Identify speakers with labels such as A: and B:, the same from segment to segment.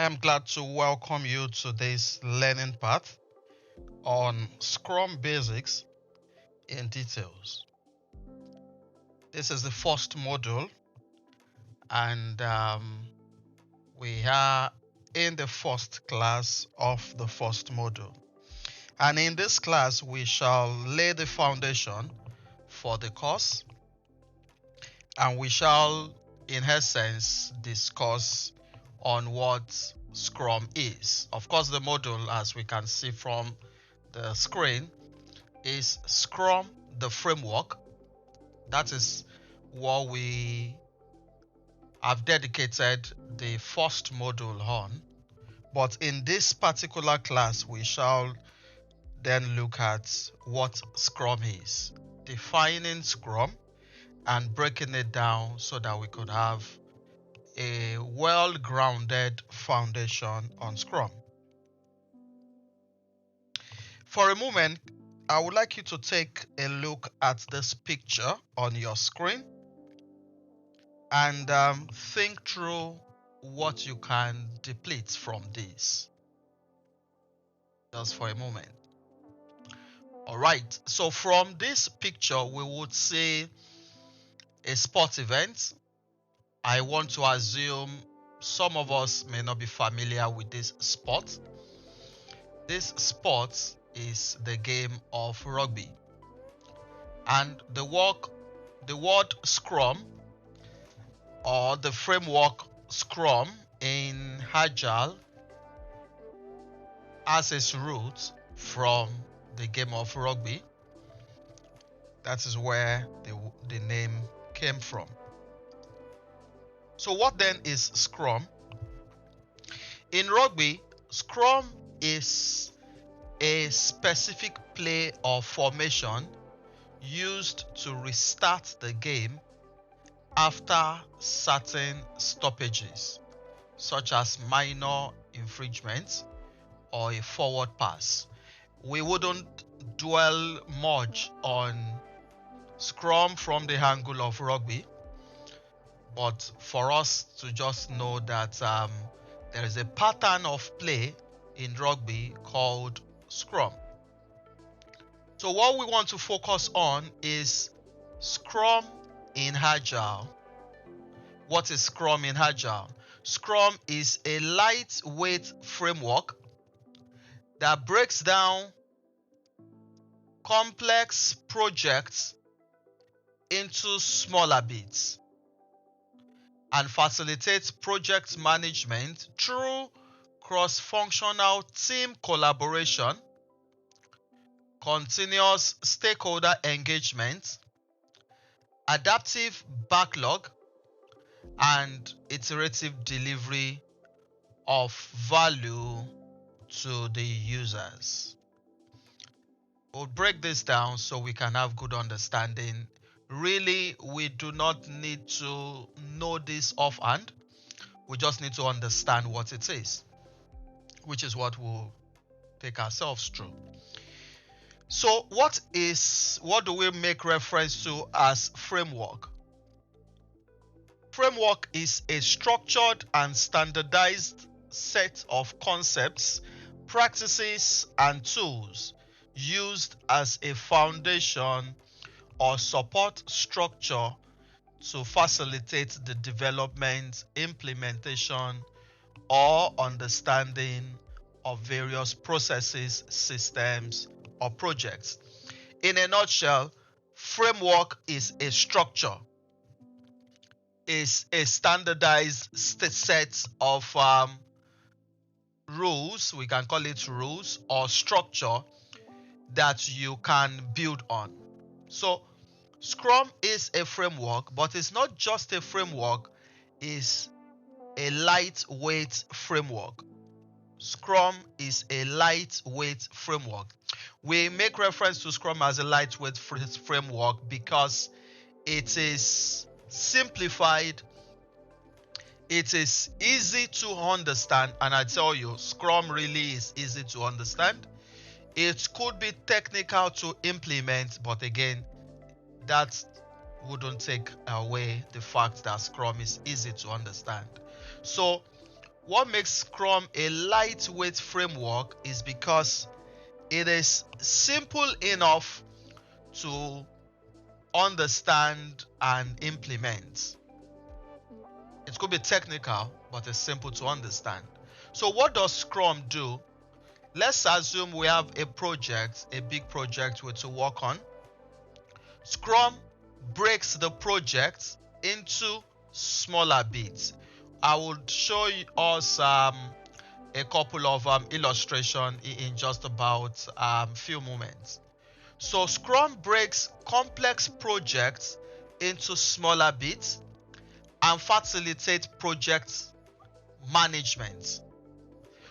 A: I am glad to welcome you to this learning path on Scrum Basics in Details. This is the first module, and we are in the first class of the first module. And in this class, we shall lay the foundation for the course, and we shall, in essence, discuss on what Scrum is. Of course, the module, as we can see from the screen, is Scrum the framework. That is what we have dedicated the first module on. But in this particular class, we shall then look at what Scrum is, defining Scrum and breaking it down so that we could have a well-grounded foundation on Scrum. For a moment, I would like you to take a look at this picture on your screen and think through what you can deplete from this. Just for a moment. All right, so from this picture, we would see a sport event. I want to assume some of us may not be familiar with this sport. This sport is the game of rugby. And the word Scrum, or the framework Scrum in Agile, has its roots from the game of rugby. That is where the name came from. So what then is Scrum? In rugby, Scrum is a specific play or formation used to restart the game after certain stoppages, such as minor infringements or a forward pass. We wouldn't dwell much on Scrum from the angle of rugby, but for us to just know that there is a pattern of play in rugby called Scrum. So what we want to focus on is Scrum in Agile. What is Scrum in Agile? Scrum is a lightweight framework that breaks down complex projects into smaller bits and facilitates project management through cross-functional team collaboration, continuous stakeholder engagement, adaptive backlog, and iterative delivery of value to the users. We'll break this down so we can have good understanding. Really, we do not need to know this offhand. We just need to understand what it is, which is what we'll take ourselves through. So what do we make reference to as framework? Framework is a structured and standardized set of concepts, practices, and tools used as a foundation or support structure to facilitate the development, implementation, or understanding of various processes, systems, or projects. In a nutshell, framework is a structure, is a standardized set of rules, we can call it rules, or structure that you can build on. So Scrum is a framework, but it's not just a framework, it's a lightweight framework. Scrum is a lightweight framework. We make reference to Scrum as a lightweight framework because it is simplified, it is easy to understand, and I tell you, Scrum really is easy to understand. It could be technical to implement, but again, that wouldn't take away the fact that Scrum is easy to understand. So what makes Scrum a lightweight framework is because it is simple enough to understand and implement. It could be technical, but it's simple to understand. So what does Scrum do? Let's assume we have a project, a big project to work on. Scrum breaks the project into smaller bits. I would show us a couple of illustration in just about few moments. So Scrum breaks complex projects into smaller bits and facilitates project management.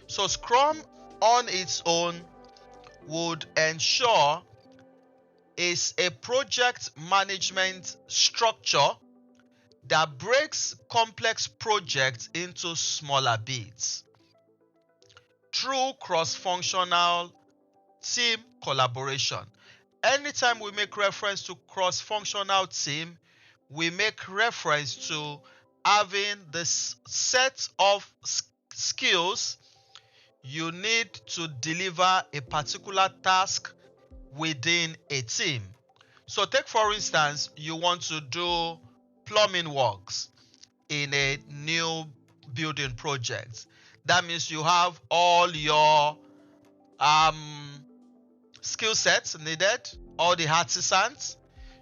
A: So Scrum on its own would ensure is a project management structure that breaks complex projects into smaller bits through cross-functional team collaboration. Anytime we make reference to cross-functional team, we make reference to having this set of skills you need to deliver a particular task within a team. So take for instance, you want to do plumbing works in a new building project. That means you have all your skill sets needed, all the artisans,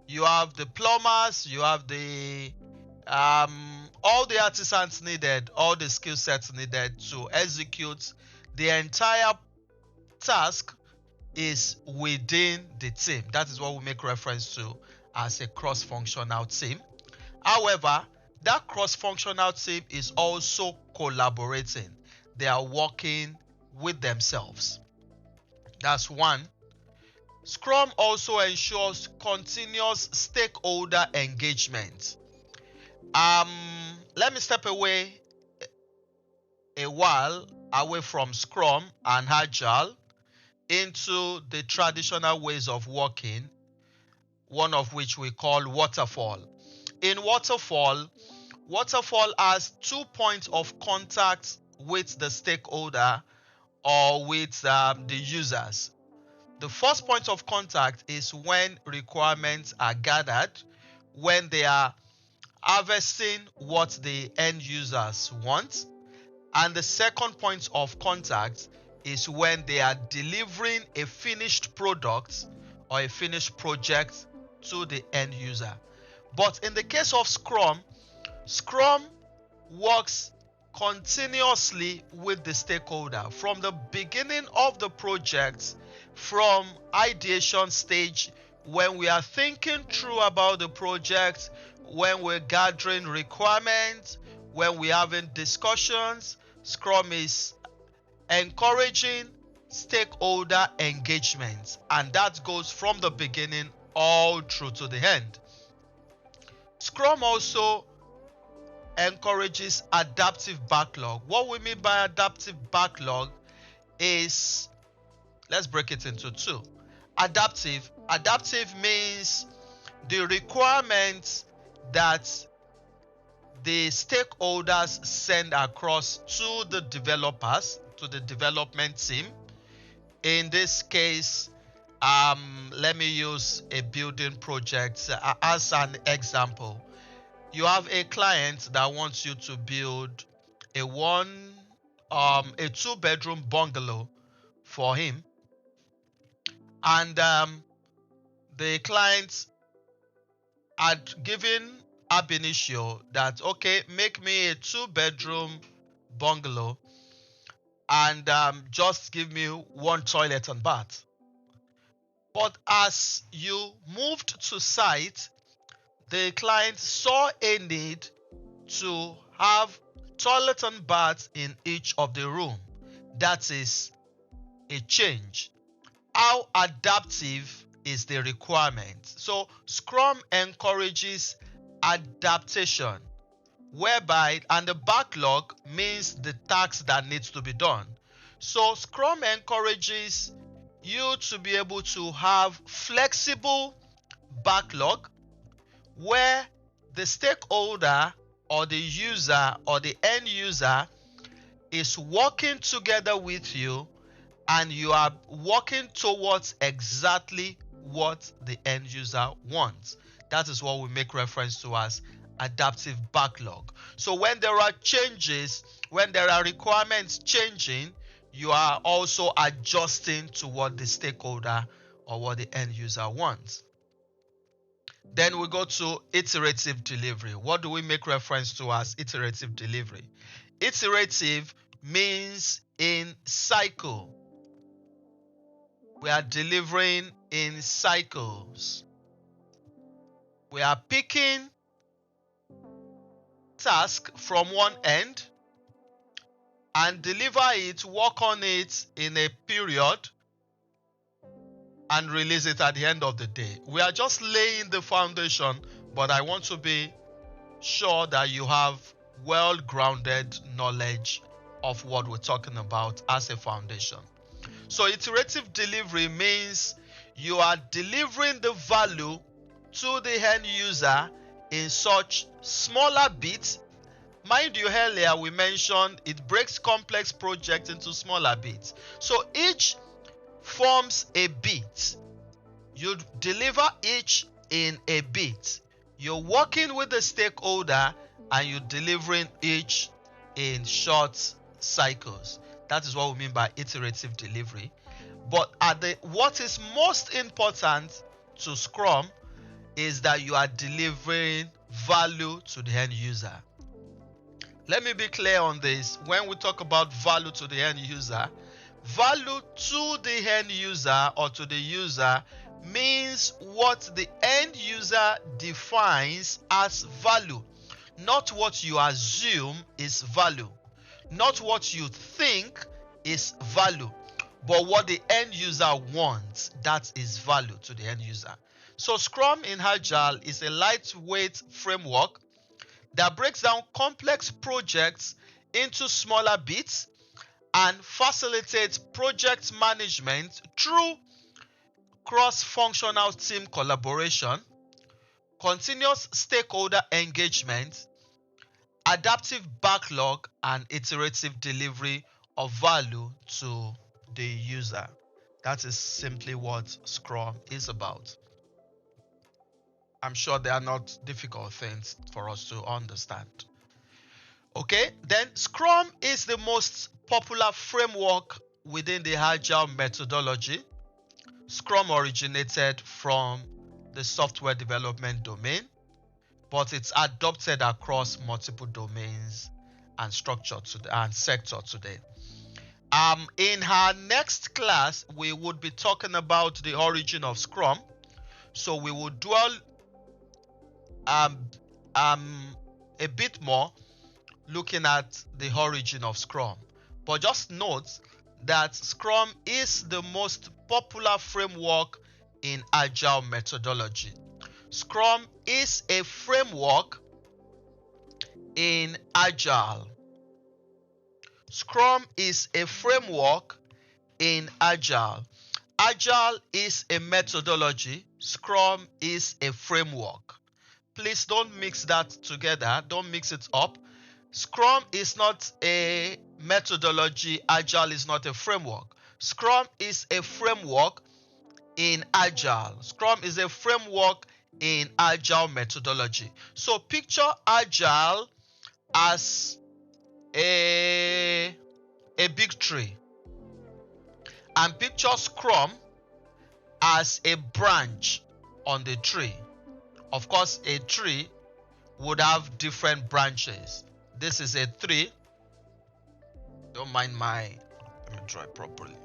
A: you have the plumbers, you have the all the artisans needed, all the skill sets needed to execute the entire task is within the team. That is what we make reference to as a cross-functional team. However, that cross-functional team is also collaborating. They are working with themselves. That's one. Scrum also ensures continuous stakeholder engagement. Let me step away a while away from Scrum and Agile into the traditional ways of working, one of which we call waterfall. In waterfall has 2 points of contact with the stakeholder or with the users. The first point of contact is when requirements are gathered, when they are harvesting what the end users want. And the second point of contact is when they are delivering a finished product or a finished project to the end user. But in the case of Scrum, Scrum works continuously with the stakeholder from the beginning of the project, from ideation stage, when we are thinking through about the project, when we're gathering requirements, when we're having discussions. Scrum is encouraging stakeholder engagement, and that goes from the beginning all through to the end. Scrum also encourages adaptive backlog. What we mean by adaptive backlog is, let's break it into two. Adaptive means the requirements that the stakeholders send across to the developers, to the development team. In this case, let me use a building project as an example. You have a client that wants you to build a 2-bedroom bungalow for him, and the client had given ab initio that, okay, make me a 2-bedroom bungalow and just give me 1 toilet and bath. But as you moved to site, the client saw a need to have toilet and bath in each of the room. That is a change. How adaptive is the requirement? So Scrum encourages adaptation, whereby, and the backlog means the task that needs to be done. So Scrum encourages you to be able to have flexible backlog where the stakeholder or the user or the end user is working together with you, and you are working towards exactly what the end user wants. That is what we make reference to as adaptive backlog. So when there are changes, when there are requirements changing, you are also adjusting to what the stakeholder or what the end user wants. Then we go to iterative delivery. What do we make reference to as iterative delivery? Iterative means in cycle. We are delivering in cycles. We are picking task from one end and deliver it, work on it in a period, and release it at the end of the day. We are just laying the foundation, but I want to be sure that you have well-grounded knowledge of what we're talking about as a foundation. So iterative delivery means you are delivering the value to the end user in such smaller bits. Mind you, earlier we mentioned it breaks complex projects into smaller bits. So each forms a bit. You deliver each in a bit. You're working with the stakeholder and you're delivering each in short cycles. That is what we mean by iterative delivery. But what is most important to Scrum is that you are delivering value to the end user. Let me be clear on this. When we talk about value to the end user, value to the end user or to the user means what the end user defines as value, not what you assume is value, not what you think is value, but what the end user wants. That is value to the end user. So Scrum in Agile is a lightweight framework that breaks down complex projects into smaller bits and facilitates project management through cross-functional team collaboration, continuous stakeholder engagement, adaptive backlog, and iterative delivery of value to the user. That is simply what Scrum is about. I'm sure they are not difficult things for us to understand. Okay, then Scrum is the most popular framework within the Agile methodology. Scrum originated from the software development domain, but it's adopted across multiple domains and sector today. In our next class, we would be talking about the origin of Scrum. So we will dwell a bit more looking at the origin of Scrum. But just note that Scrum is the most popular framework in Agile methodology. Scrum is a framework in Agile. Scrum is a framework in Agile. Agile is a methodology. Scrum is a framework. Please don't mix that together. Don't mix it up. Scrum is not a methodology. Agile is not a framework. Scrum is a framework in Agile. Scrum is a framework in Agile methodology. So picture Agile as a big tree, and picture Scrum as a branch on the tree. Of course, a tree would have different branches. This is a tree. Don't mind let me draw it properly.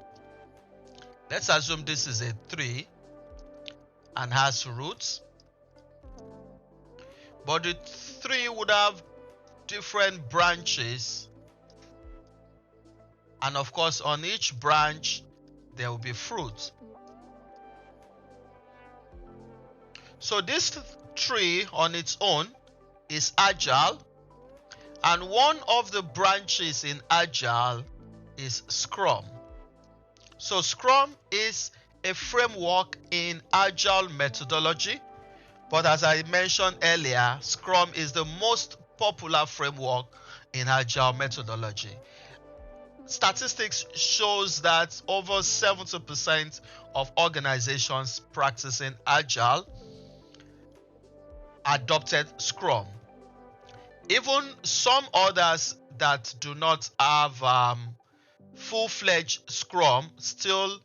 A: Let's assume this is a tree and has roots. But the tree would have different branches. And of course, on each branch, there will be fruit. So this tree on its own is Agile, and one of the branches in Agile is Scrum. So Scrum is a framework in Agile methodology, but as I mentioned earlier, Scrum is the most popular framework in Agile methodology. statistics shows that over 70% of organizations practicing Agile adopted Scrum. Even some others that do not have full-fledged Scrum still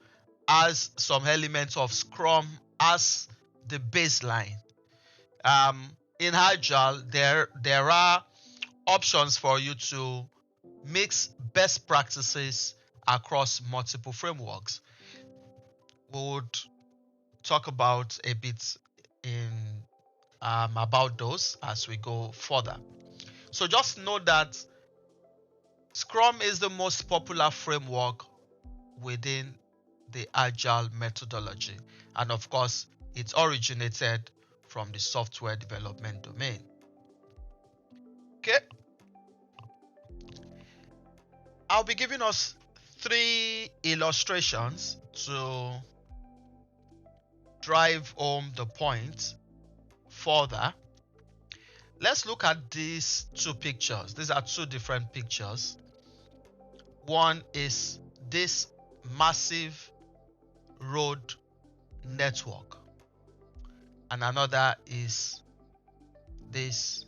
A: has some elements of Scrum as the baseline. In Agile, there are options for you to mix best practices across multiple frameworks. We would talk about a bit in about those as we go further. So just know that Scrum is the most popular framework within the Agile methodology, and of course it originated from the software development domain. Okay, I'll be giving us 3 illustrations to drive home the point further. Let's look at these 2 pictures. These are 2 different pictures. One is this massive road network, and another is this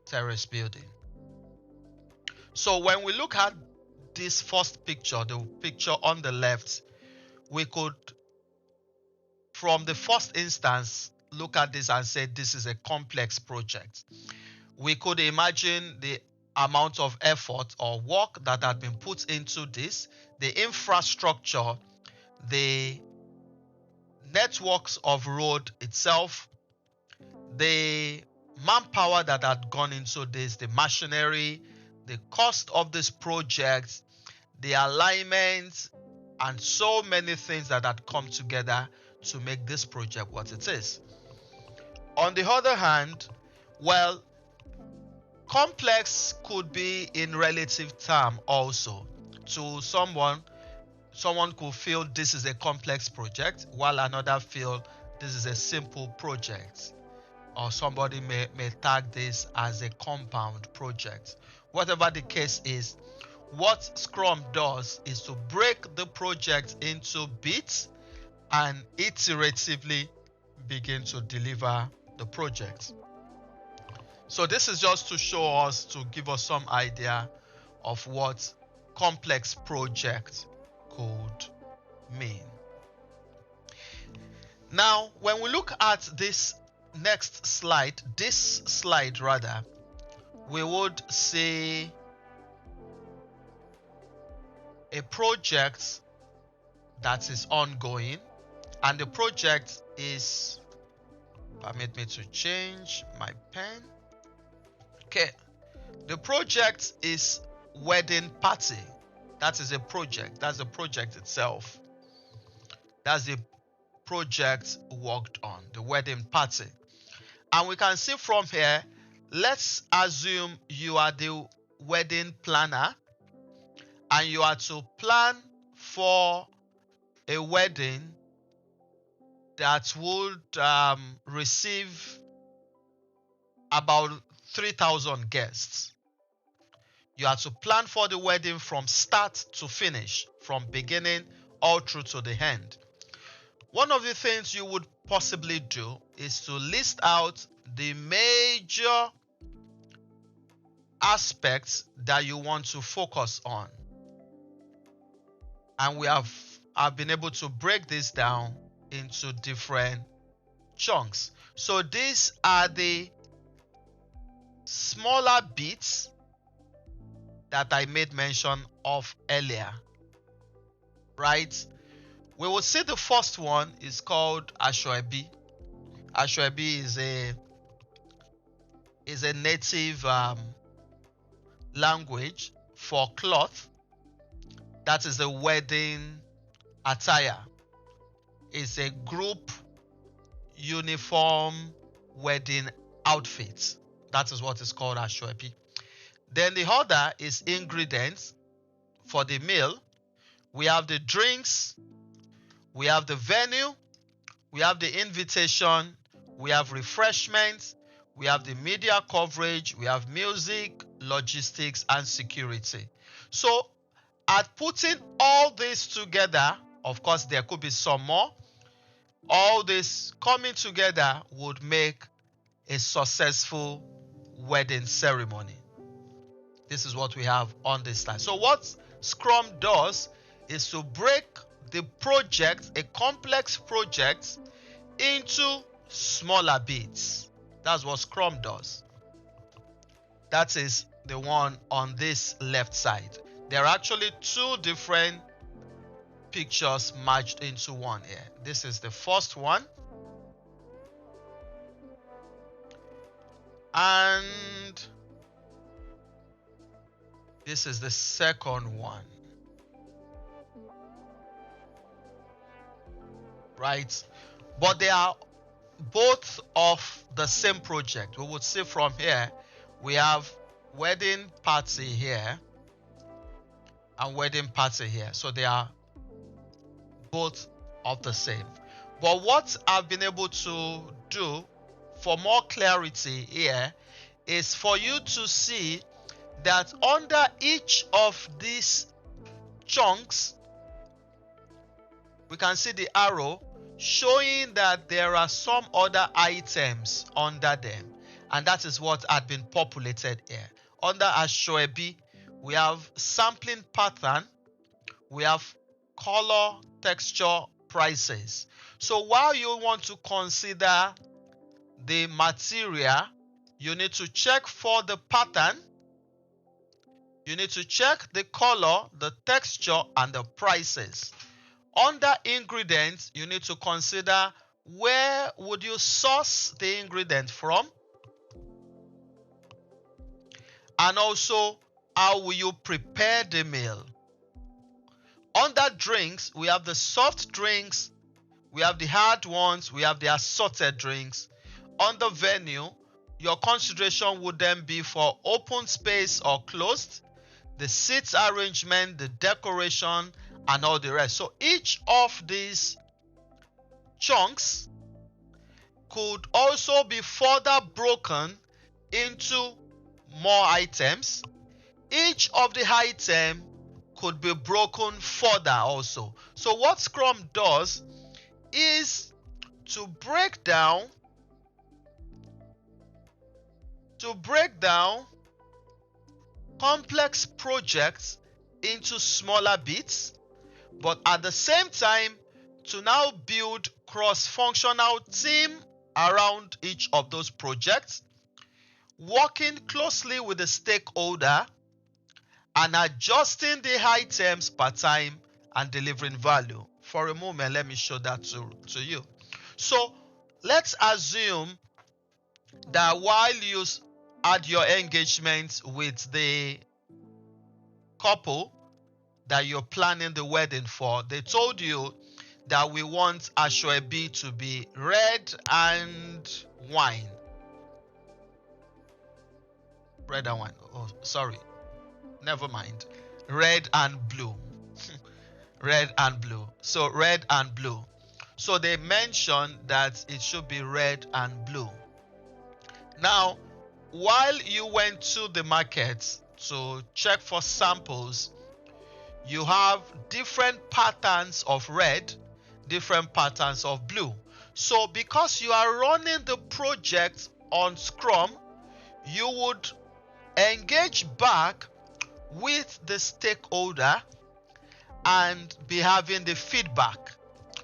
A: terrace building. So when we look at this first picture, the picture on the left, we could, from the first instance, look at this and say this is a complex project. We could imagine the amount of effort or work that had been put into this, the infrastructure, the networks of road itself, the manpower that had gone into this, the machinery, the cost of this project, the alignment, and so many things that had come together to make this project what it is. On the other hand, well, complex could be in relative term also. To someone could feel this is a complex project, while another feel this is a simple project, or somebody may tag this as a compound project. Whatever the case is, what Scrum does is to break the project into bits and iteratively begin to deliver the project. So this is just to show us, to give us some idea of what complex project could mean. Now, when we look at this next slide, we would see a project that is ongoing, and the project is, permit me to change my pen. Okay, the project is wedding party. That is a project. That's the project itself. That's the project worked on, the wedding party. And we can see from here, let's assume you are the wedding planner and you are to plan for a wedding that would receive about 3,000 guests. You are to plan for the wedding from start to finish, from beginning all through to the end. One of the things you would possibly do is to list out the major aspects that you want to focus on. And I've been able to break this down into different chunks. So these are the smaller bits that I made mention of earlier, right? We will see the first one is called Asoebi. Asoebi is a native language for cloth. That is the wedding attire. It's a group uniform wedding outfit. That is what is called Asoebi. Then the other is ingredients for the meal. We have the drinks, we have the venue, we have the invitation, we have refreshments, we have the media coverage, we have music, logistics, and security. So at putting all this together, of course there could be some more, all this coming together would make a successful wedding ceremony. This is what we have on this slide. So what Scrum does is to break the project, a complex project, into smaller bits. That's what Scrum does. That is the one on this left side. There are actually two different pictures merged into one here. This is the first one, and this is the second one. Right? But they are both of the same project. We would see from here, we have wedding party here and wedding party here. So they are both of the same. But what I've been able to do for more clarity here is for you to see that under each of these chunks, we can see the arrow showing that there are some other items under them, and that is what had been populated here. Under Ashoebi, we have sampling pattern, we have color, texture, prices. So while you want to consider the material, you need to check for the pattern, you need to check the color, the texture, and the prices. Under ingredients, you need to consider where would you source the ingredient from, and also how will you prepare the meal. Under drinks, we have the soft drinks, we have the hard ones, we have the assorted drinks. Under venue, your consideration would then be for open space or closed, the seats arrangement, the decoration, and all the rest. So each of these chunks could also be further broken into more items. Each of the item could be broken further also. So what Scrum does is to break down complex projects into smaller bits, but at the same time to now build cross-functional team around each of those projects, working closely with the stakeholder and adjusting the items per time and delivering value. For a moment, let me show that to you. So let's assume that while you had your engagement with the couple that you're planning the wedding for, they told you that we want Ashoebi to be red and wine. Red and wine. Oh, sorry. Never mind. Red and blue. Red and blue. So red and blue. So they mentioned that it should be red and blue. Now, while you went to the market to check for samples, you have different patterns of red, different patterns of blue. So because you are running the project on Scrum, you would engage back with the stakeholder and be having the feedback.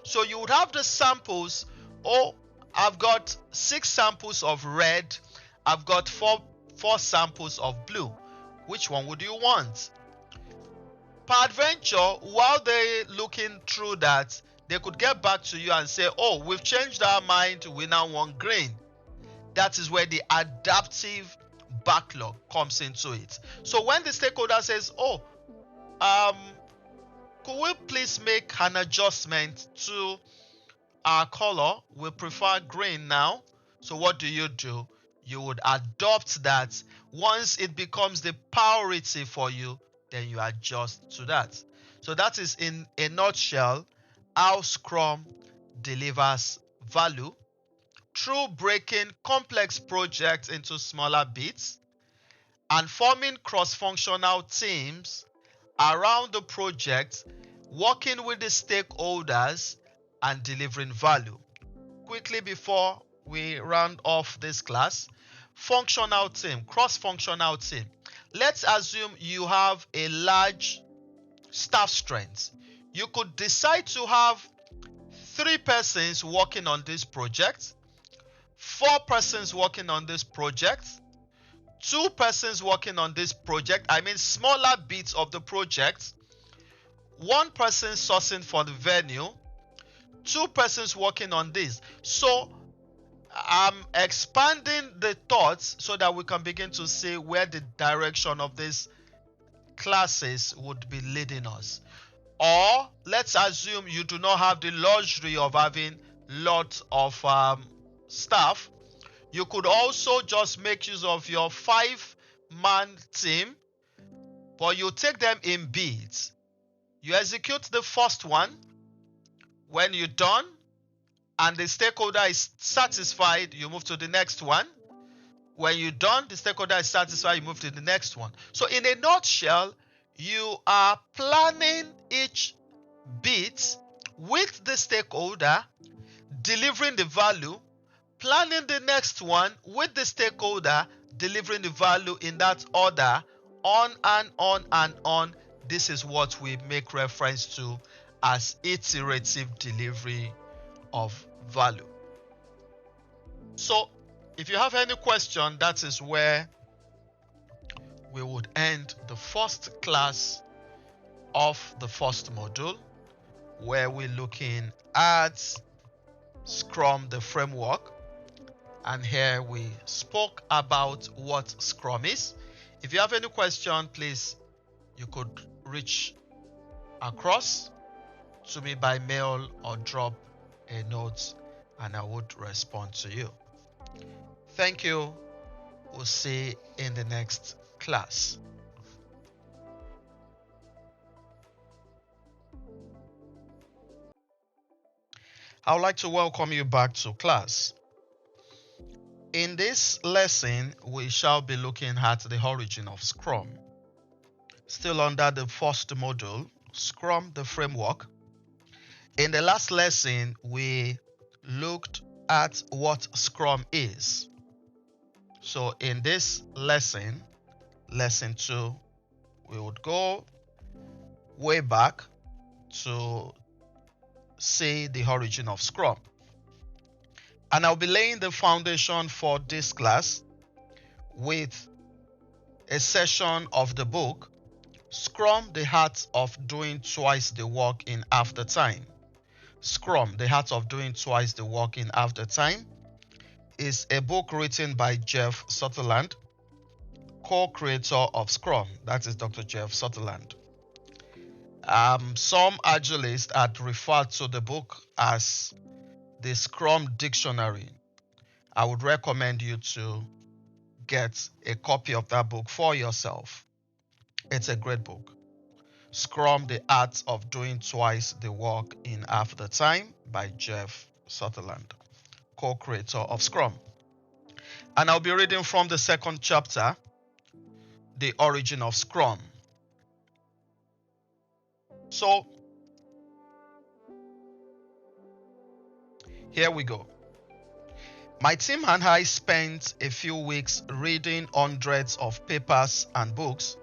A: So you would have the samples. Oh, I've got 6 samples of red, I've got four samples of blue. Which one would you want? Peradventure, while they're looking through that, they could get back to you and say, oh, we've changed our mind, we now want green. That is where the adaptive backlog comes into it. So when the stakeholder says, oh, could we please make an adjustment to our color? We prefer green now. So what do? You would adopt that. Once it becomes the priority for you, then you adjust to that. So that is in a nutshell how Scrum delivers value through breaking complex projects into smaller bits and forming cross-functional teams around the project, working with the stakeholders and delivering value. Quickly before we round off this class, functional team, cross-functional team. Let's assume you have a large staff strength. You could decide to have 3 persons working on this project, 4 persons working on this project, 2 persons working on this project, smaller bits of the project, 1 person sourcing for the venue, 2 persons working on this. So I'm expanding the thoughts so that we can begin to see where the direction of these classes would be leading us. Or let's assume you do not have the luxury of having lots of staff. You could also just make use of your 5-man team, but you take them in beats. You execute the first one. When you're done and the stakeholder is satisfied, you move to the next one. When you're done, the stakeholder is satisfied, you move to the next one. So in a nutshell, you are planning each bit with the stakeholder, delivering the value, planning the next one with the stakeholder, delivering the value in that order, on and on and on. This is what we make reference to as iterative delivery of value. So if you have any question, that is where we would end the first class of the first module, where we're looking at Scrum, the framework. And here we spoke about what Scrum is. If you have any question, please, you could reach across to me by mail or drop a note and I would respond to you. Thank you. We'll see in the next class. I would like to welcome you back to class. In this lesson, we shall be looking at the origin of Scrum. Still under the first module, Scrum, the framework. In the last lesson, we looked at what Scrum is. So in this lesson, lesson 2, we would go way back to see the origin of Scrum. And I'll be laying the foundation for this class with a session of the book, Scrum, the Art of Doing Twice the Work in Half the Time. Scrum, the Art of Doing Twice the Work in Half the Time is a book written by Jeff Sutherland, co-creator of Scrum. That is Dr. Jeff Sutherland. Some Agilists had referred to the book as the Scrum Dictionary. I would recommend you to get a copy of that book for yourself. It's a great book. Scrum, the Art of Doing Twice the Work in Half the Time by Jeff Sutherland, co-creator of Scrum. And I'll be reading from the second chapter, The Origin of Scrum. So, here we go. My team and I spent a few weeks reading hundreds of papers and books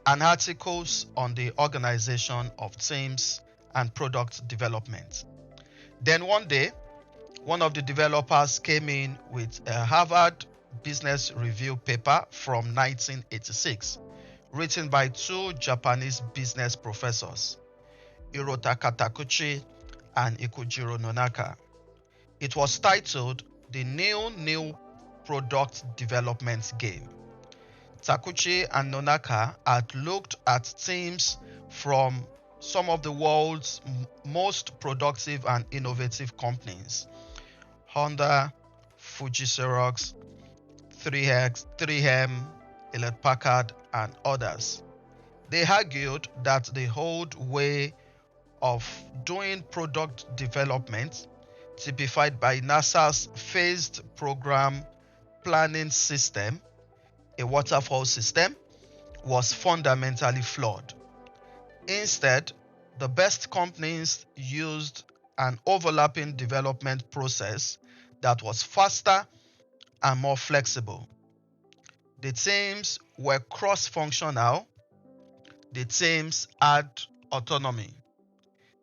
A: and articles on the organization of teams and product development. Then one day, one of the developers came in with a Harvard Business Review paper from 1986, written by 2 Japanese business professors, Hirotaka Takuchi and Ikujiro Nonaka. It was titled The New Product Development Game. Takuchi and Nonaka had looked at teams from some of the world's most productive and innovative companies: Honda, Fuji Xerox, 3M, Hewlett Packard, and others. They argued that the old way of doing product development, typified by NASA's phased program planning system, a waterfall system was fundamentally flawed. Instead, the best companies used an overlapping development process that was faster and more flexible. The teams were cross-functional. The teams had autonomy.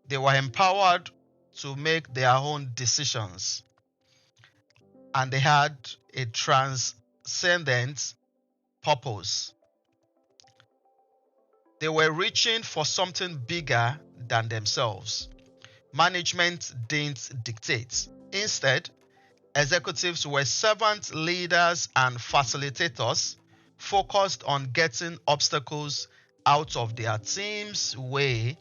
A: They were empowered to make their own decisions, and they had a transcendent purpose. They were reaching for something bigger than themselves. Management didn't dictate. Instead, executives were servant leaders and facilitators focused on getting obstacles out of their team's way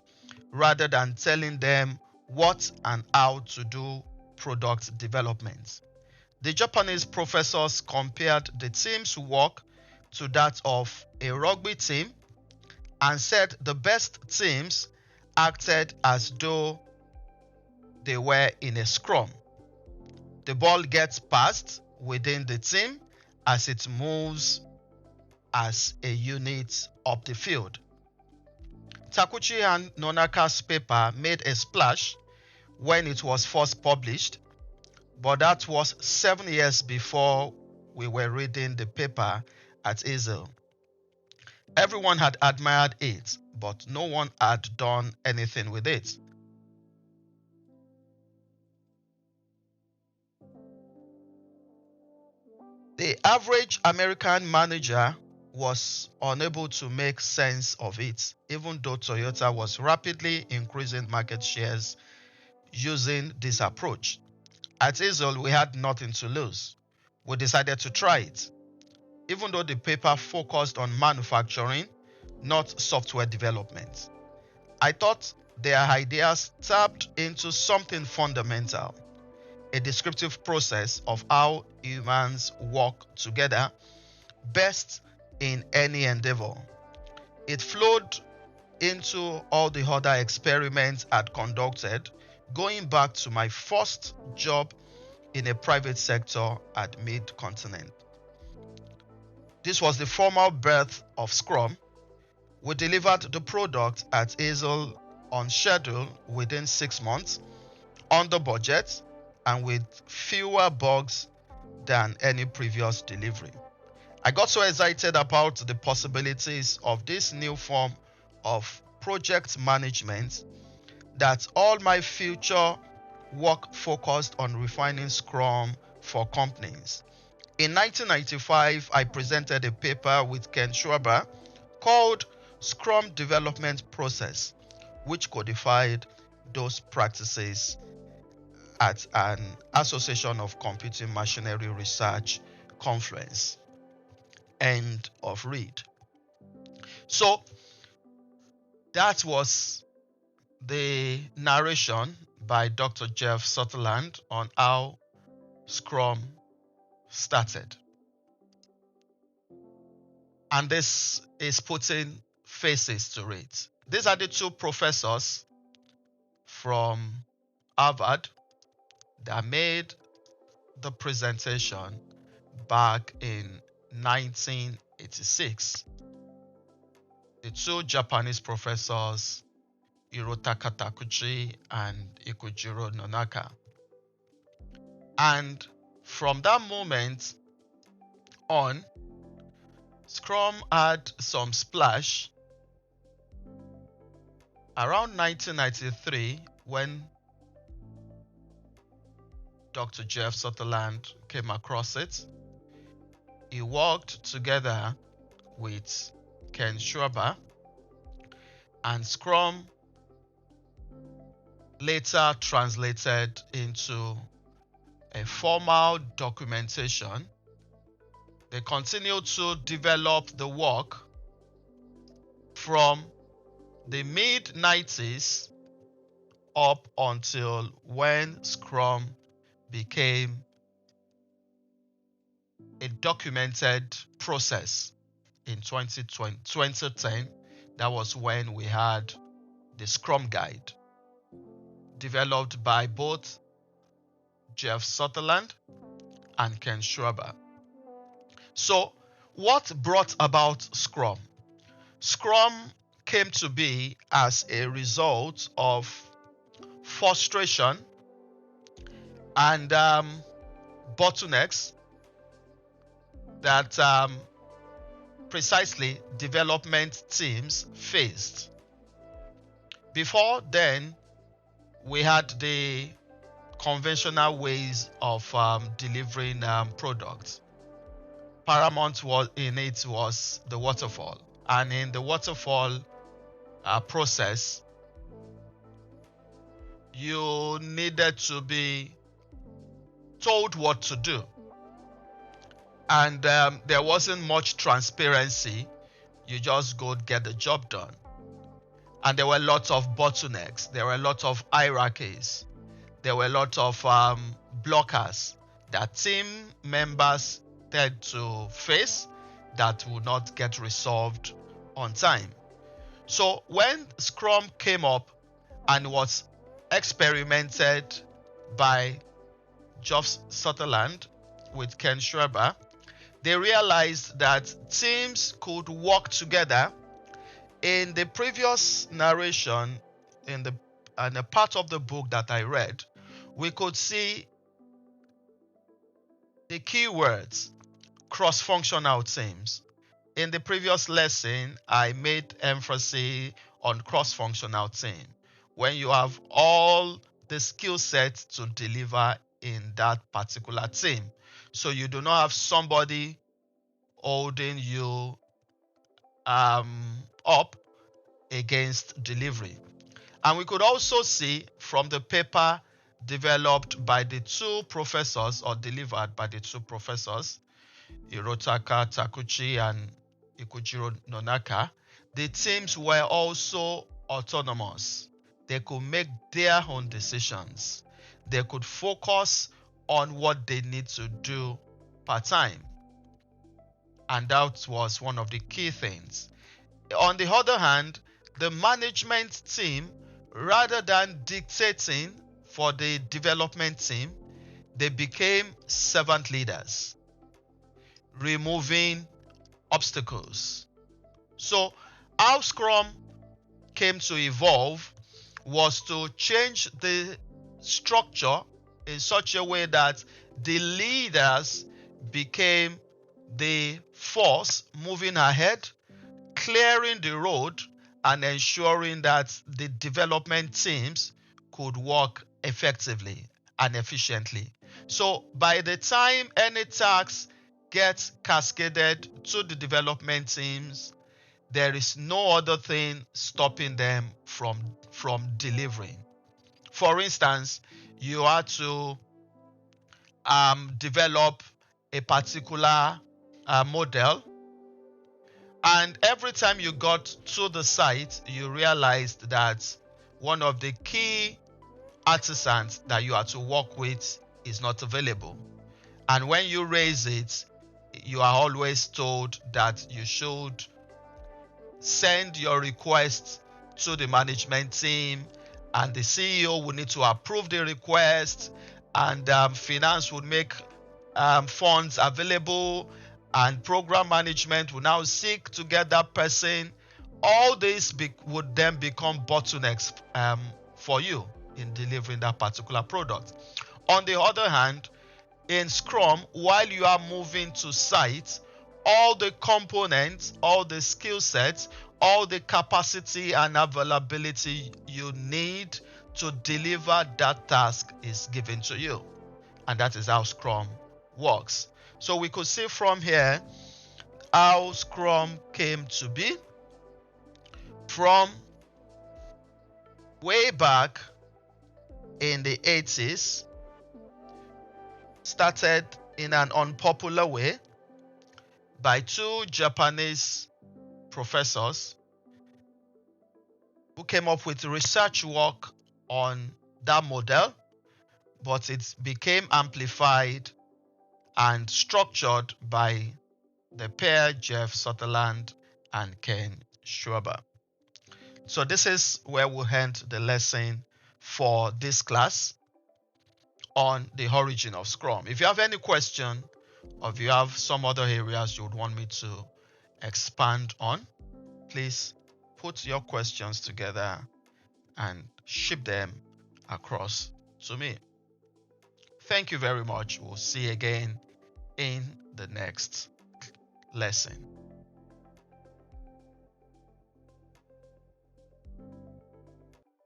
A: rather than telling them what and how to do product development. The Japanese professors compared the team's work to that of a rugby team and said the best teams acted as though they were in a scrum. The ball gets passed within the team as it moves as a unit up the field. Takuchi and Nonaka's paper made a splash when it was first published, but that was 7 years before we were reading the paper at Yale. Everyone had admired it, but no one had done anything with it. The average American manager was unable to make sense of it, even though Toyota was rapidly increasing market shares using this approach. At Yale, we had nothing to lose. We decided to try it, even though the paper focused on manufacturing, not software development. I thought their ideas tapped into something fundamental, a descriptive process of how humans work together best in any endeavor. It flowed into all the other experiments I'd conducted, going back to my first job in a private sector at Mid-Continent. This was the formal birth of Scrum. We delivered the product at Yale on schedule within 6 months, under budget, and with fewer bugs than any previous delivery. I got so excited about the possibilities of this new form of project management that all my future work focused on refining Scrum for companies. In 1995, I presented a paper with Ken Schwaber called Scrum Development Process, which codified those practices at an Association of Computing Machinery Research conference. End of read. So that was the narration by Dr. Jeff Sutherland on how Scrum started. And this is putting faces to it. These are the two professors from Harvard that made the presentation back in 1986. The two Japanese professors, Hirotaka Takuchi and Ikujiro Nonaka. And from that moment on, Scrum had some splash. Around 1993, when Dr. Jeff Sutherland came across it, he worked together with Ken Schwaber, and Scrum later translated into a formal documentation. They continued to develop the work from the mid-90s up until when Scrum became a documented process in 2010. That was when we had the Scrum Guide, developed by both Jeff Sutherland and Ken Schwaber. So What brought about Scrum? Scrum came to be as a result of frustration and bottlenecks that precisely development teams faced. Before then, we had the conventional ways of delivering products. Paramount was the waterfall, and in the waterfall process, you needed to be told what to do, and there wasn't much transparency. You just go get the job done, and there were lots of bottlenecks. There were a lot of hierarchies. There were a lot of blockers that team members tend to face that would not get resolved on time. So when Scrum came up and was experimented by Geoff Sutherland with Ken Schreiber, they realized that teams could work together. In the previous narration, in a part of the book that I read, we could see the keywords cross-functional teams. In the previous lesson, I made emphasis on cross-functional team. When you have all the skill sets to deliver in that particular team. So you do not have somebody holding you up against delivery. And we could also see from the paper developed by the two professors, or delivered by the two professors, Hirotaka Takuchi and Ikujiro Nonaka, the teams were also autonomous. They could make their own decisions. They could focus on what they need to do part time. And that was one of the key things. On the other hand, the management team, rather than dictating for the development team, they became servant leaders, removing obstacles. So how Scrum came to evolve was to change the structure in such a way that the leaders became the force moving ahead, clearing the road and ensuring that the development teams could work effectively and efficiently. So by the time any task gets cascaded to the development teams, there is no other thing stopping them from delivering. For instance, you are to develop a particular model, and every time you got to the site, you realized that one of the key artisans that you are to work with is not available. And when you raise it, you are always told that you should send your request to the management team, and the CEO will need to approve the request, and finance would make funds available, and program management will now seek to get that person. All this would then become bottlenecks for you in delivering that particular product. On the other hand, in Scrum, while you are moving to site, all the components, all the skill sets, all the capacity and availability you need to deliver that task is given to you. And that is how Scrum works. So we could see from here how Scrum came to be from way back in the 80s. Started in an unpopular way by two Japanese professors who came up with research work on that model, but it became amplified and structured by the pair Geoff Sutherland and Ken Schreiber. So this is where we'll end the lesson for this class on the origin of Scrum. If you have any question or if you have some other areas you would want me to expand on, please put your questions together and ship them across to me. Thank you very much. We'll see you again in the next lesson.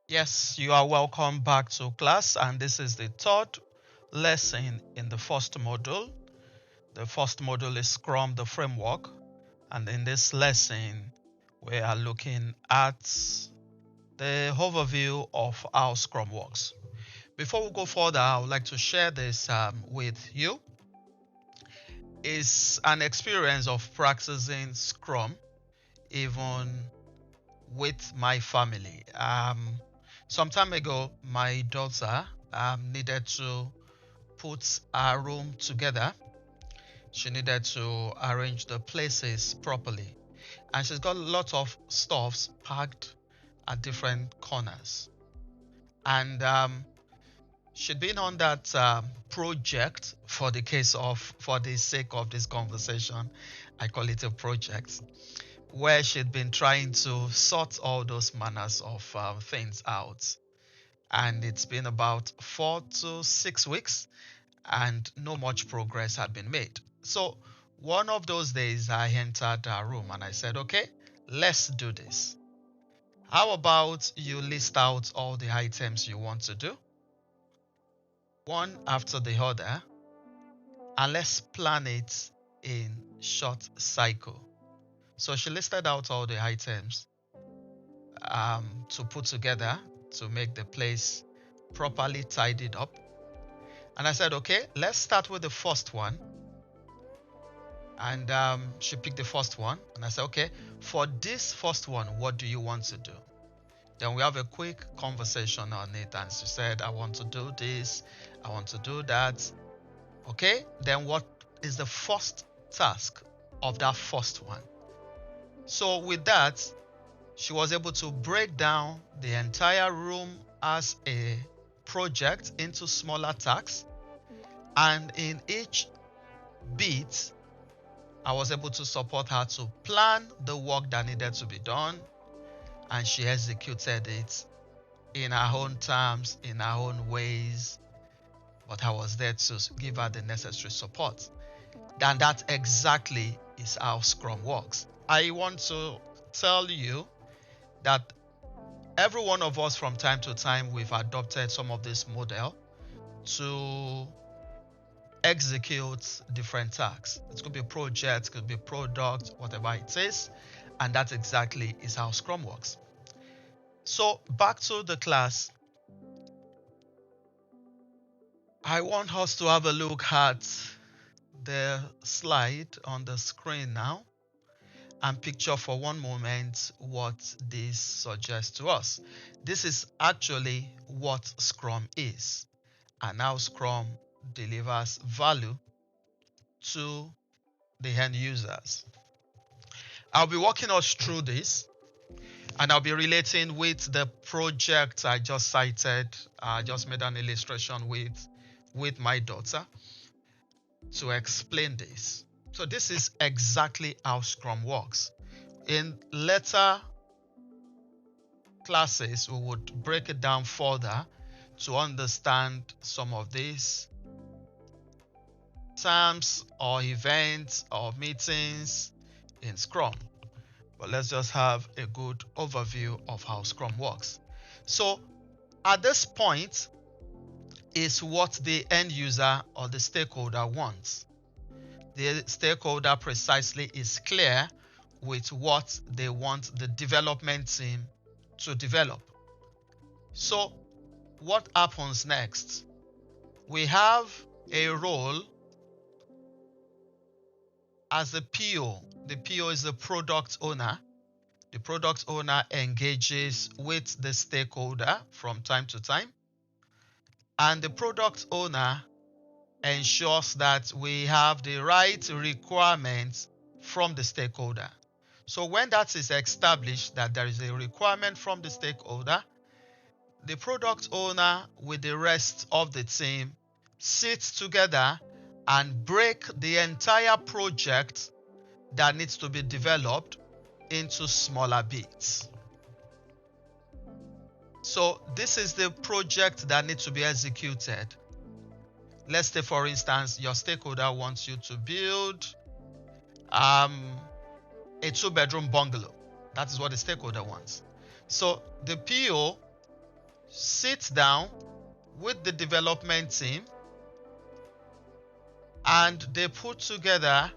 A: Yes, you are welcome back to class, and this is the third lesson in the first module. The first module is Scrum, the framework, and in this lesson, we are looking at the overview of how Scrum works. Before we go further, I would like to share this with you. It's an experience of practicing Scrum even with my family. Some time ago, my daughter needed to put her room together. She needed to arrange the places properly, and she's got a lot of stuffs packed at different corners. And she'd been on that project for the sake of this conversation. I call it a project, where she'd been trying to sort all those manners of things out. And it's been about 4 to 6 weeks, and no much progress had been made. So one of those days, I entered her room and I said, okay, let's do this. How about you list out all the items you want to do, one after the other, and let's plan it in short cycle. So she listed out all the items to put together to make the place properly tidied up. And I said, okay, let's start with the first one. And she picked the first one. And I said, okay, for this first one, what do you want to do? Then we have a quick conversation on it. And she said, I want to do this. I want to do that. Okay, then what is the first task of that first one? So with that, she was able to break down the entire room as a project into smaller tasks. And in each bit, I was able to support her to plan the work that needed to be done, and she executed it in her own terms, in her own ways, but I was there to give her the necessary support. And that exactly is how Scrum works. I want to tell you that every one of us from time to time, we've adopted some of this model to execute different tasks. It could be a project, it could be a product, whatever it is. And that exactly is how Scrum works. So back to the class. I want us to have a look at the slide on the screen now and picture for one moment what this suggests to us. This is actually what Scrum is, and how Scrum delivers value to the end users. I'll be walking us through this, and I'll be relating with the project I just cited. I just made an illustration with my daughter to explain this. So this is exactly how Scrum works. In later classes, we would break it down further to understand some of these terms or events or meetings in Scrum. But let's just have a good overview of how Scrum works. So at this point is what the end user or the stakeholder wants. The stakeholder precisely is clear with what they want the development team to develop. So what happens next? We have a role as a PO. The PO is the product owner. The product owner engages with the stakeholder from time to time, and the product owner ensures that we have the right requirements from the stakeholder. So when that is established, that there is a requirement from the stakeholder, the product owner with the rest of the team sits together and break the entire project that needs to be developed into smaller bits. So this is the project that needs to be executed. Let's say, for instance, your stakeholder wants you to build a 2-bedroom bungalow. That is what the stakeholder wants. So the PO sits down with the development team and they put together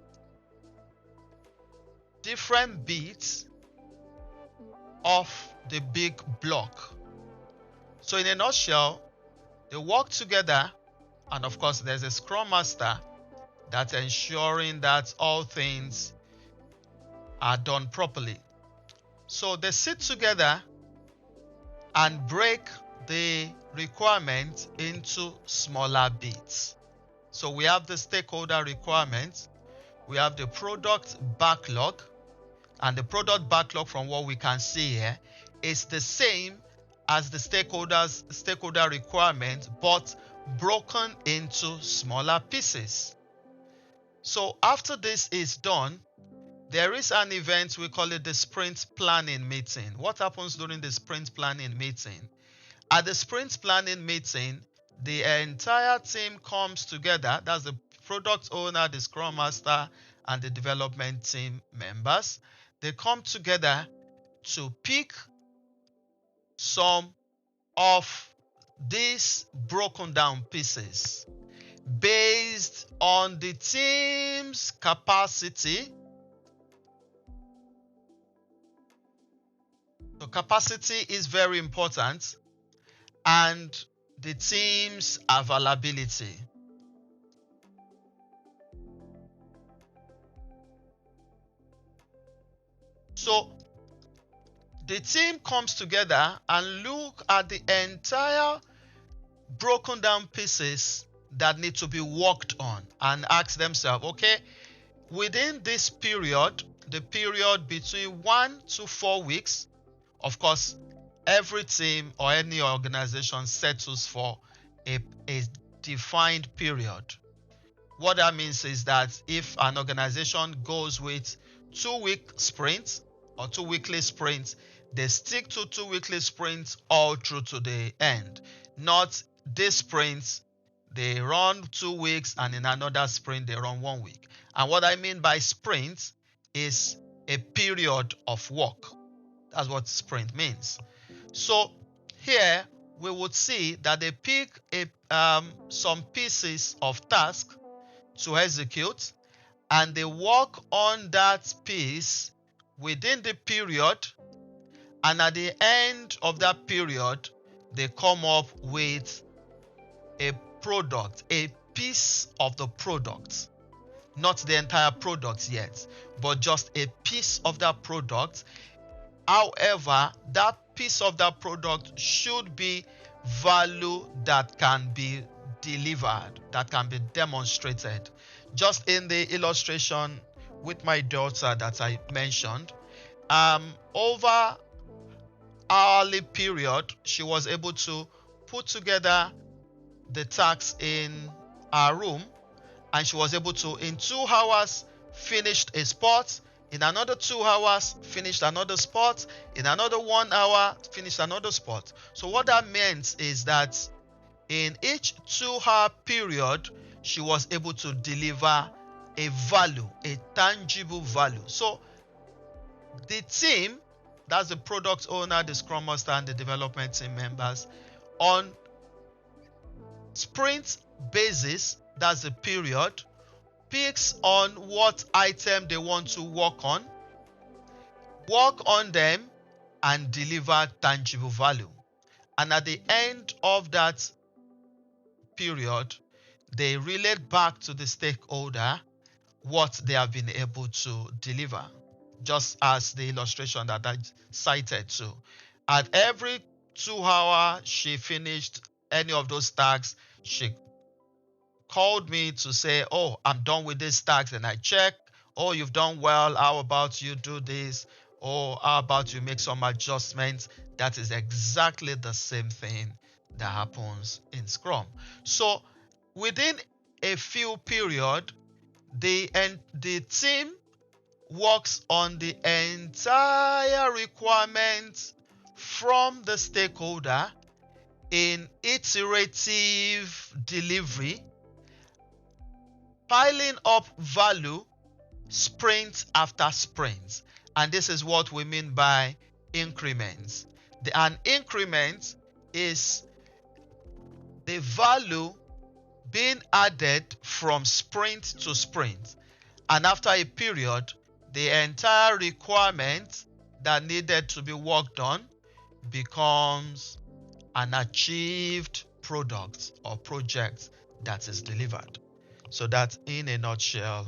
A: different bits of the big block. So in a nutshell, they work together, and of course there's a Scrum Master that's ensuring that all things are done properly. So they sit together and break the requirement into smaller bits. So we have the stakeholder requirements, we have the product backlog, and the product backlog, from what we can see here, is the same as the stakeholder requirement, but broken into smaller pieces. So after this is done, there is an event, we call it the sprint planning meeting. What happens during the sprint planning meeting? At the sprint planning meeting, the entire team comes together. That's the product owner, the Scrum Master, and the development team members. They come together to pick some of these broken down pieces based on the team's capacity. So capacity is very important, and the team's availability. So the team comes together and look at the entire broken down pieces that need to be worked on and ask themselves, okay, within this period, the period between 1 to 4 weeks, of course, every team or any organization settles for a defined period. What that means is that if an organization goes with 2-week sprints or 2 weekly sprints, they stick to 2 weekly sprints all through to the end. Not this sprints, they run 2 weeks, and in another sprint they run 1 week. And what I mean by sprint is a period of work. That's what sprint means. So here we would see that they pick some pieces of task to execute, and they work on that piece within the period, and at the end of that period they come up with a product, a piece of the product. Not the entire product yet, but just a piece of that product. However, that piece of that product should be value that can be delivered, that can be demonstrated. Just in the illustration with my daughter that I mentioned, over hourly period, she was able to put together the tasks in her room, and she was able to, in 2 hours, finished a spot. In another 2 hours, finished another spot. In another 1 hour, finished another spot. So what that meant is that in each 2-hour period, she was able to deliver a value, a tangible value. So the team, that's the product owner, the Scrum Master, and the development team members, on sprint basis, that's the period, picks on what item they want to work on them, and deliver tangible value. And at the end of that period, they relate back to the stakeholder what they have been able to deliver, just as the illustration that I cited to. At every 2 hours she finished any of those tasks, she called me to say, oh, I'm done with this task, and I check, oh, you've done well, how about you do this, or how about you make some adjustments. That is exactly the same thing that happens in Scrum. So within a few period, the team works on the entire requirement from the stakeholder in iterative delivery, piling up value sprint after sprint. And this is what we mean by increments. An increment is the value being added from sprint to sprint. And after a period, the entire requirement that needed to be worked on becomes an achieved product or project that is delivered. So that, in a nutshell,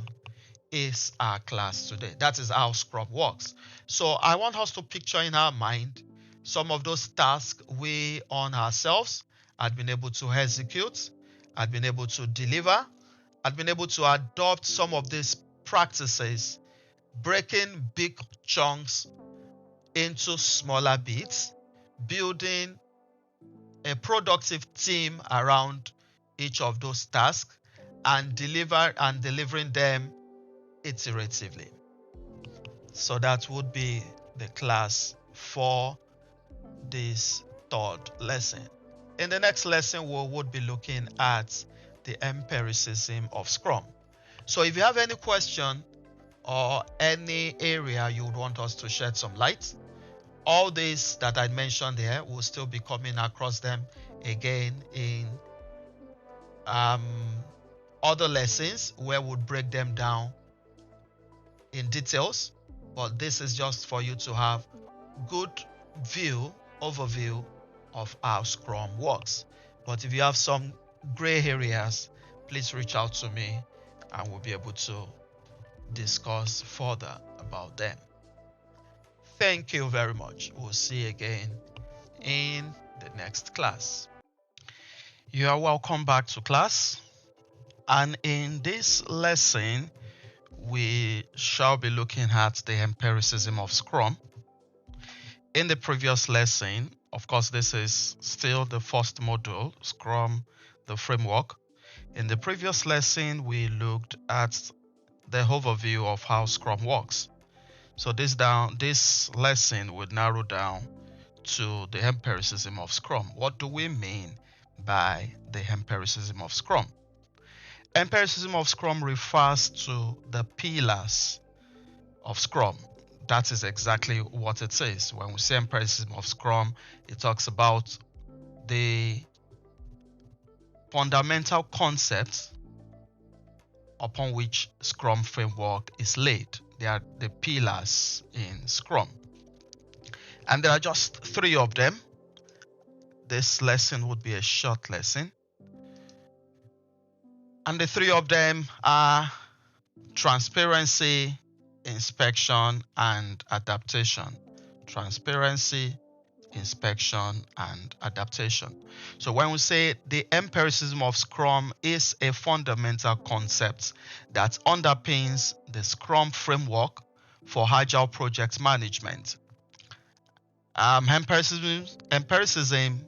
A: is our class today. That is how Scrum works. So I want us to picture in our mind some of those tasks we on ourselves had been able to execute, had been able to deliver, had been able to adopt some of these practices, breaking big chunks into smaller bits, building a productive team around each of those tasks, and delivering them iteratively. So that would be the class for this third lesson. In the next lesson, we would be looking at the empiricism of Scrum. So if you have any question or any area you would want us to shed some light, all these that I mentioned here will still be coming across them again in other lessons where we'll break them down in details. But this is just for you to have good overview of how Scrum works. But if you have some gray areas, please reach out to me and we'll be able to discuss further about them. Thank you very much. We'll see you again in the next class. You are welcome back to class. And in this lesson, we shall be looking at the empiricism of Scrum. In the previous lesson, of course, this is still the first module, Scrum, the framework. In the previous lesson, we looked at the overview of how Scrum works. So this lesson would narrow down to the empiricism of Scrum. What do we mean by the empiricism of Scrum? Empiricism of Scrum refers to the pillars of Scrum. That is exactly what it says. When we say empiricism of Scrum, it talks about the fundamental concepts upon which Scrum Framework is laid. They are the pillars in Scrum. And there are just 3 of them. This lesson would be a short lesson. And the 3 of them are transparency, inspection, and adaptation. Transparency, inspection, and adaptation. So when we say the empiricism of Scrum is a fundamental concept that underpins the Scrum framework for agile project management. Empiricism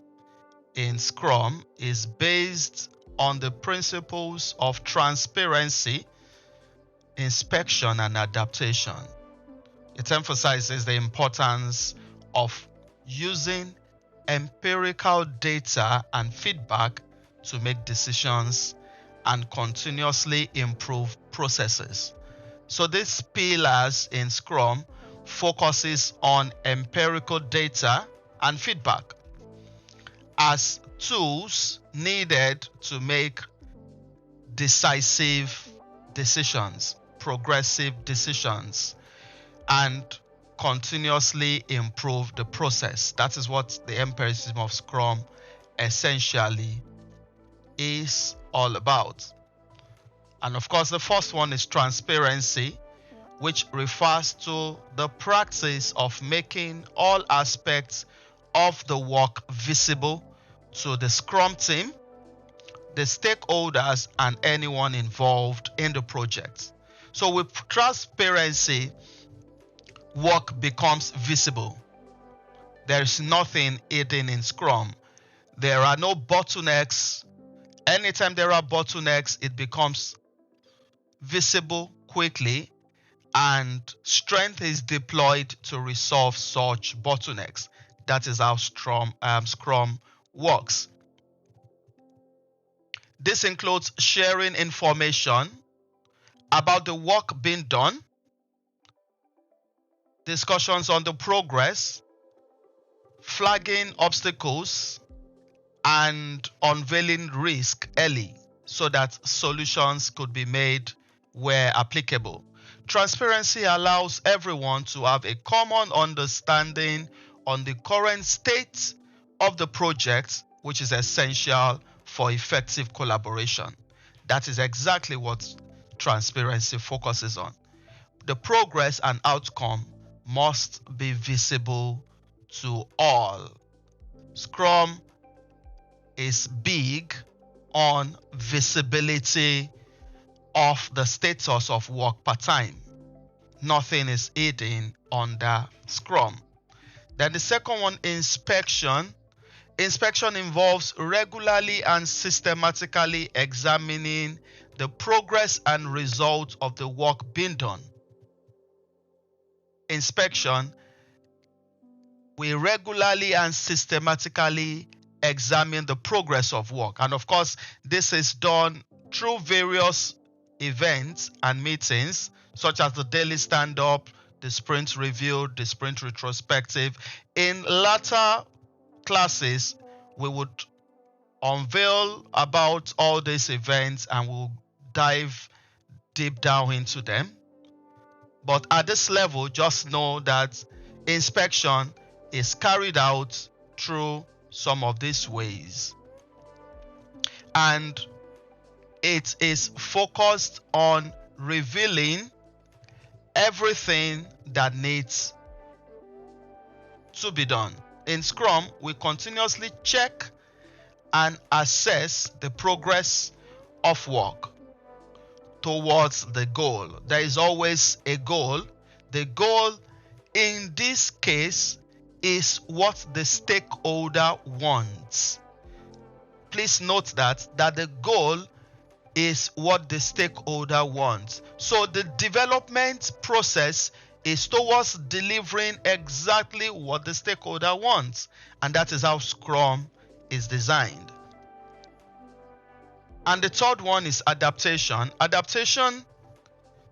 A: in Scrum is based on the principles of transparency, inspection, and adaptation. It emphasizes the importance of using empirical data and feedback to make decisions and continuously improve processes. So these pillars in Scrum focuses on empirical data and feedback as tools needed to make decisive decisions, progressive decisions, and continuously improve the process. That is what the empiricism of Scrum essentially is all about. And of course, the first one is transparency, which refers to the practice of making all aspects of the work visible to the Scrum team, the stakeholders, and anyone involved in the project. So with transparency, work becomes visible. There is nothing hidden in Scrum. There are no bottlenecks Anytime there are bottlenecks, it becomes visible quickly, and strength is deployed to resolve such bottlenecks. That is how Scrum works. This includes sharing information about the work being done, discussions on the progress, flagging obstacles, and unveiling risk early so that solutions could be made where applicable. Transparency allows everyone to have a common understanding on the current state of the project, which is essential for effective collaboration. That is exactly what transparency focuses on. The progress and outcome must be visible to all. Scrum is big on visibility of the status of work per time. Nothing is hidden under Scrum. Then the second one, inspection. Inspection involves regularly and systematically examining the progress and results of the work being done. Inspection, we regularly and systematically examine the progress of work. And of course, this is done through various events and meetings, such as the daily stand-up, the sprint review, the sprint retrospective. In latter classes, we would unveil about all these events and we'll dive deep down into them. But at this level, just know that inspection is carried out through some of these ways. And it is focused on revealing everything that needs to be done. In Scrum, we continuously check and assess the progress of work towards the goal. There is always a goal. The goal in this case is what the stakeholder wants. Please note that the goal is what the stakeholder wants. So the development process is towards delivering exactly what the stakeholder wants, and that is how Scrum is designed. And the third one is adaptation. Adaptation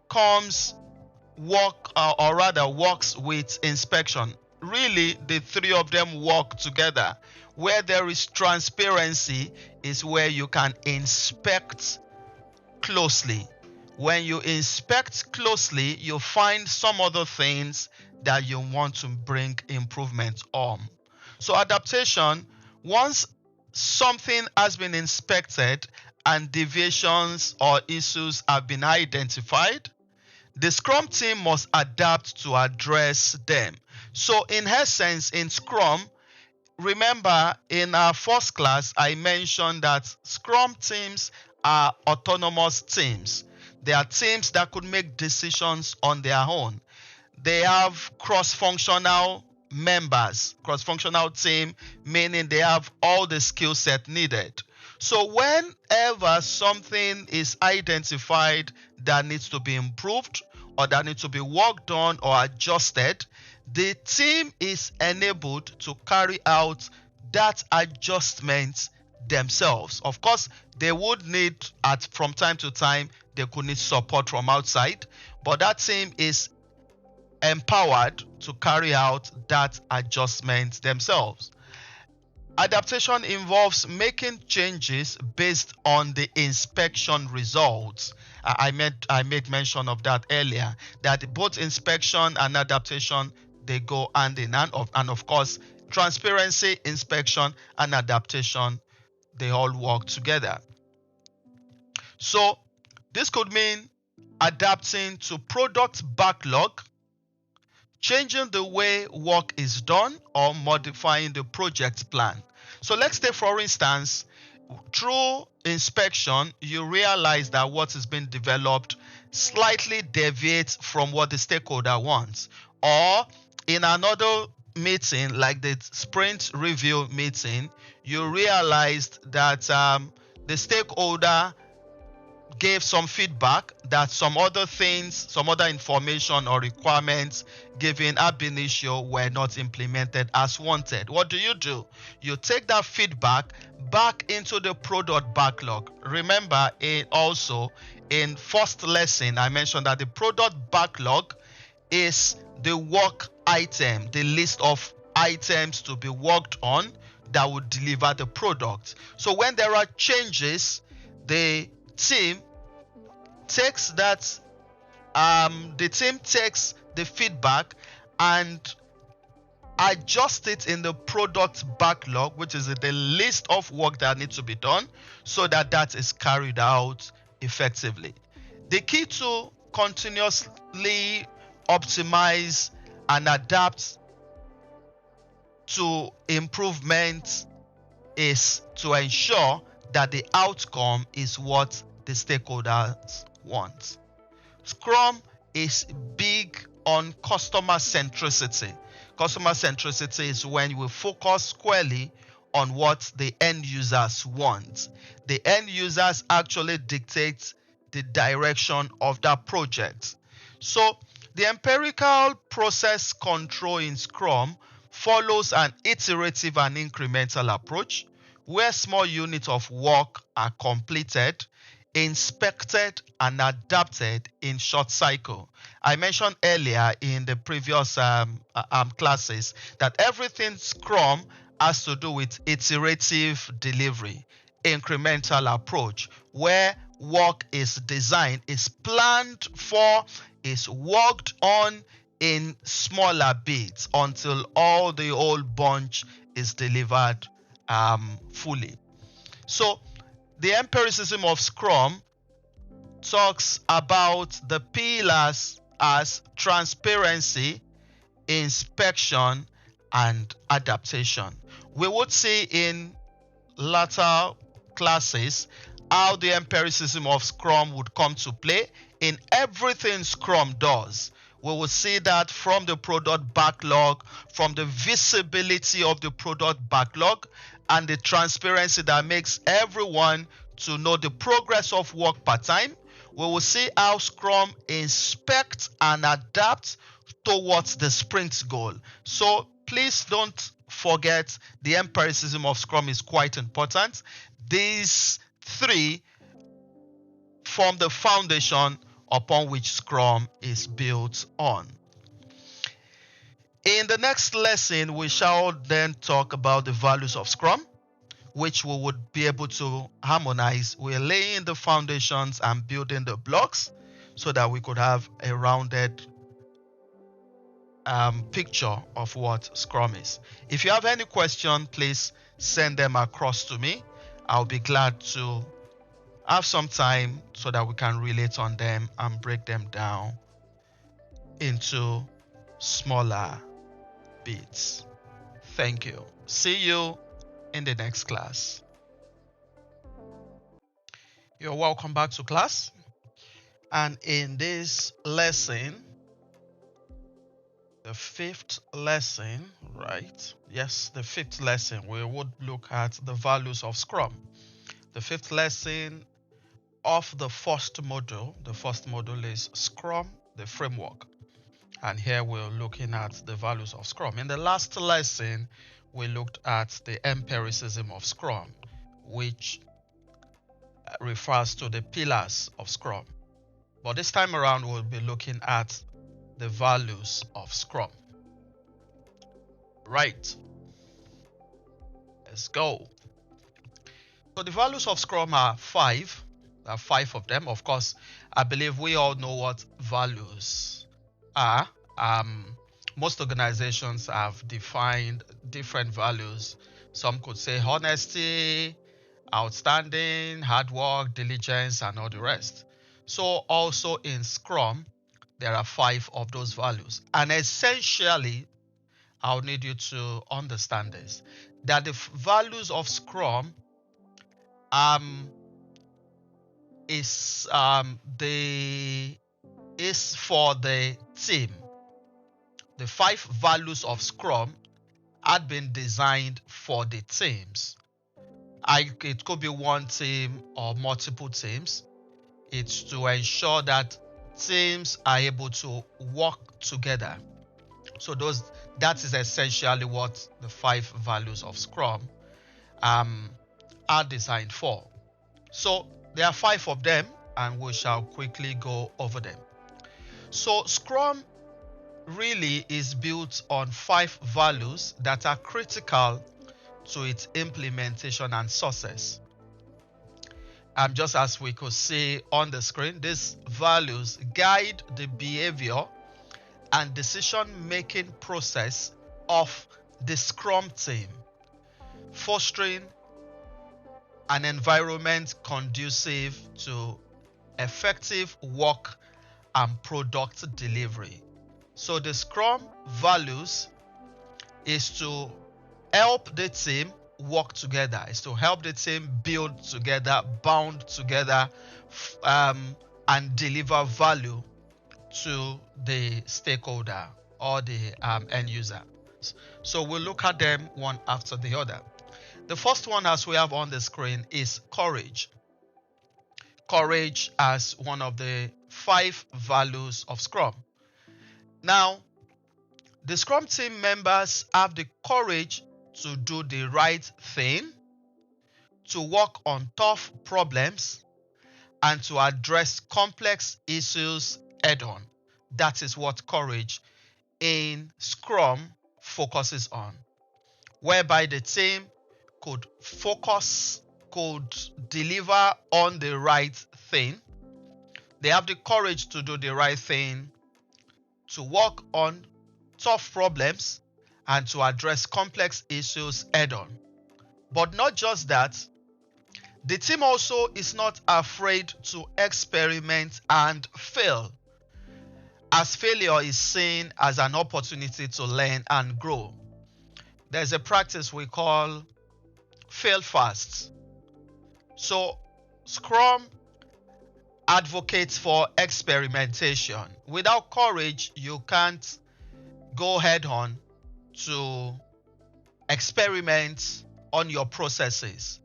A: works with inspection. Really, the three of them work together. Where there is transparency is where you can inspect closely. When you inspect closely, you find some other things that you want to bring improvement on. So adaptation, once something has been inspected and deviations or issues have been identified, the Scrum team must adapt to address them. So in essence, in Scrum, remember in our first class, I mentioned that Scrum teams are autonomous teams. They are teams that could make decisions on their own. They have cross-functional members, cross-functional team, meaning they have all the skill set needed. So whenever something is identified that needs to be improved or that needs to be worked on or adjusted, the team is enabled to carry out that adjustment themselves. Of course, they would need, from time to time, they could need support from outside, but that team is empowered to carry out that adjustment themselves. Adaptation involves making changes based on the inspection results. I made mention of that earlier, that both inspection and adaptation, they go hand in hand. And of course, transparency, inspection, and adaptation, they all work together. So this could mean adapting to product backlog, changing the way work is done, or modifying the project plan. So let's take, for instance, through inspection, you realize that what is being developed slightly deviates from what the stakeholder wants. Or in another meeting, like the sprint review meeting, you realized that the stakeholder gave some feedback that some other things, some other information or requirements given ab initio were not implemented as wanted. What do? You take that feedback back into the product backlog. Remember, in first lesson, I mentioned that the product backlog is the work item, the list of items to be worked on that would deliver the product. So when there are changes, the team takes the feedback and adjust it in the product backlog, which is the list of work that needs to be done, so that is carried out effectively. The key to continuously optimize and adapt to improvements is to ensure that the outcome is what the stakeholders want. Scrum is big on customer centricity. Customer centricity is when you focus squarely on what the end users want. The end users actually dictate the direction of that project. So the empirical process control in Scrum follows an iterative and incremental approach where small units of work are completed, inspected, and adapted in short cycle. I mentioned earlier in the previous classes that everything Scrum has to do with iterative delivery, incremental approach, where work is designed, is planned for, is worked on in smaller bits until all the whole bunch is delivered fully. So the Empiricism of Scrum talks about the pillars as transparency, inspection, and adaptation. We would see in later classes how the Empiricism of Scrum would come to play in everything Scrum does. We will see that from the product backlog, from the visibility of the product backlog, and the transparency that makes everyone to know the progress of work per time. We will see how Scrum inspects and adapts towards the sprint goal. So please don't forget, the Empiricism of Scrum is quite important. These three form the foundation upon which Scrum is built on. In the next lesson, we shall then talk about the values of Scrum, which we would be able to harmonize. We're laying the foundations and building the blocks so that we could have a rounded picture of what Scrum is. If you have any question, please send them across to me. I'll be glad to have some time so that we can relate on them and break them down into smaller bits. Thank you. See you in the next class. You're welcome back to class. And in this lesson, the fifth lesson, right? Yes, the fifth lesson, we would look at the values of Scrum. The fifth lesson of the first module. The first module is Scrum, the framework. And here we're looking at the values of Scrum. In the last lesson, we looked at the Empiricism of Scrum, which refers to the pillars of Scrum. But this time around, we'll be looking at the values of Scrum. Right. Let's go. So the values of Scrum are five. There are five of them. Of course, I believe we all know what values are. Most organizations have defined different values. Some could say honesty, outstanding, hard work, diligence, and all the rest. So also in Scrum, there are five of those values. And essentially, I'll need you to understand this, that the values of Scrum is for the team. The five values of Scrum had been designed for the teams. It could be one team or multiple teams. It's to ensure that teams are able to work together. So that is essentially what the 5 values of Scrum are designed for. So there are 5 of them, and we shall quickly go over them. So Scrum really is built on 5 values that are critical to its implementation and success. Just as we could see on the screen, these values guide the behavior and decision-making process of the Scrum team, fostering an environment conducive to effective work and product delivery. So the Scrum values is to help the team work together, is to help the team build together, bound together, and deliver value to the stakeholder or the end user. So we'll look at them one after the other. The first one, as we have on the screen, is courage. Courage as one of the 5 values of Scrum. Now, the Scrum team members have the courage to do the right thing, to work on tough problems, and to address complex issues head-on. That is what courage in Scrum focuses on, whereby the team could deliver on the right thing. They have the courage to do the right thing, to work on tough problems, and to address complex issues head-on. But not just that, the team also is not afraid to experiment and fail, as failure is seen as an opportunity to learn and grow. There's a practice we call fail fast. So Scrum advocates for experimentation. Without courage, you can't go head on to experiment on your processes.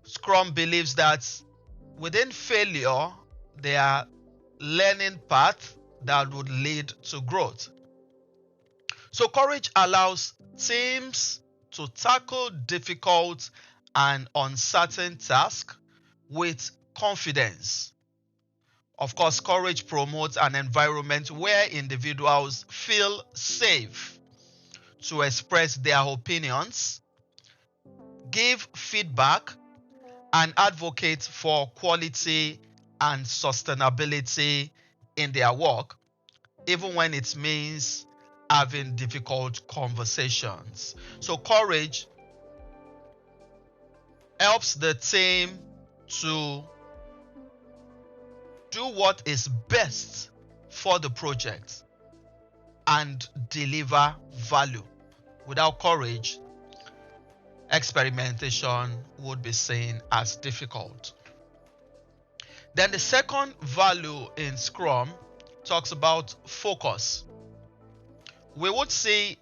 A: Scrum believes that within failure, there are learning paths that would lead to growth. So courage allows teams to tackle difficult and uncertain tasks with confidence. Of course, courage promotes an environment where individuals feel safe to express their opinions, give feedback, and advocate for quality and sustainability in their work, even when it means having difficult conversations. So courage helps the team to do what is best for the project and deliver value. Without courage, experimentation would be seen as difficult. Then the second value in Scrum talks about focus. We would see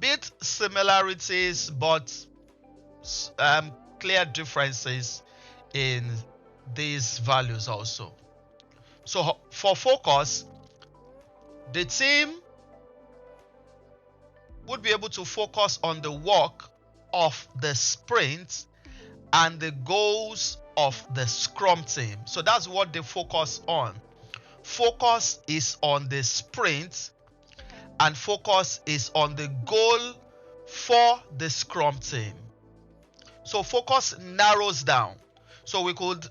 A: bit similarities but clear differences in these values also. So for focus, the team would be able to focus on the work of the sprint and the goals of the Scrum team. So that's what they focus on. Focus is on the sprint and focus is on the goal for the Scrum team. So focus narrows down. So we could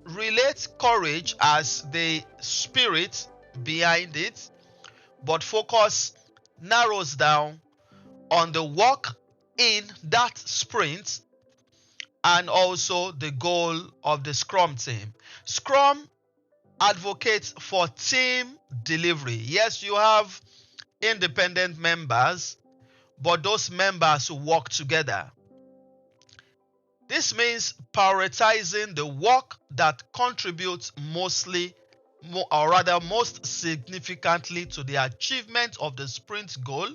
A: relate courage as the spirit behind it, but focus narrows down on the work in that sprint and also the goal of the Scrum team. Scrum advocates for team delivery. Yes, you have independent members, but those members work together. This means prioritizing the work that contributes most significantly to the achievement of the sprint goal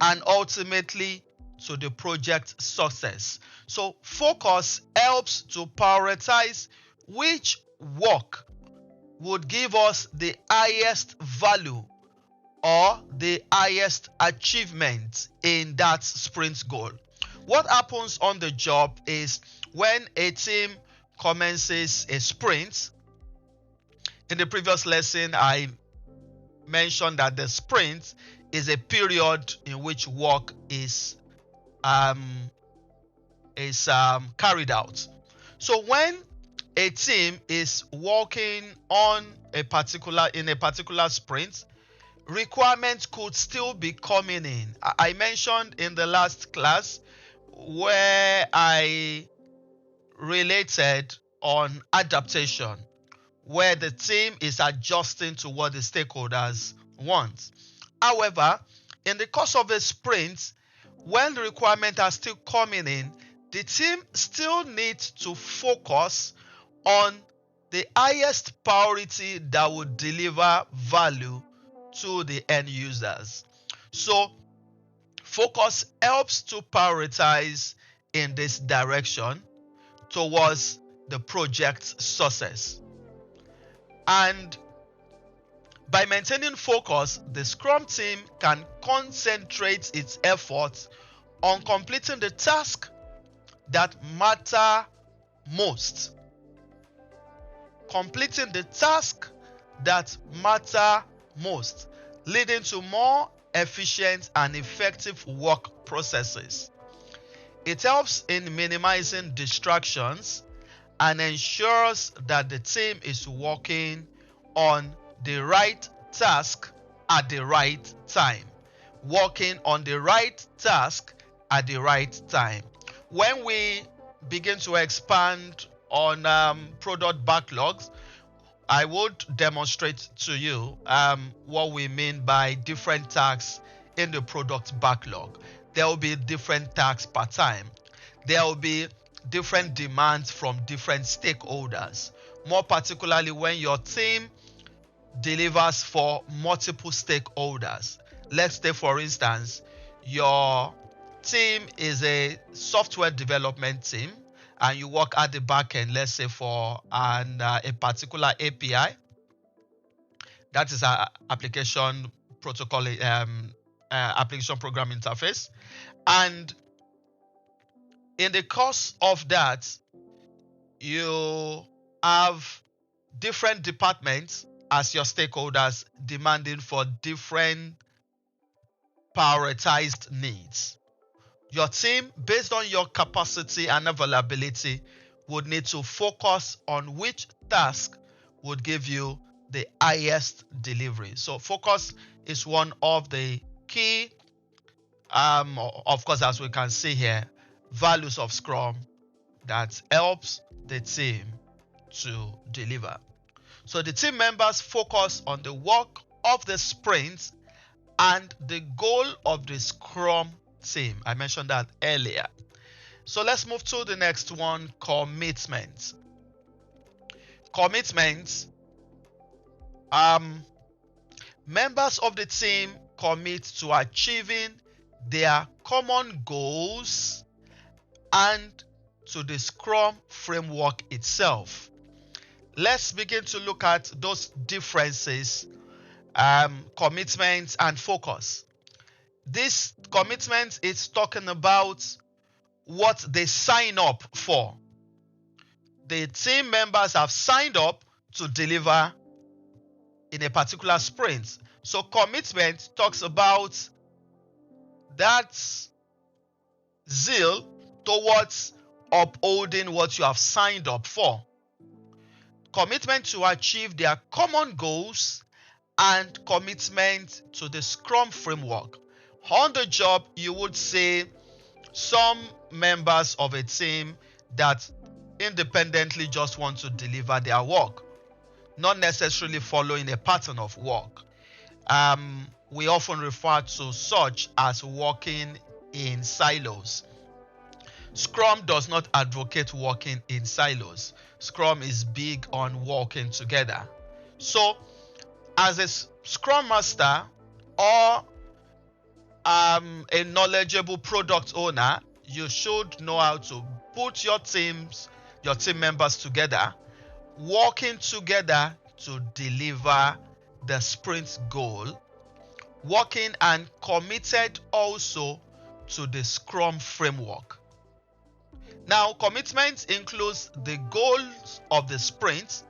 A: and ultimately to the project success. So focus helps to prioritize which work would give us the highest value or the highest achievement in that sprint goal. What happens on the job is when a team commences a sprint. In the previous lesson, I mentioned that the sprint is a period in which work is carried out. So when a team is working on in a particular sprint, requirements could still be coming in. I mentioned in the last class where I related on adaptation, where the team is adjusting to what the stakeholders want. However, in the course of a sprint, when the requirements are still coming in, the team still needs to focus on the highest priority that would deliver value to the end users. So focus helps to prioritize in this direction towards the project's success. And by maintaining focus, the Scrum team can concentrate its efforts on completing the task that matter most. Completing the task that matter most, leading to more efficient and effective work processes. It helps in minimizing distractions and ensures that the team is working on the right task at the right time. Working on the right task at the right time. When we begin to expand on product backlogs, I would demonstrate to you what we mean by different tasks in the product backlog. There will be different tasks per time. There will be different demands from different stakeholders. More particularly when your team delivers for multiple stakeholders. Let's say, for instance, your team is a software development team and you work at the back end, let's say for a particular API. That is an application protocol, application program interface. And in the course of that, you have different departments as your stakeholders demanding for different prioritized needs. Your team, based on your capacity and availability, would need to focus on which task would give you the highest delivery. So focus is one of the key, of course, as we can see here, values of Scrum that helps the team to deliver. So the team members focus on the work of the sprint and the goal of the Scrum team. I mentioned that earlier. So let's move to the next one, commitment. Commitment. Members of the team commit to achieving their common goals and to the Scrum framework itself. Let's begin to look at those differences, commitment and focus. This commitment is talking about what they sign up for. The team members have signed up to deliver in a particular sprint. So commitment talks about that zeal towards upholding what you have signed up for. Commitment to achieve their common goals and commitment to the Scrum framework. On the job, you would say some members of a team that independently just want to deliver their work, not necessarily following a pattern of work. We often refer to such as working in silos. Scrum does not advocate working in silos. Scrum is big on working together. So, as a Scrum Master or a knowledgeable product owner, you should know how to put your team members together, working together to deliver the sprint goal, working and committed also to the Scrum Framework. Now, commitment includes the goals of the sprint,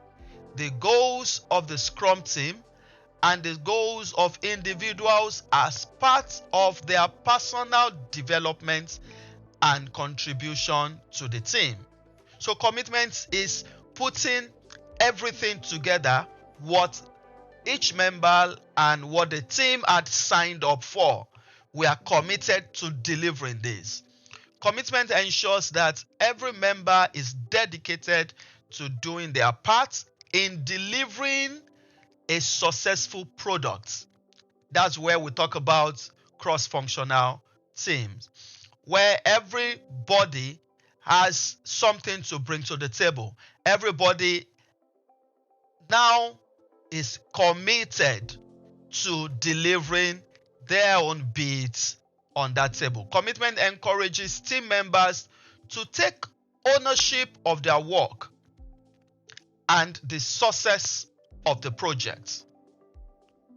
A: the goals of the Scrum team, and the goals of individuals as part of their personal development and contribution to the team. So commitment is putting everything together, what each member and what the team had signed up for. We are committed to delivering this. Commitment ensures that every member is dedicated to doing their part in delivering a successful product. That's where we talk about cross-functional teams, where everybody has something to bring to the table. Everybody now is committed to delivering their own bits on that table. Commitment encourages team members to take ownership of their work and the success of the project.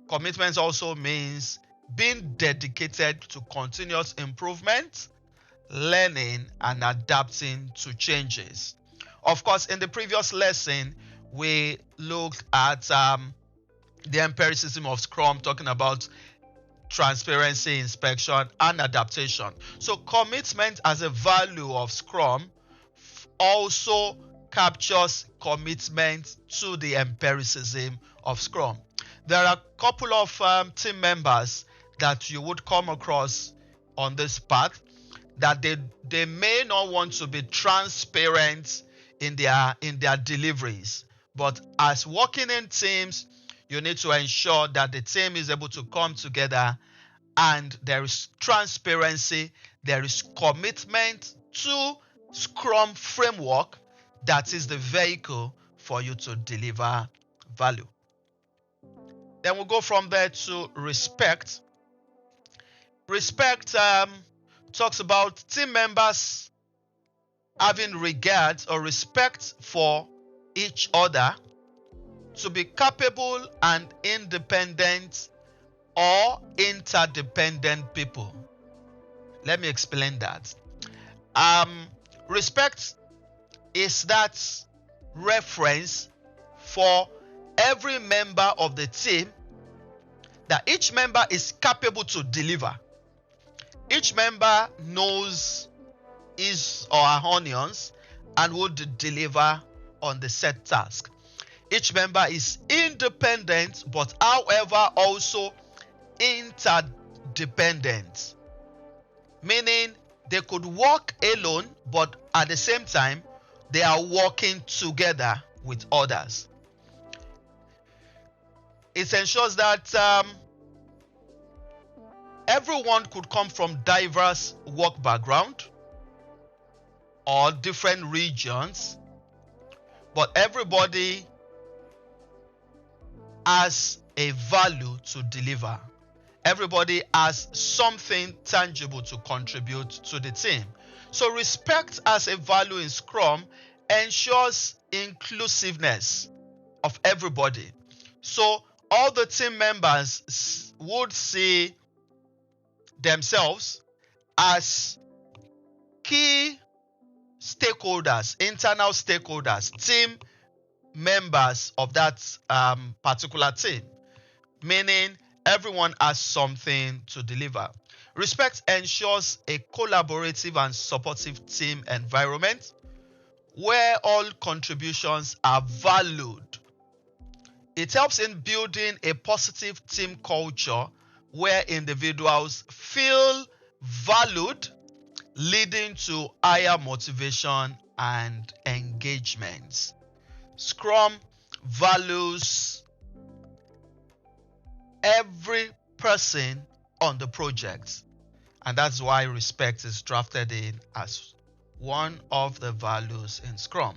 A: Commitment also means being dedicated to continuous improvement, learning, and adapting to changes. Of course, in the previous lesson, we looked at the empiricism of Scrum, talking about transparency, inspection, and adaptation. So commitment as a value of Scrum also captures commitment to the empiricism of Scrum. There are a couple of team members that you would come across on this path that they may not want to be transparent in their deliveries, but as working in teams, you need to ensure that the team is able to come together and there is transparency, there is commitment to Scrum Framework that is the vehicle for you to deliver value. Then we'll go from there to respect. Respect talks about team members having regard or respect for each other, to be capable and independent or interdependent people. Let me explain that. Respect is that reference for every member of the team, that each member is capable to deliver. Each member knows his or her onions and would deliver on the set task. Each member is independent, but however also interdependent, meaning they could work alone, but at the same time they are working together with others. It ensures that everyone could come from diverse work background or different regions, but everybody has a value to deliver. Everybody has something tangible to contribute to the team. So respect as a value in Scrum ensures inclusiveness of everybody. So all the team members would see themselves as key stakeholders, internal stakeholders, team members of that particular team, meaning everyone has something to deliver. Respect ensures a collaborative and supportive team environment where all contributions are valued. It helps in building a positive team culture where individuals feel valued, leading to higher motivation and engagement. Scrum values every person on the project, and that's why respect is drafted in as one of the values in Scrum.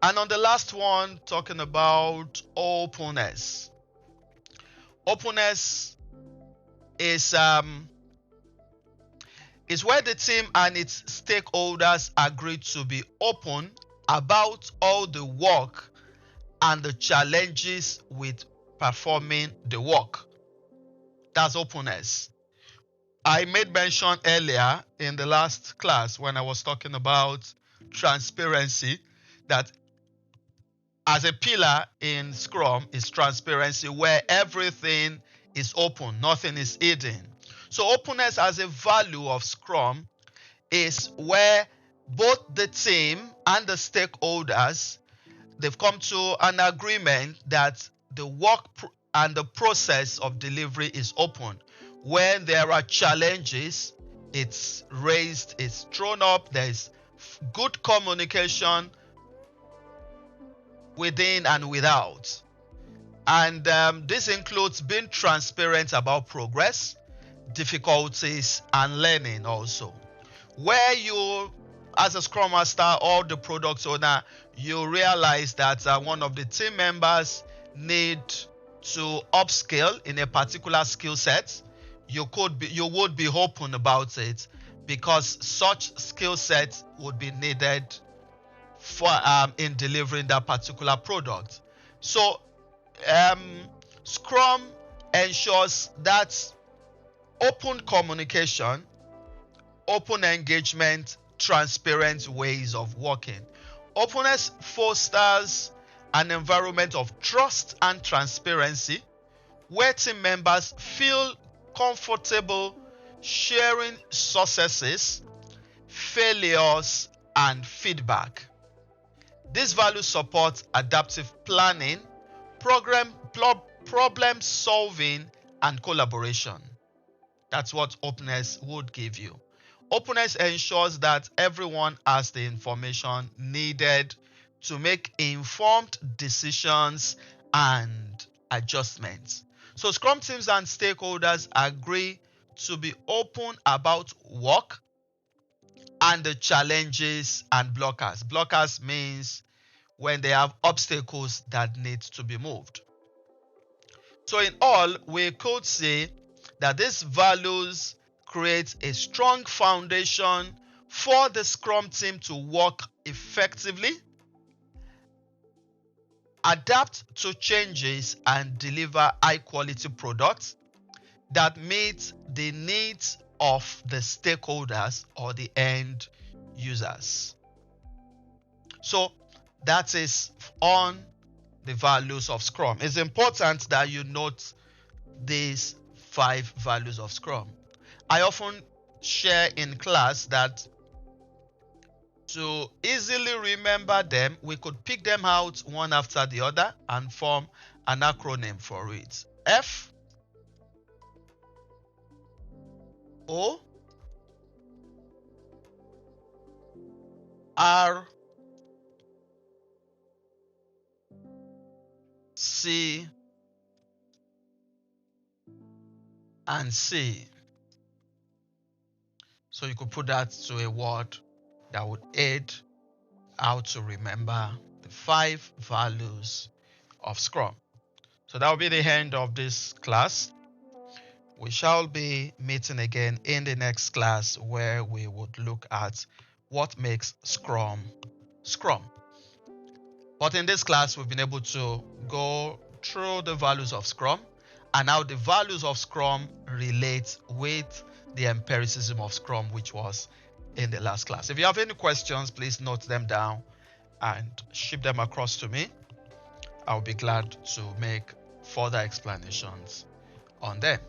A: And on the last one, talking about openness. Openness is is where the team and its stakeholders agree to be open about all the work and the challenges with performing the work. That's openness. I made mention earlier in the last class when I was talking about transparency that as a pillar in Scrum is transparency, where everything is open, nothing is hidden. So openness as a value of Scrum is where both the team and the stakeholders, they've come to an agreement that the work and the process of delivery is open. When there are challenges, it's raised, it's thrown up, there's good communication within and without. And this includes being transparent about progress, difficulties, and learning also. Where you, as a Scrum Master or the product owner, you realize that one of the team members need to upskill in a particular skill set, you would be open about it, because such skill set would be needed for in delivering that particular product. So Scrum ensures that open communication, open engagement, transparent ways of working. Openness fosters an environment of trust and transparency where team members feel comfortable sharing successes, failures, and feedback. These values support adaptive planning, problem solving, and collaboration. That's what openness would give you. Openness ensures that everyone has the information needed to make informed decisions and adjustments. So Scrum teams and stakeholders agree to be open about work and the challenges and blockers. Blockers means when they have obstacles that need to be moved. So in all, we could say that these values create a strong foundation for the Scrum team to work effectively, adapt to changes, and deliver high-quality products that meet the needs of the stakeholders or the end users. So that is on the values of Scrum. It's important that you note these 5 values of Scrum. I often share in class that to easily remember them, we could pick them out one after the other and form an acronym for it. F, O, R, C, and C. So you could put that to a word that would aid how to remember the 5 values of Scrum. So that will be the end of this class. We shall be meeting again in the next class where we would look at what makes Scrum Scrum. But in this class, we've been able to go through the values of Scrum and how the values of Scrum relate with the empiricism of Scrum, which was in the last class. If you have any questions, please note them down and ship them across to me. I'll be glad to make further explanations on them.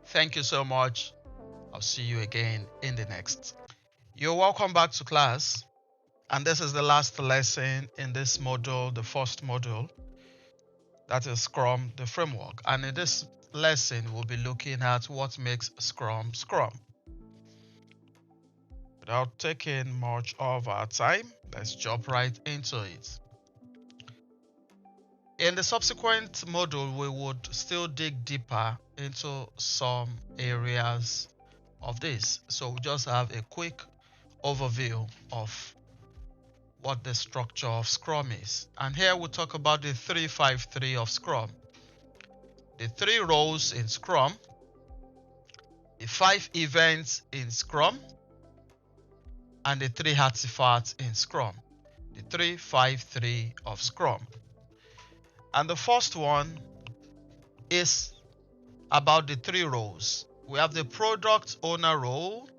A: Thank you so much. I'll see you again in the next. You're welcome back to class. And this is the last lesson in this module, the first module. That is Scrum, the framework. And in this lesson, we'll be looking at what makes Scrum Scrum. Without taking much of our time, let's jump right into it. In the subsequent module, we would still dig deeper into some areas of this. So we just have a quick overview of what the structure of Scrum is. And here we'll talk about the 3-5-3 of Scrum. The 3 roles in Scrum the 5 events in Scrum, and the 3 artifacts in Scrum. The 3-5-3 of Scrum. And the first one is about the 3 roles. We have the product owner role,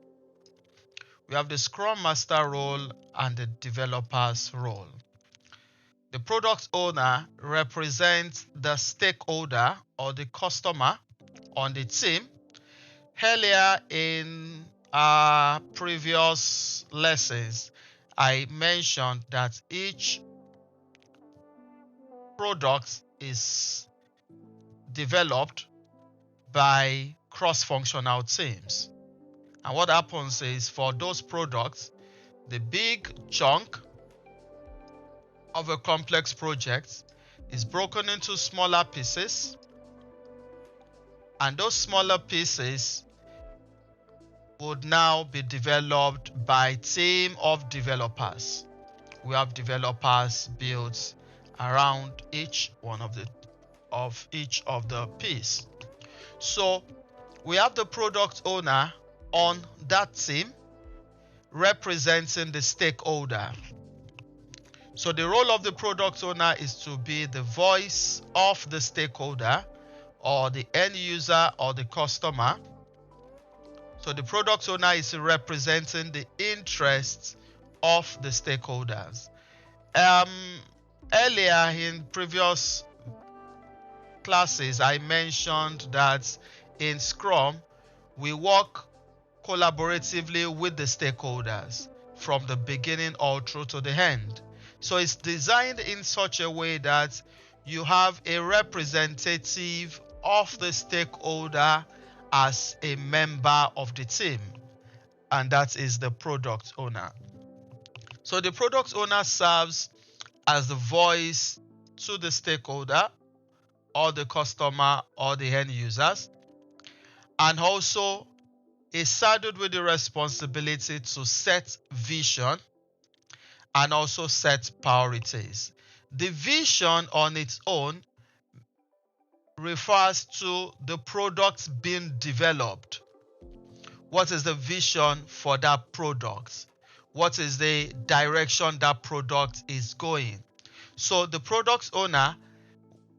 A: we have the Scrum Master role, and the developer's role. The product owner represents the stakeholder or the customer on the team. Earlier in our previous lessons, I mentioned that each product is developed by cross-functional teams. And what happens is, for those products, the big chunk of a complex project is broken into smaller pieces, and those smaller pieces would now be developed by a team of developers. We have developers built around each of the piece. So we have the product owner on that team representing the stakeholder. So the role of the product owner is to be the voice of the stakeholder or the end user or the customer. So the product owner is representing the interests of the stakeholders. Earlier in previous classes, I mentioned that in Scrum, we work collaboratively with the stakeholders from the beginning all through to the end. So it's designed in such a way that you have a representative of the stakeholder as a member of the team, and that is the product owner. So the product owner serves as the voice to the stakeholder or the customer or the end users, and also is saddled with the responsibility to set vision and also set priorities. The vision on its own refers to the product being developed. What is the vision for that product? What is the direction that product is going? So the product owner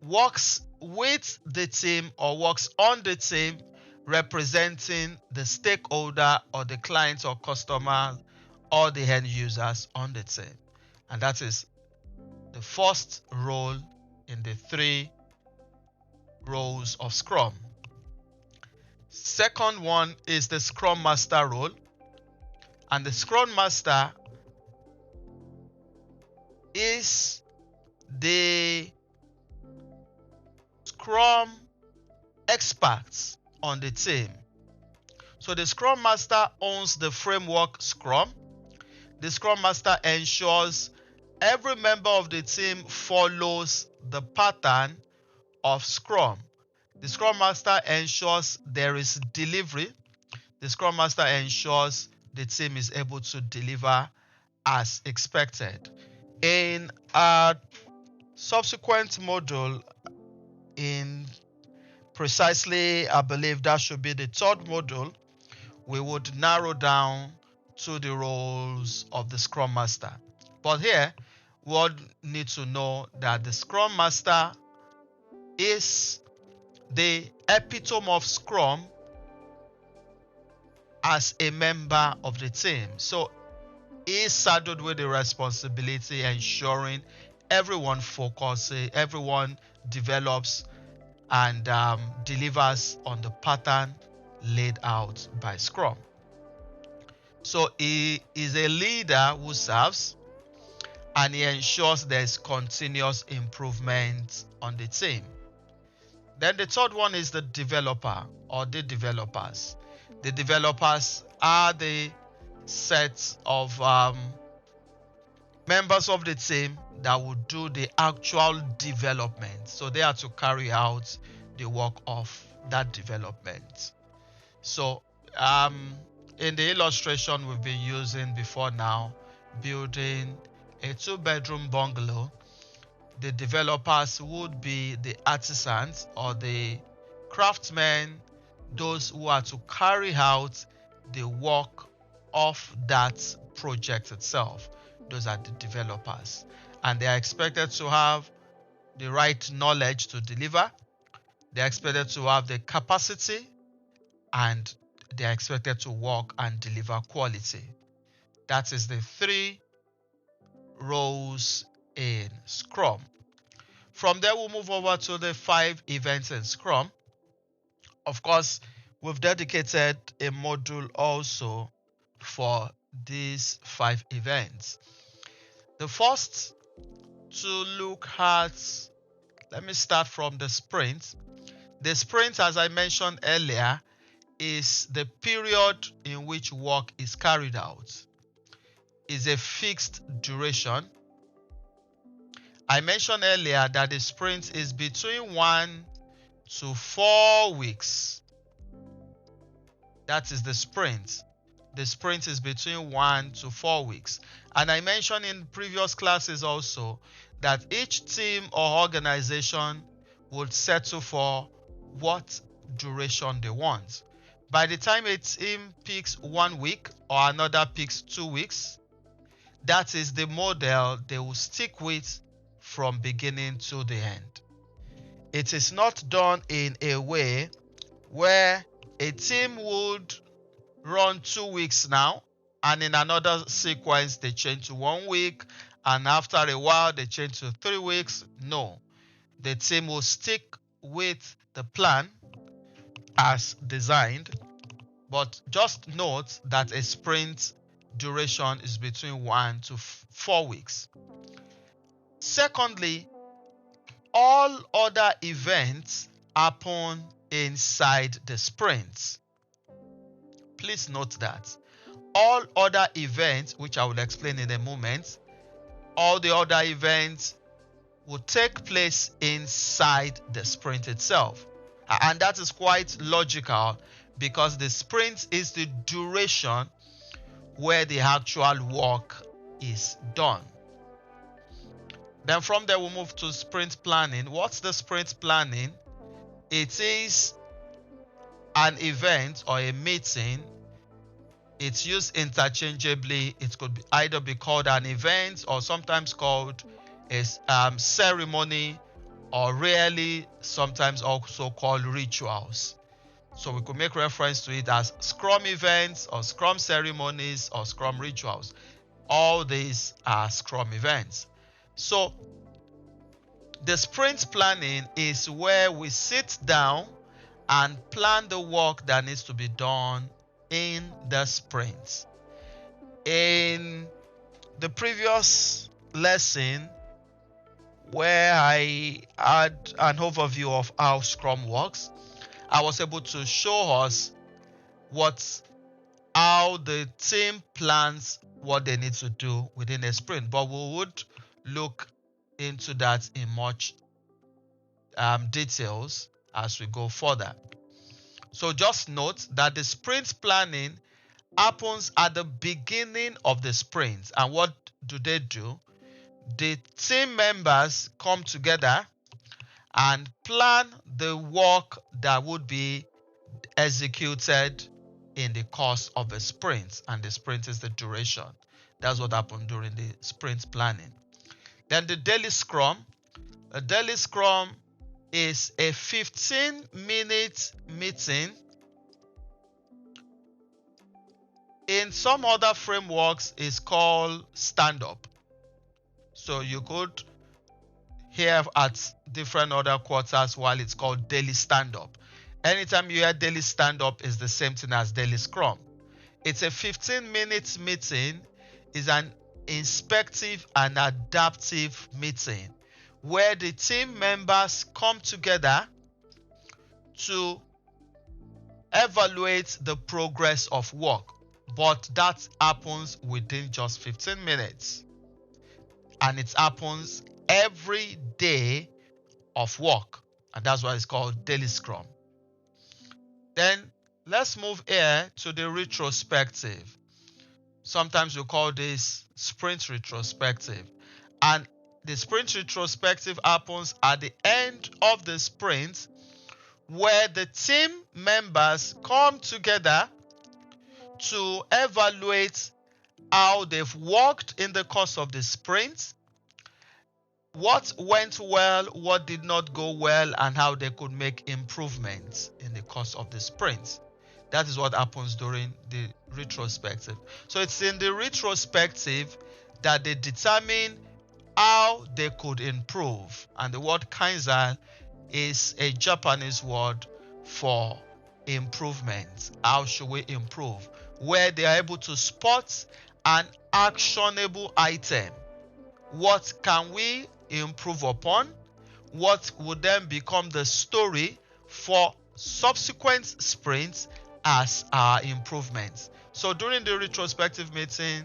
A: works with the team or works on the team representing the stakeholder or the clients or customers or the end users on the team. And that is the first role in the 3 roles of Scrum. Second one is the Scrum Master role. And the Scrum Master is the Scrum experts on the team. So the Scrum Master owns the framework Scrum. The Scrum Master ensures every member of the team follows the pattern of Scrum. The Scrum Master ensures there is delivery. The Scrum Master ensures the team is able to deliver as expected. In a subsequent module, in precisely, I believe that should be the 3rd module, we would narrow down to the roles of the Scrum Master. But here, we all need to know that the Scrum Master is the epitome of Scrum as a member of the team. So he is saddled with the responsibility ensuring everyone focuses, everyone develops and delivers on the pattern laid out by Scrum. So he is a leader who serves and he ensures there is continuous improvement on the team. Then the 3rd one is the developer or the developers. The developers are the set of members of the team that will do the actual development. So they are to carry out the work of that development. So in the illustration we've been using before now, building a 2-bedroom bungalow, the developers would be the artisans or the craftsmen those who are to carry out the work of that project itself. Those are the developers. And they are expected to have the right knowledge to deliver. They are expected to have the capacity, and they are expected to work and deliver quality. That is the 3 roles in Scrum. From there, we'll move over to the 5 events in Scrum. Of course, we've dedicated a module also for these 5 events. The first to look at, let me start from the sprint. The sprint, as I mentioned earlier, is the period in which work is carried out. It's a fixed duration. I mentioned earlier that the sprint is between 1 to 4 weeks. That is the sprint. The sprint is between 1 to 4 weeks. And I mentioned in previous classes also that each team or organization would settle for what duration they want. By the time a team picks 1 week or another picks 2 weeks, that is the model they will stick with from beginning to the end. It is not done in a way where a team would run 2 weeks now, and in another sequence they change to 1 week, and after a while they change to 3 weeks. No, the team will stick with the plan as designed, but just note that a sprint duration is between 1 to 4 weeks. Secondly, all other events happen inside the sprint. Please note that all other events, which I will explain in a moment, all the other events will take place inside the sprint itself. And that is quite logical, because the sprint is the duration where the actual work is done. Then from there we'll move to sprint planning. What's the sprint planning? It is an event or a meeting. It's used interchangeably. It could either be called an event or sometimes called a ceremony, or rarely sometimes also called rituals. So we could make reference to it as Scrum events or Scrum ceremonies or Scrum rituals. All these are Scrum events. So the sprint planning is where we sit down and plan the work that needs to be done in the sprint. In the previous lesson, where I had an overview of how Scrum works, I was able to show us how the team plans what they need to do within a sprint, but we would look into that in much details as we go further. So just note that the sprint planning happens at the beginning of the sprint. And what do? The team members come together and plan the work that would be executed in the course of a sprint, and the sprint is the duration. That's what happened during the sprint planning. Then the daily scrum. A daily scrum is a 15-minute meeting. In some other frameworks, it's called stand-up. So you could hear at different other quarters while it's called daily stand-up. Anytime you hear daily stand-up, is the same thing as daily scrum. It's a 15-minute meeting. Is an inspective and adaptive meeting where the team members come together to evaluate the progress of work, but that happens within just 15 minutes, and it happens every day of work, and that's why it's called daily scrum. Then let's move here to the retrospective. Sometimes we call this sprint retrospective, and the sprint retrospective happens at the end of the sprint, where the team members come together to evaluate how they've worked in the course of the sprint, what went well, what did not go well, and how they could make improvements in the course of the sprint. That is what happens during the retrospective. So it's in the retrospective that they determine how they could improve. And the word Kaizen is a Japanese word for improvement. How should we improve? Where they are able to spot an actionable item. What can we improve upon? What would then become the story for subsequent sprints as our improvements? So during the retrospective meeting,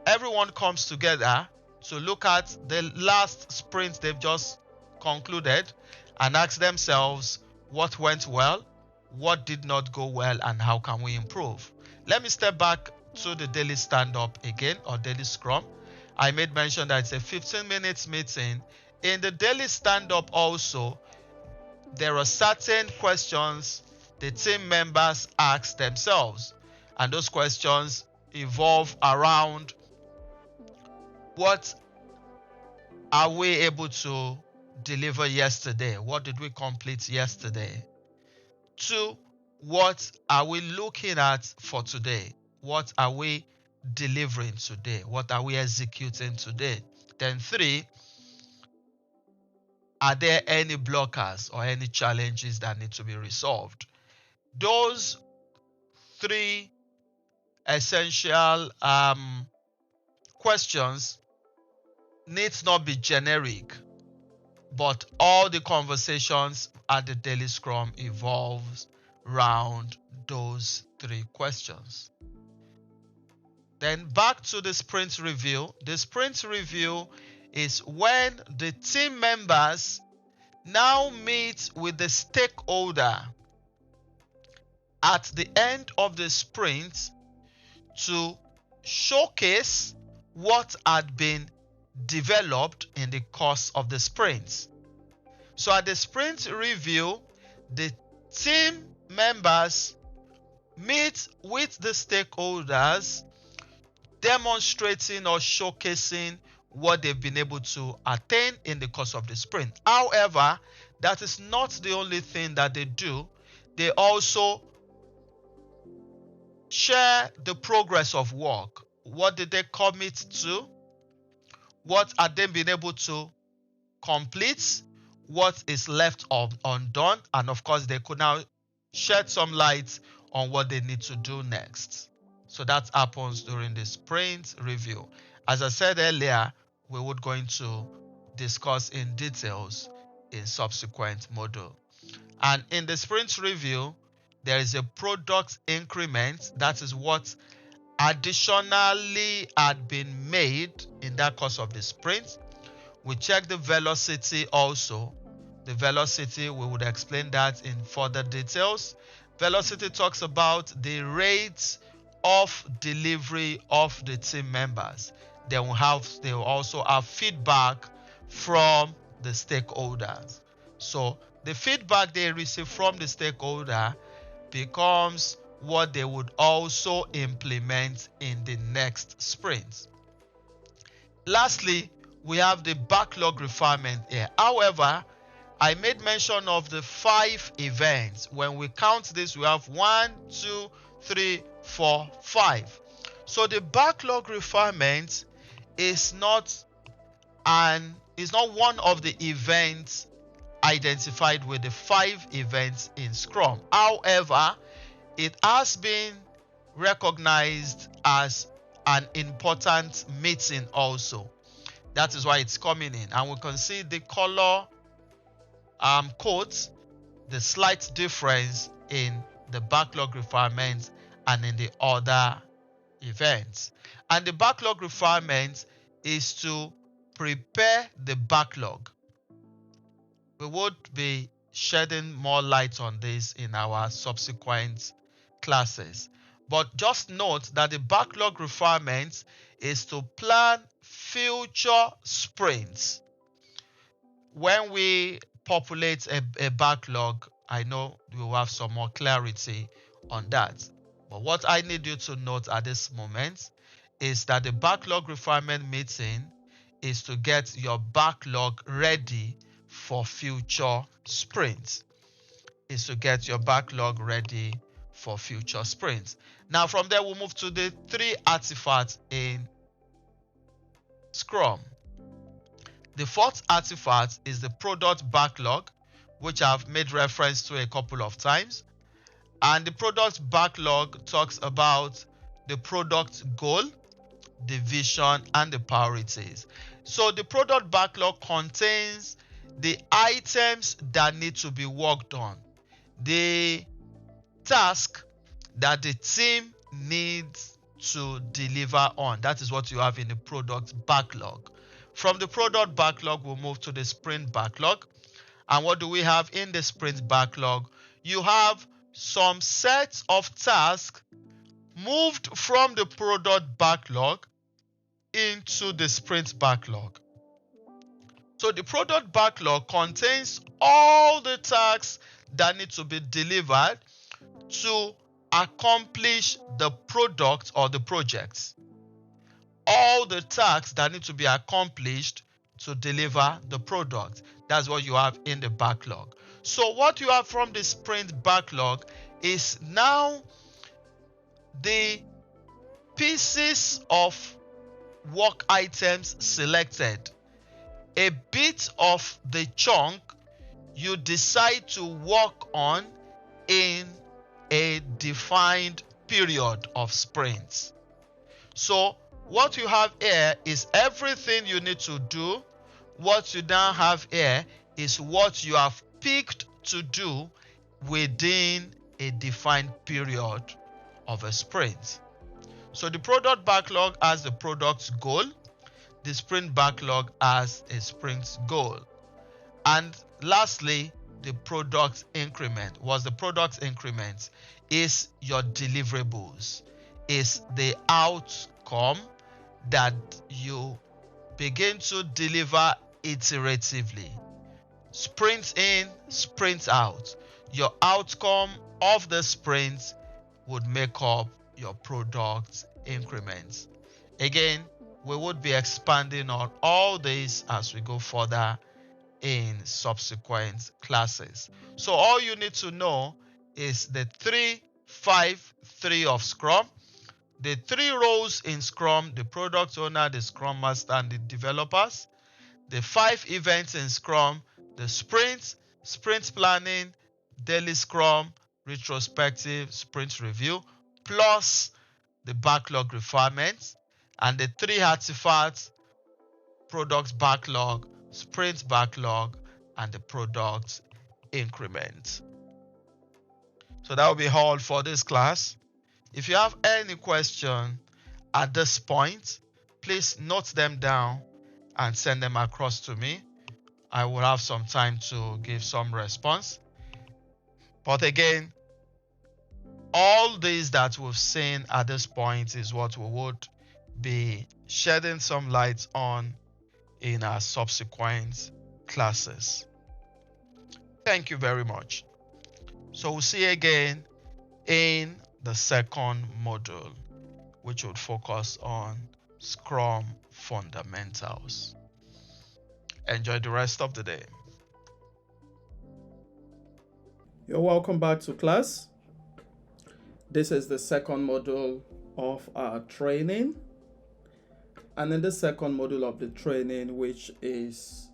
A: everyone comes together to look at the last sprint they've just concluded and ask themselves what went well, what did not go well, and how can we improve. Let me step back to the daily stand-up again, or daily scrum. I made mention that it's a 15-minute meeting. In the daily stand-up also, there are certain questions the team members ask themselves, and those questions evolve around: what are we able to deliver yesterday? What did we complete yesterday? 2, what are we looking at for today? What are we delivering today? What are we executing today? Then 3, are there any blockers or any challenges that need to be resolved? Those 3 essential questions needs not be generic, but all the conversations at the daily scrum evolves around those 3 questions. Then back to the sprint review. The sprint review is when the team members now meet with the stakeholder at the end of the sprint to showcase what had been developed in the course of the sprint. So at the sprint review, the team members meet with the stakeholders, demonstrating or showcasing what they've been able to attain in the course of the sprint. However, that is not the only thing that they do. They also share the progress of work. What did they commit to? What have they been able to complete? What is left undone? And of course, they could now shed some light on what they need to do next. So that happens during the sprint review. As I said earlier, we would going to discuss in details in subsequent module. And in the sprint review, there is a product increment. That is what additionally had been made in that course of the sprint. We check the velocity also. The velocity, we would explain that in further details. Velocity talks about the rate of delivery of the team members. They will also have feedback from the stakeholders. So the feedback they receive from the stakeholder becomes what they would also implement in the next sprint. Lastly, we have the backlog refinement here. However, I made mention of the 5 events. When we count this, we have 1, 2, 3, 4, 5. So the backlog refinement is not one of the events identified with the 5 events in Scrum. However, it has been recognized as an important meeting also. That is why it's coming in. And we can see the color codes, the slight difference in the backlog refinement and in the other events. And the backlog refinement is to prepare the backlog. We would be shedding more light on this in our subsequent classes. But just note that the backlog refinement is to plan future sprints. When we populate a backlog, I know we will have some more clarity on that. But what I need you to note at this moment is that the backlog refinement meeting is to get your backlog ready for future sprints. Is to get your backlog ready for future sprints. Now from there we'll move to the 3 artifacts in Scrum. The 4th artifact is the product backlog, which I've made reference to a couple of times. And the product backlog talks about the product goal, the vision, and the priorities. So the product backlog contains the items that need to be worked on, the task that the team needs to deliver on. That is what you have in the product backlog. From the product backlog, we'll move to the sprint backlog. And what do we have in the sprint backlog? You have some sets of tasks moved from the product backlog into the sprint backlog. So the product backlog contains all the tasks that need to be delivered to accomplish the product or the project. All the tasks that need to be accomplished to deliver the product. That's what you have in the backlog. So what you have from the sprint backlog is now the pieces of work items selected. A bit of the chunk you decide to work on in a defined period of sprints. So what you have here is everything you need to do. What you now have here is what you have picked to do within a defined period of a sprint. So the product backlog has the product's goal. The sprint backlog has a sprint's goal. And lastly, the product increment. What's the product increment? Is your deliverables. Is the outcome that you begin to deliver iteratively. Sprint in, sprint out. Your outcome of the sprint would make up your product increments. Again, we would be expanding on all this as we go further in subsequent classes. So all you need to know is the 3-5-3 of Scrum, the 3 roles in Scrum: the product owner, the Scrum Master, and the developers, the 5 events in Scrum: the sprint, sprint planning, daily Scrum, retrospective, sprint review, plus the backlog refinement, and the 3 artifacts: product backlog, sprint backlog, and the product increment. So that will be all for this class. If you have any question at this point, please note them down and send them across to me. I will have some time to give some response. But again, all these that we've seen at this point is what we would be shedding some light on in our subsequent classes. Thank you very much. So we'll see you again in the second module, which would focus on Scrum fundamentals. Enjoy the rest of the day.
B: You're welcome back to class. This is the second module of our training. And in the second module of the training, which is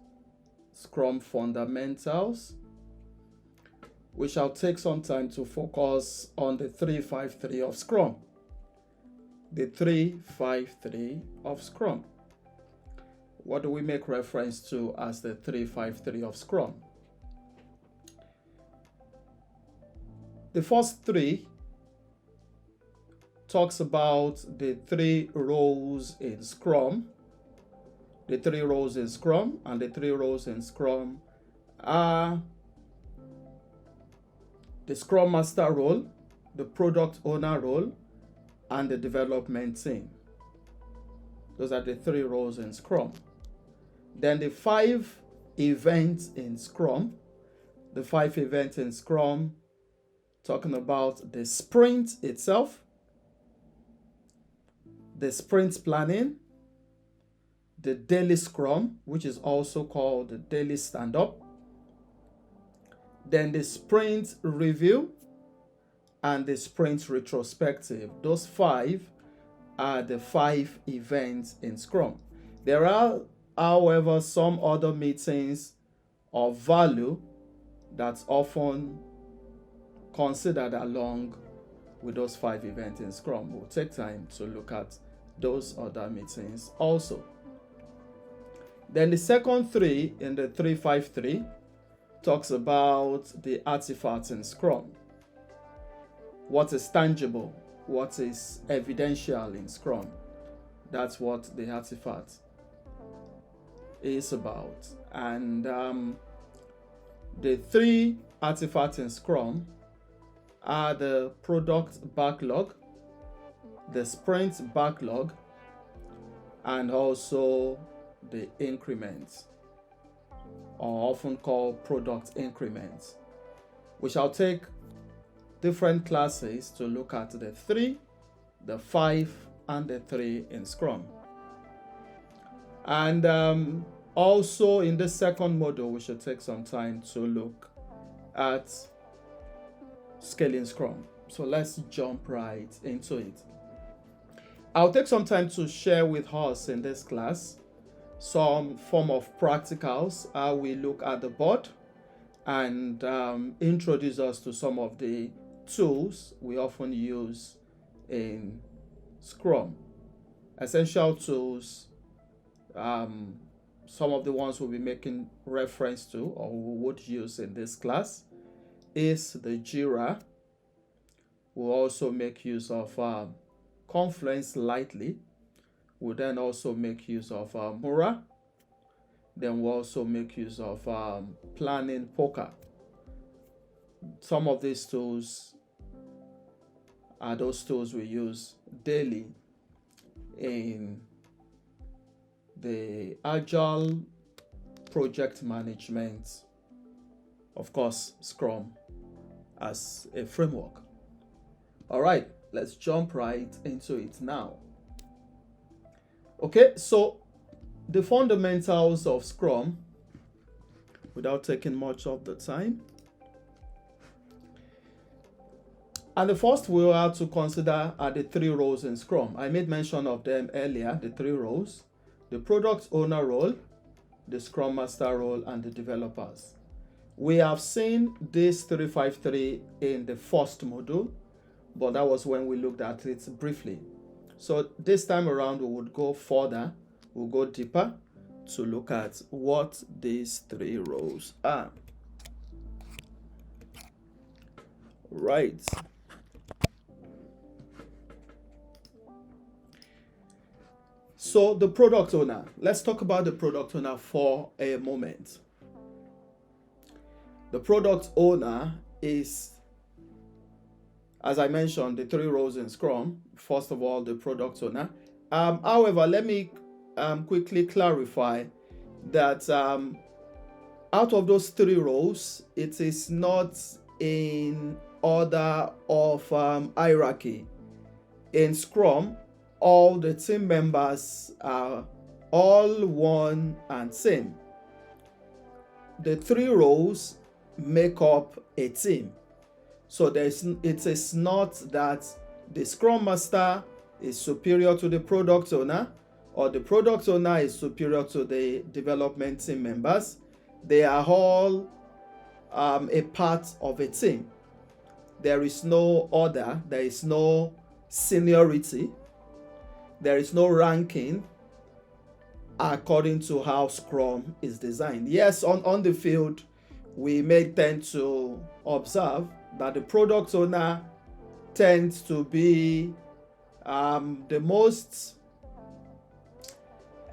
B: Scrum fundamentals, we shall take some time to focus on the 3-5-3 of Scrum. The 3-5-3 of Scrum. What do we make reference to as the 3-5-3 of Scrum? The first 3 talks about the 3 roles in Scrum. The 3 roles in Scrum, and the 3 roles in Scrum are the Scrum Master role, the Product Owner role, and the Development team. Those are the 3 roles in Scrum. Then the 5 events in Scrum the 5 events in Scrum, talking about the sprint itself, the sprint planning, the daily Scrum, which is also called the daily stand-up, then the sprint review, and the sprint retrospective. Those 5 are the 5 events in Scrum. There are, however, some other meetings of value that's often considered along with those 5 events in Scrum. We'll take time to look at those other meetings also. Then the second 3 in the 353 talks about the artifacts in Scrum. What is tangible? What is evidential in Scrum? That's what the artifact is about. And the 3 artifacts in Scrum are the product backlog, the sprint backlog, and also the increments, or often called product increments. We shall take different classes to look at the 3, the 5, and the 3 in Scrum. And also in the second module, we should take some time to look at scaling Scrum. So let's jump right into it. I'll take some time to share with us in this class some form of practicals, how we look at the board, and introduce us to some of the tools we often use in Scrum. Essential tools, some of the ones we'll be making reference to or we would use in this class is the Jira. We'll also make use of Confluence lightly. We'll then also make use of Mura. Then we'll also make use of Planning Poker. Some of these tools are those tools we use daily in the Agile project management, of course, Scrum as a framework. All right, let's jump right into it now. Okay, so the fundamentals of Scrum, without taking much of the time. And the first we will have to consider are the 3 roles in Scrum. I made mention of them earlier, the 3 roles: the product owner role, the Scrum Master role, and the developers. We have seen this 353 in the first module, but that was when we looked at it briefly. So this time around, we would go further, we'll go deeper to look at what these 3 roles are. Right. So the product owner, let's talk about the product owner for a moment. The product owner is, as I mentioned, the 3 roles in Scrum. First of all, the product owner. However, let me quickly clarify that out of those 3 roles, it is not in order of hierarchy. In Scrum, all the team members are all one and same. The 3 roles make up a team. So it is not that the Scrum Master is superior to the product owner or the product owner is superior to the development team members. They are all a part of a team. There is no order, there is no seniority, there is no ranking according to how Scrum is designed. Yes, on the field, we may tend to observe that the product owner tends to be the most,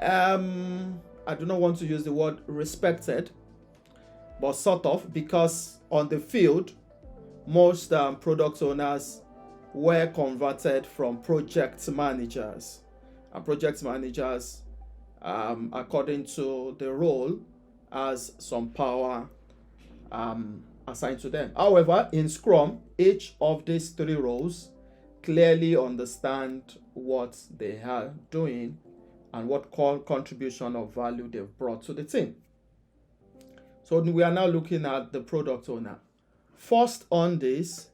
B: I do not want to use the word respected, but sort of, because on the field, most product owners were converted from project managers. And project managers, according to the role, has some power assigned to them. However, in Scrum, each of these three roles clearly understand what they are doing and what contribution of value they've brought to the team. So we are now looking at the product owner. First on this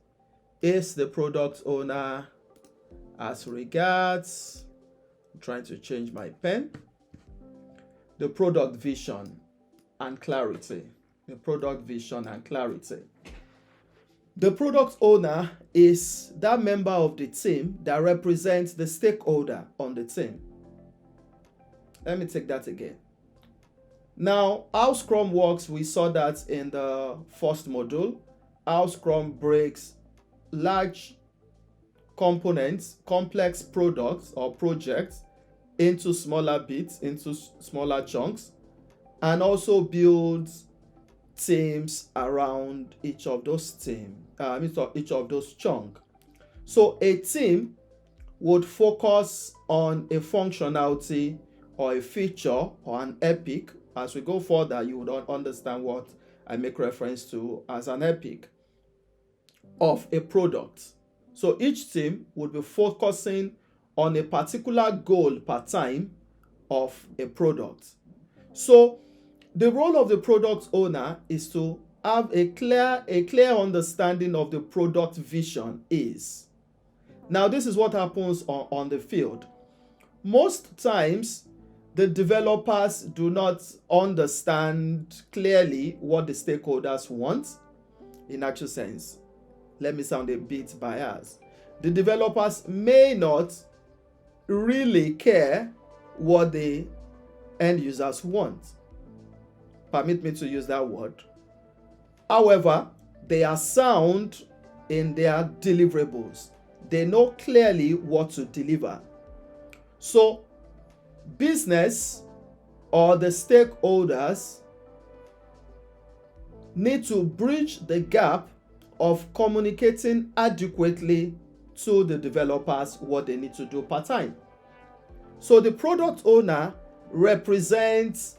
B: is the product owner as regards, I'm trying to change my pen, the product vision and clarity. The product vision and clarity. The product owner is that member of the team that represents the stakeholder on the team. Let me take that again. Now, how Scrum works, we saw that in the first module, how Scrum breaks large components, complex products or projects into smaller bits, into smaller chunks, and also builds teams around each of those each of those chunks. So a team would focus on a functionality or a feature or an epic. As we go further, you would understand what I make reference to as an epic of a product. So each team would be focusing on a particular goal per time of a product. So the role of the product owner is to have a clear understanding of the product vision is. Now, this is what happens on the field. Most times, the developers do not understand clearly what the stakeholders want. In actual sense, let me sound a bit biased. The developers may not really care what the end users want. Permit me to use that word. However, they are sound in their deliverables. They know clearly what to deliver. So, business or the stakeholders need to bridge the gap of communicating adequately to the developers what they need to do per time. So the product owner represents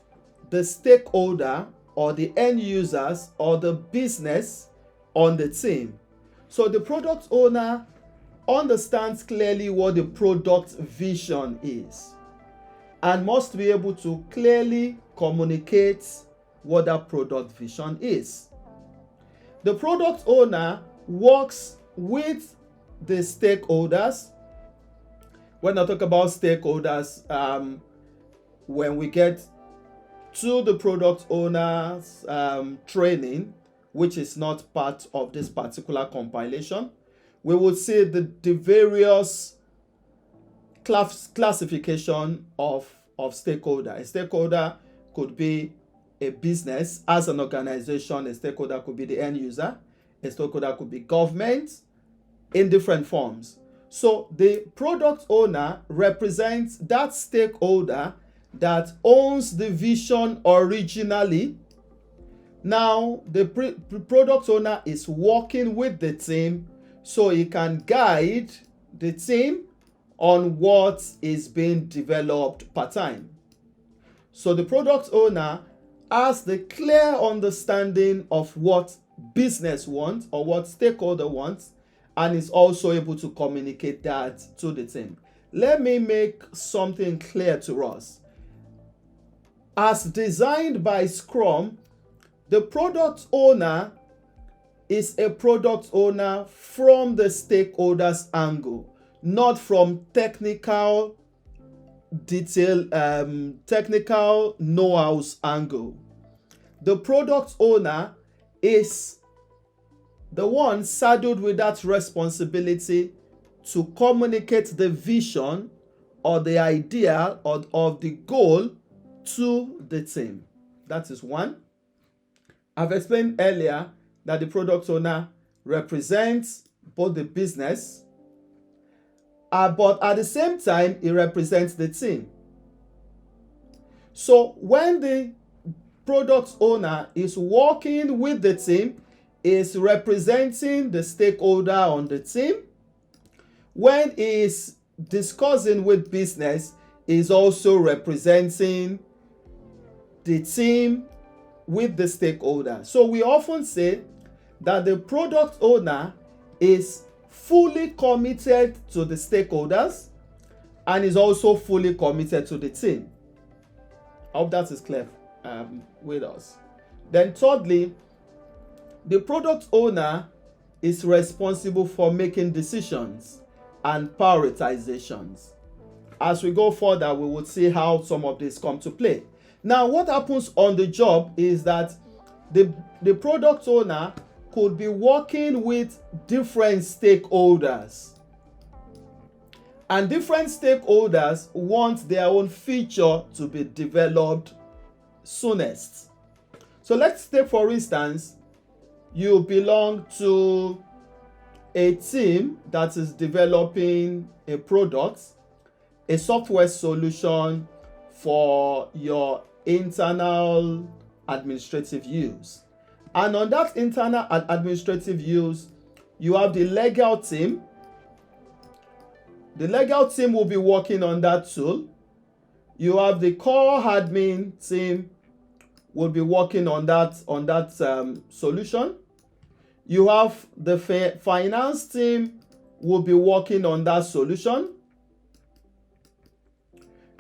B: the stakeholder or the end users or the business on the team. So the product owner understands clearly what the product vision is and must be able to clearly communicate what that product vision is. The product owner works with the stakeholders. When I talk about stakeholders, when we get to the product owner's training, which is not part of this particular compilation, we would see the various classification of stakeholder. A stakeholder could be a business as an organization. A stakeholder could be the end user. A stakeholder could be government in different forms. So the product owner represents that stakeholder that owns the vision originally. Now the product owner is working with the team so he can guide the team on what is being developed per time. So the product owner has the clear understanding of what business wants or what stakeholder wants, and is also able to communicate that to the team. Let me make something clear to us. As designed by Scrum, the product owner is a product owner from the stakeholders' angle, not from technical detail, technical know-how's angle. The product owner is the one saddled with that responsibility to communicate the vision or the idea of the goal to the team. That is one. I've explained earlier that the product owner represents both the business, but at the same time, it represents the team. So when the product owner is working with the team, is representing the stakeholder on the team. When he is discussing with business, is also representing the team with the stakeholder. So we often say that the product owner is fully committed to the stakeholders and is also fully committed to the team. I hope that is clear with us. Then thirdly, the product owner is responsible for making decisions and prioritizations. As we go further, we will see how some of this come to play. Now, what happens on the job is that the product owner could be working with different stakeholders. And different stakeholders want their own feature to be developed soonest. So let's take, for instance, you belong to a team that is developing a product, a software solution for your internal administrative use. And on that internal administrative use, you have the legal team. The legal team will be working on that tool. You have the core admin team will be working on that solution. You have the finance team will be working on that solution.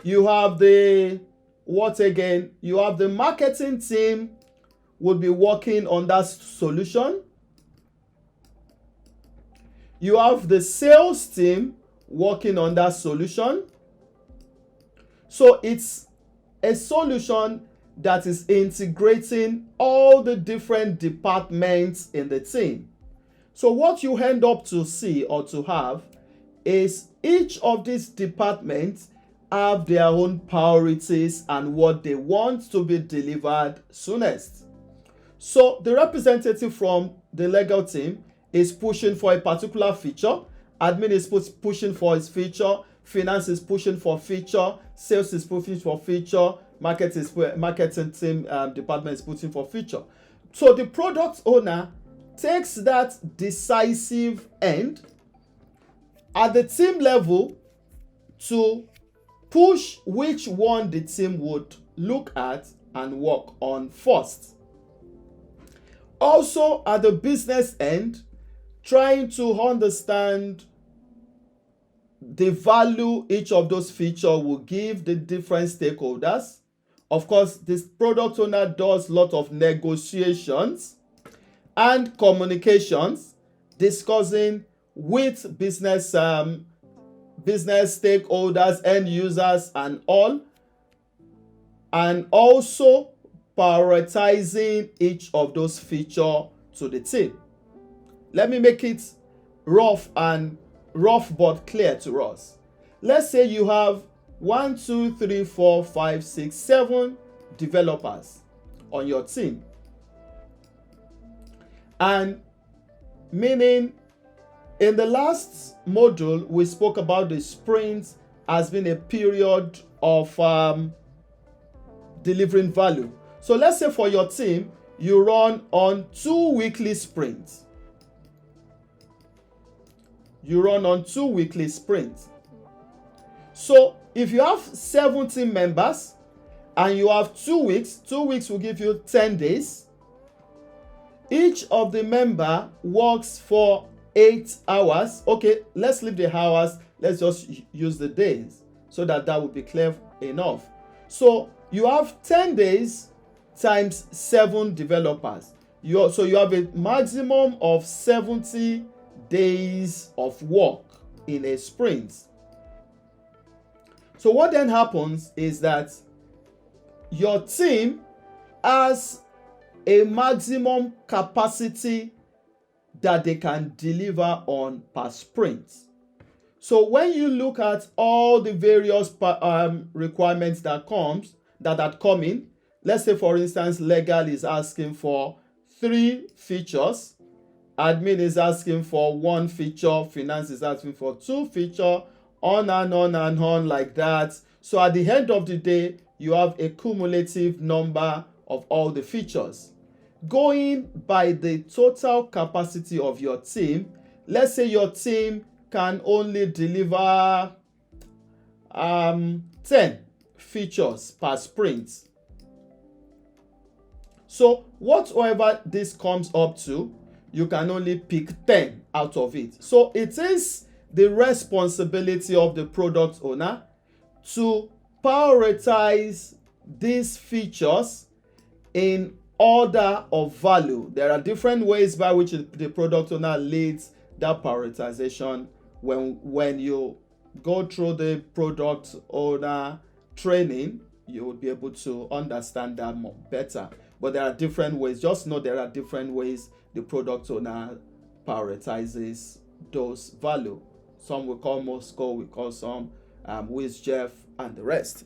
B: You have the You have the marketing team will be working on that solution. You have the sales team working on that solution. So it's a solution that is integrating all the different departments in the team. So what you end up to see or to have is each of these departments have their own priorities and what they want to be delivered soonest. So the representative from the legal team is pushing for a particular feature. Admin is pushing for its feature. Finance is pushing for feature. Sales is pushing for feature. Marketing team department is pushing for feature. So the product owner takes that decisive end at the team level to push which one the team would look at and work on first. Also at the business end, trying to understand the value each of those features will give the different stakeholders. Of course, this product owner does a lot of negotiations and communications, discussing with business stakeholders, end users, and all, and also prioritizing each of those features to the team. Let me make it rough but clear to us. Let's say you have 1, 2, 3, 4, 5, 6, 7 developers on your team. And meaning in the last module, we spoke about the sprint as being a period of delivering value. So let's say for your team, you run on 2 weekly sprints. You run on 2 weekly sprints. So if you have 17 members and you have 2 weeks, 2 weeks will give you 10 days. Each of the member works for 8 hours. Okay, let's leave the hours. Let's just use the days so that will be clear enough. So you have 10 days times 7 developers. So you have a maximum of 70 days of work in a sprint. So what then happens is that your team has a maximum capacity that they can deliver on per sprint. So when you look at all the various requirements that come in, let's say for instance legal is asking for 3 features, admin is asking for 1 feature, finance is asking for 2 features, on and on and on like that. So at the end of the day, you have a cumulative number of all the features. Going by the total capacity of your team, let's say your team can only deliver 10 features per sprint. So whatever this comes up to, you can only pick 10 out of it. So it is the responsibility of the product owner to prioritize these features in order of value. There are different ways by which the product owner leads that prioritization. When you go through the product owner training, you will be able to understand that more better. But there are different ways. Just know there are different ways the product owner prioritizes those value. Some we call Moscow, we call some WizJeff, and the rest.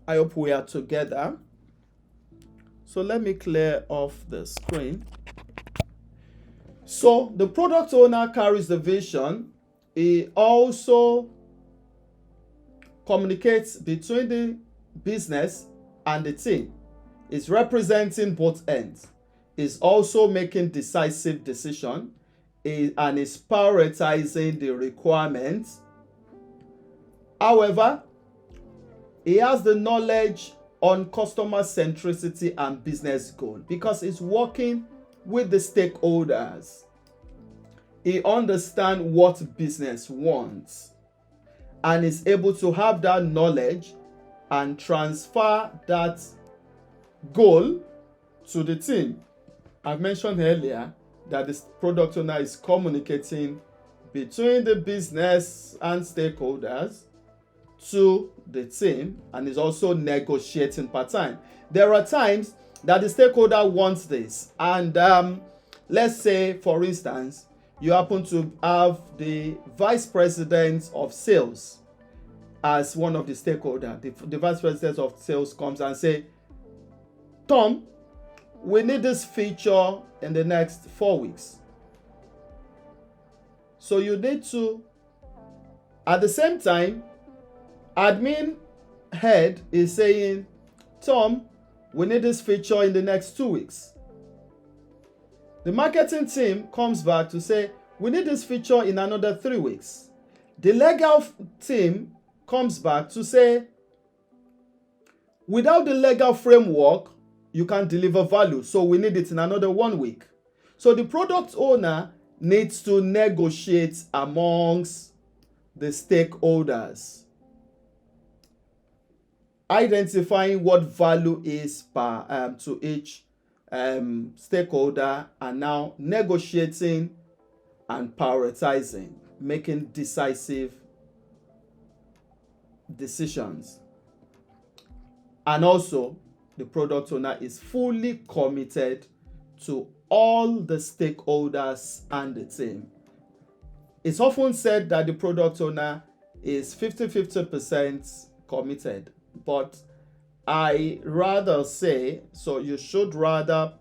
B: I hope we are together. So let me clear off the screen. So the product owner carries the vision. He also communicates between the business and the team. Is representing both ends. Is also making decisive decisions and is prioritizing the requirements. However, he has the knowledge on customer centricity and business goal because he's working with the stakeholders. He understands what business wants and is able to have that knowledge and transfer that goal to the team. I've mentioned earlier that the product owner is communicating between the business and stakeholders to the team and is also negotiating part-time. There are times that the stakeholder wants this, and let's say, for instance, you happen to have the vice president of sales as one of the stakeholders. The vice president of sales comes and say, Tom, we need this feature in the next 4 weeks. So you need to, at the same time, admin head is saying, Tom, we need this feature in the next 2 weeks. The marketing team comes back to say, we need this feature in another 3 weeks. The legal team comes back to say, without the legal framework, you can't deliver value, so we need it in another 1 week. So the product owner needs to negotiate amongst the stakeholders, identifying what value is per to each stakeholder, and now negotiating and prioritizing, making decisive decisions. And also, the product owner is fully committed to all the stakeholders and the team. It's often said that the product owner is 50% committed, but I rather say, so you should rather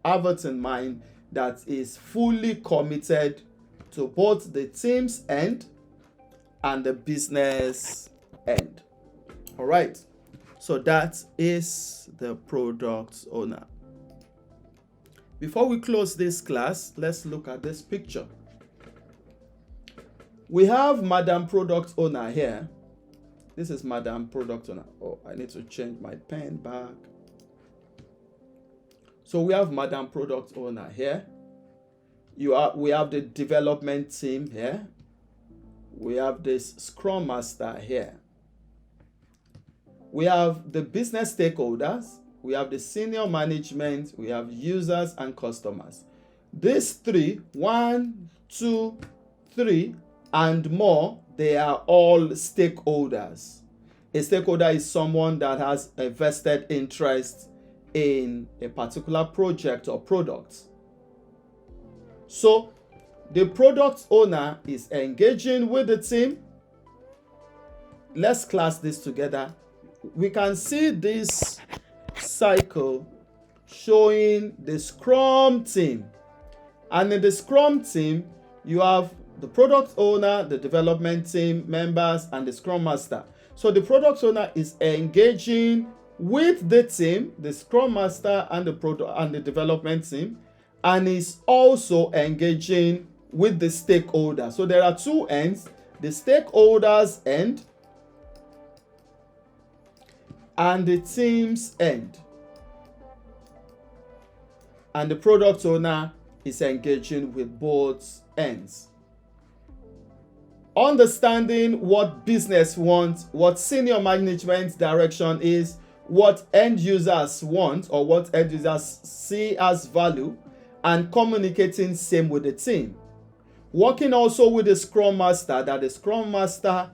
B: have it in mind that is fully committed to both the team's end and the business end. All right. So that is the product owner. Before we close this class, let's look at this picture. We have Madam Product Owner here. This is Madam Product Owner. Oh, I need to change my pen back. So we have Madam Product Owner here. We have the development team here. We have this Scrum Master here. We have the business stakeholders, we have the senior management, we have users and customers. These three, 1, 2, 3, and more, they are all stakeholders. A stakeholder is someone that has a vested interest in a particular project or product. So the product owner is engaging with the team. Let's class this together. We can see this cycle showing the Scrum team. And in the Scrum team, you have the product owner, the development team members, and the Scrum Master. So the product owner is engaging with the team, the Scrum Master and the development team, and is also engaging with the stakeholder. So there are two ends, the stakeholders end and the team's end. and the product owner is engaging with both ends. Understanding what business wants, what senior management direction is, what end users want or what end users see as value, and communicating same with the team. Working also with the Scrum Master, that the Scrum Master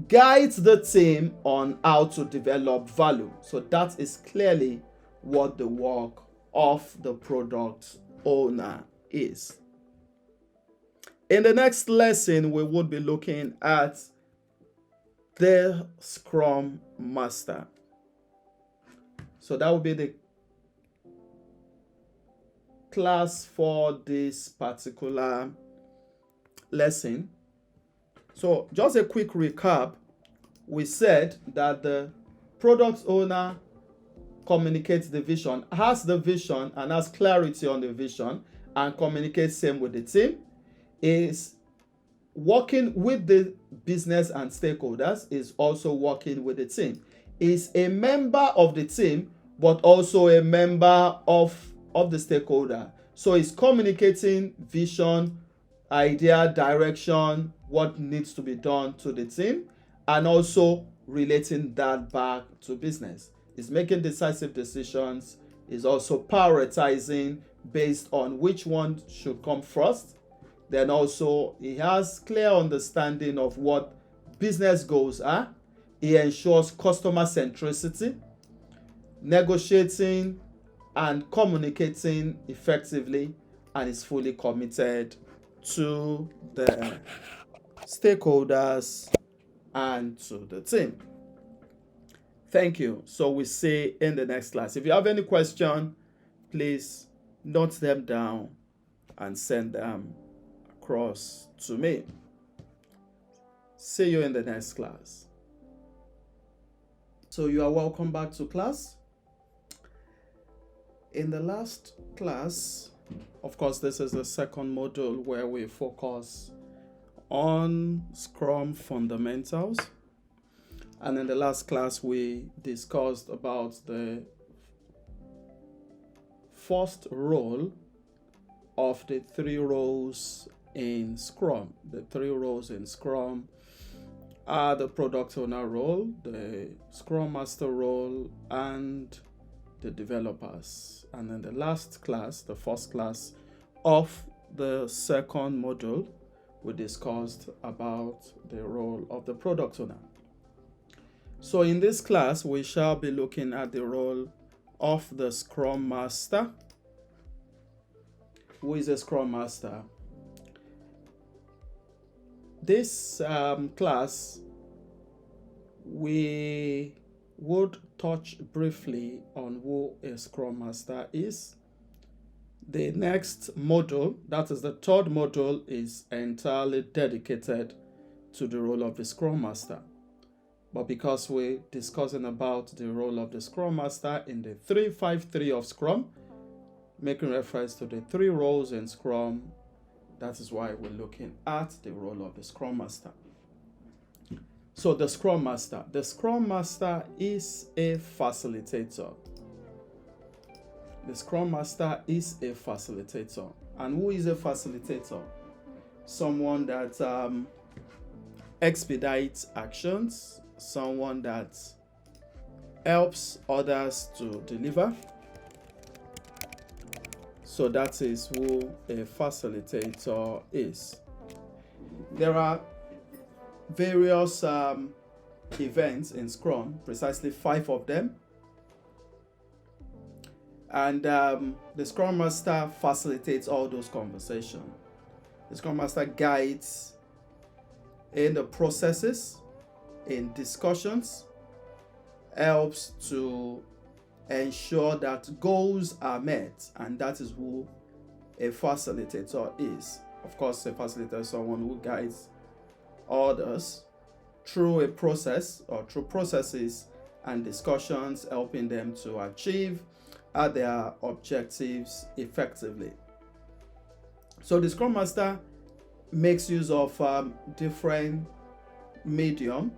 B: guides the team on how to develop value. So that is clearly what the work of the product owner is. In the next lesson, we would be looking at the Scrum Master. So that will be the class for this particular lesson. So just a quick recap. We said that the product owner communicates the vision, has the vision and has clarity on the vision, and communicates same with the team, is working with the business and stakeholders, is also working with the team, is a member of the team but also a member of the stakeholder. So it's communicating vision, idea, direction, what needs to be done to the team, and also relating that back to business. It's making decisive decisions, is also prioritizing based on which one should come first. Then also he has clear understanding of what business goals are. He ensures customer centricity, negotiating and communicating effectively, and is fully committed to the stakeholders and to the team. Thank you. So we see in the next class. If you have any question, please note them down and send them across to me. See you in the next class. So you are welcome back to class. In the last class, of course, this is the second module where we focus on Scrum fundamentals. And in the last class, we discussed about the first role of the three roles in Scrum. The three roles in Scrum are the product owner role, the Scrum Master role, and the developers. And in the last class, the first class of the second module, we discussed about the role of the product owner. So in this class, we shall be looking at the role of the Scrum Master. Who is a Scrum Master? This class, we would touch briefly on who a Scrum Master is. The next module, that is the third module, is entirely dedicated to the role of the Scrum Master. But because we're discussing about the role of the Scrum Master in the 353 of Scrum, making reference to the three roles in Scrum, that is why we're looking at the role of the Scrum Master. So the Scrum Master. The Scrum Master is a facilitator. The Scrum Master is a facilitator. And who is a facilitator? Someone that expedites actions, someone that helps others to deliver. So that is who a facilitator is. There are various events in Scrum, precisely 5 of them. And the Scrum Master facilitates all those conversations. The Scrum Master guides in the processes, in discussions, helps to ensure that goals are met, and that is who a facilitator is. Of course, a facilitator is someone who guides others through a process or through processes and discussions, helping them to achieve their objectives effectively. So the Scrum Master makes use of different medium.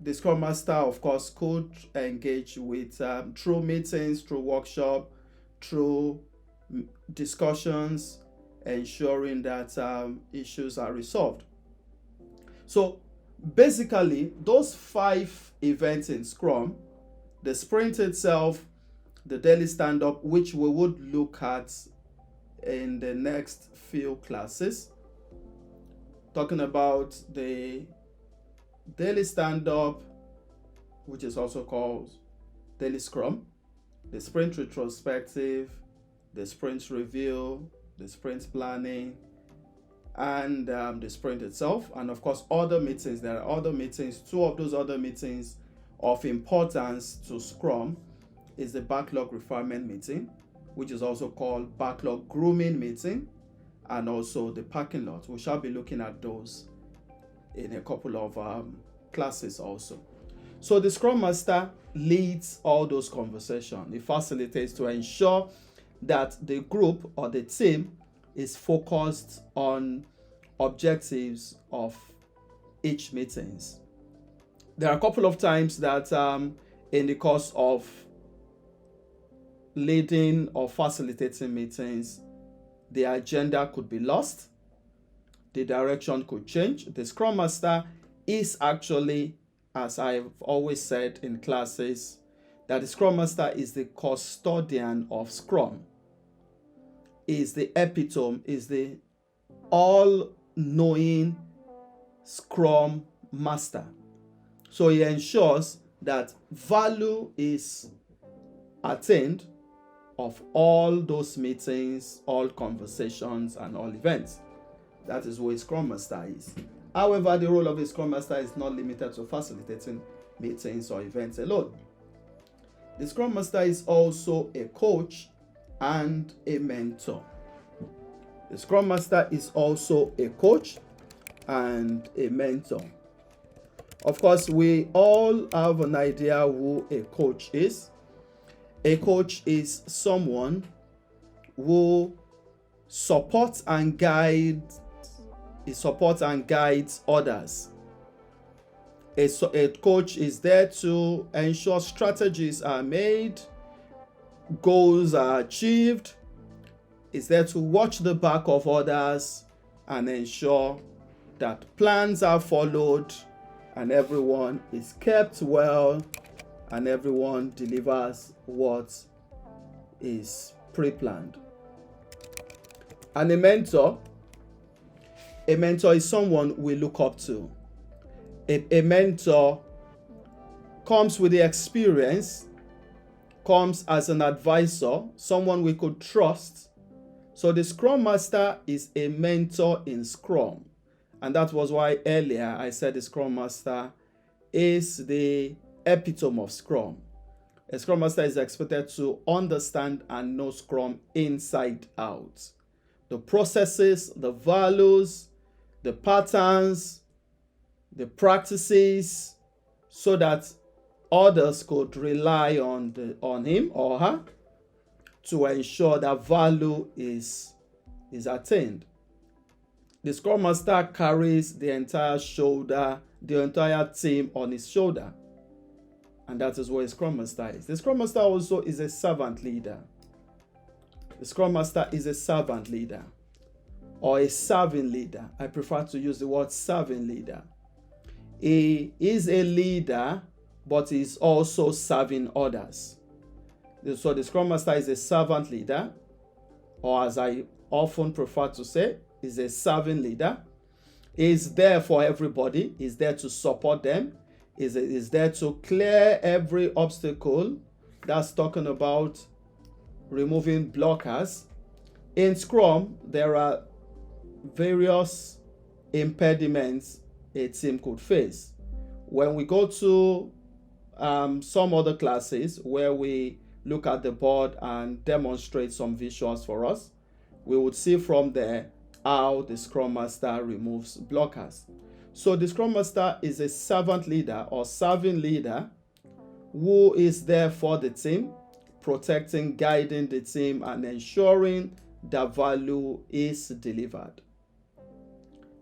B: The the Scrum Master, of course, could engage with through meetings, through workshop, through discussions, ensuring that issues are resolved. So basically, those 5 events in Scrum, the sprint itself, the daily stand-up, which we would look at in the next few classes, talking about the daily stand-up, which is also called daily Scrum, the sprint retrospective, the sprint review, the sprint planning, and the sprint itself, and of course other meetings. There are other meetings. 2 of those other meetings of importance to Scrum is the Backlog Refinement meeting, which is also called Backlog Grooming meeting, and also the parking lot. We shall be looking at those in a couple of classes also. So the Scrum Master leads all those conversations. He facilitates to ensure that the group or the team is focused on objectives of each meetings. There are a couple of times that in the course of leading or facilitating meetings, the agenda could be lost, the direction could change. The Scrum Master is actually, as I've always said in classes, that the Scrum Master is the custodian of Scrum, is the epitome, is the all-knowing Scrum Master. So he ensures that value is attained of all those meetings, all conversations, and all events. That is what a Scrum Master is. However, the role of a Scrum Master is not limited to facilitating meetings or events alone. The Scrum Master is also a coach and a mentor. The Scrum Master is also a coach and a mentor. Of course, we all have an idea who a coach is. A coach is someone who supports and guides others. A coach is there to ensure strategies are made, goals are achieved, is there to watch the back of others and ensure that plans are followed and everyone is kept well and everyone delivers what is pre-planned. And a mentor is someone we look up to. A mentor comes with the experience, comes as an advisor, someone we could trust. So the Scrum Master is a mentor in Scrum. And that was why earlier I said the Scrum Master is the epitome of Scrum. A Scrum Master is expected to understand and know Scrum inside out. The processes, the values, the patterns, the practices, so that others could rely on him or her to ensure that value is attained. The Scrum Master carries the entire team on his shoulder. And that is what a Scrum Master is. The Scrum Master also is a servant leader. The Scrum Master is a servant leader or a serving leader. I prefer to use the word serving leader. He is a leader, but he is also serving others. So the Scrum Master is a servant leader, or as I often prefer to say, is a serving leader. He is there for everybody. He is there to support them. He is there to clear every obstacle. That's talking about removing blockers. In Scrum, there are various impediments a team could face. When we go to some other classes where we look at the board and demonstrate some visuals for us, we would see from there how the Scrum Master removes blockers. So the Scrum Master is a servant leader or serving leader who is there for the team, protecting, guiding the team, and ensuring that value is delivered.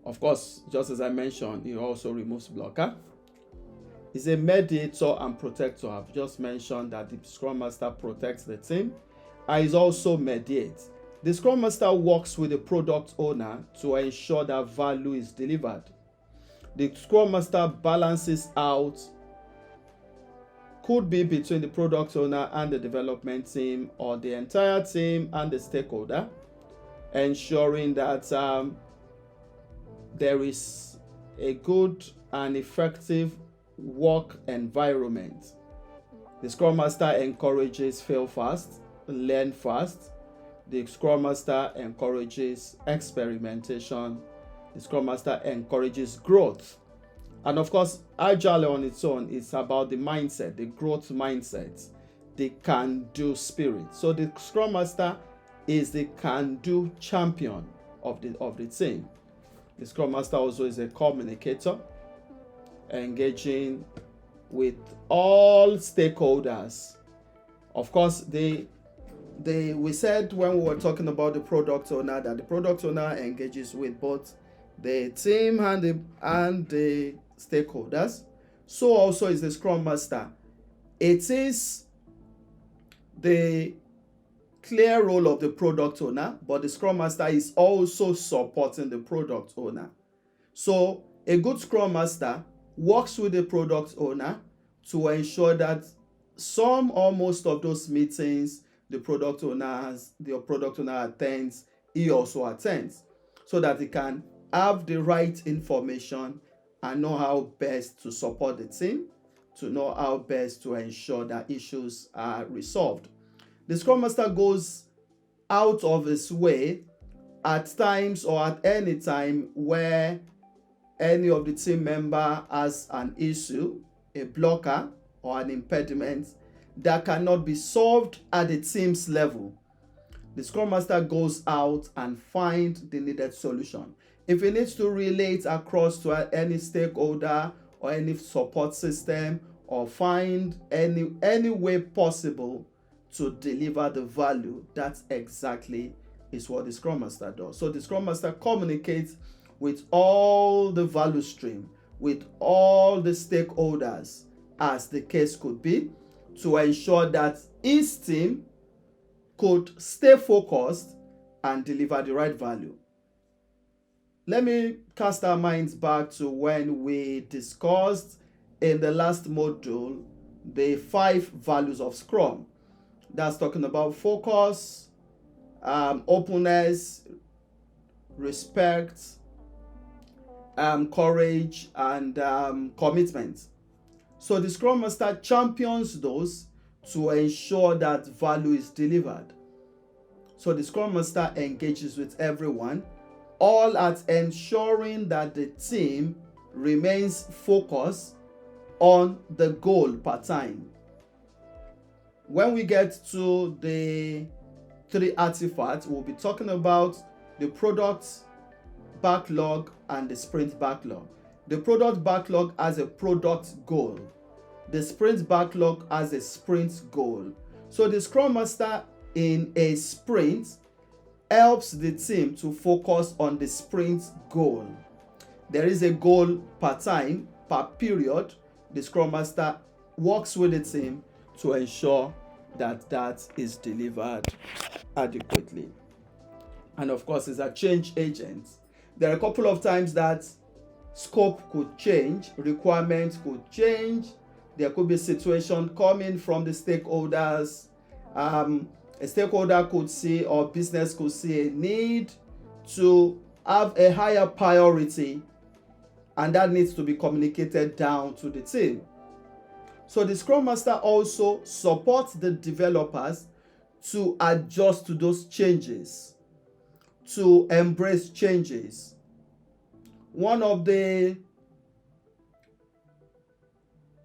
B: Of course, just as I mentioned, he also removes blocker. is a mediator and protector. I've just mentioned that the Scrum Master protects the team and is also mediates. The Scrum Master works with the product owner to ensure that value is delivered. The Scrum Master balances out, could be between the product owner and the development team, or the entire team and the stakeholder, ensuring that there is a good and effective work environment. The Scrum Master encourages fail fast, learn fast. The Scrum Master encourages experimentation. The Scrum Master encourages growth. And of course, Agile on its own is about the mindset, the growth mindset, the can-do spirit. So the Scrum Master is the can-do champion of the team. The Scrum Master also is a communicator, engaging with all stakeholders. Of course, we said when we were talking about the product owner that the product owner engages with both the team and the stakeholders. So also is the Scrum Master. It is the clear role of the product owner, but the Scrum Master is also supporting the product owner. So a good Scrum Master works with the product owner to ensure that some or most of those meetings the product owner attends, he also attends, so that he can have the right information and know how best to support the team, to know how best to ensure that issues are resolved. The Scrum Master goes out of his way at times or at any time where any of the team member has an issue, a blocker or an impediment that cannot be solved at the team's level. The Scrum Master goes out and finds the needed solution. If he needs to relate across to any stakeholder or any support system, or find any way possible to deliver the value, that's exactly is what the Scrum Master does. So the Scrum Master communicates with all the value stream, with all the stakeholders, as the case could be, to ensure that his team could stay focused and deliver the right value. Let me cast our minds back to when we discussed in the last module the 5 values of Scrum. That's talking about focus, openness, respect, courage, and commitment. So the Scrum Master champions those to ensure that value is delivered. So the Scrum Master engages with everyone, all at ensuring that the team remains focused on the goal per time. When we get to the 3 artifacts, we'll be talking about the product backlog and the sprint backlog. The product backlog has a product goal. The sprint backlog has a sprint goal. So the Scrum Master in a sprint helps the team to focus on the sprint goal. There is a goal per time, per period. The Scrum Master works with the team to ensure that that is delivered adequately. And of course, it's a change agent. There are a couple of times that scope could change, requirements could change. There could be a situation coming from the stakeholders. A stakeholder could see, or business could see, a need to have a higher priority, and that needs to be communicated down to the team. So the Scrum Master also supports the developers to adjust to those changes, to embrace changes. One of the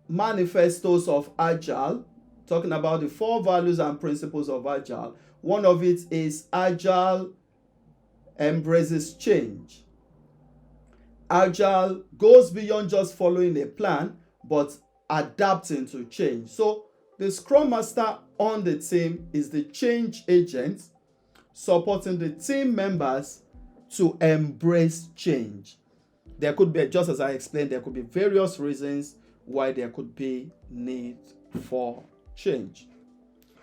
B: manifestos of Agile, talking about the 4 values and principles of Agile, one of it is Agile embraces change. Agile goes beyond just following a plan, but adapting to change. So the Scrum Master on the team is the change agent, supporting the team members to embrace change. There could be, just as I explained, there could be various reasons why there could be need for change.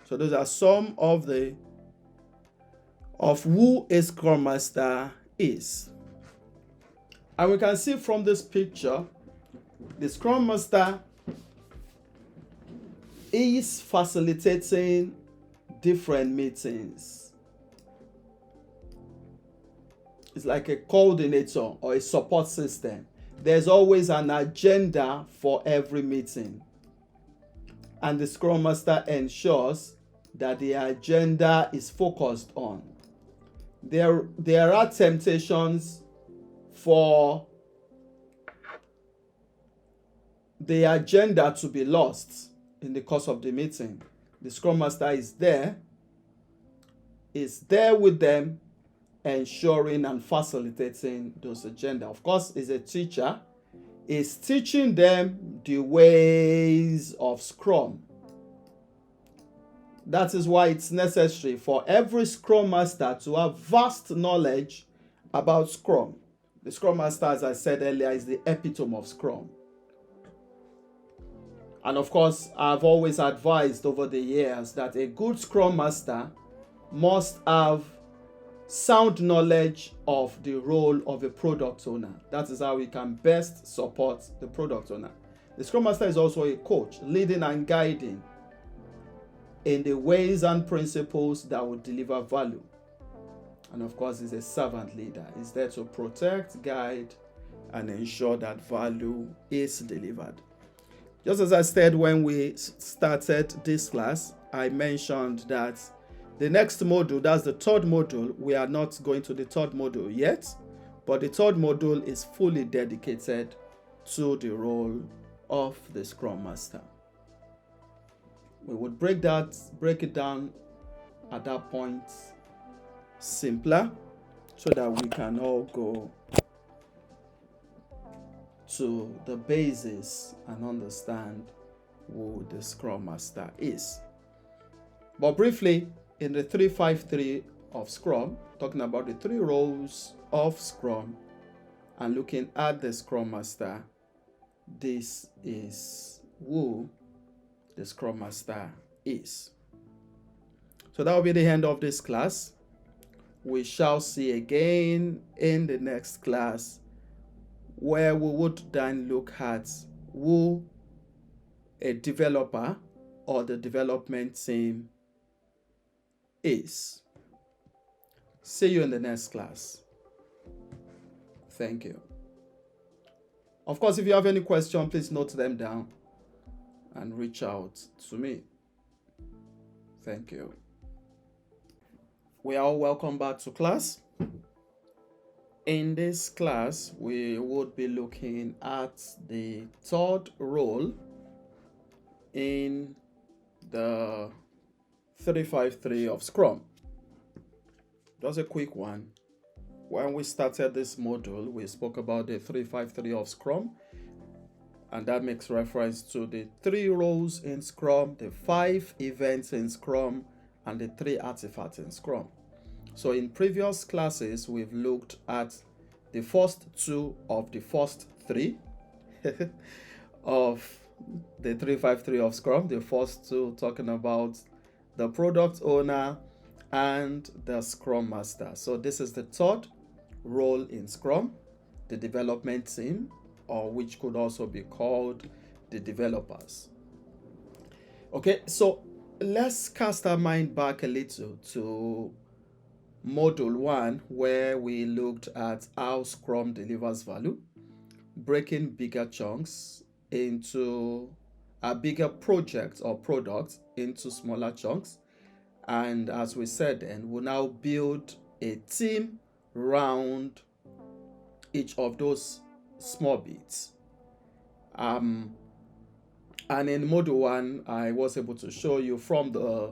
B: So those are some of who a Scrum Master is. And we can see from this picture, the Scrum Master is facilitating different meetings. It's like a coordinator or a support system. There's always an agenda for every meeting. And the Scrum Master ensures that the agenda is focused on. There are temptations for the agenda to be lost in the course of the meeting. The Scrum Master is there with them, ensuring and facilitating those agenda. Of course, is a teacher, is teaching them the ways of Scrum. That is why it's necessary for every Scrum Master to have vast knowledge about Scrum. The Scrum Master, as I said earlier, is the epitome of Scrum. And of course, I've always advised over the years that a good Scrum Master must have sound knowledge of the role of a product owner. That is how we can best support the product owner. The Scrum Master is also a coach, leading and guiding in the ways and principles that will deliver value. And of course, he's a servant leader. He's there to protect, guide, and ensure that value is delivered. Just as I said when we started this class, I mentioned that the next module, that's the third module, we are not going to the third module yet, but the third module is fully dedicated to the role of the Scrum Master. We would break it down at that point simpler, so that we can all go to the basis and understand who the Scrum Master is. But briefly, in the 353 of Scrum, talking about the 3 roles of Scrum and looking at the Scrum Master, this is who the Scrum Master is. So that will be the end of this class. We shall see again in the next class, where we would then look at who a developer or the development team is. See you in the next class. Thank you. Of course, if you have any question, please note them down and reach out to me. Thank you. We are all welcome back to class. In this class, we would be looking at the third role in the 353 of Scrum. Just a quick one. When we started this module, we spoke about the 353 of Scrum, and that makes reference to the 3 roles in Scrum, the 5 events in Scrum, and the 3 artifacts in Scrum. So in previous classes, we've looked at the first 2 of the first 3 of the 353 of Scrum. The first 2 talking about the product owner and the Scrum Master. So this is the third role in Scrum, the development team, or which could also be called the developers. Okay, so let's cast our mind back a little to Module 1, where we looked at how Scrum delivers value, breaking bigger chunks into a bigger project or product into smaller chunks. And as we said then, we'll now build a team around each of those small bits. And in Module 1, I was able to show you from a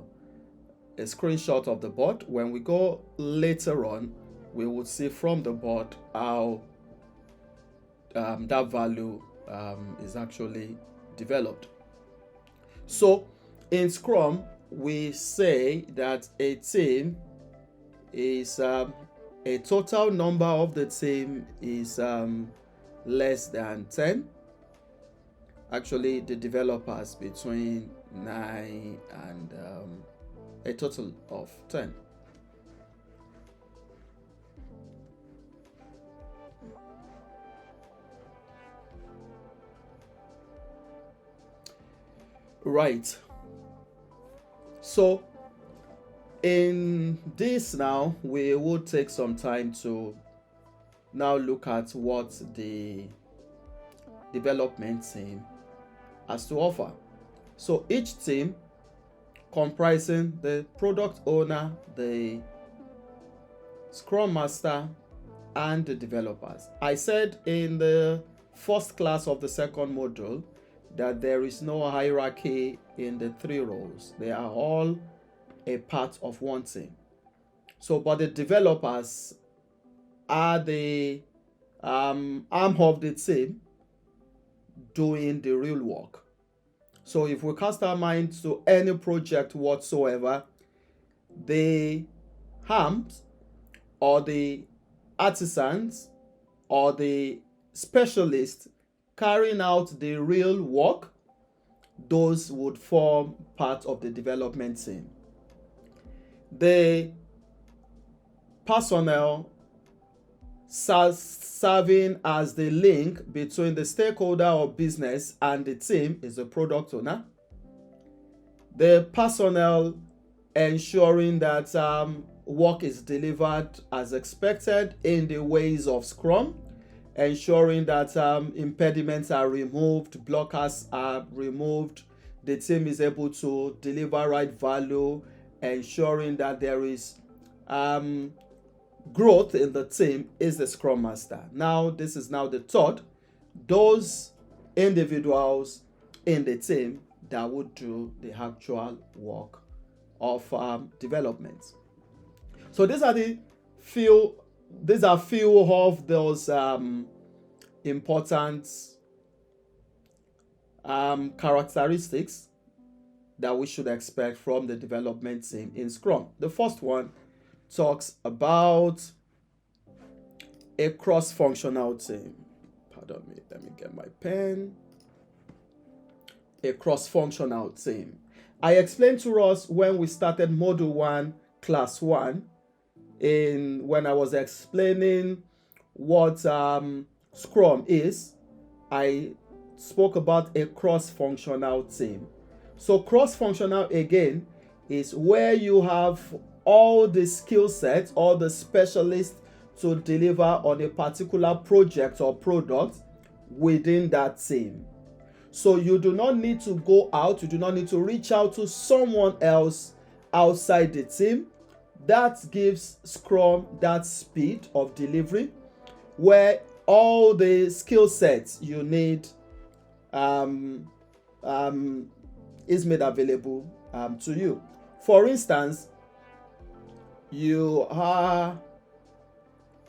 B: screenshot of the board. When we go later on, we will see from the board how that value is actually developed. So in Scrum, we say that a team is a total number of the team is less than 10, actually the developers between 9 and a total of 10. Right. So in this now, we will take some time to now look at what the development team has to offer. So each team comprising the product owner, the Scrum Master, and the developers. I said in the first class of the second module that there is no hierarchy in the 3 roles. They are all a part of one team. So, but the developers are the arm of the team doing the real work. So if we cast our minds to any project whatsoever, the arms or the artisans or the specialists carrying out the real work, those would form part of the development team. The personnel serving as the link between the stakeholder or business and the team is the product owner. The personnel ensuring that work is delivered as expected in the ways of Scrum, ensuring that impediments are removed, blockers are removed, the team is able to deliver right value, ensuring that there is growth in the team is the Scrum Master. Now, this is now the third. Those individuals in the team that would do the actual work of development. So these are few of those important characteristics that we should expect from the development team in Scrum. The first one talks about a cross-functional team. Pardon me, let me get my pen. A cross-functional team. I explained to us when we started Module 1, Class 1, when I was explaining what Scrum is, I spoke about a cross-functional team. So cross-functional, again, is where you have all the skill sets, all the specialists to deliver on a particular project or product within that team. So you do not need to go out, you do not need to reach out to someone else outside the team. That gives Scrum that speed of delivery where all the skill sets you need is made available to you. For instance, you are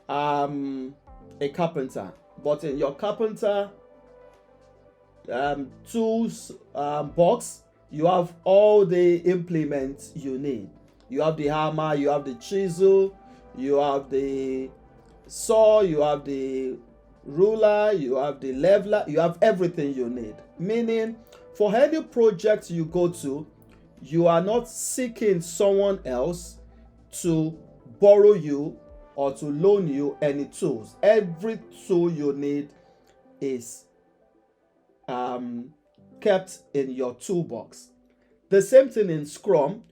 B: a carpenter, but in your carpenter tools box, you have all the implements you need. You have the hammer, you have the chisel, you have the saw, you have the ruler, you have the leveler, you have everything you need. Meaning, for any project you go to, you are not seeking someone else to borrow you or to loan you any tools. Every tool you need is kept in your toolbox. The same thing in Scrum.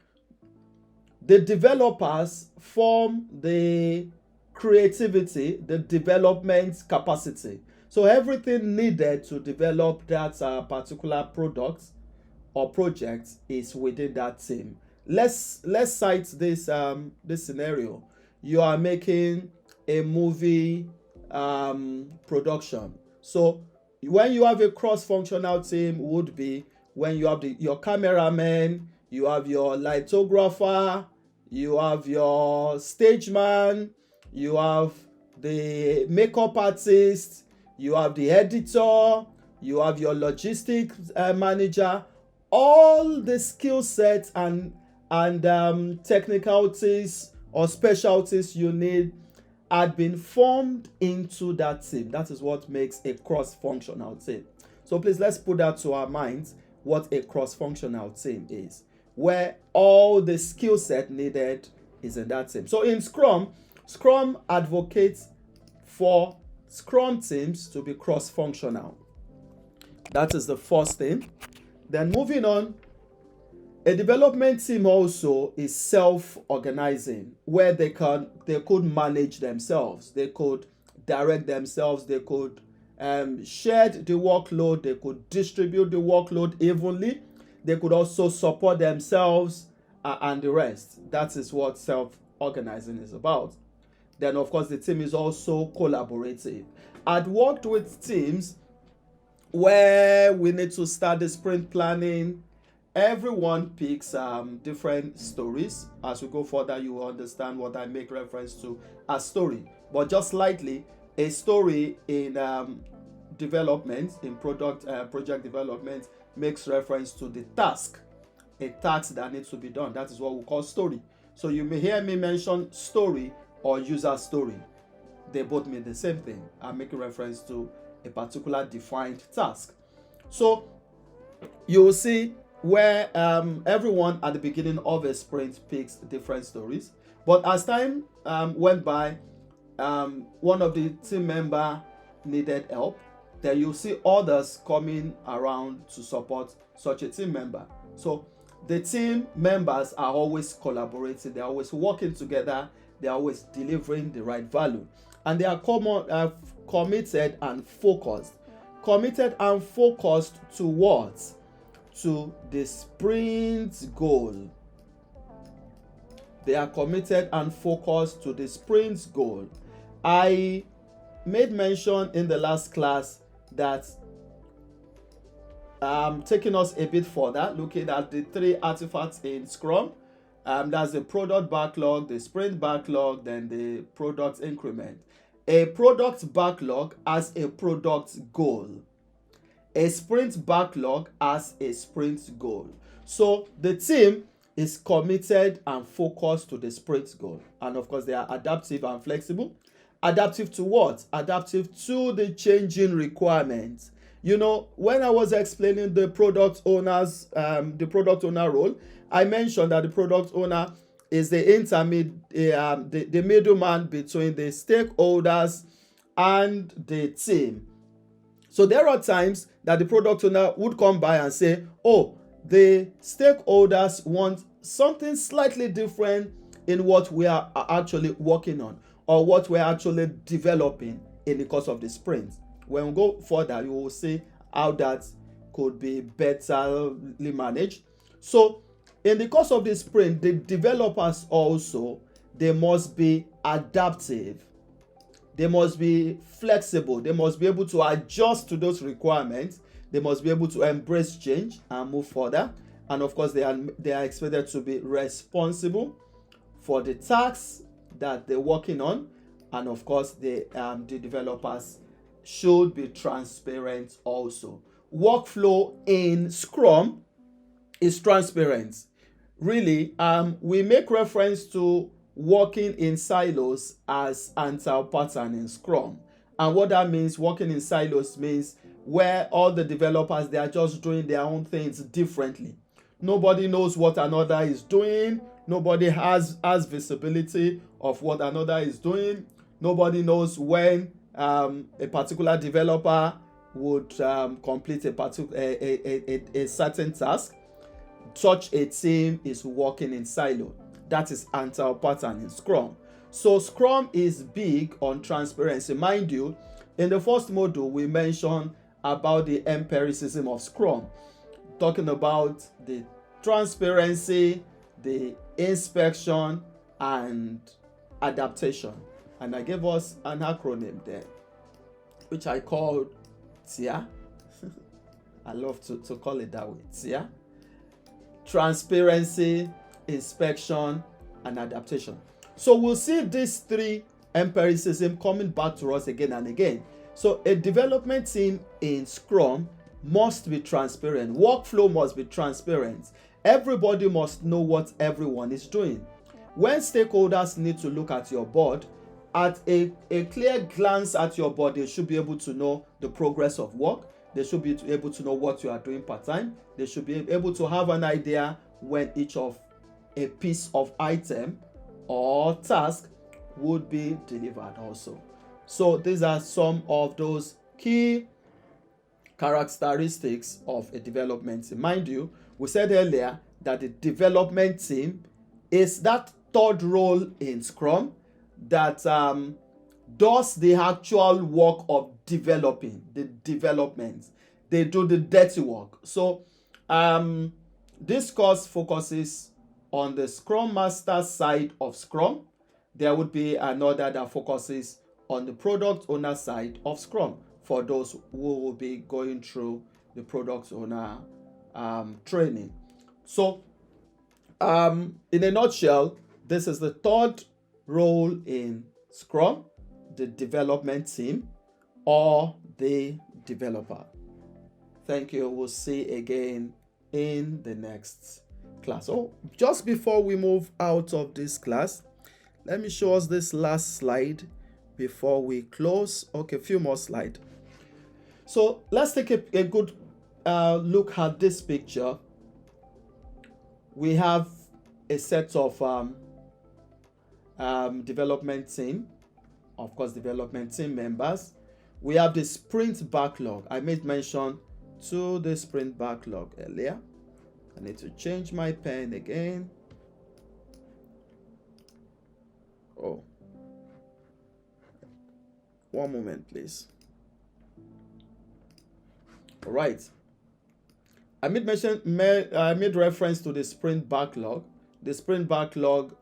B: The developers form the creativity, the development capacity. So everything needed to develop that particular product or project is within that team. Let's cite this scenario. You are making a movie production. So when you have a cross-functional team, would be when you have your cameraman, you have your lithographer, you have your stage man, you have the makeup artist, you have the editor, you have your logistics manager. All the skill sets and technicalities or specialties you need had been formed into that team. That is what makes a cross-functional team. So please, let's put that to our minds, what a cross-functional team is, where all the skill set needed is in that team. So in Scrum, Scrum advocates for Scrum teams to be cross-functional. That is the first thing. Then moving on, a development team also is self-organizing, where they could manage themselves, they could direct themselves, they could share the workload, they could distribute the workload evenly, they could also support themselves and the rest. That is what self-organizing is about. Then of course the team is also collaborative. I'd worked with teams where we need to start the sprint planning. Everyone picks different stories. As we go further, you will understand what I make reference to as story. But just slightly, a story in development, in project development, makes reference to the task, a task that needs to be done. That is what we call story. So you may hear me mention story or user story. They both mean the same thing. I'm making reference to a particular defined task. So you will see where everyone at the beginning of a sprint picks different stories. But as time went by, one of the team member needed help. Then you see others coming around to support such a team member. So the team members are always collaborating. They're always working together. They're always delivering the right value. And they are committed and focused. Committed and focused to what? To the sprint goal. They are committed and focused to the sprint goal. I made mention in the last class that taking us a bit further, looking at the 3 artifacts in Scrum. That's the product backlog, the sprint backlog, then the product increment. A product backlog as a product goal. A sprint backlog as a sprint goal. So the team is committed and focused to the sprint goal. And of course, they are adaptive and flexible. Adaptive to what? Adaptive to the changing requirements. You know, when I was explaining the product owner role, I mentioned that the product owner is the the middleman between the stakeholders and the team. So there are times that the product owner would come by and say, oh, the stakeholders want something slightly different in what we are actually working on or what we're actually developing in the course of the sprint. When we go further, you will see how that could be betterly managed. So in the course of the sprint, the developers also, they must be adaptive. They must be flexible. They must be able to adjust to those requirements. They must be able to embrace change and move further. And of course, they are expected to be responsible for the tasks that they're working on. And of course, the developers should be transparent also. Workflow in Scrum is transparent. Really, we make reference to working in silos as agile pattern in Scrum. And what that means, working in silos, means where all the developers, they are just doing their own things differently. Nobody knows what another is doing. Nobody has visibility of what another is doing. Nobody knows when a particular developer would complete a certain task. Such a team is working in silo. That is agile pattern in Scrum. So Scrum is big on transparency. Mind you, in the first module, we mentioned about the empiricism of Scrum, talking about the transparency, the inspection, and adaptation. And I gave us an acronym there, which I called TIA. I love to call it that way, TIA. Transparency, inspection, and adaptation. So we'll see these 3 empiricism coming back to us again and again. So a development team in Scrum must be transparent. Workflow must be transparent. Everybody must know what everyone is doing. When stakeholders need to look at your board, at a clear glance at your board, they should be able to know the progress of work. They should be able to know what you are doing part-time. They should be able to have an idea when each of a piece of item or task would be delivered also. So these are some of those key characteristics of a development team. Mind you, we said earlier that the development team is that third role in Scrum that does the actual work of developing, the development. They do the dirty work. So this course focuses on the Scrum Master side of Scrum. There would be another that focuses on the product owner side of Scrum for those who will be going through the product owner training. So in a nutshell, this is the third role in Scrum, the development team or the developer. Thank you. We'll see again in the next class. Oh, just before we move out of this class, let me show us this last slide before we close. Okay, a few more slides. So let's take a good look at this picture. We have a set of development team, of course, development team members. We have the sprint backlog. I made mention to the sprint backlog earlier. I need to change my pen again. Oh, one moment, please. All right. I made reference to the sprint backlog. The sprint backlog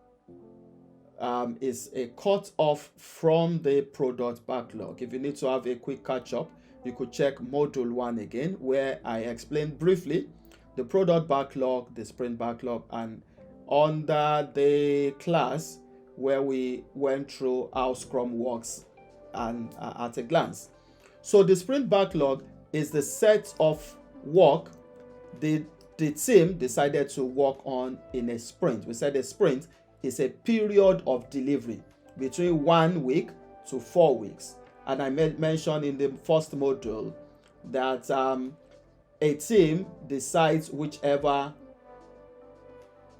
B: is a cut off from the product backlog. If you need to have a quick catch up, you could check module 1 again, where I explained briefly the product backlog, the sprint backlog, and under the class where we went through how Scrum works and at a glance. So the sprint backlog is the set of work the team decided to work on in a sprint. We said a sprint is a period of delivery between 1 week to 4 weeks. And I mentioned in the first module that a team decides whichever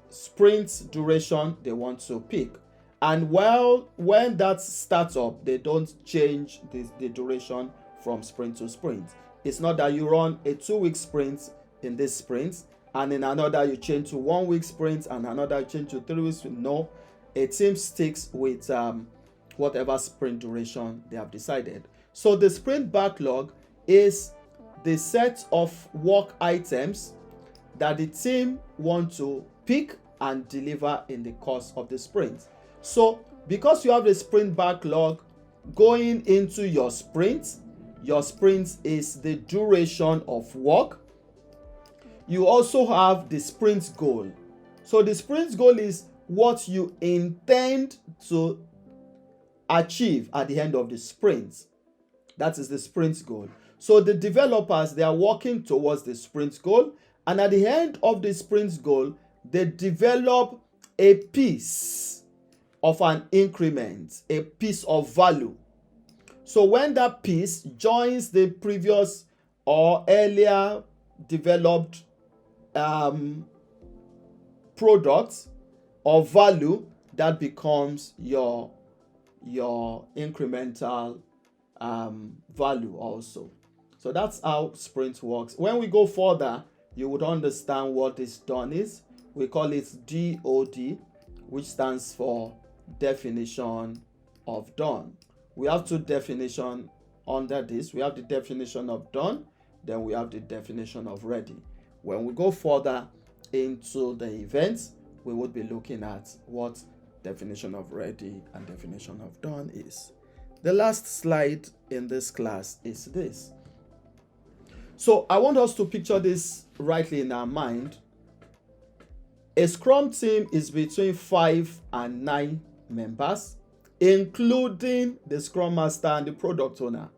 B: sprint duration they want to pick. And when that starts up, they don't change the duration from sprint to sprint. It's not that you run a 2-week sprint in this sprint and in another you change to 1 week sprint and another you change to 3 weeks. No, a team sticks with whatever sprint duration they have decided. So the sprint backlog is the set of work items that the team want to pick and deliver in the course of the sprint. So because you have the sprint backlog going into your sprint is the duration of work. You also have the sprint goal. So the sprint goal is what you intend to achieve at the end of the sprint. That is the sprint goal. So the developers, they are working towards the sprint goal, and at the end of the sprint goal, they develop a piece of an increment, a piece of value. So when that piece joins the previous or earlier developed product or value, that becomes your incremental value also. So that's how sprint works. When we go further, you would understand what this done is. We call it DOD, which stands for definition of done. We have two definitions under this. We have the definition of done, then we have the definition of ready. When we go further into the events, we would be looking at what definition of ready and definition of done is. The last slide in this class is this. So I want us to picture this rightly in our mind. A Scrum team is between 5 and 9 members, including the Scrum Master and the Product Owner.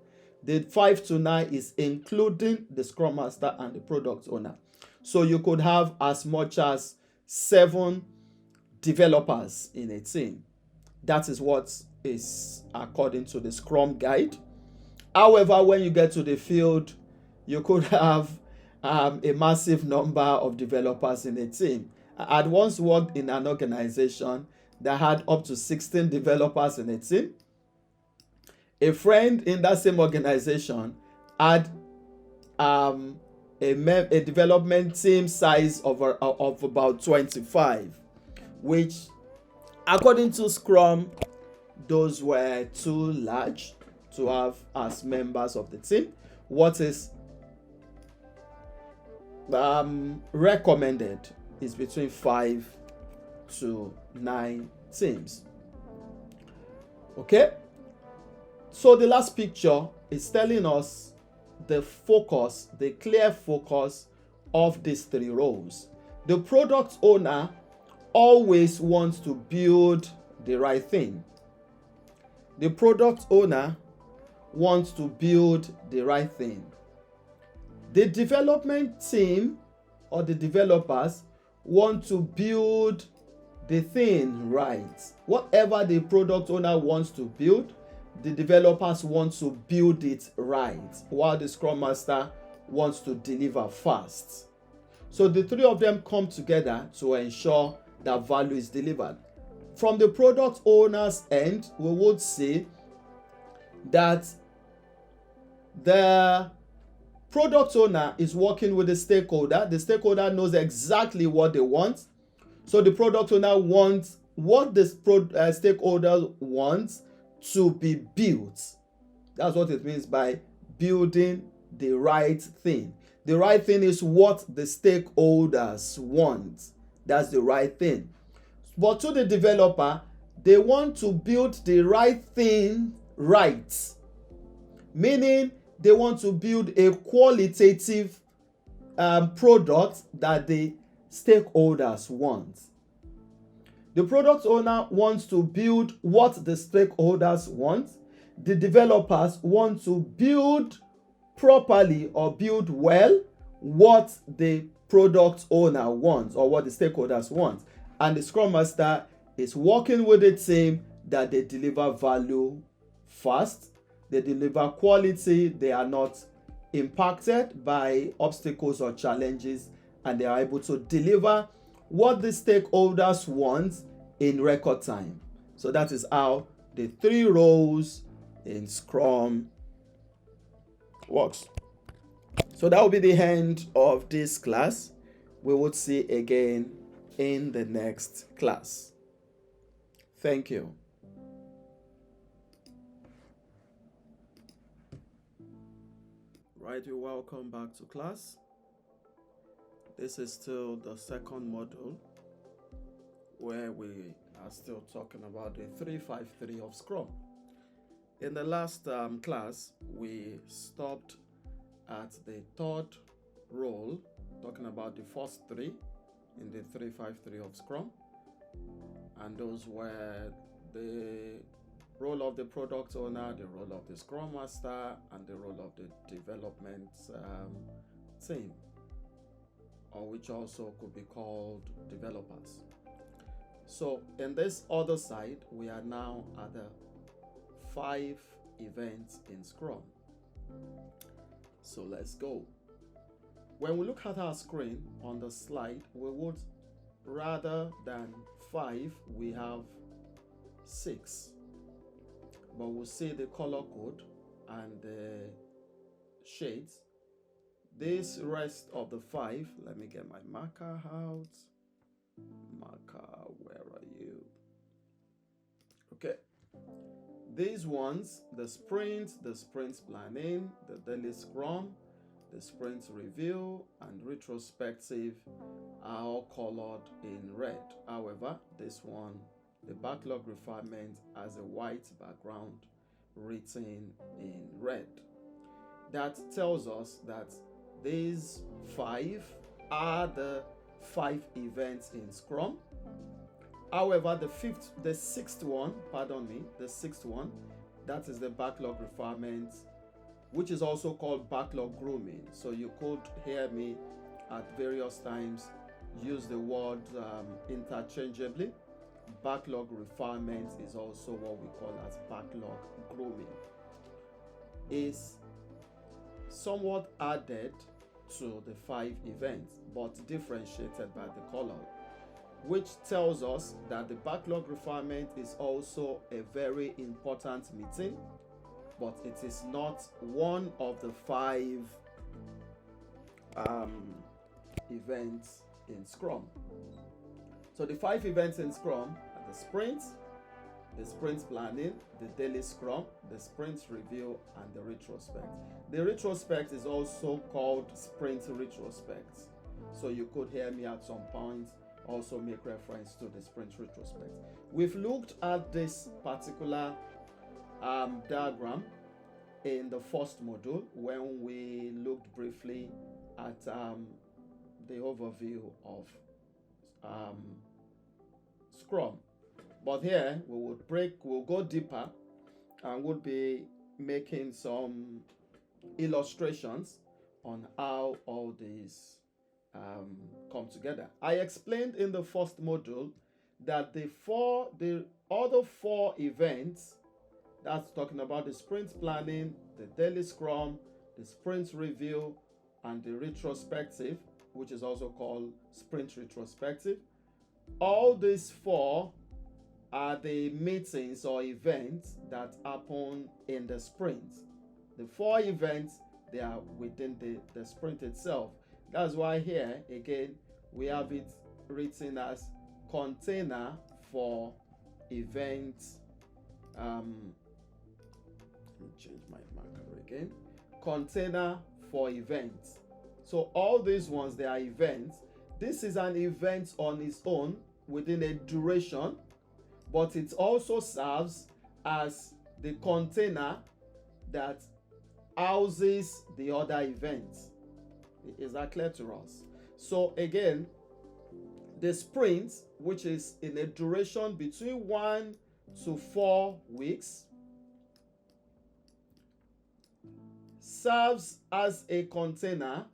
B: The 5 to 9 is including the Scrum Master and the Product Owner. So you could have as much as 7 developers in a team. That is what is according to the Scrum Guide. However, when you get to the field, you could have a massive number of developers in a team. I had once worked in an organization that had up to 16 developers in a team. A friend in that same organization had a development team size of about 25, which according to Scrum, those were too large to have as members of the team. What is recommended is between 5 to 9 teams. Okay, so the last picture is telling us the focus, the clear focus of these 3 roles. The product owner always wants to build the right thing. The product owner wants to build the right thing. The development team or the developers want to build the thing right. Whatever the product owner wants to build, the developers want to build it right, while the Scrum Master wants to deliver fast. So the 3 of them come together to ensure that value is delivered. From the product owner's end, we would say that the product owner is working with the stakeholder. The stakeholder knows exactly what they want. So the product owner wants what the stakeholder wants to be built. That's what it means by building the right thing. The right thing is what the stakeholders want. That's the right thing. But to the developer, they want to build the right thing right. Meaning they want to build a qualitative product that the stakeholders want. The product owner wants to build what the stakeholders want. The developers want to build properly or build well what the product owner wants or what the stakeholders want. And the Scrum Master is working with the team that they deliver value fast, they deliver quality, they are not impacted by obstacles or challenges, and they are able to deliver what the stakeholders want in record time. So that is how the 3 roles in Scrum works. So that will be the end of this class. We will see again in the next class. Thank you. Right, you're welcome back to class. This is still the second module where we are still talking about the 353 of Scrum. In the last class, we stopped at the 3rd role, talking about the first 3 in the 353 of Scrum. And those were the role of the product owner, the role of the Scrum Master, and the role of the development team, or which also could be called developers. So in this other side, we are now at the 5 events in Scrum. So let's go. When we look at our screen on the slide, we would, rather than 5, we have 6. But we'll see the color code and the shades. This rest of the 5, let me get my marker out. Marker, where are you? Okay. These ones, the sprint planning, the daily scrum, the sprint review, and retrospective are all colored in red. However, this one, the backlog refinement, has a white background written in red. That tells us that these 5 are the 5 events in Scrum. However, the sixth one, that is the backlog refinement, which is also called backlog grooming. So you could hear me at various times use the word interchangeably. Backlog refinement is also what we call as backlog grooming. Is somewhat added to the 5 events, but differentiated by the color, which tells us that the backlog refinement is also a very important meeting, but it is not one of the 5 events in Scrum. So the 5 events in Scrum are the sprint planning, the daily Scrum, the sprint review, and the retrospect. The retrospect is also called sprint retrospect. So you could hear me at some point also make reference to the sprint retrospect. We've looked at this particular diagram in the first module when we looked briefly at the overview of Scrum. But here we'll go deeper and we'll be making some illustrations on how all these come together. I explained in the first module that the other 4 events, that's talking about the sprint planning, the daily Scrum, the sprint review, and the retrospective, which is also called sprint retrospective. All these 4 are the meetings or events that happen in the sprint. The 4 events, they are within the sprint itself. That's why here again we have it written as container for events. Let me change my marker again. Container for events. So all these ones, they are events. This is an event on its own within a duration, but it also serves as the container that houses the other events. Is that clear to us? So again, the sprint, which is in a duration between 1 to 4 weeks, serves as a container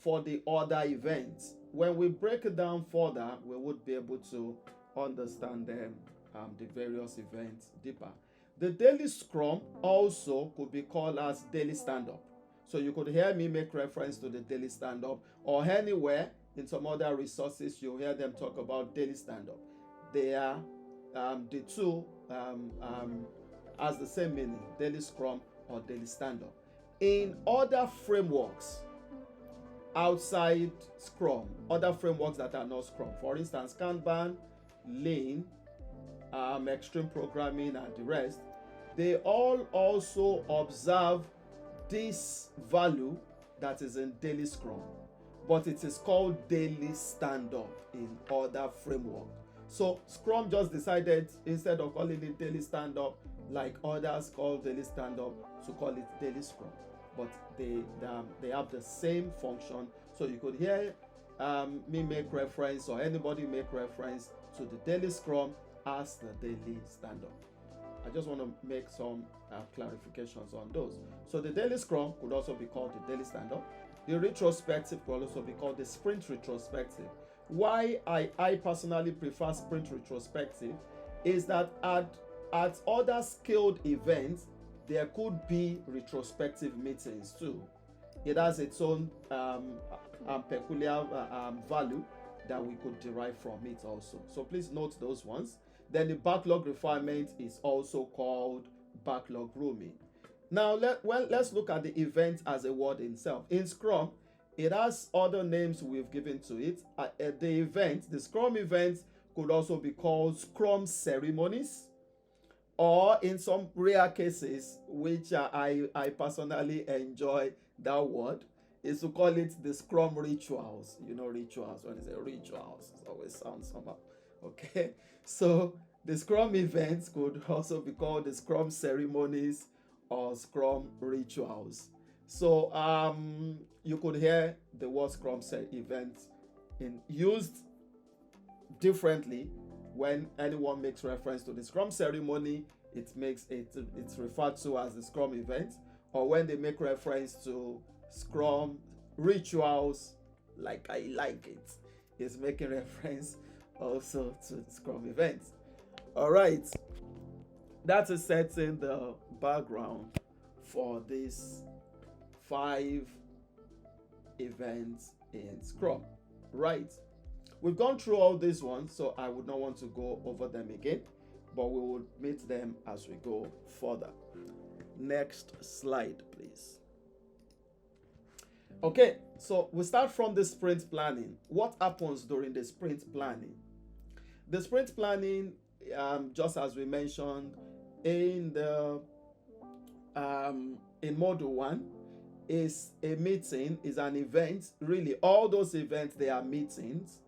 B: for the other events. When we break it down further, we would be able to understand them, the various events deeper. The daily Scrum also could be called as daily stand-up. So you could hear me make reference to the daily stand-up, or anywhere in some other resources you'll hear them talk about daily stand-up. They are the two as the same meaning, daily Scrum or daily stand-up. In other frameworks outside Scrum, other frameworks that are not Scrum, for instance Kanban, Lean, Extreme Programming, and the rest, they all also observe this value that is in daily Scrum, but it is called daily stand-up in other framework. So Scrum just decided, instead of calling it daily stand-up like others call daily stand-up, to call it daily Scrum, but they have the same function. So you could hear me make reference, or anybody make reference to the daily Scrum as the daily stand-up. I just want to make some clarifications on those. So the daily Scrum could also be called the daily stand-up. The retrospective could also be called the sprint retrospective. Why I personally prefer sprint retrospective is that at other scaled events, there could be retrospective meetings too. It has its own peculiar value that we could derive from it also. So please note those ones. Then the backlog refinement is also called backlog grooming. Now let's look at the event as a word itself. In Scrum, it has other names we've given to it. The Scrum events could also be called Scrum ceremonies, or in some rare cases, which I personally enjoy that word, is to call it the Scrum rituals. You know, rituals, when it's a rituals, it always sounds somehow. Okay, so the Scrum events could also be called the Scrum ceremonies or Scrum rituals. So you could hear the word Scrum events used differently. When anyone makes reference to the Scrum ceremony, it's referred to as the Scrum event, or when they make reference to Scrum rituals, like I like it, it's making reference also to Scrum events. All right, that is setting the background for this 5 events in Scrum, right? We've gone through all these ones, so I would not want to go over them again, but we will meet them as we go further. Next slide, please. Okay, so we start from the sprint planning. What happens during the sprint planning? The sprint planning, just as we mentioned in the in module 1, is a meeting, is an event. Really, all those events, they are meetings.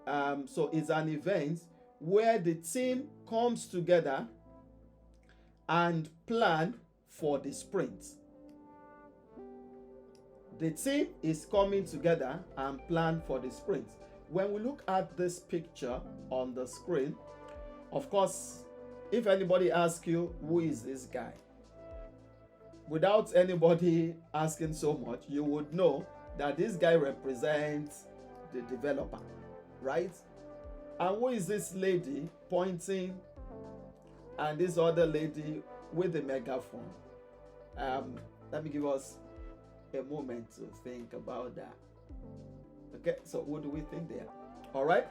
B: So it's an event where the team comes together and plan for the sprint. The team is coming together and plan for the sprint. When we look at this picture on the screen, of course, if anybody asks you, who is this guy? Without anybody asking so much, you would know that this guy represents the developer, right? And who is this lady pointing and this other lady with the megaphone? Let me give us a moment to think about that. Okay, so what do we think there? All right,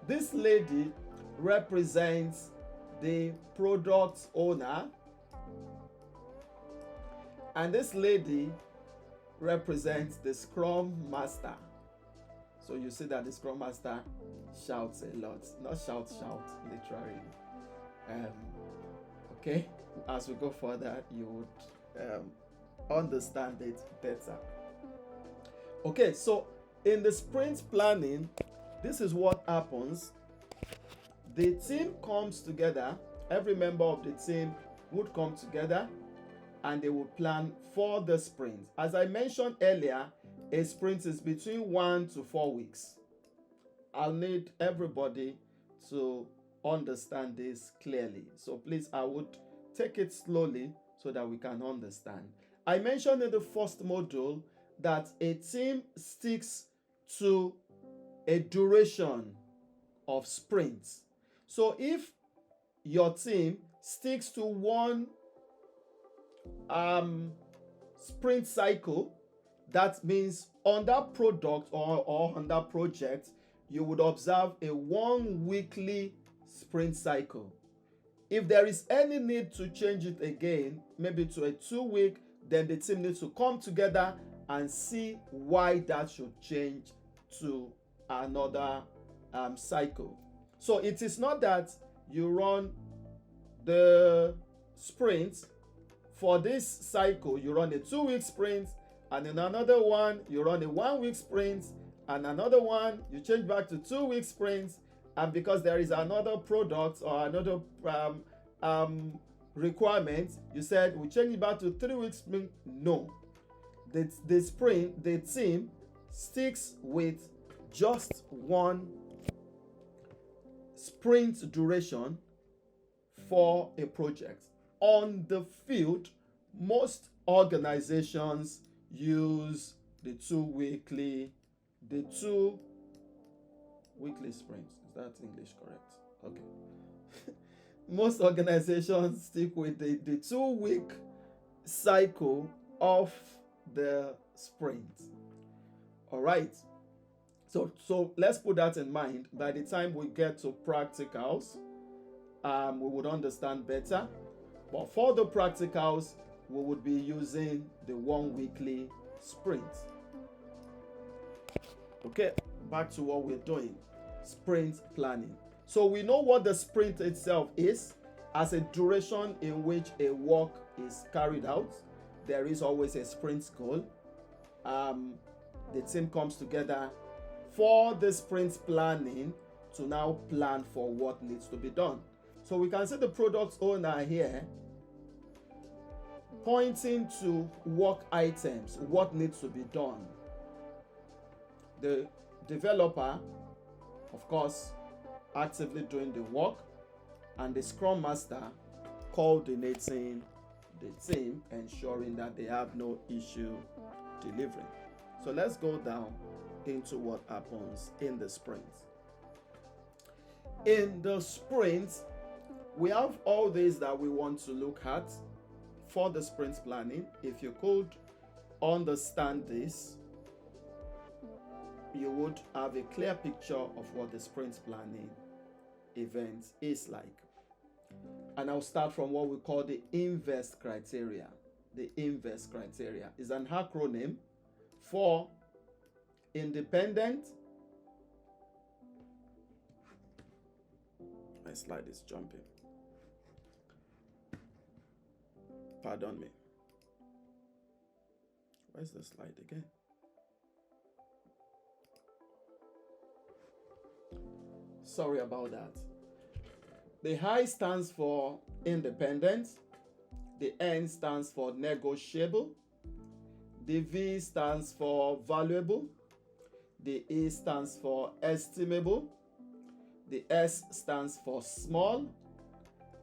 B: this lady represents the product owner, and this lady represents the Scrum Master. So you see that the Scrum Master shouts a lot. Not shout, literally. Okay, as we go further, you would understand it better. Okay, so in the sprint planning, this is what happens. The team comes together. Every member of the team would come together and they would plan for the sprint. As I mentioned earlier, a sprint is between 1 to 4 weeks. I'll need everybody to understand this clearly. So please, I would take it slowly so that we can understand. I mentioned in the first module that a team sticks to a duration of sprints. So if your team sticks to one sprint cycle, that means on that product or on that project, you would observe a 1 weekly sprint cycle. If there is any need to change it again, maybe to a 2-week, then the team needs to come together and see why that should change to another cycle. So it is not that you run the sprint for this cycle, you run a 2-week sprint, and in another one, you run a 1-week sprint, and another one, you change back to 2-week sprints, and because there is another product or another requirement, you said we change it back to 3-week sprint. No. The team sticks with just one sprint duration for a project. On the field, most organizations use the 2 weekly sprints. Is that English correct? Okay. Most organizations stick with the 2-week cycle of the sprint. All right. So let's put that in mind. By the time we get to practicals, we would understand better. But for the practicals, we would be using the 1 weekly sprint. Okay, back to what we're doing. Sprint planning. So we know what the sprint itself is as a duration in which a work is carried out. There is always a sprint goal. The team comes together for the sprint planning to now plan for what needs to be done. So we can see the product owner here pointing to work items, what needs to be done. The developer, of course, actively doing the work, and the Scrum Master coordinating the team, ensuring that they have no issue delivering. So let's go down into what happens in the sprint. In the sprint, we have all these that we want to look at for the sprint planning. If you could understand this, you would have a clear picture of what the sprint planning event is like. And I'll start from what we call the INVEST criteria. The INVEST criteria is an acronym for independent. My slide is jumping. Pardon me. Where's the slide again? Sorry about that. The I stands for independent. The N stands for negotiable. The V stands for valuable. The E stands for estimable. The S stands for small.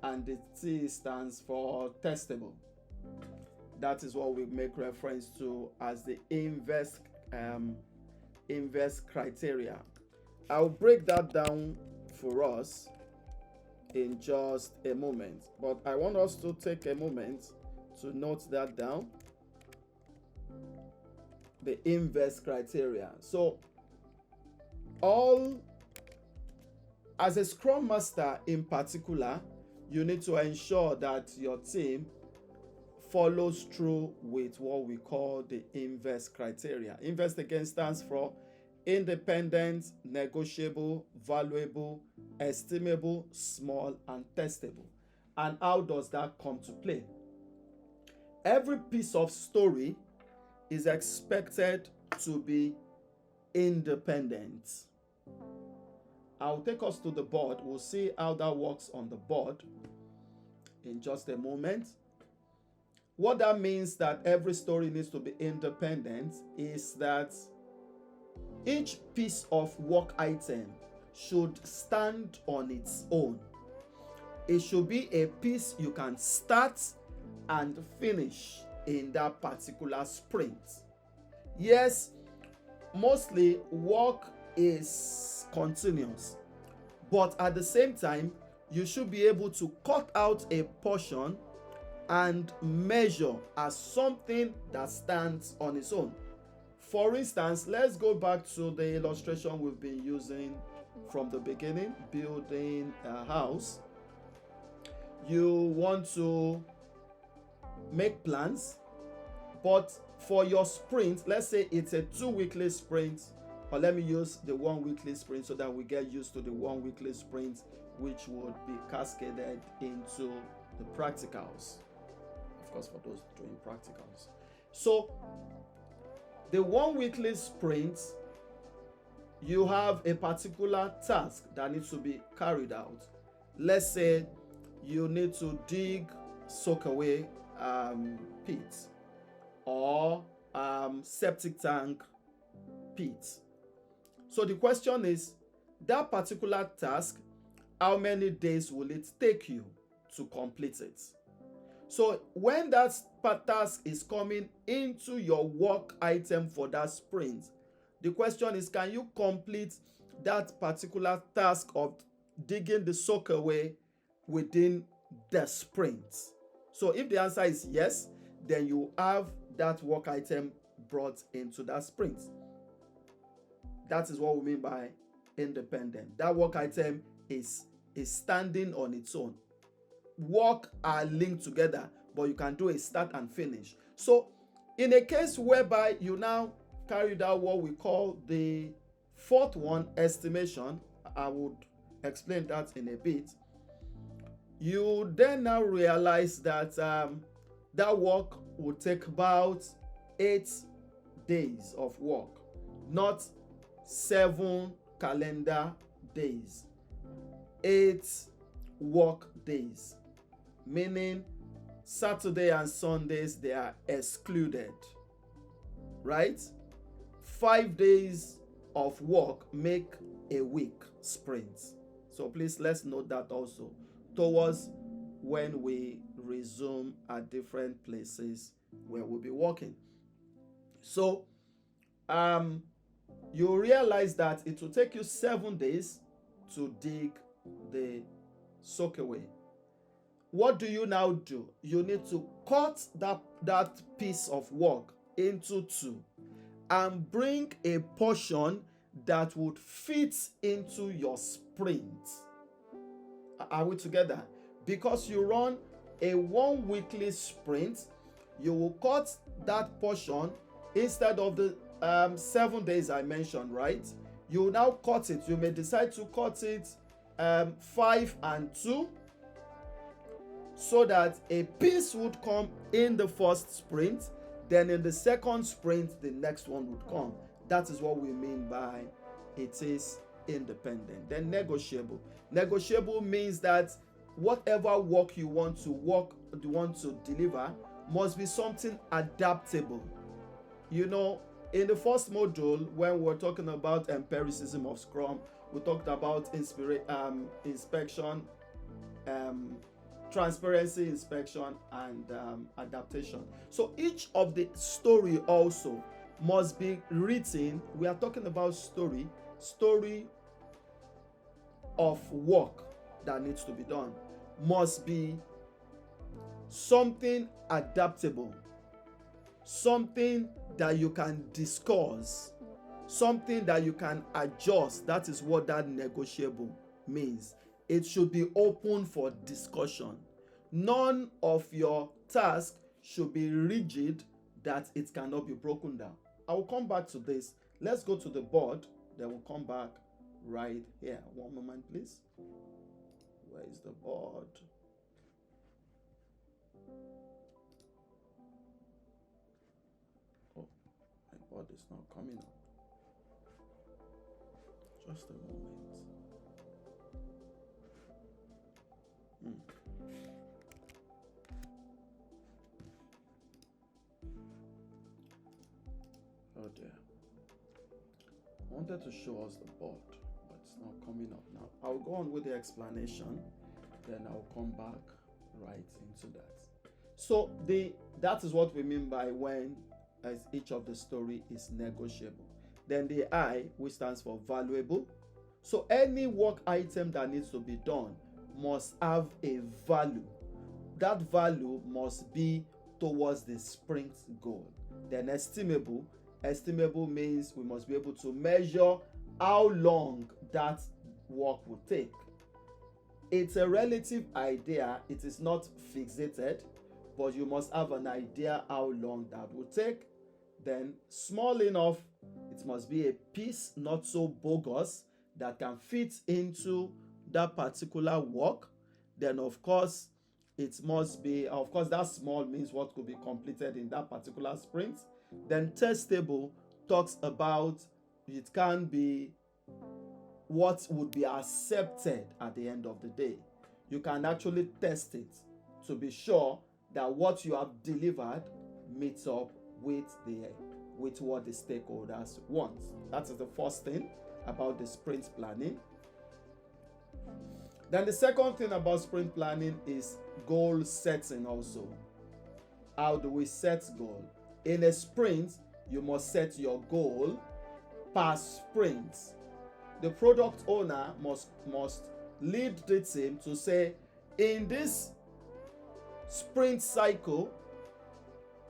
B: And the T stands for testable. That is what we make reference to as the INVEST criteria. I'll break that down for us in just a moment, but I want us to take a moment to note that down. The INVEST criteria. So as a Scrum Master in particular, you need to ensure that your team follows through with what we call the INVEST criteria. INVEST again stands for independent, negotiable, valuable, estimable, small, and testable. And how does that come to play? Every piece of story is expected to be independent. I'll take us to the board. We'll see how that works on the board in just a moment. What that means that every story needs to be independent is that each piece of work item should stand on its own. It should be a piece you can start and finish in that particular sprint. Yes, mostly work is continuous, but at the same time, you should be able to cut out a portion and measure as something that stands on its own. For instance, let's go back to the illustration we've been using from the beginning, building a house. You want to make plans, but for your sprint, let's say it's a 2-weekly sprint, or let me use the 1-weekly sprint so that we get used to the 1-weekly sprint, which would be cascaded into the practicals. Of course, for those doing practicals. So the 1-weekly sprint, you have a particular task that needs to be carried out. Let's say you need to dig soakaway pits or septic tank pits. So the question is, that particular task, how many days will it take you to complete it? So when that task is coming into your work item for that sprint, the question is, can you complete that particular task of digging the soakaway within the sprint? So if the answer is yes, then you have that work item brought into that sprint. That is what we mean by independent. That work item is standing on its own. Work are linked together, but you can do a start and finish. So in a case whereby you now carried out what we call the fourth one, estimation, I would explain that in a bit. You then now realize that that work will take about 8 days of work, not 7 calendar days. 8 work days, meaning Saturday and Sundays, they are excluded, right? 5 days of work make a week sprint. So please, let's note that also towards when we resume at different places where we'll be working. So you realize that it will take you 7 days to dig the soakaway. What do you now do? You need to cut that piece of work into two and bring a portion that would fit into your sprint. Are we together? Because you run a 1 weekly sprint, you will cut that portion instead of the 7 days I mentioned, right? You will now cut it. You may decide to cut it 5 and 2, so that a piece would come in the first sprint, then in the second sprint the next one would come. That is what we mean by it is independent. Then negotiable. Negotiable means that whatever work you want to deliver must be something adaptable. You know, in the first module, when we're talking about empiricism of Scrum, we talked about inspection, transparency, inspection, and adaptation. So each of the story also must be written. We are talking about story of work that needs to be done must be something adaptable, something that you can discuss, something that you can adjust. That is what that negotiable means. It should be open for discussion. None of your tasks should be rigid that it cannot be broken down. I will come back to this. Let's go to the board. Then we'll come back right here. One moment, please. Where is the board? Oh, my board is not coming up. Just a moment. Oh dear. I wanted to show us the board, but it's not coming up now. I'll go on with the explanation, then I'll come back right into that. So that is what we mean by when each of the story is negotiable. Then the I, which stands for valuable. So any work item that needs to be done must have a value. That value must be towards the sprint goal. Then estimable. Estimable means we must be able to measure how long that work will take. It's a relative idea. It is not fixated, but you must have an idea how long that will take. Then small enough, it must be a piece not so bogus that can fit into that particular work. Then of course it must be, of course that small means what could be completed in that particular sprint. Then testable talks about it can be what would be accepted at the end of the day. You can actually test it to be sure that what you have delivered meets up with what the stakeholders want. That is the first thing about the sprint planning. Then the second thing about sprint planning is goal setting also. How do we set goal? In a sprint, you must set your goal per sprint. The product owner must lead the team to say, in this sprint cycle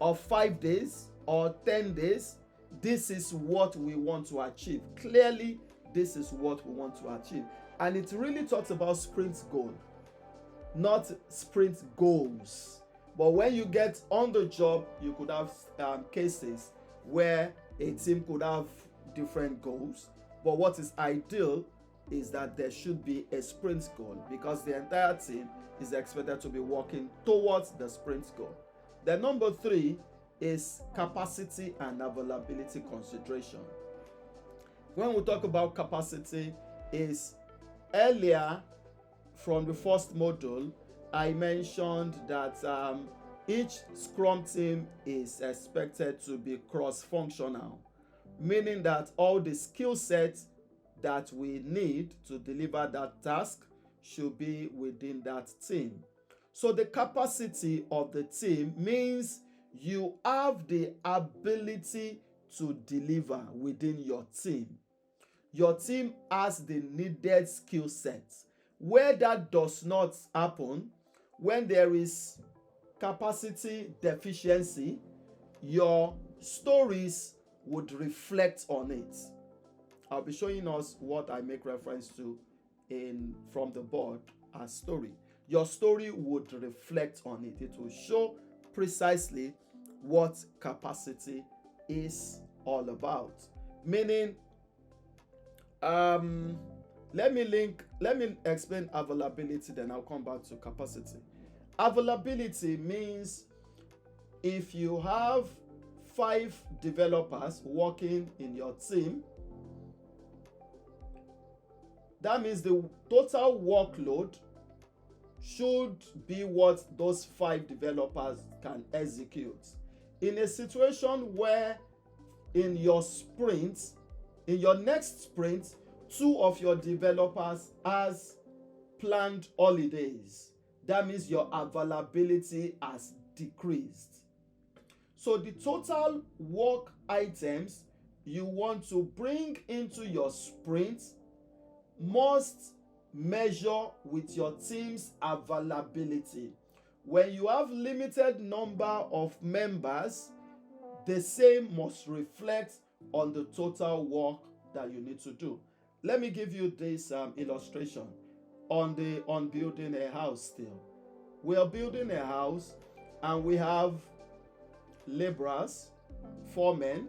B: of 5 days or 10 days, this is what we want to achieve. Clearly, this is what we want to achieve. And it really talks about sprint goal, not sprint goals. But when you get on the job, you could have cases where a team could have different goals. But what is ideal is that there should be a sprint goal, because the entire team is expected to be working towards the sprint goal. Then number 3 is capacity and availability consideration. When we talk about capacity, is earlier from the first module, I mentioned that each Scrum team is expected to be cross-functional, meaning that all the skill sets that we need to deliver that task should be within that team. So the capacity of the team means you have the ability to deliver within your team. Your team has the needed skill sets. Where that does not happen, when there is capacity deficiency, your stories would reflect on it. I'll be showing us what I make reference to from the board as story. Your story would reflect on it. It will show precisely what capacity is all about. Meaning, let me explain availability, then I'll come back to capacity. Availability means if you have 5 developers working in your team, that means the total workload should be what those 5 developers can execute. In a situation where in your next sprint, 2 of your developers has planned holidays, that means your availability has decreased. So the total work items you want to bring into your sprint must measure with your team's availability. When you have limited number of members, the same must reflect on the total work that you need to do. Let me give you this illustration on building a house. Still, we are building a house and we have laborers, foremen,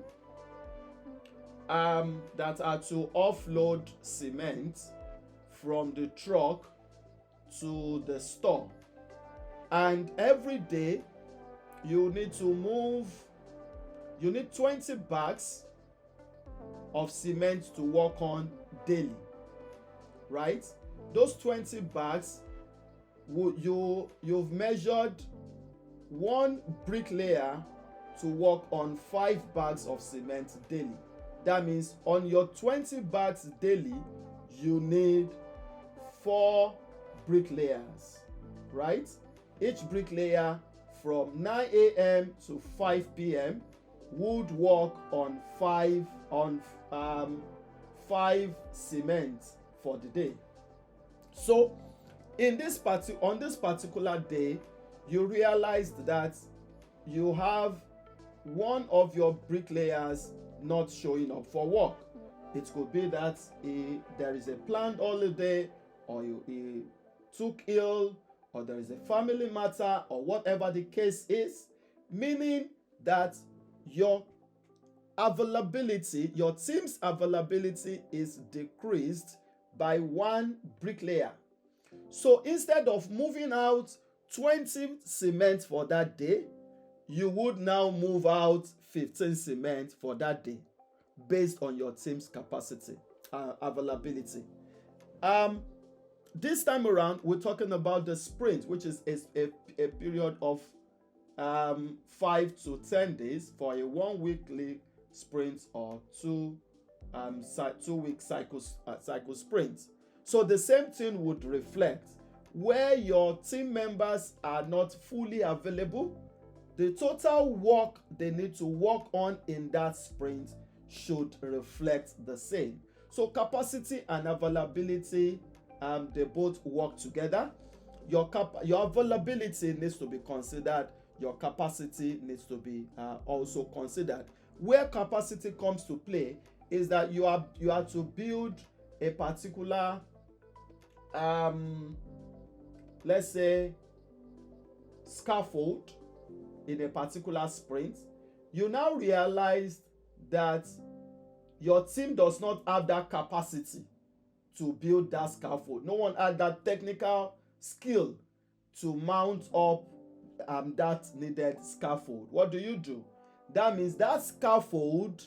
B: that are to offload cement from the truck to the store, and every day you need 20 bags of cement to work on daily, right? Those 20 bags, you've measured one bricklayer to work on 5 bags of cement daily. That means on your 20 bags daily, you need 4 bricklayers, right? Each bricklayer from 9 a.m. to 5 p.m. would work on 5 cement for the day. So on this particular day, you realized that you have one of your bricklayers not showing up for work. It could be that there is a planned holiday, or he took ill, or there is a family matter, or whatever the case is, meaning that your availability, your team's availability is decreased by 1 bricklayer. So instead of moving out 20 cement for that day, you would now move out 15 cement for that day based on your team's capacity, availability. This time around, we're talking about the sprint, which is a period of 5 to 10 days for a 1 weekly sprint or 2 week cycle sprint. So the same thing would reflect where your team members are not fully available. The total work they need to work on in that sprint should reflect the same. So capacity and availability, they both work together. Your availability needs to be considered. Your capacity needs to be also considered. Where capacity comes to play is that you are to build a particular, let's say, scaffold in a particular sprint. You now realize that your team does not have that capacity to build that scaffold. No one had that technical skill to mount up that needed scaffold. What do? That means that scaffold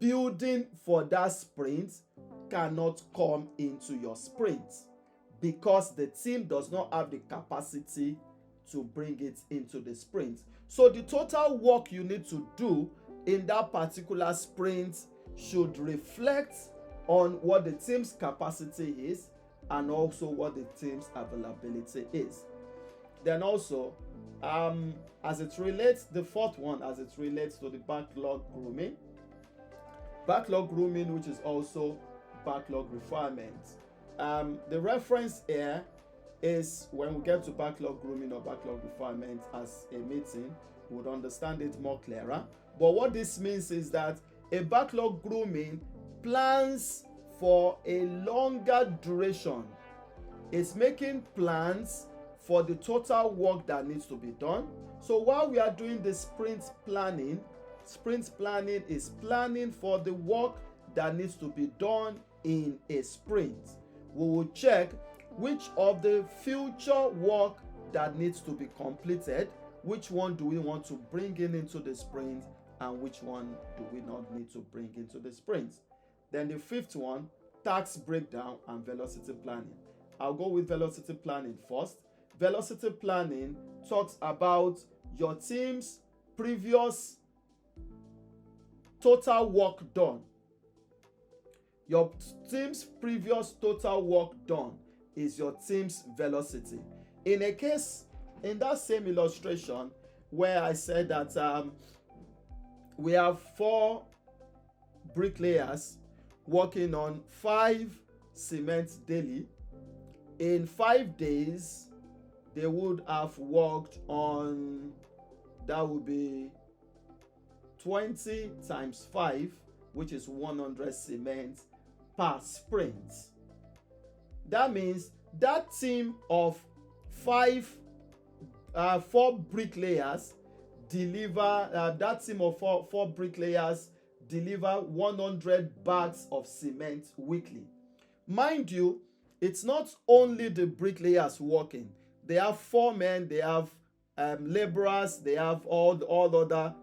B: building for that sprint cannot come into your sprint because the team does not have the capacity to bring it into the sprint. So the total work you need to do in that particular sprint should reflect on what the team's capacity is and also what the team's availability is. Then also, as it relates, the fourth one, as it relates to the backlog grooming, which is also backlog refinement. The reference here is when we get to backlog grooming or backlog refinement as a meeting, would understand it more clearer. But what this means is that a backlog grooming plans for a longer duration. It's making plans for the total work that needs to be done. So while we are doing the sprint planning is planning for the work that needs to be done in a sprint. We will check which of the future work that needs to be completed, which one do we want to bring into the sprint, and which one do we not need to bring into the sprint. Then the fifth one, task breakdown and velocity planning. I'll go with velocity planning first. Velocity planning talks about your team's previous total work done. Your team's previous total work done is your team's velocity. In that same illustration where I said that we have 4 bricklayers working on 5 cement daily, in 5 days they would have worked on, that would be 20 times 5, which is 100 cement per sprint. That means that team of 4 bricklayers deliver that team of four bricklayers deliver 100 bags of cement weekly. Mind you, it's not only the bricklayers working. They have 4 men, they have laborers, they have all other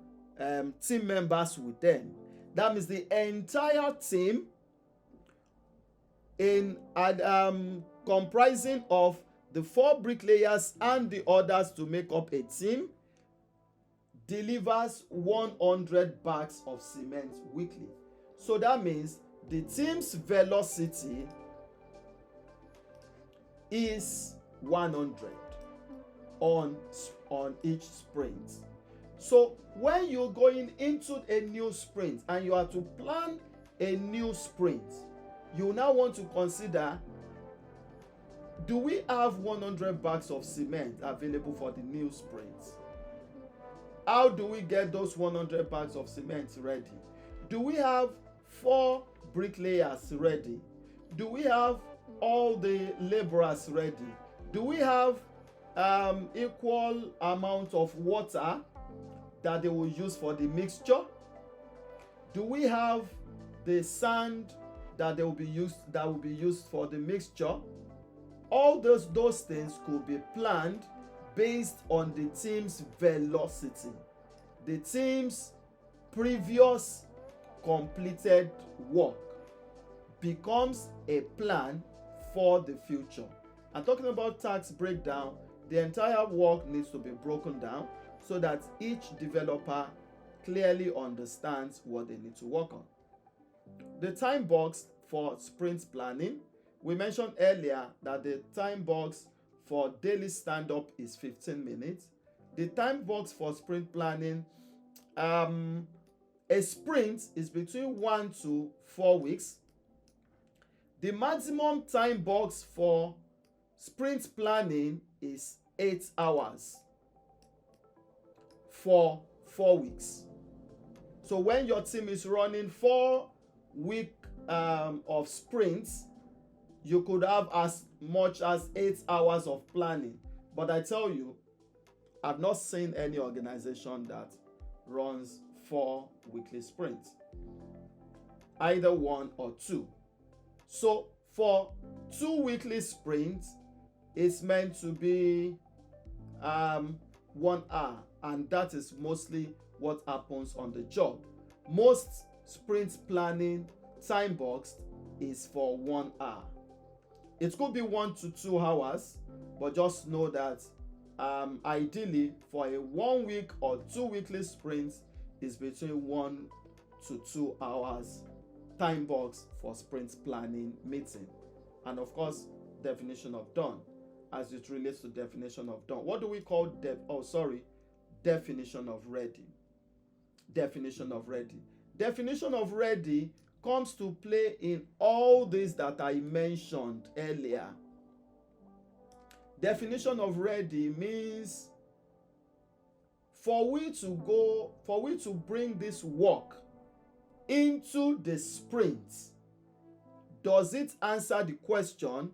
B: team members with them. That means the entire team comprising of the 4 bricklayers and the others to make up a team delivers 100 bags of cement weekly. So that means the team's velocity is 100 on each sprint. So when you're going into a new sprint and you are to plan a new sprint, you now want to consider, do we have 100 bags of cement available for the new sprint? How do we get those 100 bags of cement ready? Do we have 4 bricklayers ready? Do we have all the laborers ready? Do we have equal amount of water that they will use for the mixture? Do we have the sand that will be used for the mixture? All those things could be planned based on the team's velocity, the team's previous completed work becomes a plan for the future. And talking about task breakdown, the entire work needs to be broken down so that each developer clearly understands what they need to work on. The time box for sprint planning, we mentioned earlier that the time box for daily stand-up is 15 minutes. The time box for sprint planning, a sprint is between 1 to 4 weeks. The maximum time box for sprint planning is 8 hours for 4 weeks. So when your team is running 4 weeks of sprints, you could have as much as 8 hours of planning. But I tell you, I've not seen any organization that runs 4 weekly sprints, either 1 or 2. So for 2 weekly sprints, it's meant to be 1 hour, and that is mostly what happens on the job. Most sprint planning time box is for 1 hour. It could be 1 to 2 hours, but just know that ideally for a 1 week or 2 weekly sprints is between 1 to 2 hours time box for sprint planning meeting. And of course, definition of done as it relates to definition of done. What do we call definition of ready? Definition of ready. Definition of ready comes to play in all these that I mentioned earlier. Definition of ready means for we to bring this work into the sprint, does it answer the question,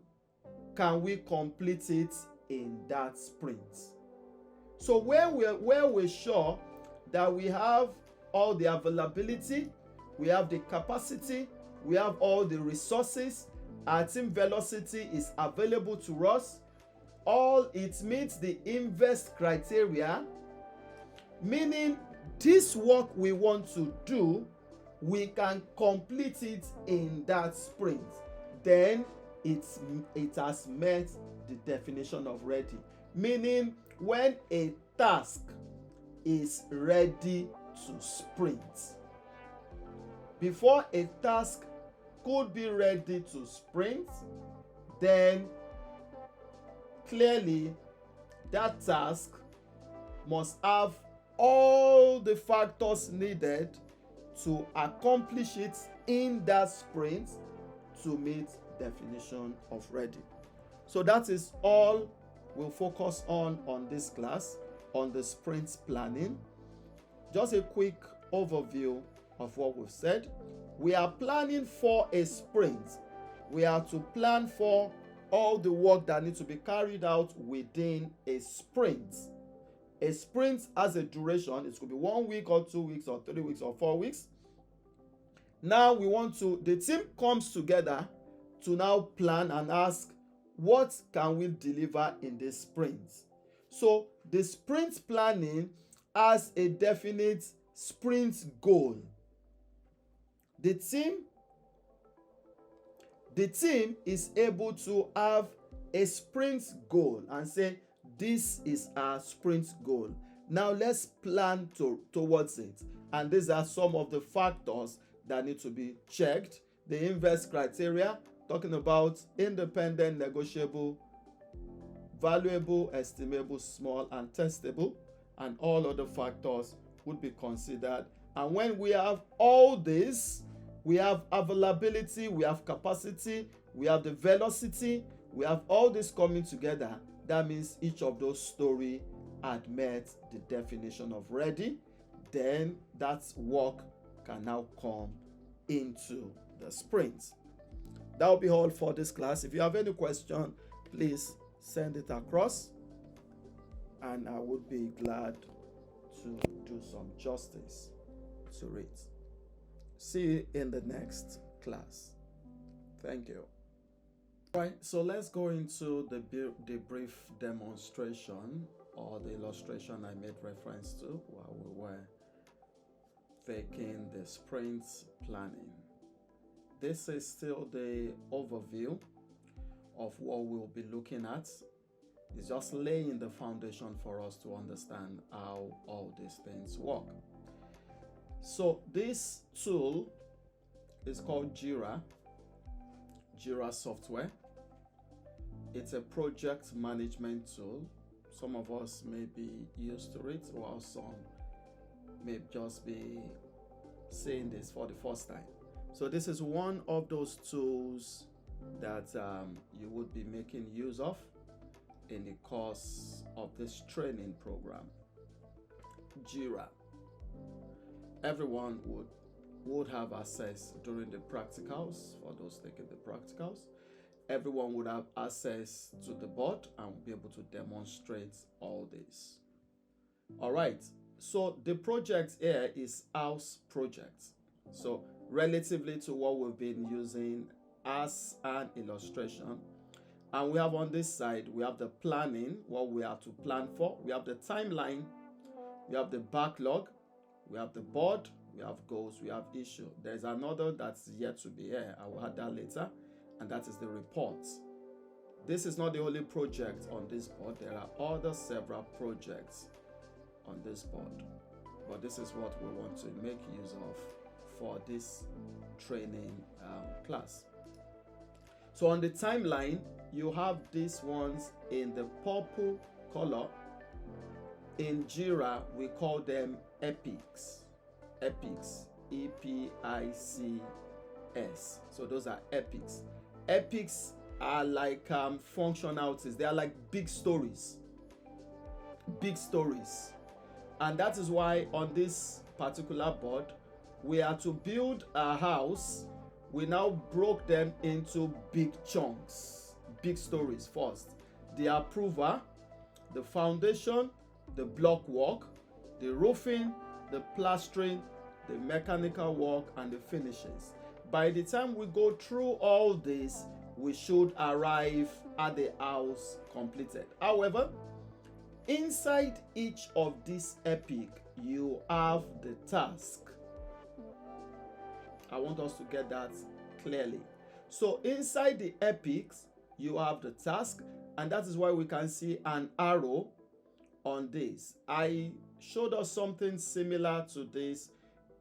B: can we complete it in that sprint? So where we're sure that we have all the availability, we have the capacity, we have all the resources, our team velocity is available to us, all it meets the invest criteria, meaning this work we want to do, we can complete it in that sprint, then it has met the definition of ready. Meaning when a task is ready to sprint. Before a task could be ready to sprint, then clearly that task must have all the factors needed to accomplish it in that sprint to meet definition of ready. So that is all we'll focus on this class, on the sprint planning. Just a quick overview of what we've said. We are planning for a sprint. We are to plan for all the work that needs to be carried out within a sprint. A sprint has a duration. It could be 1 week or 2 weeks or 3 weeks or 4 weeks. Now the team comes together to now plan and ask, what can we deliver in this sprint? So the sprint planning has a definite sprint goal. The team is able to have a sprint goal and say, this is our sprint goal. Now let's plan towards it. And these are some of the factors that need to be checked. The invest criteria, talking about independent, negotiable, valuable, estimable, small, and testable, and all other factors would be considered. And when we have all this, we have availability, we have capacity, we have the velocity, we have all this coming together. That means each of those stories had met the definition of ready. Then that work can now come into the sprint. That will be all for this class. If you have any question, please send it across, and I would be glad to do some justice to it. See you in the next class. Thank you. All right, so let's go into the brief demonstration or the illustration I made reference to while we were taking the sprint planning. This is still the overview of what we'll be looking at. It's just laying the foundation for us to understand how all these things work. So this tool is called Jira software. It's a project management tool. Some of us may be used to it, while some may just be seeing this for the first time. So this is one of those tools that you would be making use of in the course of this training program. Jira. Everyone would have access during the practicals. For those taking the practicals, everyone would have access to the board and be able to demonstrate all this. All right, so the project here is house project. So relatively to what we've been using as an illustration, and we have on this side, we have the planning, what we have to plan for, we have the timeline, we have the backlog, we have the board, we have goals, we have issue. There's another that's yet to be here. I will add that later, and that is the reports. This is not the only project on this board. There are other several projects on this board, but this is what we want to make use of for this training class. So on the timeline, you have these ones in the purple color. In Jira, we call them epics. Epics, E-P-I-C-S. So those are epics. Epics are like functionalities. They are like big stories. Big stories. And that is why on this particular board, we are to build a house. We now broke them into big chunks, big stories first. The approver, the foundation, the block work, the roofing, the plastering, the mechanical work, and the finishes. By the time we go through all this, we should arrive at the house completed. However, inside each of these epic, you have the task. I want us to get that clearly. So inside the epics, you have the task, and that is why we can see an arrow on this. I showed us something similar to this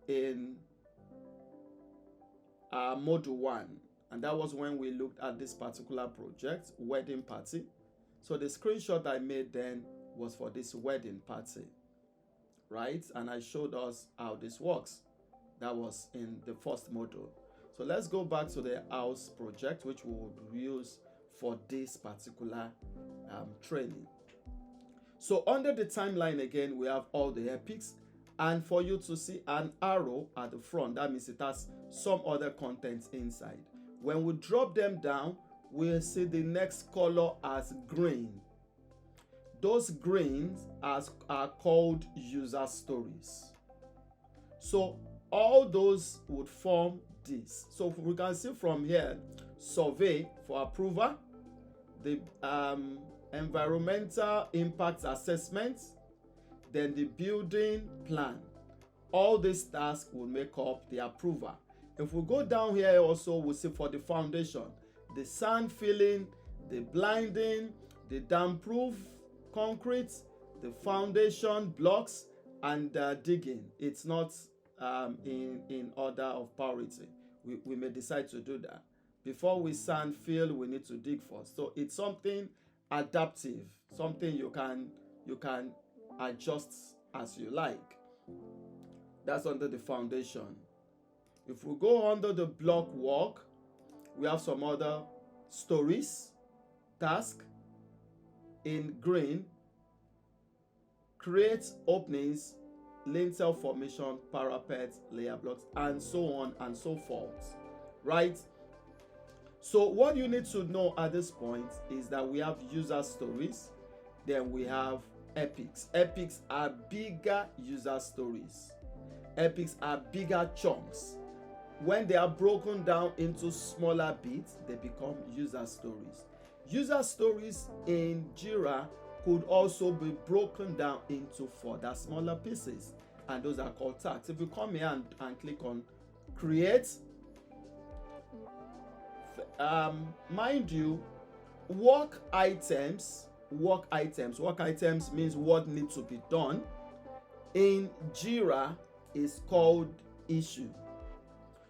B: in module 1, and that was when we looked at this particular project, wedding party. So the screenshot I made then was for this wedding party, right? And I showed us how this works. That was in the first module. So let's go back to the house project, which we would use for this particular training. So under the timeline again, we have all the epics, and for you to see an arrow at the front, that means it has some other content inside. When we drop them down, we'll see the next color as green. Those greens are called user stories. So all those would form this. So we can see from here, survey for approval, the environmental impact assessment, then the building plan. All these tasks will make up the approval. If we go down here also, we'll see for the foundation, the sand filling, the blinding, the damp-proof concrete, the foundation blocks, and digging. It's not in order of priority. We may decide to do that. Before we sand fill, we need to dig first. So it's something adaptive, something you can adjust as you like. That's under the foundation. If we go under the block work, we have some other stories, task in green, create openings, lintel formation, parapet, layer blocks, and so on and so forth, right? So what you need to know at this point is that we have user stories, then we have epics. Epics are bigger user stories. Epics are bigger chunks. When they are broken down into smaller bits, they become user stories. User stories in Jira could also be broken down into further smaller pieces, and those are called tasks. If you come here and click on create, mind you, work items means what needs to be done in Jira is called issue.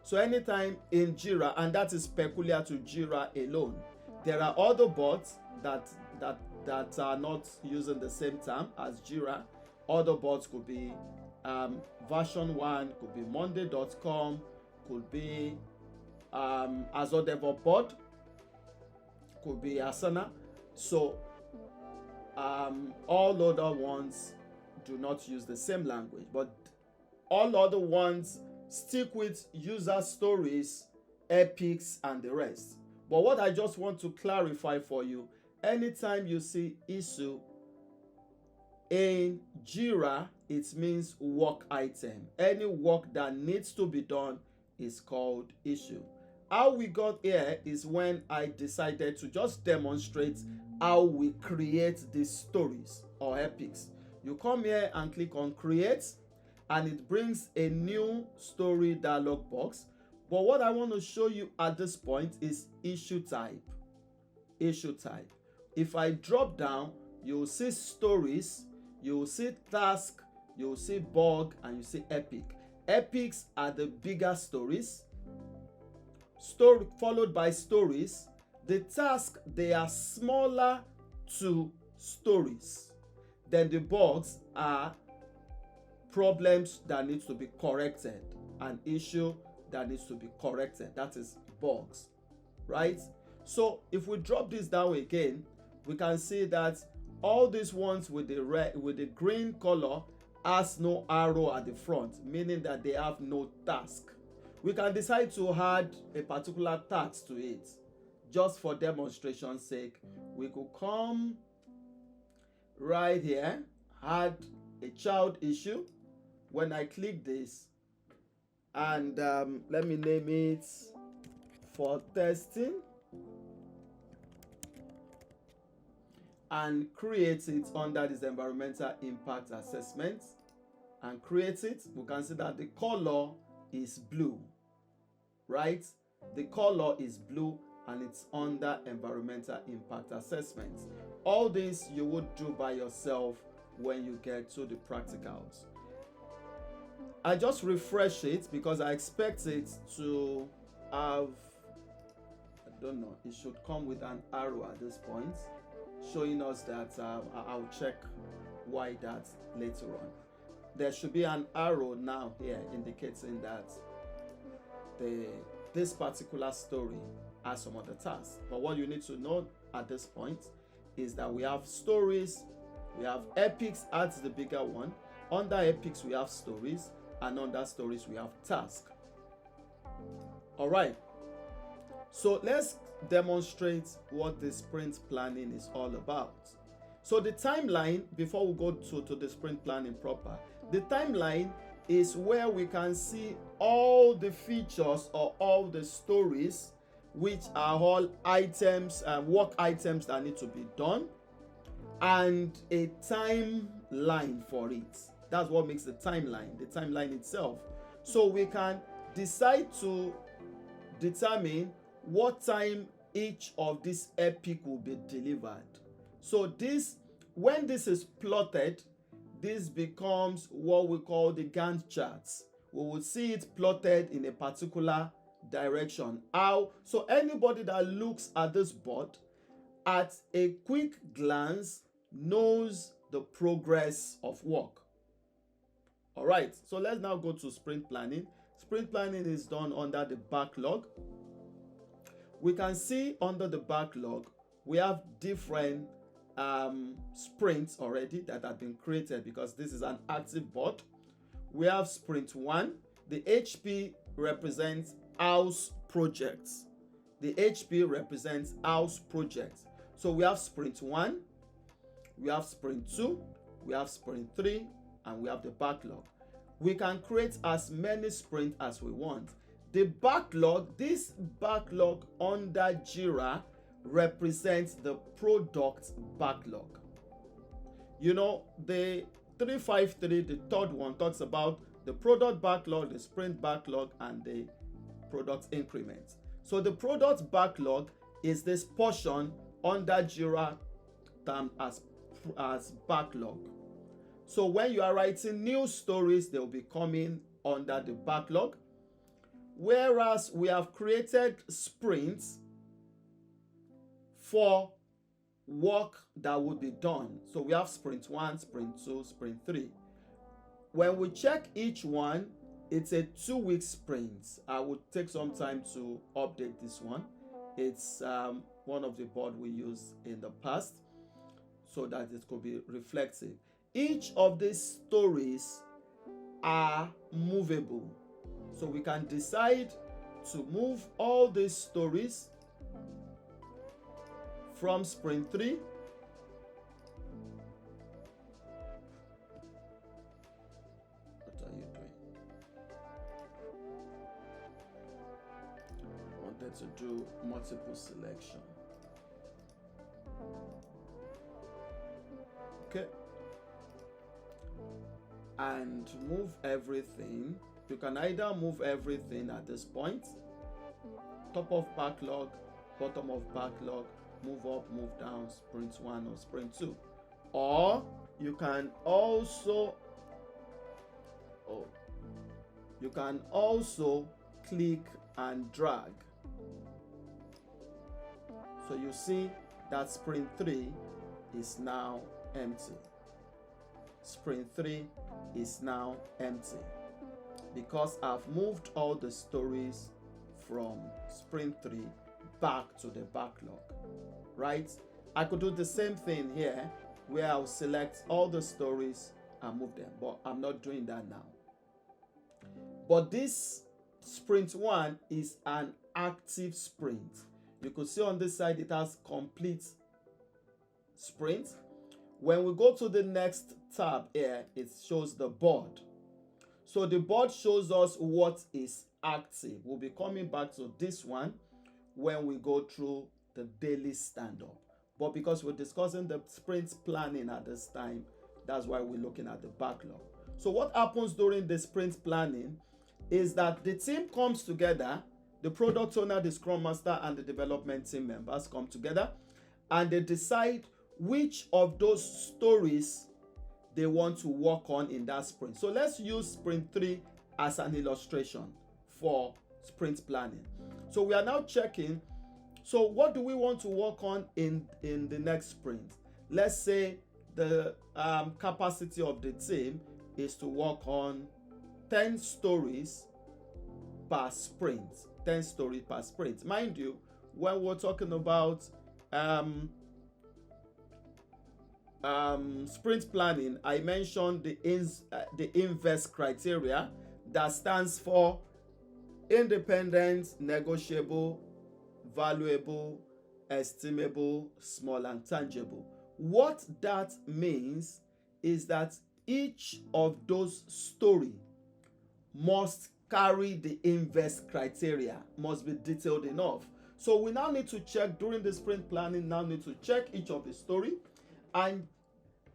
B: So anytime in Jira, and that is peculiar to Jira alone, there are other bots that are not using the same term as Jira. Other bots could be version 1, could be monday.com, could be Azure DevOps bot, could be Asana. So all other ones do not use the same language, but all other ones stick with user stories, epics, and the rest. But what I just want to clarify for you, anytime you see issue in Jira, it means work item. Any work that needs to be done is called issue. How we got here is when I decided to just demonstrate how we create these stories or epics. You come here and click on create, and it brings a new story dialog box. But what I want to show you at this point is issue type. Issue type. If I drop down, you'll see stories, you'll see task, you'll see bug, and you see epic. Epics are the bigger stories, followed by stories. The task, they are smaller to stories. Then the bugs are problems that needs to be corrected, an issue that needs to be corrected. That is bugs, right? So if we drop this down again, we can see that all these ones with the red, with the green color has no arrow at the front, meaning that they have no task. We can decide to add a particular task to it. Just for demonstration's sake, we could come right here, add a child issue. When I click this, and let me name it for testing, and create it under this environmental impact assessment, and create it, we can see that the color is blue, right? The color is blue and it's under environmental impact assessment. All this you would do by yourself when you get to the practicals. I just refresh it because I expect it to have, I don't know, it should come with an arrow at this point, showing us that I'll check why that later on. There should be an arrow now here indicating that this particular story has some other tasks. But what you need to know at this point is that we have stories, we have epics as the bigger one. Under epics we have stories, and under stories we have tasks. All right, so let's demonstrate what the sprint planning is all about. So the timeline, before we go to the sprint planning proper, the timeline is where we can see all the features or all the stories, which are all items and work items that need to be done, and a timeline for it. That's what makes the timeline itself. So we can decide to determine what time each of this epic will be delivered. So this, when this is plotted, this becomes what we call the Gantt charts. We will see it plotted in a particular direction. So anybody that looks at this board at a quick glance knows the progress of work. All right, so let's now go to sprint planning. Sprint planning is done under the backlog. We can see under the backlog, we have different sprints already that have been created because this is an active board. We have sprint 1. The HP represents house projects. The HP represents house projects. So we have sprint 1, we have sprint 2, we have sprint 3, and we have the backlog. We can create as many sprints as we want. The backlog, this backlog under Jira represents the product backlog. You know, the 353, the third one, talks about the product backlog, the sprint backlog, and the product increment. So the product backlog is this portion under Jira termed as backlog. So when you are writing new stories, they will be coming under the backlog. Whereas we have created sprints for work that would be done. So we have sprint 1, sprint 2, sprint 3. When we check each one, it's a 2-week sprint. I would take some time to update this one. It's one of the board we used in the past so that it could be reflective. Each of these stories are movable. So we can decide to move all these stories from sprint 3 what are you doing? I wanted to do multiple selection. Okay, and move everything. You can either move everything at this point, top of backlog, bottom of backlog, move up, move down, sprint 1 or sprint 2. Or you can also click and drag. So you see that sprint 3 is now empty. Sprint 3 is now empty because I've moved all the stories from sprint 3 back to the backlog, right? I could do the same thing here where I'll select all the stories and move them, but I'm not doing that now. But this sprint 1 is an active sprint. You could see on this side it has complete sprint. When we go to the next tab here, it shows the board. So the board shows us what is active. We'll be coming back to this one when we go through the daily stand-up. But because we're discussing the sprint planning at this time, that's why we're looking at the backlog. So what happens during the sprint planning is that the team comes together, the product owner, the scrum master, and the development team members come together, and they decide which of those stories they want to work on in that sprint. So let's use sprint 3 as an illustration for sprint planning. So we are now checking, so what do we want to work on in the next sprint? Let's say the capacity of the team is to work on 10 stories per sprint. 10 stories per sprint. Mind you, when we're talking about sprint planning, I mentioned the INVEST criteria that stands for independent, negotiable, valuable, estimable, small, and tangible. What that means is that each of those stories must carry the INVEST criteria, must be detailed enough. So we now need to check during the sprint planning, need to check each of the story and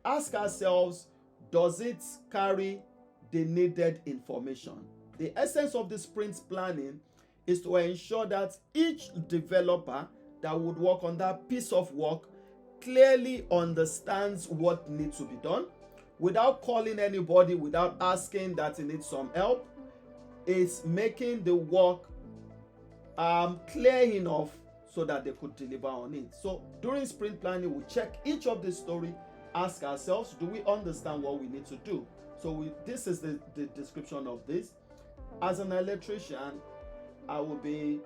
B: ask ourselves, does it carry the needed information? The essence of the sprint planning is to ensure that each developer that would work on that piece of work clearly understands what needs to be done without calling anybody, without asking that he needs some help. Is making the work clear enough so that they could deliver on it. So during sprint planning, we check each of the story, ask ourselves, do we understand what we need to do? So this is the description of this. As an electrician, I will be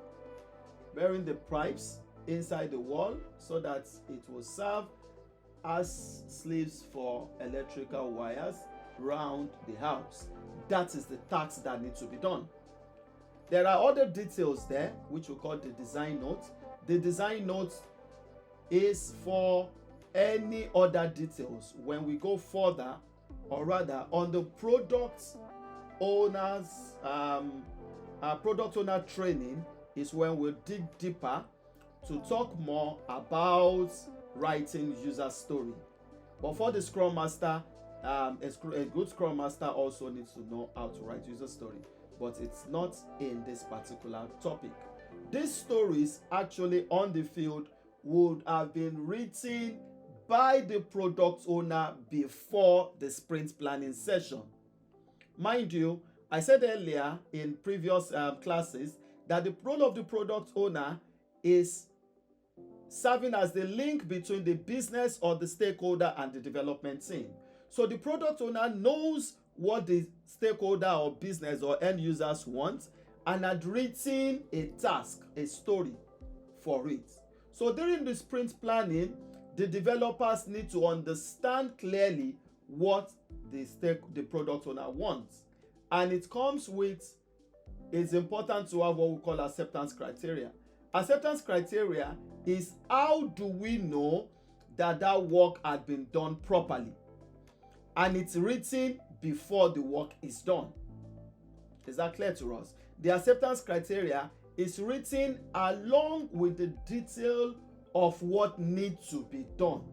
B: burying the pipes inside the wall so that it will serve as sleeves for electrical wires around the house. That is the task that needs to be done. There are other details there which we call the design note. The design note is for any other details. When we go further, or rather on the product owner training, is when we dig deeper to talk more about writing user story. But for the Scrum Master, a good Scrum Master also needs to know how to write user story, but it's not in this particular topic. These stories actually on the field would have been written by the product owner before the sprint planning session. Mind you, I said earlier in previous classes that the role of the product owner is serving as the link between the business or the stakeholder and the development team. So the product owner knows what the stakeholder or business or end users want and had written a task, a story for it. So during the sprint planning, the developers need to understand clearly what the product owner wants. And it comes with, it's important to have what we call acceptance criteria. Acceptance criteria is how do we know that that work had been done properly? And it's written before the work is done. Is that clear to us? The acceptance criteria is written along with the detail of what needs to be done.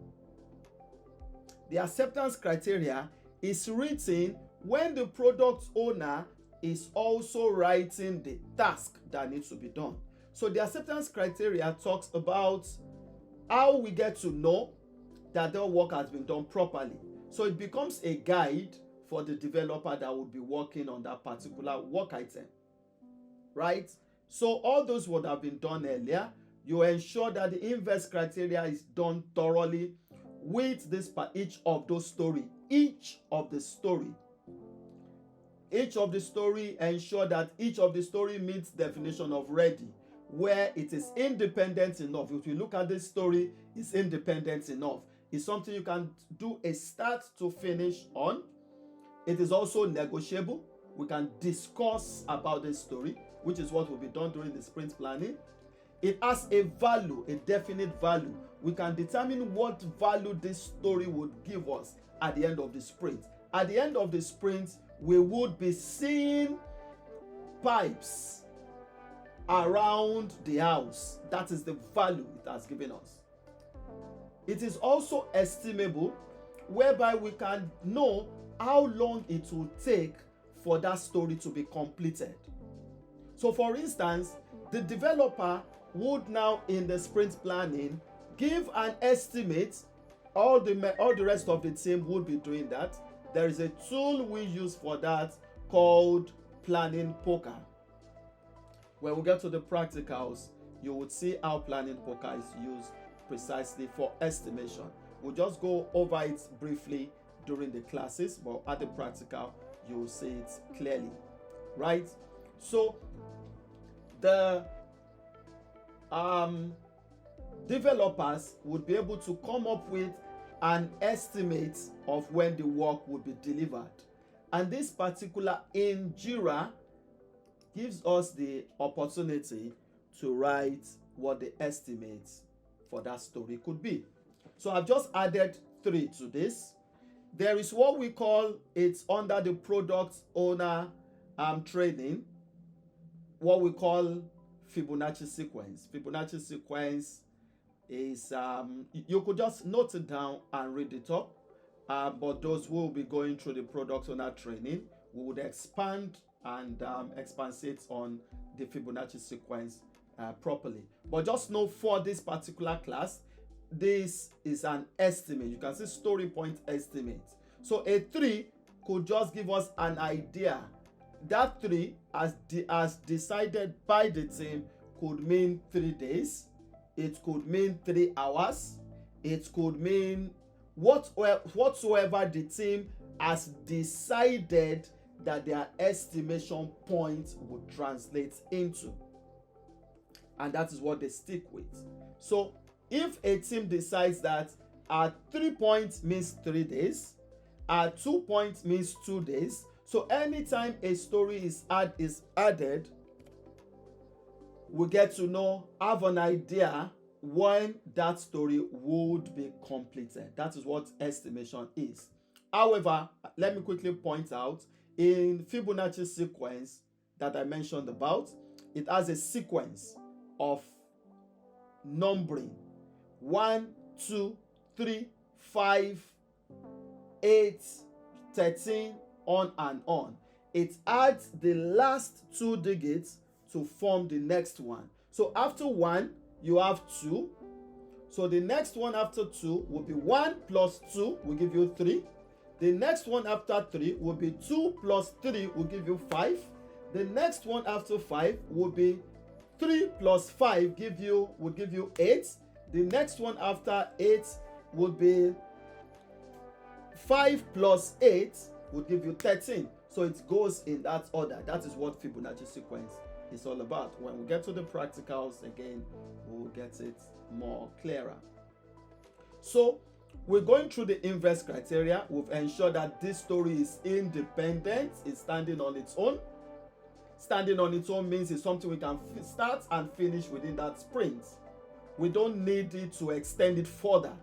B: The acceptance criteria is written when the product owner is also writing the task that needs to be done. So the acceptance criteria talks about how we get to know that the work has been done properly. So it becomes a guide for the developer that will be working on that particular work item, right? So all those would have been done earlier. You ensure that the INVEST criteria is done thoroughly with each of the story. Ensure that each of the story meets definition of ready, where it is independent enough. If you look at this story, it's independent enough. It's something you can do a start to finish on. It is also negotiable. We can discuss about this story, which is what will be done during the sprint planning. It has a value, a definite value. We can determine what value this story would give us at the end of the sprint. At the end of the sprint, we would be seeing pipes around the house. That is the value it has given us. It is also estimable, whereby we can know how long it will take for that story to be completed. So for instance, the developer would now in the sprint planning give an estimate. All the rest of the team would be doing that. There is a tool we use for that called Planning Poker. When we get to the practicals, you would see how Planning Poker is used precisely for estimation. We'll just go over it briefly during the classes, but at the practical, you will see it clearly, right? So the developers would be able to come up with an estimate of when the work would be delivered. And this particular in Jira gives us the opportunity to write what the estimate for that story could be. So I've just added 3 to this. There is what we call, it's under the product owner training, what we call Fibonacci sequence. Fibonacci sequence is, you could just note it down and read it up, but those who will be going through the product owner training, we would expand and expansate on the Fibonacci sequence properly. But just know for this particular class, this is an estimate. You can see story point estimate. So a 3 could just give us an idea. That 3 as decided by the team could mean 3 days. It could mean 3 hours. It could mean whatsoever the team has decided that their estimation point would translate into. And that is what they stick with. So if a team decides that at 3 points means 3 days, at 2 points means 2 days, so anytime a story is added, we get to have an idea when that story would be completed. That is what estimation is. However, let me quickly point out, in Fibonacci sequence that I mentioned about, it has a sequence of numbering 1, 2, 3, 5, 8, 13, on and on. It adds the last 2 digits to form the next one. So after 1, you have 2. So the next one after 2 will be 1 plus 2 will give you 3. The next one after 3 will be 2 plus 3 will give you 5. The next one after 5 will be 3 plus 5 will give you 8. The next one after 8 would be 5 plus 8 would give you 13. So it goes in that order. That is what Fibonacci sequence is all about. When we get to the practicals again, we'll get it more clearer. So we're going through the inverse criteria. We've ensured that this story is independent, it's standing on its own. Standing on its own means it's something we can start and finish within that sprint. We don't need it to extend it further.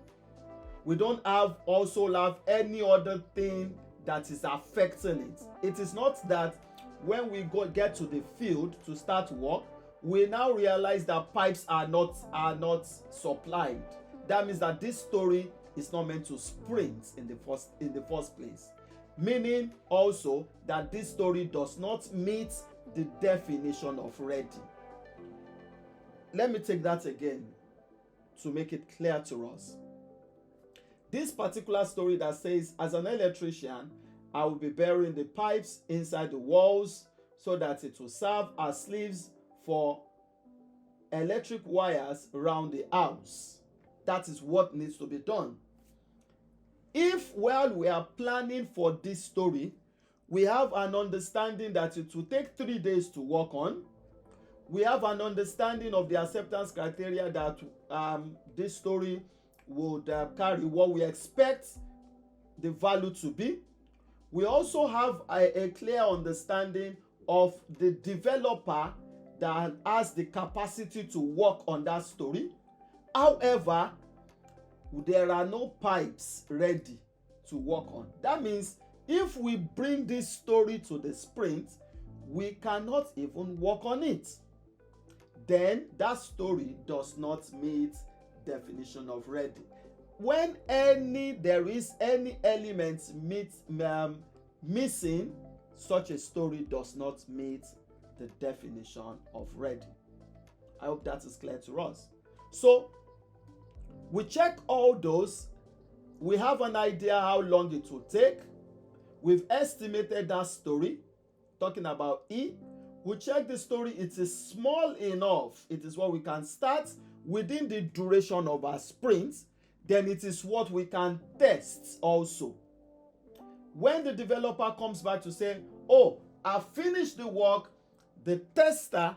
B: We don't also have any other thing that is affecting it. It is not that when we get to the field to start work, we now realize that pipes are not supplied. That means that this story is not meant to sprint in the first place. Meaning also that this story does not meet the definition of ready. Let me take that again to make it clear to us. This particular story that says, as an electrician, I will be burying the pipes inside the walls so that it will serve as sleeves for electric wires around the house. That is what needs to be done. If while we are planning for this story, we have an understanding that it will take 3 days to work on, we have an understanding of the acceptance criteria that this story would carry what we expect the value to be, We also have a clear understanding of the developer that has the capacity to work on that story. However, there are no pipes ready to work on. That means if we bring this story to the sprint, we cannot even work on it. Then that story does not meet definition of ready. When there is any element missing, such a story does not meet the definition of ready. I hope that is clear to us. So we check all those. We have an idea how long it will take. We've estimated that story, talking about E. We check the story, it is small enough. It is what we can start within the duration of our sprint. Then it is what we can test also. When the developer comes back to say, oh, I finished the work, the tester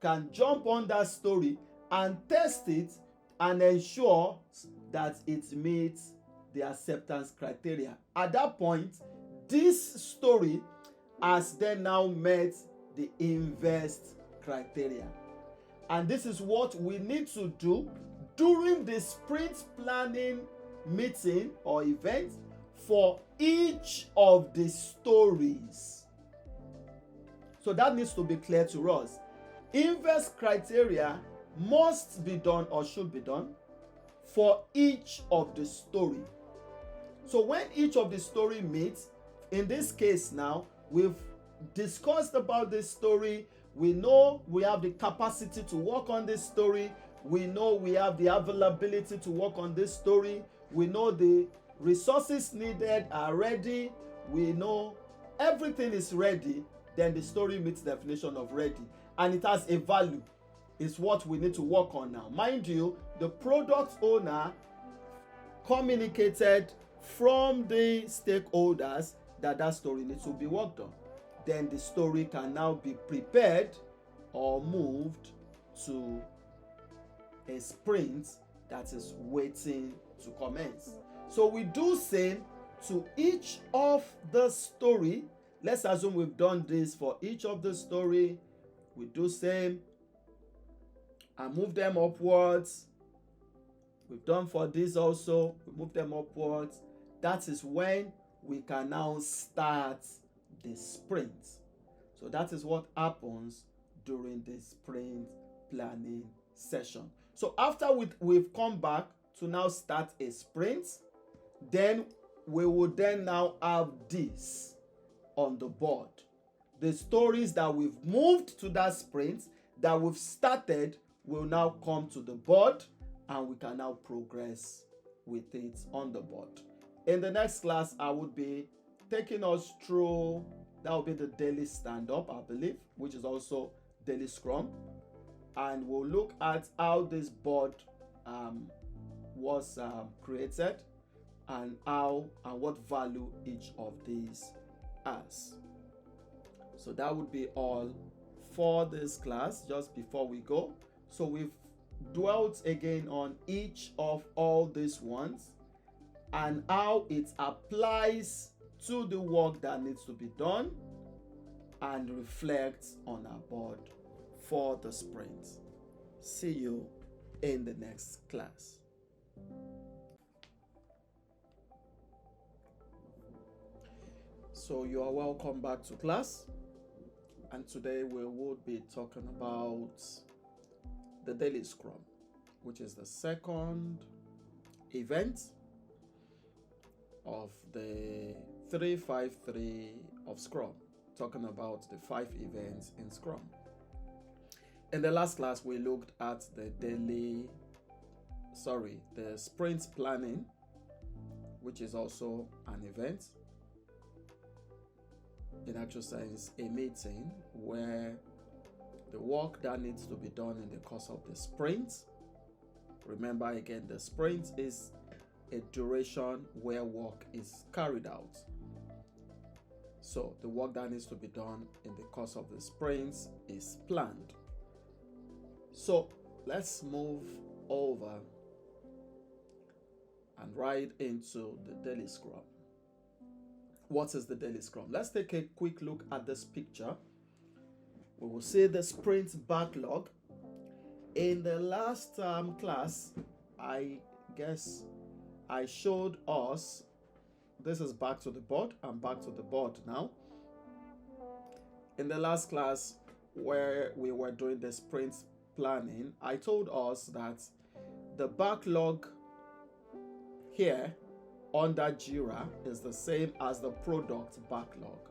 B: can jump on that story and test it and ensure that it meets the acceptance criteria. At that point, this story has then now met the invest criteria. And this is what we need to do during the sprint planning meeting or event for each of the stories. So that needs to be clear to us. Invest criteria must be done or should be done for each of the story. So when each of the story meets, in this case now, we've discussed about this story. We know we have the capacity to work on this story. We know we have the availability to work on this story. We know the resources needed are ready. We know everything is ready. Then the story meets the definition of ready. And it has a value. It's what we need to work on now. Mind you, the product owner communicated from the stakeholders that that story needs to be worked on. Then the story can now be prepared or moved to a sprint that is waiting to commence. So we do same to each of the story. Let's assume we've done this for each of the story. We do same and move them upwards. We've done for this also. We move them upwards. That is when we can now start the sprint. So that is what happens during the sprint planning session. So after we've come back to now start a sprint, then we will then now have this on the board. The stories that we've moved to that sprint, that we've started, will now come to the board and we can now progress with it on the board. In the next class, I would be taking us through, that will be the daily stand-up, I believe, which is also daily Scrum. And we'll look at how this board was created and how and what value each of these has. So that would be all for this class just before we go. So we've dwelt again on each of all these ones and how it applies to the work that needs to be done and reflects on our board for the sprint. See you in the next class. So you are welcome back to class, and today we will be talking about the daily Scrum, which is the second event of the 353 of Scrum, talking about the 5 events in Scrum. In the last class, we looked at the sprint planning, which is also an event. In actual sense, a meeting where the work that needs to be done in the course of the sprint. Remember again, the sprint is a duration where work is carried out. So the work that needs to be done in the course of the sprints is planned. So let's move over and right into the daily Scrum. what is the daily Scrum? Let's take a quick look at this picture. We will see the sprint backlog. In the last class, I guess I showed us, this is back to the board. I'm back to the board now. In the last class where we were doing the sprint planning, I told us that the backlog here under Jira is the same as the product backlog.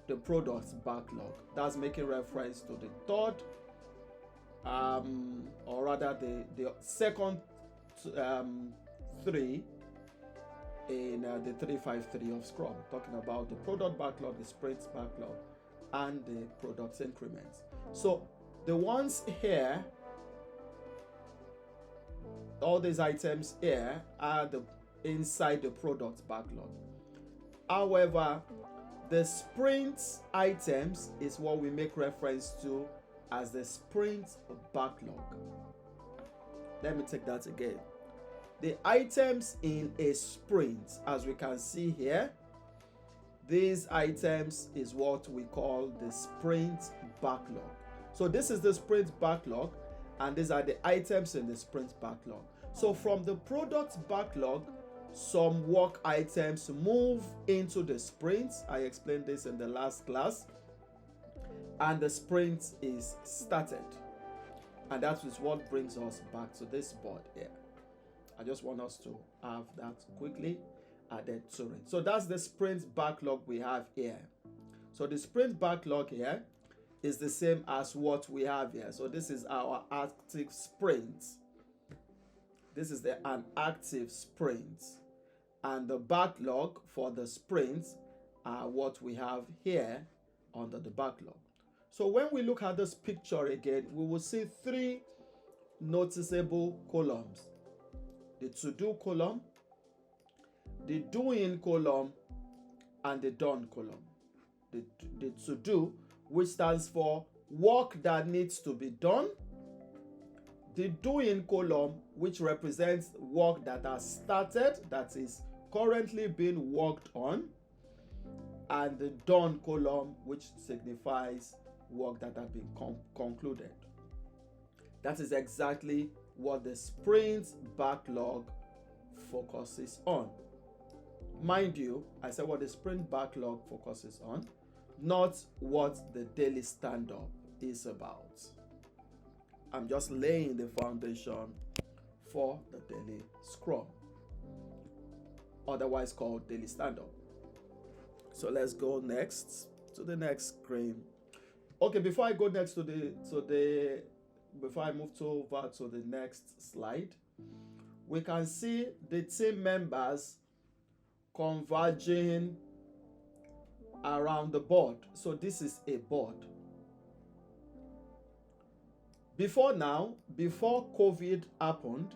B: The product backlog, that's making reference to the third, or rather the second three in the 353 of Scrum, talking about the product backlog, the sprint backlog, and the product increments. So the ones here, all these items here are inside the product backlog. However, the sprint items is what we make reference to as the sprint backlog. Let me take that again. The items in a sprint, as we can see here, these items is what we call the sprint backlog. So this is the sprint backlog, and these are the items in the sprint backlog. So from the product backlog, some work items move into the sprint. I explained this in the last class. And the sprint is started. And that is what brings us back to this board here. I just want us to have that quickly added to it. So that's the sprint backlog we have here. So the sprint backlog here is the same as what we have here. So this is our active sprint. This is an active sprint. And the backlog for the sprints are what we have here under the backlog. So when we look at this picture again, we will see three noticeable columns. The to-do column, the doing column, and the done column. The to-do, which stands for work that needs to be done. The doing column, which represents work that has started, that is currently being worked on. And the done column, which signifies work that has been concluded. That is exactly what the sprint backlog focuses on. Mind you, I said what the sprint backlog focuses on, not what the daily stand-up is about. I'm just laying the foundation for the daily Scrum, otherwise called daily stand-up. So let's go next to the next screen. Okay, before I go next before I move over to the next slide, we can see the team members converging around the board. So this is a board. Before COVID happened,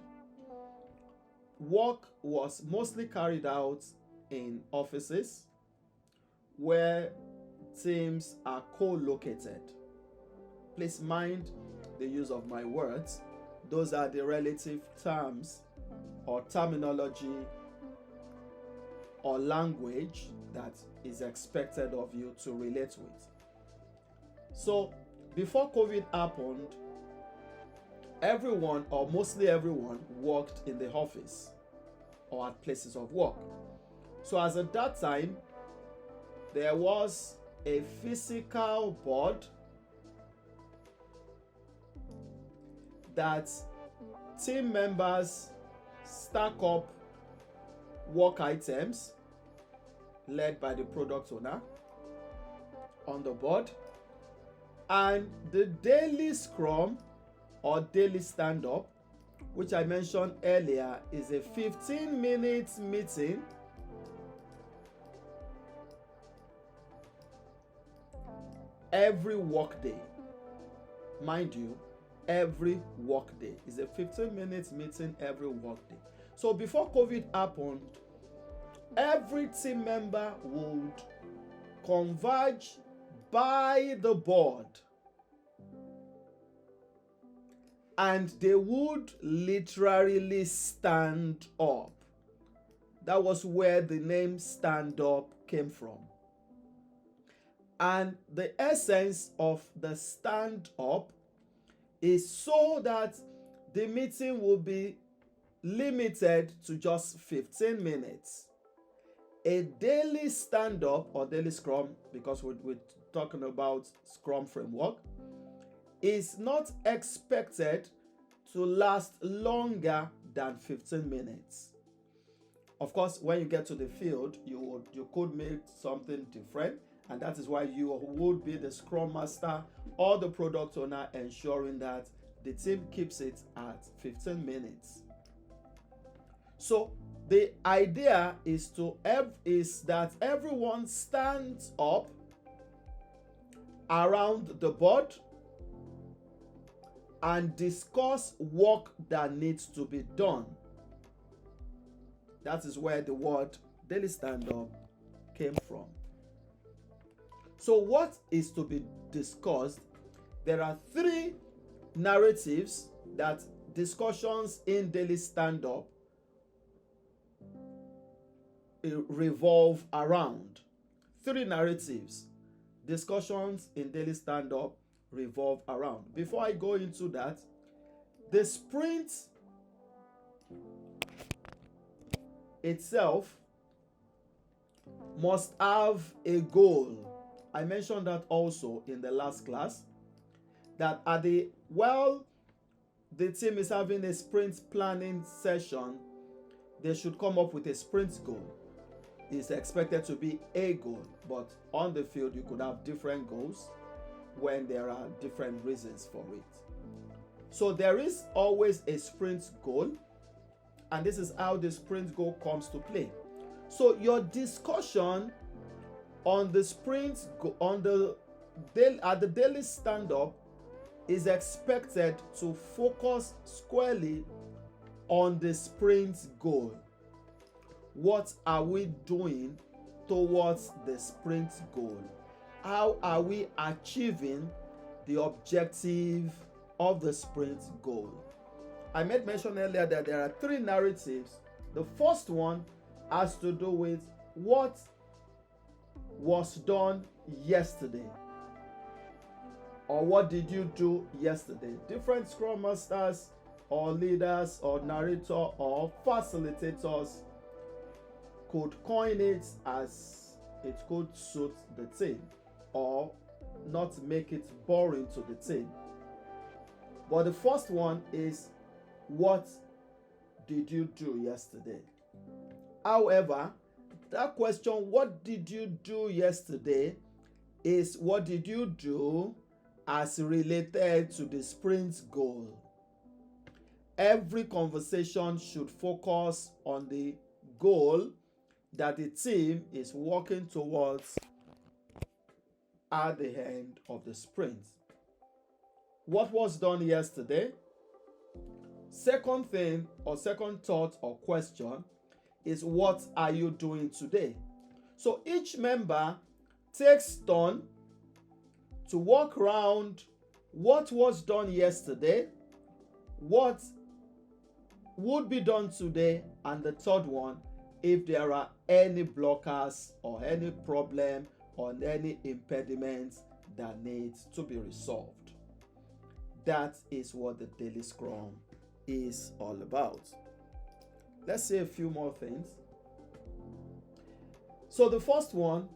B: work was mostly carried out in offices where teams are co-located. Please mind the use of my words. Those are the relative terms or terminology or language that is expected of you to relate with. So before COVID happened, everyone or mostly everyone worked in the office or at places of work. So as at that time, there was a physical board that team members stack up work items led by the product owner on the board, and the daily Scrum or daily stand-up, which I mentioned earlier, is a 15-minute meeting every workday. Mind you, every workday is a 15-minute meeting every workday. So before COVID happened, every team member would converge by the board and they would literally stand up. That was where the name stand up came from. And the essence of the stand up is so that the meeting will be limited to just 15 minutes. A daily stand up or daily scrum, because we're talking about Scrum Framework, is not expected to last longer than 15 minutes. Of course, when you get to the field, you could make something different, and that is why you would be the Scrum Master or the product owner ensuring that the team keeps it at 15 minutes. So the idea is that everyone stands up around the board and discuss work that needs to be done. That is where the word daily stand-up came from. So what is to be discussed? There are 3 narratives that discussions in daily stand-up revolve around. 3 narratives discussions in daily stand-up revolve around. Before I go into that, the sprint itself must have a goal. I mentioned that also in the last class, that while the team is having a sprint planning session, they should come up with a sprint goal. It's expected to be a goal, but on the field you could have different goals when there are different reasons for it. So there is always a sprint goal, and this is how the sprint goal comes to play. So your discussion on the sprint at the daily stand-up is expected to focus squarely on the sprint goal. What are we doing towards the sprint goal? How are we achieving the objective of the sprint goal? I made mention earlier that there are 3 narratives. The first one has to do with what was done yesterday, or what did you do yesterday. Different Scrum Masters or leaders or narrator or facilitators could coin it as it could suit the team or not make it boring to the team. But the first one is, what did you do yesterday? However, that question, what did you do yesterday, is what did you do as related to the sprint goal. Every conversation should focus on the goal that the team is working towards at the end of the sprint. What was done yesterday? Second thing, or second thought or question, is what are you doing today? So each member takes turn to walk around what was done yesterday, what would be done today, and the third one, if there are any blockers or any problem or any impediments that needs to be resolved. That is what the daily scrum is all about. Let's say a few more things. So the first one,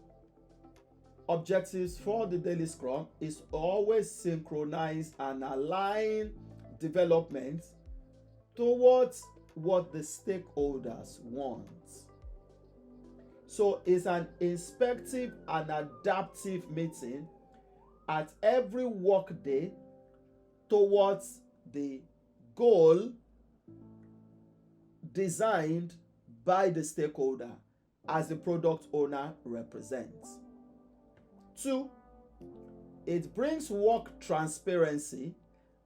B: objectives for the daily scrum, is always synchronize and align development towards what the stakeholders want. So it's an inspective and adaptive meeting at every work day towards the goal designed by the stakeholder as the product owner represents. 2, it brings work transparency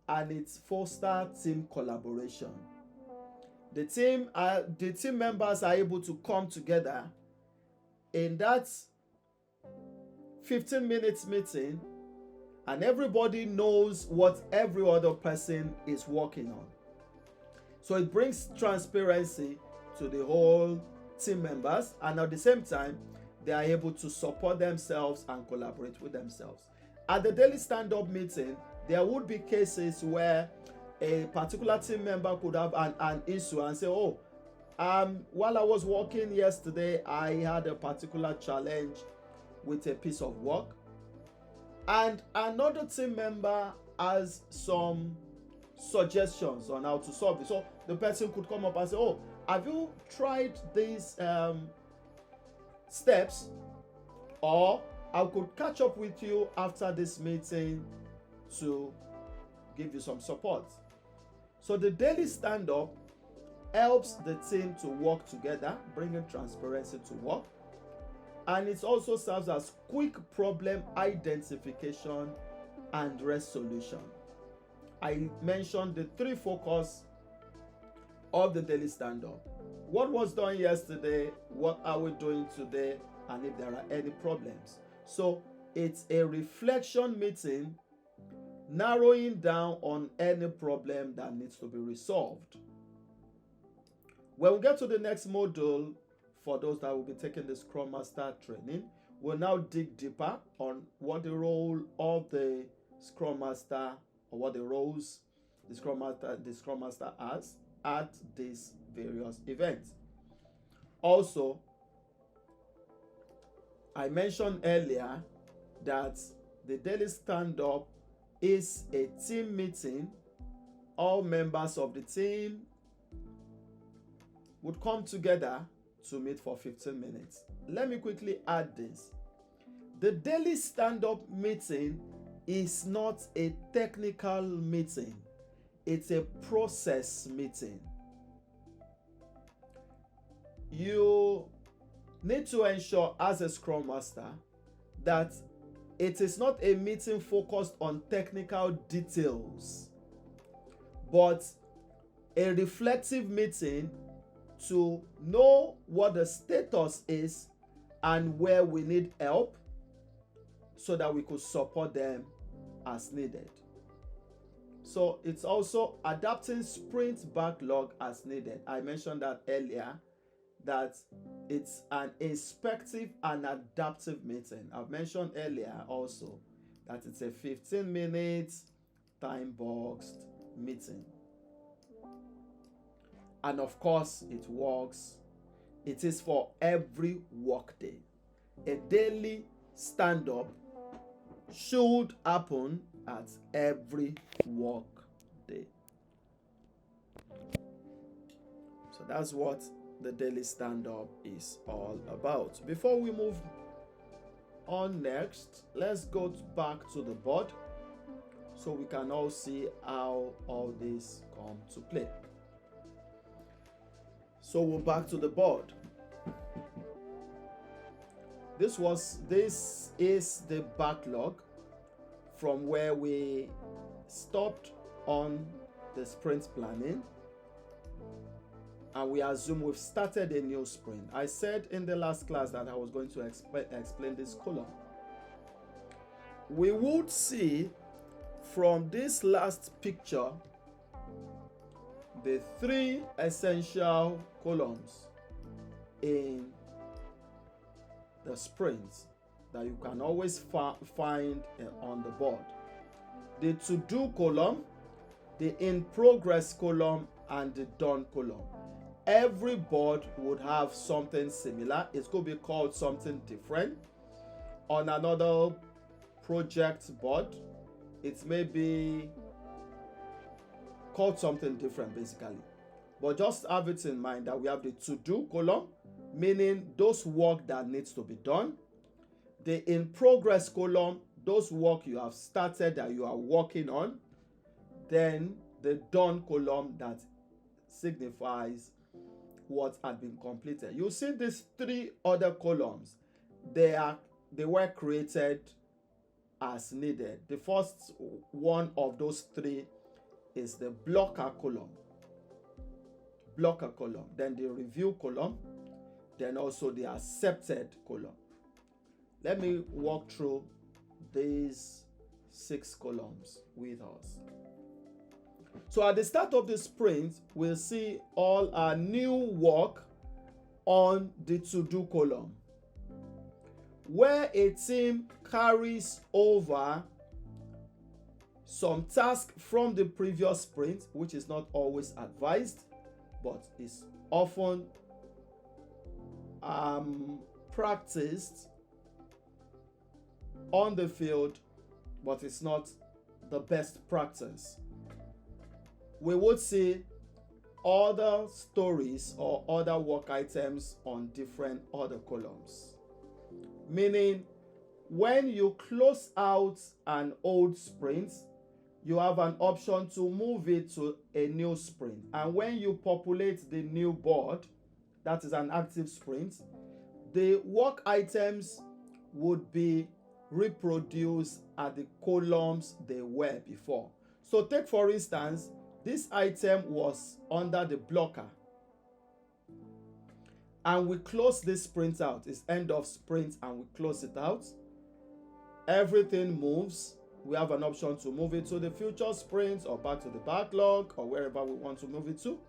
B: and it fosters team collaboration. The team members are able to come together in that 15 minutes meeting, and everybody knows what every other person is working on. So it brings transparency to the whole team members, and at the same time, they are able to support themselves and collaborate with themselves. At the daily stand-up meeting, there would be cases where a particular team member could have an issue and say, oh, while I was working yesterday, I had a particular challenge with a piece of work, and another team member has some suggestions on how to solve it. So the person could come up and say, oh, have you tried these steps? Or I could catch up with you after this meeting to give you some support. So the daily stand-up helps the team to work together, bringing transparency to work. And it also serves as quick problem identification and resolution. I mentioned the 3 focus of the daily stand-up. What was done yesterday, what are we doing today, and if there are any problems. So it's a reflection meeting, narrowing down on any problem that needs to be resolved. When we get to the next module, for those that will be taking the Scrum Master training, we'll now dig deeper on what the role of the Scrum Master, or what the roles the Scrum Master has at these various events. Also, I mentioned earlier that the daily stand-up is a team meeting. All members of the team would come together to meet for 15 minutes. Let me quickly add this. The daily stand-up meeting is not a technical meeting. It's a process meeting. You need to ensure as a Scrum Master that it is not a meeting focused on technical details, but a reflective meeting to know what the status is and where we need help so that we could support them as needed. So it's also adapting sprint backlog as needed. I mentioned that earlier, that it's an inspective and adaptive meeting. I've mentioned earlier also that it's a 15-minute time-boxed meeting. And of course, it works. It is for every workday. A daily stand-up should happen at every work day. So that's what the daily stand-up is all about. Before we move on next, let's go back to the board so we can all see how all this come to play. So we're back to the board. This is the backlog from where we stopped on the sprint planning, and we assume we've started a new sprint. I said in the last class that I was going to explain this column. We would see from this last picture the 3 essential columns in the sprints that you can always find on the board. The to-do column, the in-progress column, and the done column. Every board would have something similar. It could be called something different. On another project board, it may be called something different basically. But just have it in mind that we have the to-do column, meaning those work that needs to be done. The in-progress column, those work you have started that you are working on. Then the done column that signifies what had been completed. You see these 3 other columns. They were created as needed. The first one of those 3 is the blocker column. Then the review column, then also the accepted column. Let me walk through these 6 columns with us. So at the start of the sprint, we'll see all our new work on the to-do column. where a team carries over some task from the previous sprint, which is not always advised, but is often practiced on the field, but it's not the best practice. We would see other stories or other work items on different other columns. Meaning, when you close out an old sprint, you have an option to move it to a new sprint. And when you populate the new board, that is an active sprint, the work items would be reproduced at the columns they were before. So take for instance, this item was under the blocker, and we close this sprint out. It's end of sprint and we close it out. Everything moves. We have an option to move it to the future sprint or back to the backlog or wherever we want to move it to.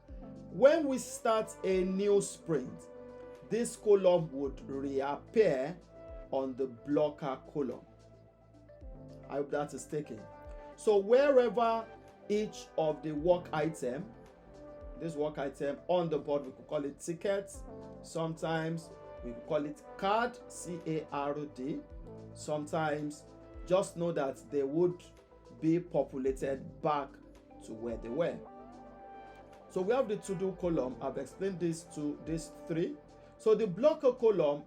B: When we start a new sprint, this column would reappear on the blocker column. I hope that is taken. So wherever each of the work item, this work item on the board, we could call it ticket. Sometimes we could call it card, C-A-R-D. Sometimes just know that they would be populated back to where they were. So we have the to-do column. I've explained this to these three. So the blocker column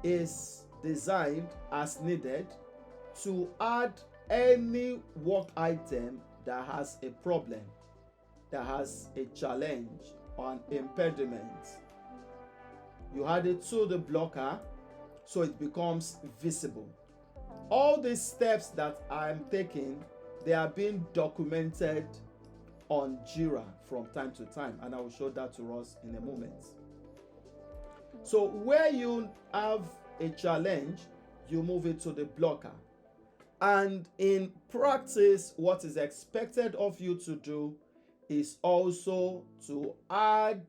B: is designed as needed to add any work item that has a problem, that has a challenge or an impediment. You add it to the blocker so it becomes visible. All these steps that I'm taking, they are being documented on Jira from time to time, and I will show that to us in a moment. So where you have a challenge, you move it to the blocker. And in practice, what is expected of you to do is also to add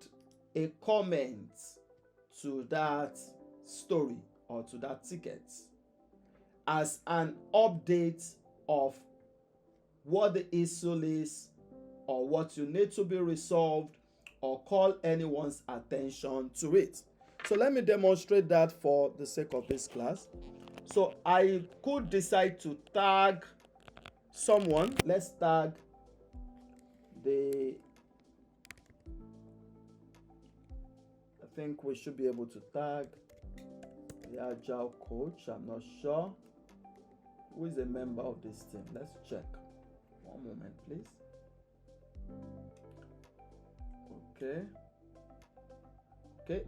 B: a comment to that story or to that ticket as an update of what the issue is or what you need to be resolved, or call anyone's attention to it. So let me demonstrate that for the sake of this class. So I could decide to tag someone. Let's tag I think we should be able to tag the Agile coach. I'm not sure who is a member of this team. Let's check. One moment, please. Okay,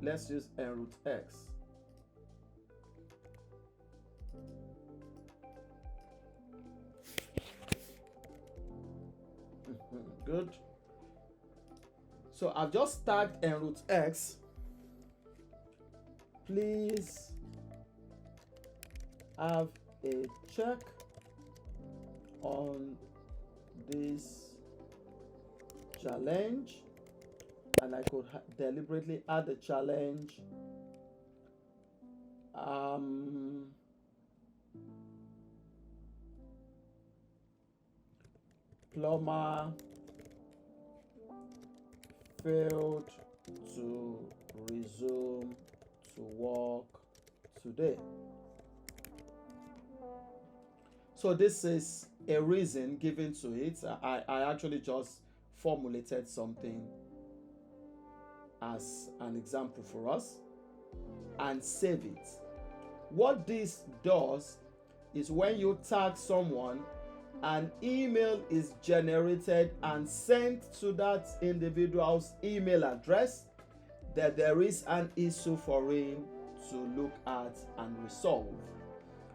B: let's use enroute X. Good. So I've just tagged enroute X. Please have a check on this challenge, and I could deliberately add a challenge. Plumber failed to resume to work today. So this is a reason given to it. I actually just formulated something as an example for us and save it. What this does is when you tag someone, an email is generated and sent to that individual's email address that there is an issue for him to look at and resolve.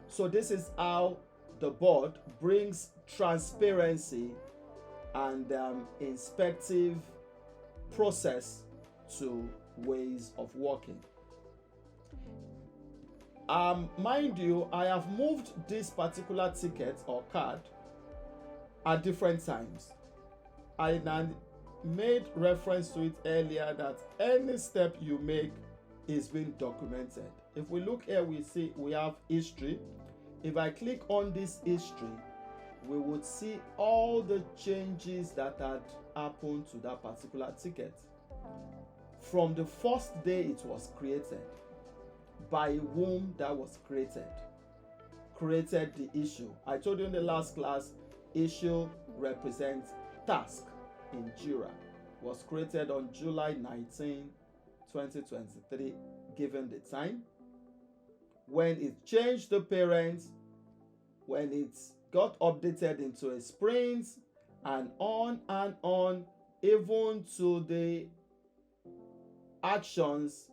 B: So this is how the board brings transparency and inspective process to ways of working. Mind you, I have moved this particular ticket or card at different times. I made reference to it earlier that any step you make is being documented. If we look here, we see we have history. If I click on this history, we would see all the changes that had happened to that particular ticket. From the first day it was created, by whom that was created the issue. I told you in the last class, issue represents task in Jira. Was created on July 19, 2023, given the time. When it changed the parent, when it got updated into a sprint, and on, even to the actions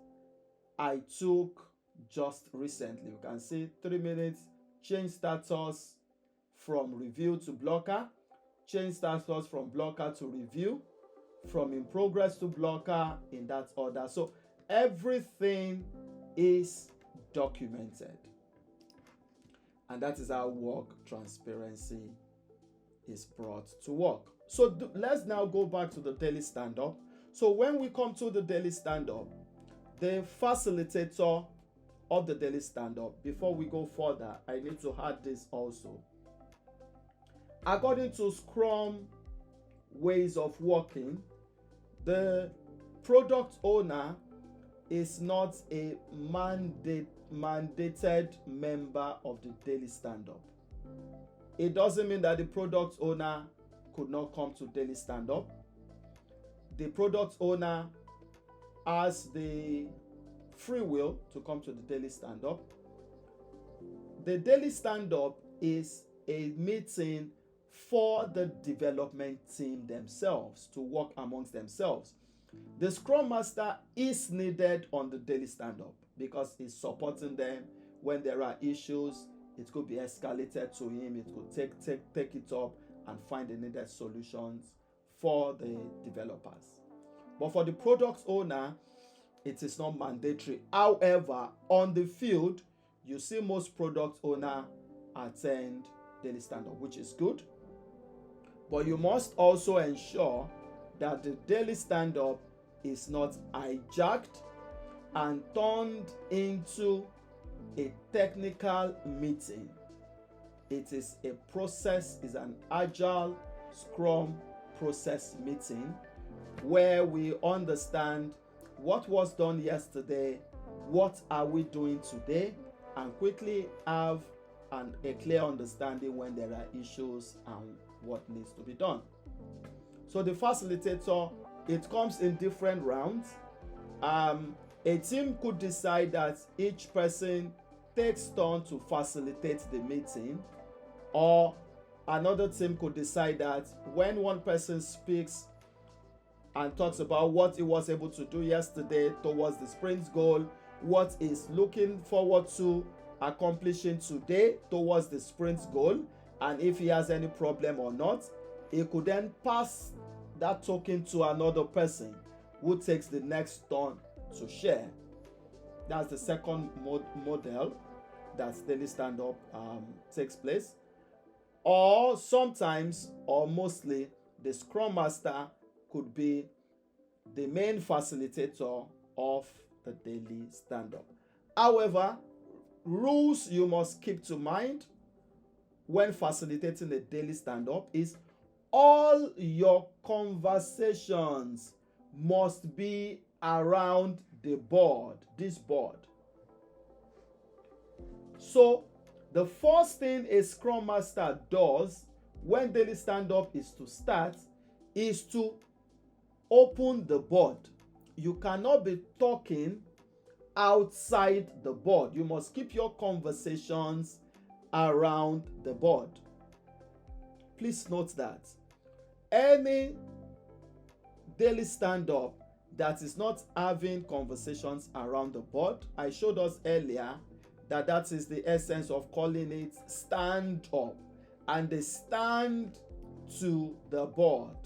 B: I took just recently. You can see 3 minutes, change status from review to blocker, change status from blocker to review, from in progress to blocker, in that order. So everything is documented. And that is how work transparency is brought to work. So let's now go back to the daily stand-up. So when we come to the daily stand-up, the facilitator of the daily stand-up, before we go further, I need to add this also. According to Scrum ways of working, the product owner is not a mandated member of the daily stand-up. It doesn't mean that the product owner could not come to daily stand-up. The product owner has the free will to come to the daily stand-up. The daily stand-up is a meeting for the development team themselves to work amongst themselves. The Scrum Master is needed on the daily stand-up because he's supporting them when there are issues. It could be escalated to him. It could take it up and find the needed solutions for the developers. But for the product owner, it is not mandatory. However, on the field, you see most product owners attend daily stand-up, which is good. But you must also ensure that the daily stand-up is not hijacked and turned into a technical meeting. It is a process, is an agile Scrum process meeting where we understand what was done yesterday, what are we doing today, and quickly have a clear understanding when there are issues and what needs to be done. So the facilitator, it comes in different rounds. A team could decide that each person takes turn to facilitate the meeting, or another team could decide that when one person speaks and talks about what he was able to do yesterday towards the sprint's goal, what is looking forward to accomplishing today towards the sprint's goal, and if he has any problem or not, he could then pass that token to another person who takes the next turn to share. That's the second model that daily stand-up takes place. Or sometimes, or mostly, the Scrum Master could be the main facilitator of the daily stand-up. However, rules you must keep to mind when facilitating the daily stand-up is all your conversations must be around the board, this board. So the first thing a Scrum Master does when daily stand-up is to start is to open the board. You cannot be talking outside the board. You must keep your conversations around the board. Please note that any daily stand-up that is not having conversations around the board, I showed us earlier that is the essence of calling it stand up, and they stand to the board.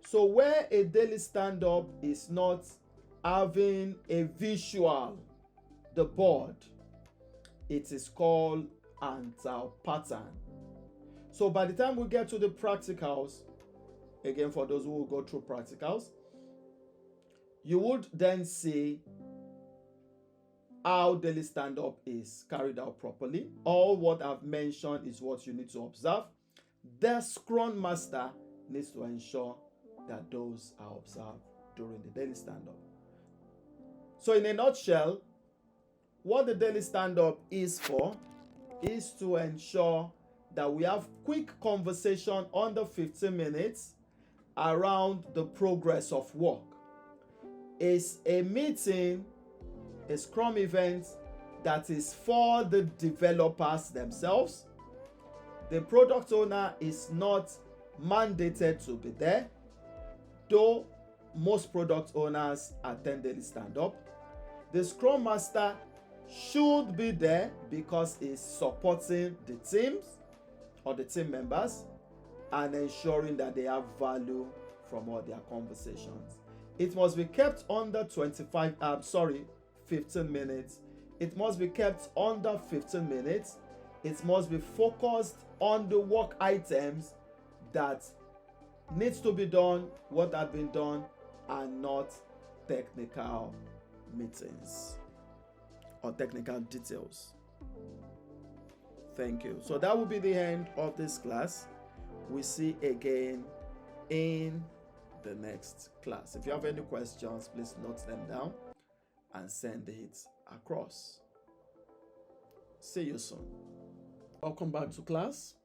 B: So where a daily stand-up is not having a visual, the board, it is called anti-pattern. So by the time we get to the practicals, again for those who will go through practicals, you would then see how daily stand-up is carried out properly. All what I've mentioned is what you need to observe. The Scrum Master needs to ensure that those are observed during the daily stand-up. So in a nutshell, what the daily stand-up is for is to ensure that we have quick conversation under 15 minutes around the progress of work. It's a meeting, a Scrum event that is for the developers themselves. The product owner is not mandated to be there, though most product owners attend daily stand-up. The Scrum Master should be there because he's supporting the teams or the team members and ensuring that they have value from all their conversations. It must be kept under 15 minutes. It must be kept under 15 minutes. It must be focused on the work items that needs to be done, what had been done, and not technical meetings or technical details. Thank you. So that will be the end of this class. We see again in the next class. If you have any questions, please note them down and send it across. See you soon. Welcome back to class.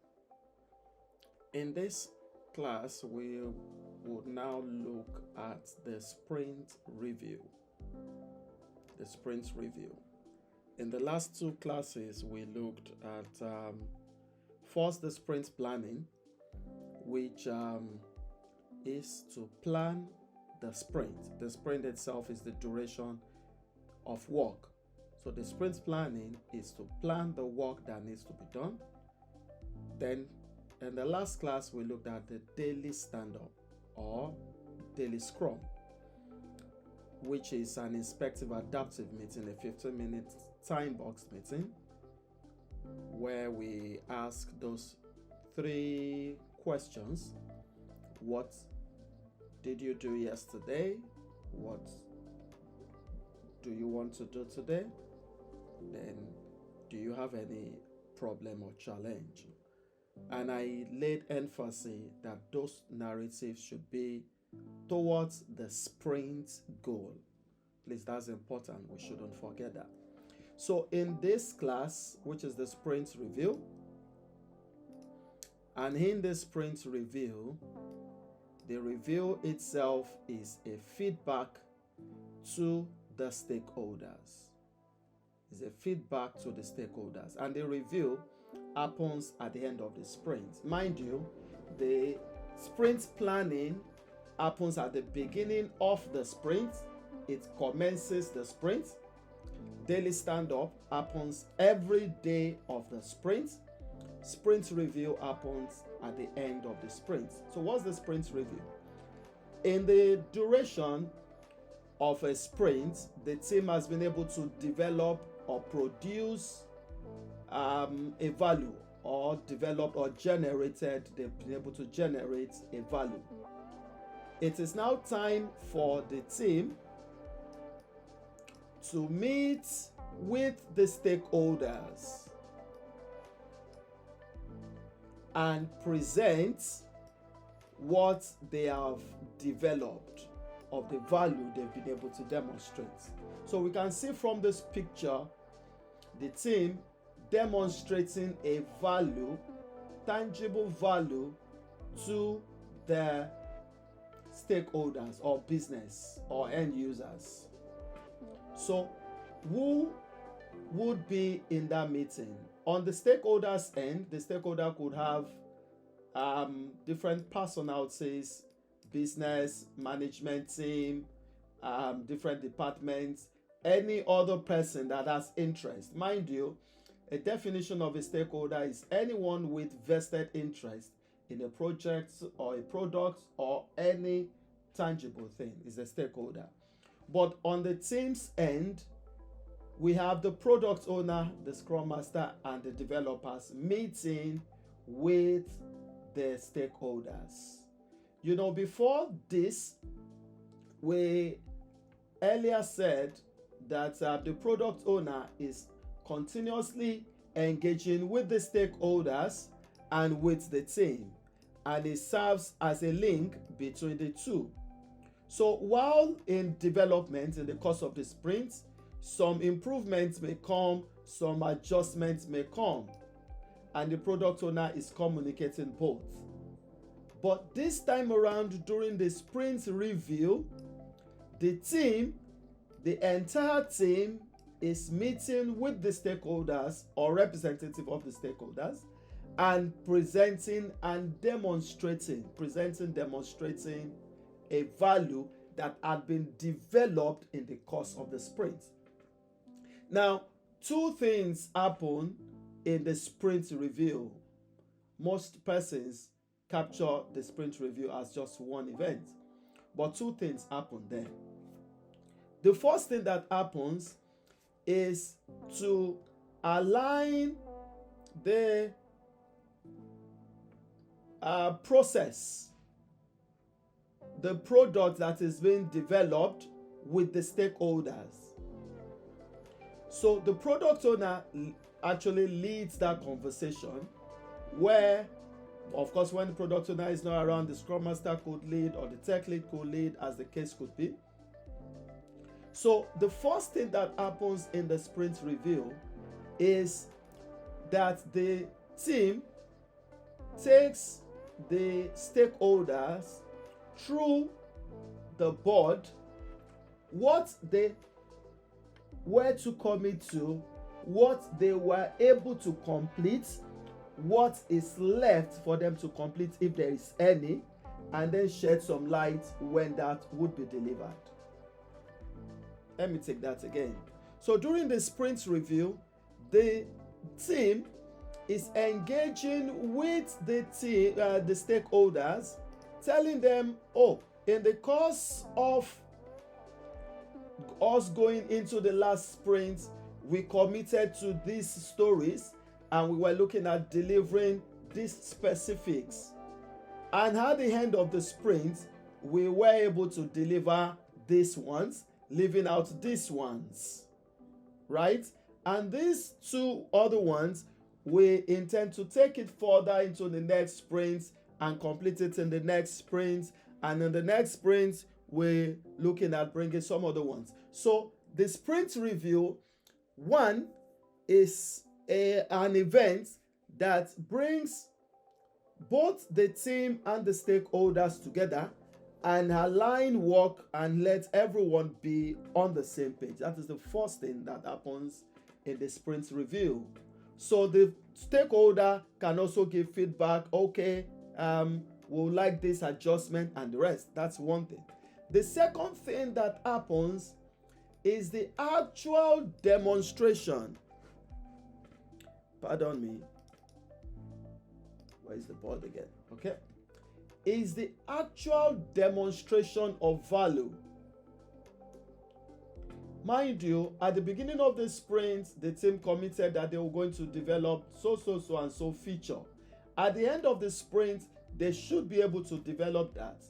B: In this class, we would now look at the sprint review. The sprint review. In the last two classes, we looked at first the sprint planning, which is to plan the sprint. The sprint itself is the duration of work. So the sprint planning is to plan the work that needs to be done. Then in the last class, we looked at the daily stand-up or daily scrum, which is an inspective adaptive meeting, a 15-minute time-boxed meeting, where we ask those 3 questions. What did you do yesterday? What do you want to do today? Then, do you have any problem or challenge? And I laid emphasis that those narratives should be towards the sprint goal. Please, that's important. We shouldn't forget that. So in this class, which is the sprint review, and in the sprint review, the review itself is a feedback to the stakeholders. It's a feedback to the stakeholders. And the review happens at the end of the sprint. Mind you, the sprint planning happens at the beginning of the sprint. It commences the sprint. Daily stand-up happens every day of the sprint. Sprint review happens at the end of the sprint. So what's the sprint review? In the duration of a sprint, the team has been able to develop or produce a value, or developed or generated, they've been able to generate a value. It is now time for the team to meet with the stakeholders and present what they have developed of the value they've been able to demonstrate. So we can see from this picture the team demonstrating a value, tangible value to their stakeholders or business or end users. So who would be in that meeting? On the stakeholders end, the stakeholder could have different personalities, business, management team, different departments, any other person that has interest. Mind you, a definition of a stakeholder is anyone with vested interest in a project or a product or any tangible thing is a stakeholder. But on the team's end, we have the product owner, the Scrum Master, and the developers meeting with the stakeholders. You know, before this, we earlier said that the product owner is continuously engaging with the stakeholders and with the team, and it serves as a link between the two. So while in development in the course of the sprint, some improvements may come, some adjustments may come, and the product owner is communicating both. But this time around, during the sprint review, the team, the entire team, is meeting with the stakeholders or representative of the stakeholders and presenting demonstrating a value that had been developed in the course of the sprint. Now, two things happen in the sprint review. Most persons capture the sprint review as just one event, but two things happen there. The first thing that happens is to align the process, the product that is being developed, with the stakeholders. So the product owner actually leads that conversation, where, of course, when the product owner is not around, the Scrum Master could lead or the tech lead could lead, as the case could be. So the first thing that happens in the sprint review is that the team takes the stakeholders through the board, what they were to commit to, what they were able to complete, what is left for them to complete if there is any, and then shed some light when that would be delivered. Let me take that again. So during the sprint review, the team is engaging with the team, the stakeholders, telling them, oh, in the course of us going into the last sprint, we committed to these stories and we were looking at delivering these specifics. And at the end of the sprint, we were able to deliver these ones, leaving out these ones, right? And these two other ones, we intend to take it further into the next sprint and complete it in the next sprint. And in the next sprint, we're looking at bringing some other ones. So the sprint review, one, is an event that brings both the team and the stakeholders together and align work and let everyone be on the same page. That is the first thing that happens in the sprint review. So the stakeholder can also give feedback. Okay, we'll like this adjustment and the rest. That's one thing. The second thing that happens is the actual demonstration. Pardon me. Where is the board again? Okay. Is the actual demonstration of value. Mind you, at the beginning of the sprint, the team committed that they were going to develop so and so feature. At the end of the sprint, they should be able to develop that.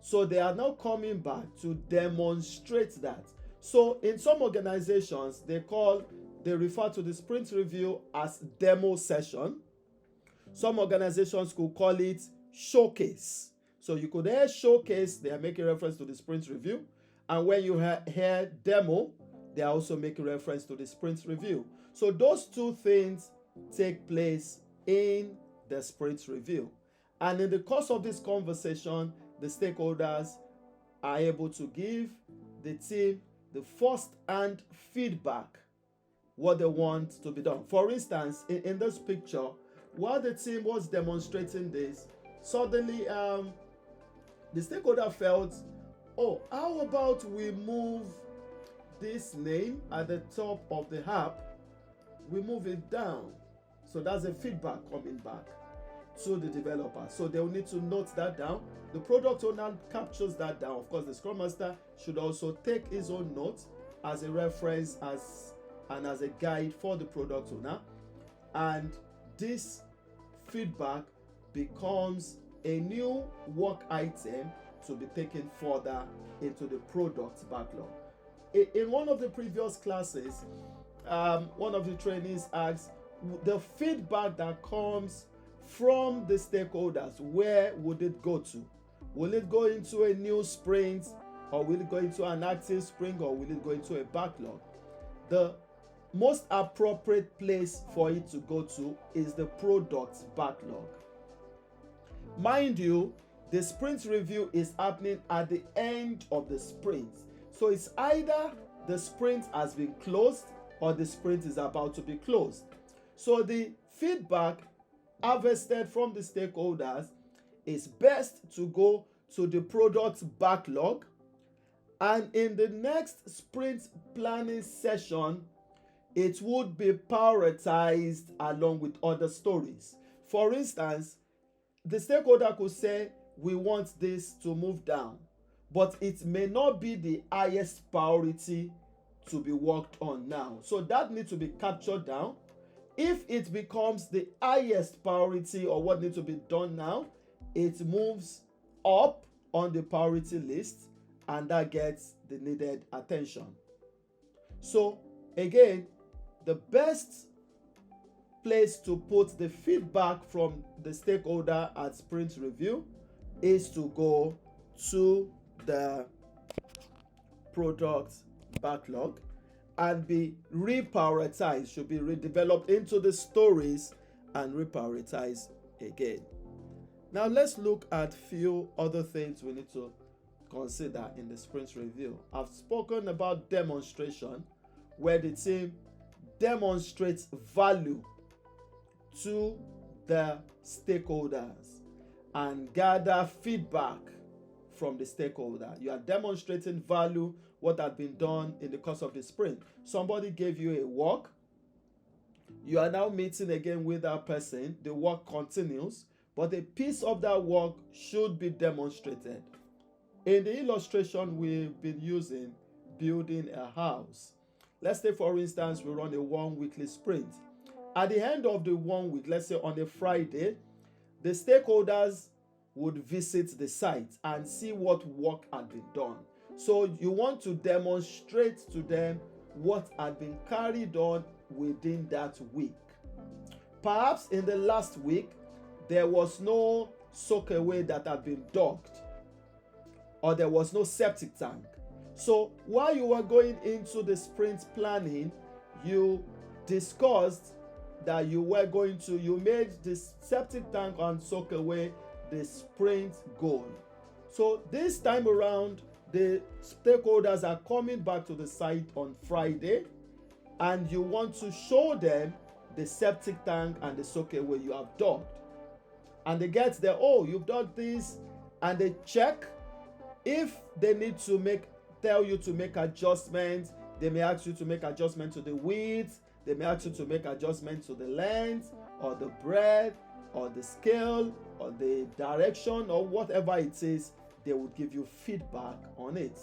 B: So they are now coming back to demonstrate that. So in some organizations, they refer to the sprint review as demo session. Some organizations could call it showcase. So you could hear showcase, they are making reference to the sprint review. And when you hear demo, they are also making reference to the sprint review. So those two things take place in the sprint review. And in the course of this conversation, the stakeholders are able to give the team the first-hand feedback, what they want to be done. For instance, in this picture, while the team was demonstrating this, suddenly the stakeholder felt, oh, how about we move this name at the top of the app, we move it down. So that's a feedback coming back to the developer. So they'll need to note that down. The product owner captures that down. Of course, the Scrum Master should also take his own notes as a reference and as a guide for the product owner. And this feedback becomes a new work item to be taken further into the product backlog. in one of the previous classes, one of the trainees asked the feedback that comes from the stakeholders, where would it go to? Will it go into a new sprint, or will it go into an active sprint, or will it go into a backlog? The most appropriate place for it to go to is the product backlog. Mind you, the sprint review is happening at the end of the sprint. So it's either the sprint has been closed or the sprint is about to be closed. So the feedback harvested from the stakeholders is best to go to the product backlog, and in the next sprint planning session, it would be prioritized along with other stories. For instance, the stakeholder could say, we want this to move down, but it may not be the highest priority to be worked on now. So that needs to be captured down. If it becomes the highest priority or what needs to be done now, it moves up on the priority list, and that gets the needed attention. So again, the best place to put the feedback from the stakeholder at sprint review is to go to the product backlog and be reprioritized, should be redeveloped into the stories and reprioritized again. Now let's look at few other things we need to consider in the sprint review. I've spoken about demonstration, where the team demonstrates value to the stakeholders and gather feedback from the stakeholder. You are demonstrating value, what had been done in the course of the sprint. Somebody gave you a work. You are now meeting again with that person. The work continues, but a piece of that work should be demonstrated. In the illustration we've been using, building a house. Let's say, for instance, we run a 1 weekly sprint. At the end of the 1 week, let's say on a Friday, the stakeholders would visit the site and see what work had been done. So you want to demonstrate to them what had been carried on within that week. Perhaps in the last week, there was no soakaway that had been dug, or there was no septic tank. So while you were going into the sprint planning, you discussed that you made the septic tank and soakaway the sprint goal. So this time around, the stakeholders are coming back to the site on Friday, and you want to show them the septic tank and the soakaway you have dug. And they get there, oh, you've done this, and they check. If they need to tell you to make adjustments, they may ask you to make adjustment to the width, they may ask you to make adjustment to the length or the breadth or the scale or the direction or whatever it is. They will give you feedback on it.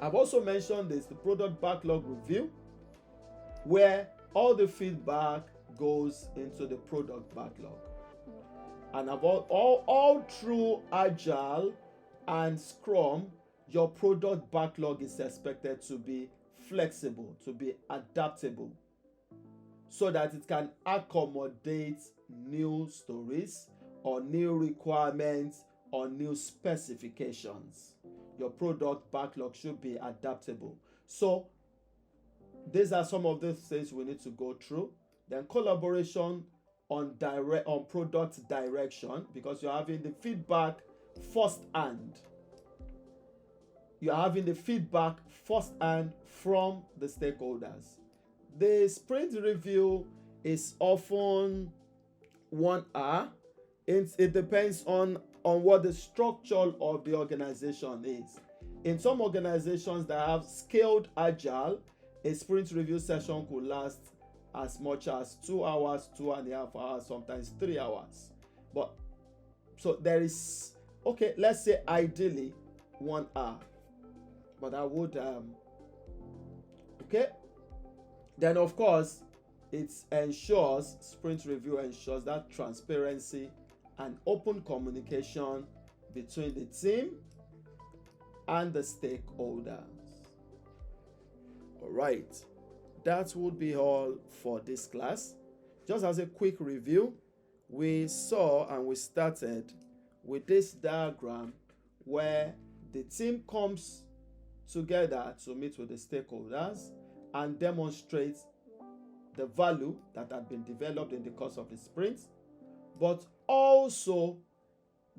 B: I've also mentioned this, the product backlog review, where all the feedback goes into the product backlog. And all through Agile and Scrum, your product backlog is expected to be flexible, to be adaptable, so that it can accommodate new stories or new requirements or new specifications. Your product backlog should be adaptable. So these are some of the things we need to go through. Then collaboration on product direction, because you're having the feedback firsthand. You're having the feedback firsthand from the stakeholders. The sprint review is often 1 hour. It depends on what the structure of the organization is. In some organizations that have scaled Agile, a sprint review session could last as much as 2 hours, 2.5 hours, sometimes 3 hours. But so there is, okay, let's say ideally 1 hour. But I would, okay. Then of course, sprint review ensures that transparency and open communication between the team and the stakeholders. All right, that would be all for this class. Just as a quick review, we saw and we started with this diagram where the team comes together to meet with the stakeholders and demonstrate the value that had been developed in the course of the sprint, but also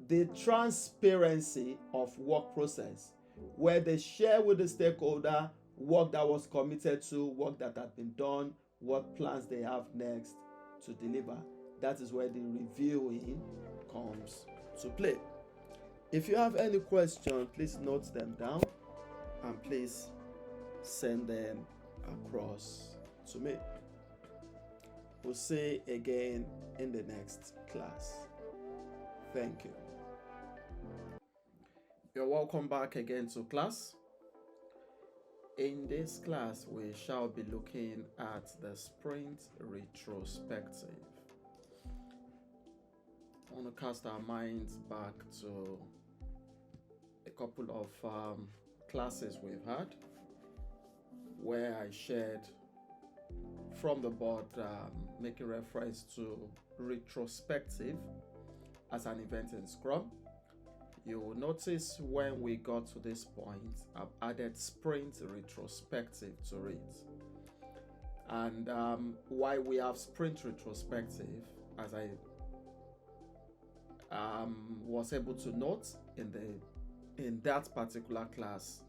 B: the transparency of work process, where they share with the stakeholder work that was committed to, work that had been done, what plans they have next to deliver. That is where the reviewing comes to play. If you have any questions, please note them down and please send them across to me. We'll see you again in the next class. Thank you. You're welcome back again to class. In this class, we shall be looking at the sprint retrospective. I want to cast our minds back to a couple of classes we've had where I shared from the board, making reference to retrospective as an event in Scrum. You will notice when we got to this point, I've added sprint retrospective to it. And why we have sprint retrospective, as I was able to note in that particular class,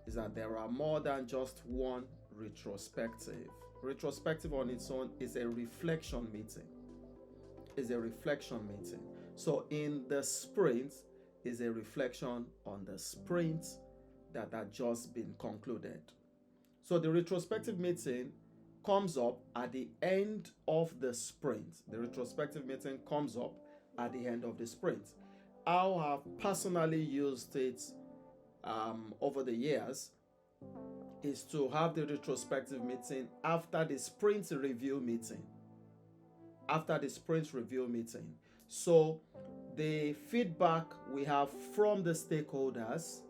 B: is that there are more than just one retrospective. Retrospective on its own is a reflection meeting. So in the sprint is a reflection on the sprint that had just been concluded. So the retrospective meeting comes up at the end of the sprint. The retrospective meeting comes up at the end of the sprint. I have personally used it over the years is to have the retrospective meeting after the sprint review meeting. So the feedback we have from the stakeholders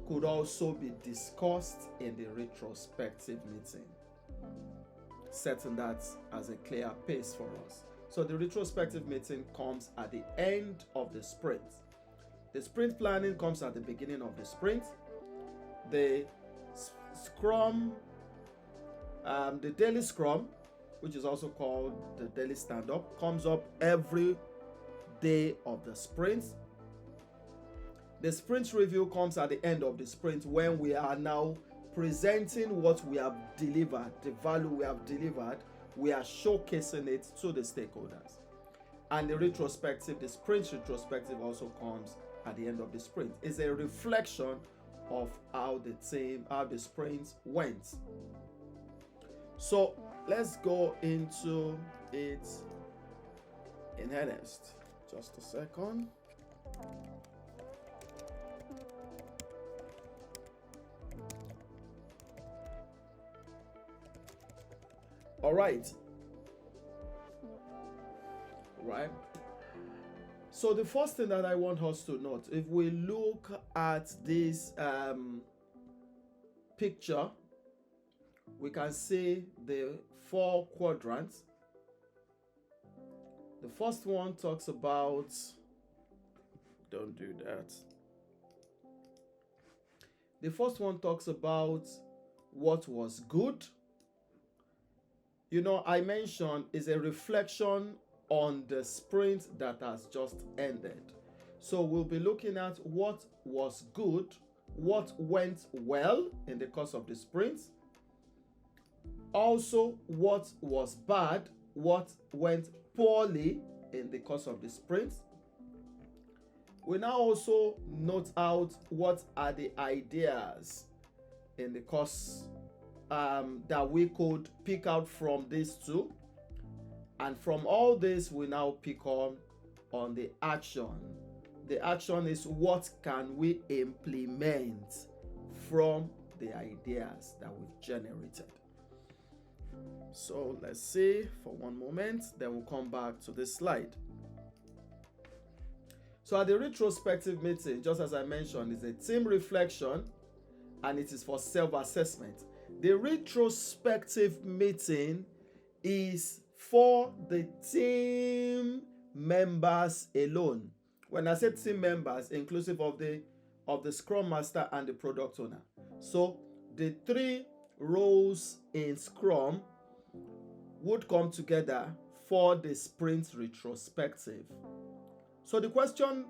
B: could also be discussed in the retrospective meeting, setting that as a clear pace for us. So the retrospective meeting comes at the end of the sprint. The sprint planning comes at the beginning of the sprint. The Scrum, the daily Scrum, which is also called the daily stand-up, comes up every day of the sprint. The sprint review comes at the end of the sprint when we are now presenting what we have delivered, the value we have delivered. We are showcasing it to the stakeholders. And the retrospective, the sprint retrospective, also comes at the end of the sprint. It's a reflection of how the sprint went. So let's go into it in earnest. Just a second. All right. So the first thing that I want us to note, if we look at this picture, we can see the 4 quadrants. The first one talks about, don't do that. The first one talks about what was good. You know, I mentioned is a reflection on the sprint that has just ended. So we'll be looking at what was good, what went well in the course of the sprint, also what was bad, what went poorly in the course of the sprint. We now also note out what are the ideas in the course that we could pick out from these two. And from all this, we now pick on the action. The action is what can we implement from the ideas that we've generated. So let's see for one moment, then we'll come back to this slide. So at the retrospective meeting, just as I mentioned, is a team reflection and it is for self-assessment. The retrospective meeting is for the team members alone. When I say team members, inclusive of the Scrum Master and the Product Owner. So the three roles in Scrum would come together for the sprint retrospective. So the question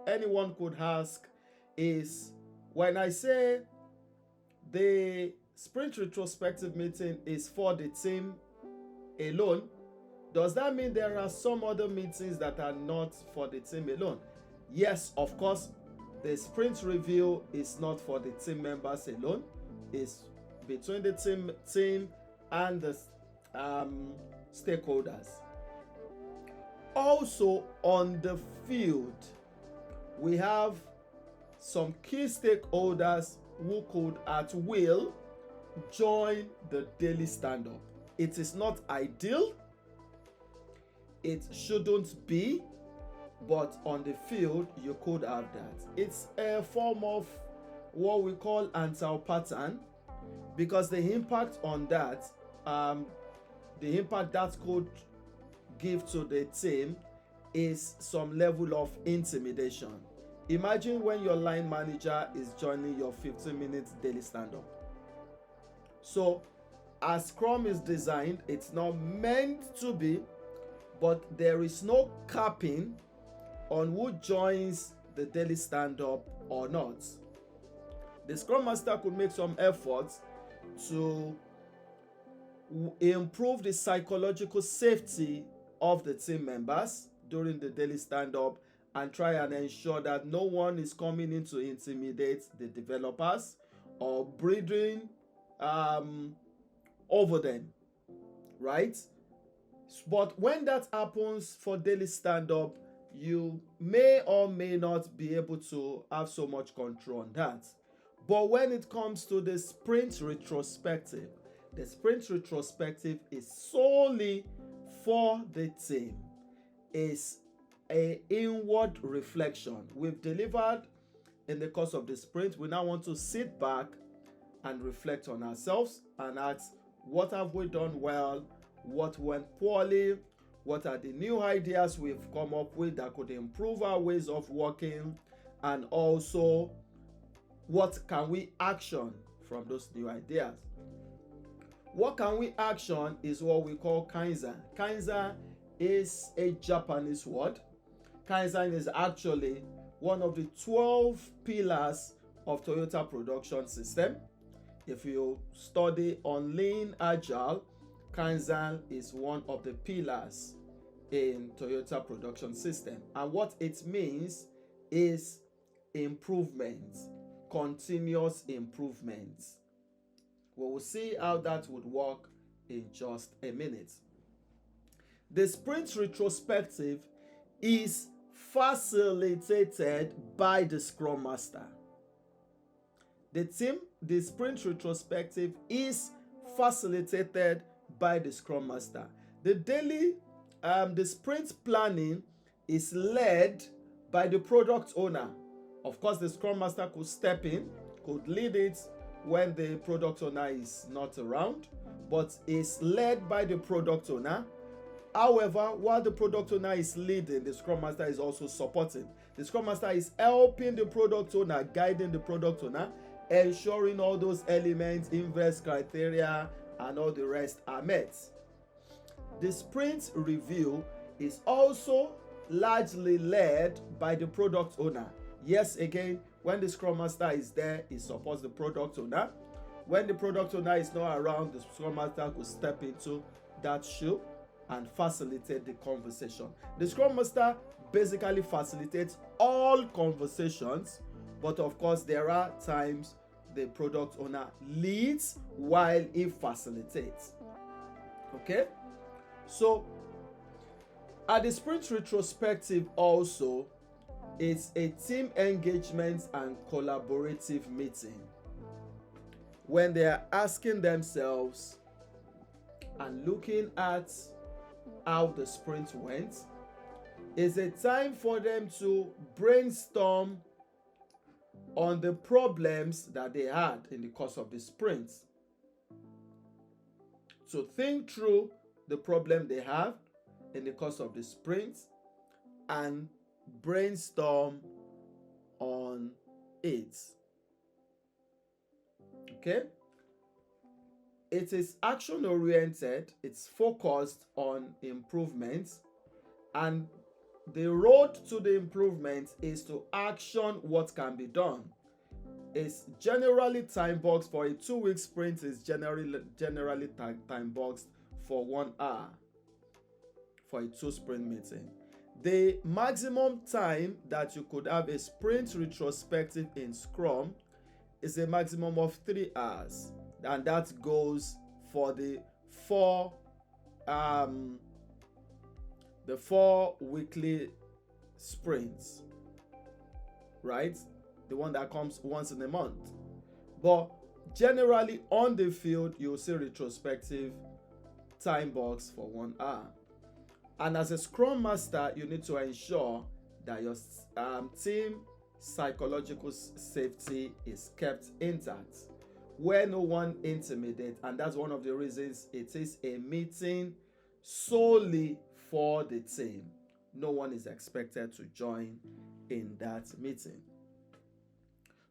B: anyone could ask is, when I say the sprint retrospective meeting is for the team alone, does that mean there are some other meetings that are not for the team alone? Yes, of course, the sprint review is not for the team members alone. It's between the team and the stakeholders. Also on the field, we have some key stakeholders who could at will join the daily stand-up. It is not ideal, it shouldn't be, but on the field you could have that. It's a form of what we call anti-pattern, because the impact on that, the impact that could give to the team is some level of intimidation. Imagine when your line manager is joining your 15-minute daily stand-up. So as Scrum is designed, it's not meant to be, but there is no capping on who joins the daily stand-up or not. The Scrum Master could make some efforts to improve the psychological safety of the team members during the daily stand-up and try and ensure that no one is coming in to intimidate the developers or breathing over them, right? But when that happens for daily stand-up, you may or may not be able to have so much control on that. But when it comes to the sprint retrospective, the sprint retrospective is solely for the team. It's an inward reflection. We've delivered in the course of the sprint. We now want to sit back and reflect on ourselves and ask, what have we done well? What went poorly? What are the new ideas we've come up with that could improve our ways of working? And also, what can we action from those new ideas? What can we action is what we call Kaizen. Kaizen is a Japanese word. Kaizen is actually one of the 12 pillars of Toyota production system. If you study on Lean Agile, Kaizen is one of the pillars in Toyota production system. And what it means is improvement, continuous improvement. We will see how that would work in just a minute. The sprint retrospective is facilitated by the Scrum Master. The sprint retrospective is facilitated by the Scrum Master. The sprint planning is led by the product owner. Of course, the Scrum Master could step in, could lead it when the product owner is not around, but it's led by the product owner. However, while the product owner is leading, the Scrum Master is also supporting. The Scrum Master is helping the product owner, guiding the product owner, ensuring all those elements, inverse criteria, and all the rest are met. The sprint review is also largely led by the product owner. Yes, again, when the Scrum Master is there, he supports the product owner. When the product owner is not around, the Scrum Master could step into that shoe and facilitate the conversation. The Scrum Master basically facilitates all conversations, but of course there are times the product owner leads while he facilitates. Okay? So at the sprint retrospective also, it's a team engagement and collaborative meeting when they are asking themselves and looking at how the sprint went. It's a time for them to brainstorm on the problems that they had in the course of the sprint. to think through the problem they have in the course of the sprint and brainstorm on it. Okay? It is action oriented, it's focused on improvements, and the road to the improvement is to action what can be done. It's generally time boxed for a 2-week sprint, is generally time boxed for 1 hour for a 2 sprint meeting. The maximum time that you could have a sprint retrospective in Scrum is a maximum of 3 hours, and that goes for the 4 weekly sprints, right? The one that comes once in a month. But generally on the field, you'll see retrospective time box for 1 hour. And as a Scrum Master, you need to ensure that your team psychological safety is kept intact, where no one intimidates, and that's one of the reasons it is a meeting solely for the team. No one is expected to join in that meeting.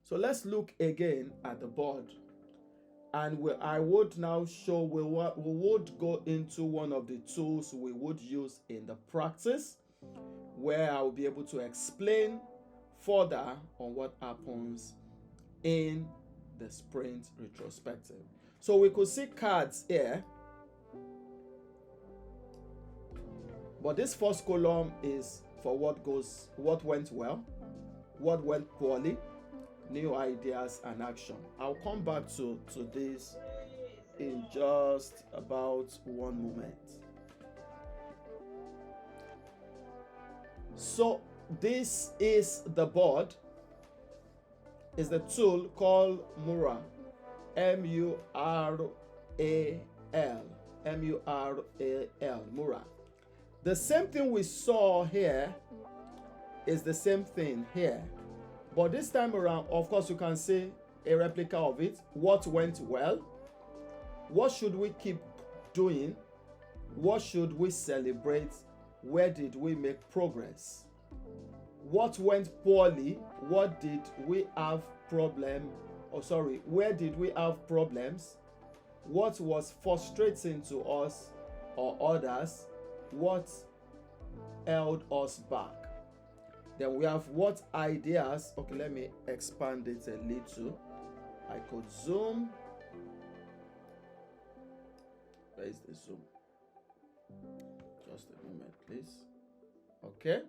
B: So let's look again at the board, and I would now show we would go into one of the tools we would use in the practice, where I will be able to explain further on what happens in the sprint retrospective. So we could see cards here, but this first column is for what went well, what went poorly, new ideas and action. I'll come back to this in just about one moment. So this is the board, is the tool called Mural, Mural, Mural. The same thing we saw here is the same thing here, but this time around, of course, you can see a replica of it. What went well? What should we keep doing? What should we celebrate? Where did we make progress? What went poorly? What did we have where did we have problems? What was frustrating to us or others? What held us back? Then we have what ideas. Okay, let me expand it a little. I could zoom. Where is the zoom? Just a moment, please. Okay.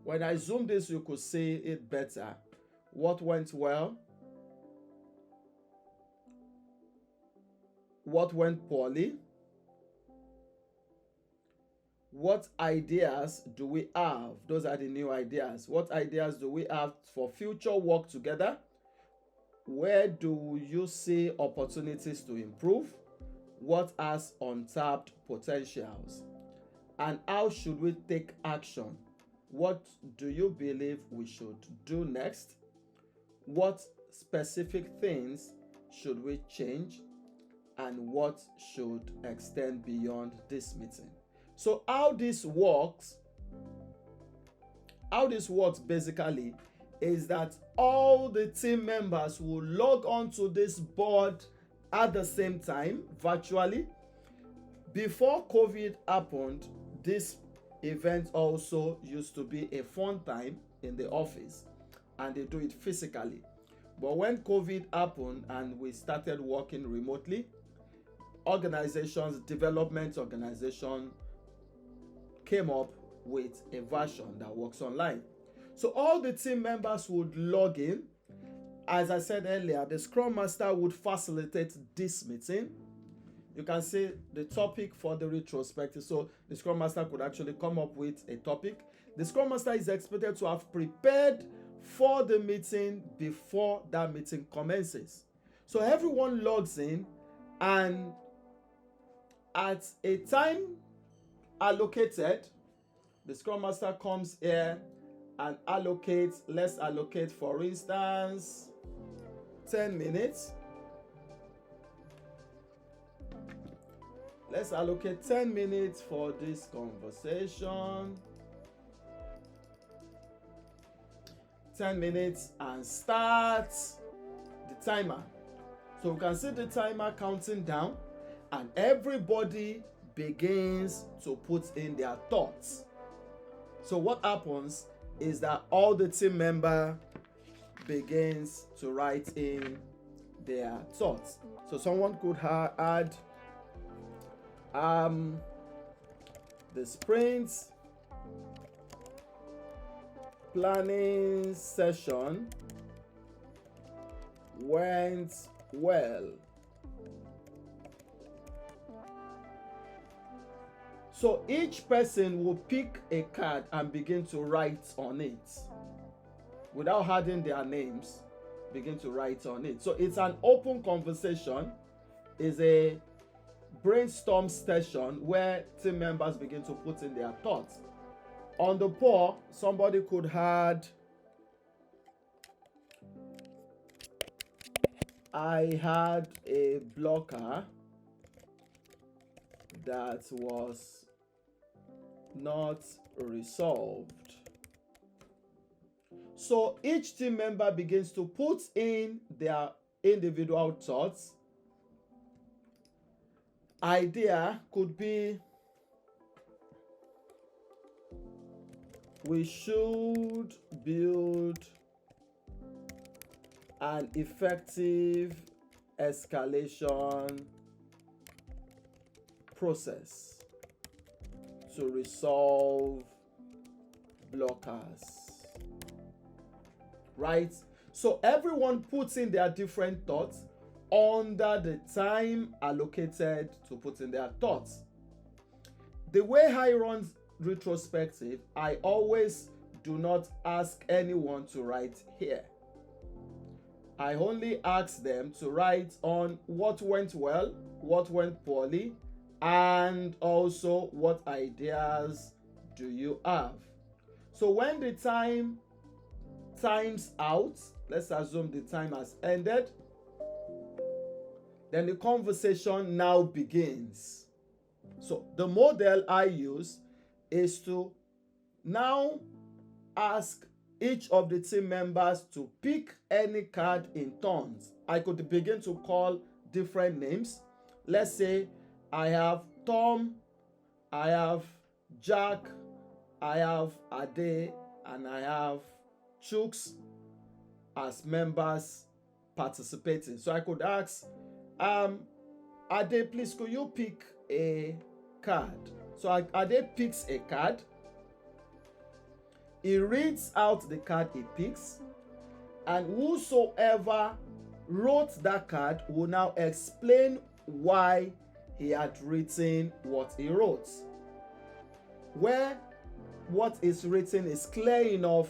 B: When I zoom this, you could see it better. What went well? What went poorly? What ideas do we have? Those are the new ideas. What ideas do we have for future work together? Where do you see opportunities to improve? What has untapped potentials? And how should we take action? What do you believe we should do next? What specific things should we change? And what should extend beyond this meeting? So how this works basically is that all the team members will log on to this board at the same time virtually. Before COVID happened, this event also used to be a fun time in the office, and they do it physically. But when COVID happened and we started working remotely, development organization came up with a version that works online. So all the team members would log in. As I said earlier, the Scrum Master would facilitate this meeting. You can see the topic for the retrospective. So the Scrum Master could actually come up with a topic. The Scrum Master is expected to have prepared for the meeting before that meeting commences. So everyone logs in, and at a time allocated, the Scrum Master comes here and allocates. Let's allocate, for instance, 10 minutes. Let's allocate 10 minutes for this conversation. 10 minutes and start the timer. So we can see the timer counting down and everybody begins to put in their thoughts. So what happens is that all the team member begins to write in their thoughts. So someone could add the sprint planning session went well. So each person will pick a card and begin to write on it without adding their names. Begin to write on it. So it's an open conversation. It's a brainstorm session where team members begin to put in their thoughts. On the poll, somebody could add, I had a blocker that was not resolved. So each team member begins to put in their individual thoughts. Idea could be, we should build an effective escalation process to resolve blockers. Right? So everyone puts in their different thoughts under the time allocated to put in their thoughts. The way I run retrospective, I always do not ask anyone to write here. I only ask them to write on what went well, what went poorly, and also what ideas do you have. So when the time's out, let's assume the time has ended, then the conversation now begins. So the model I use is to now ask each of the team members to pick any card in turns. I could begin to call different names. Let's say I have Tom, I have Jack, I have Ade, and I have Chooks as members participating. So I could ask, Ade, please could you pick a card? So Ade picks a card. He reads out the card he picks, and whosoever wrote that card will now explain why he had written what he wrote. Where what is written is clear enough,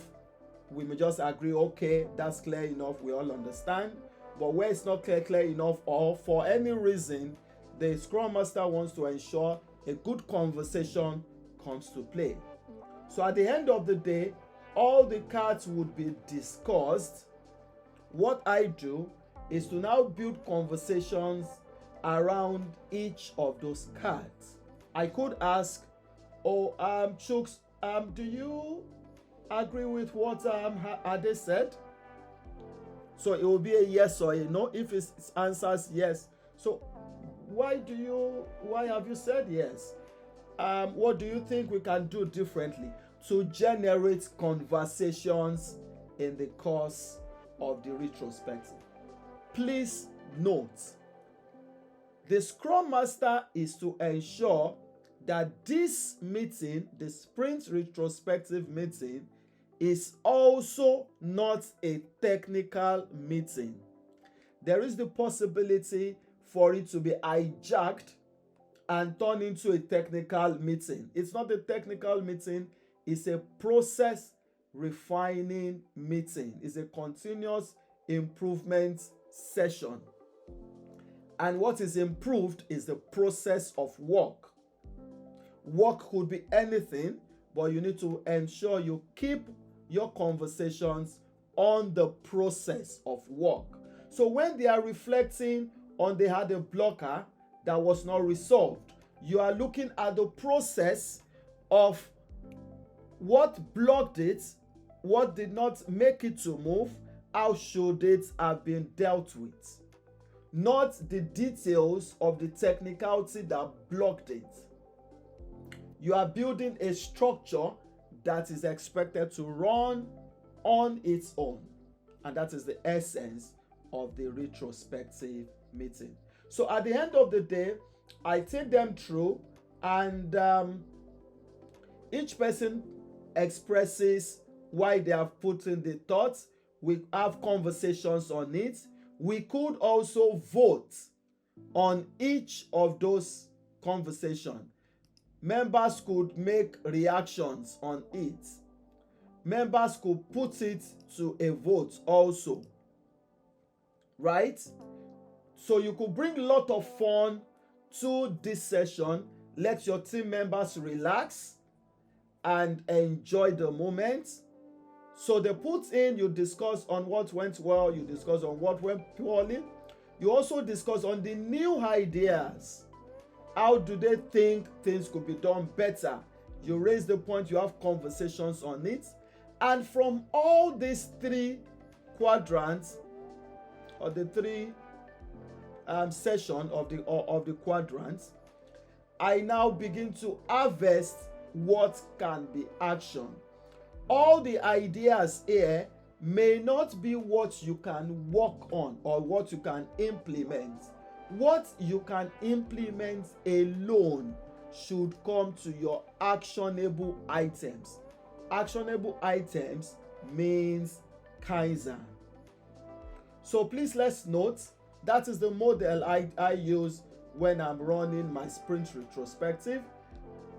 B: we may just agree, okay, that's clear enough, we all understand. But where it's not clear enough, or for any reason, the Scrum Master wants to ensure a good conversation comes to play. So at the end of the day, all the cards would be discussed. What I do is to now build conversations around each of those cards. I could ask, Chooks, do you agree with what Ade said? So it will be a yes or a no. If it answers yes, so why have you said yes? What do you think we can do differently to generate conversations in the course of the retrospective? Please note, the Scrum Master is to ensure that this meeting, the sprint retrospective meeting, is also not a technical meeting. There is the possibility for it to be hijacked and turned into a technical meeting. It's not a technical meeting, it's a process refining meeting. It's a continuous improvement session. And what is improved is the process of work. Work could be anything, but you need to ensure you keep your conversations on the process of work. So when they are reflecting on they had a blocker that was not resolved, you are looking at the process of what blocked it, what did not make it to move, how should it have been dealt with, not the details of the technicality that blocked it. You are building a structure that is expected to run on its own, and that is the essence of the retrospective meeting. So at the end of the day, I take them through, and each person expresses why they have put in the thoughts. We have conversations on it. We could also vote on each of those conversations. Members could make reactions on it. Members could put it to a vote also, right? So you could bring a lot of fun to this session. Let your team members relax and enjoy the moment. So they put in, you discuss on what went well, you discuss on what went poorly. You also discuss on the new ideas. How do they think things could be done better? You raise the point, you have conversations on it. And from all these three quadrants, or the three sessions of the quadrants, I now begin to harvest what can be actioned. All the ideas here may not be what you can work on or what you can implement. What you can implement alone should come to your actionable items. Actionable items means Kaizen. So please, let's note that is the model I use when I'm running my sprint retrospective.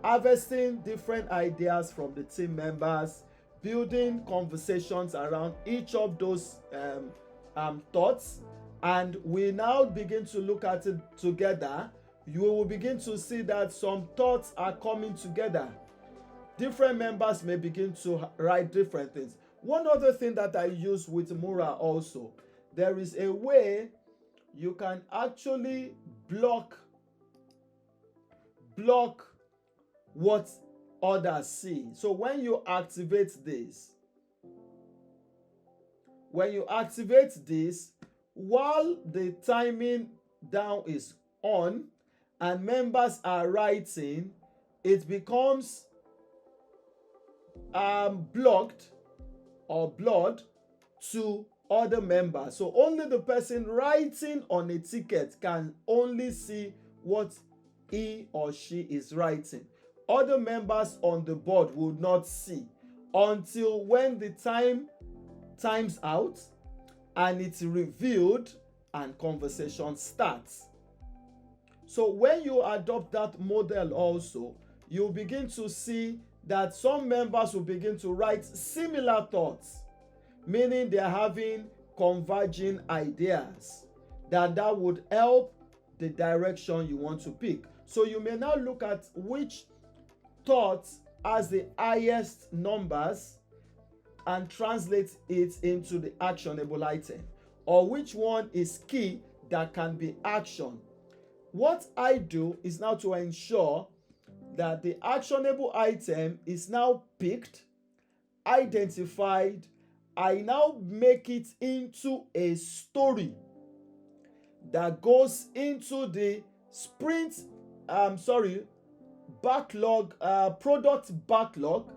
B: Harvesting different ideas from the team members, building conversations around each of those thoughts, and we now begin to look at it together. You will begin to see that some thoughts are coming together. Different members may begin to write different things. One other thing that I use with Mura also, there is a way you can actually block what others see. So when you activate this, while the timing down is on and members are writing, it becomes blocked or blurred to other members. So only the person writing on a ticket can only see what he or she is writing. Other members on the board will not see until when the time's out and it's revealed and conversation starts. So when you adopt that model also, you begin to see that some members will begin to write similar thoughts, meaning they're having converging ideas that would help the direction you want to pick. So you may now look at which thoughts has the highest numbers and translate it into the actionable item, or which one is key that can be actioned. What I do is now to ensure that the actionable item is now picked, identified. I now make it into a story that goes into the sprint backlog, product backlog,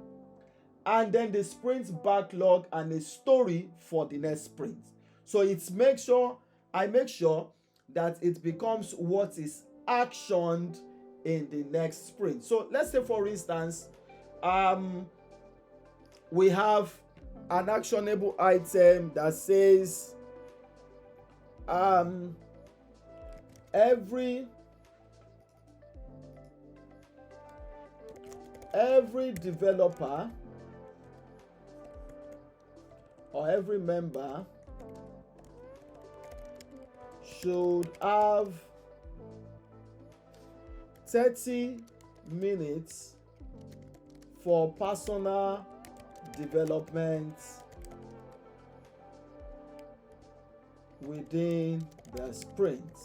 B: and then the sprint backlog and a story for the next sprint. So I make sure that it becomes what is actioned in the next sprint. So let's say, for instance, we have an actionable item that says every developer or every member should have 30 minutes for personal development within the sprint.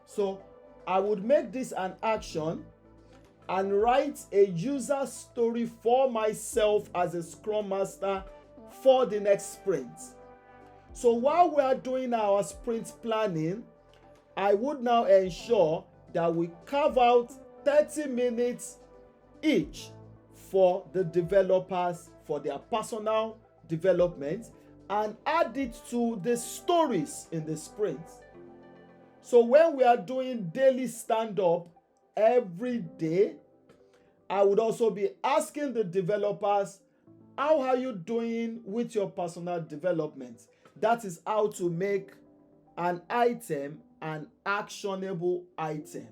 B: So I would make this an action and write a user story for myself as a Scrum Master for the next sprint. So while we are doing our sprint planning, I would now ensure that we carve out 30 minutes each for the developers for their personal development and add it to the stories in the sprint. So when we are doing daily stand-up every day, I would also be asking the developers, how are you doing with your personal development? That is how to make an item an actionable item,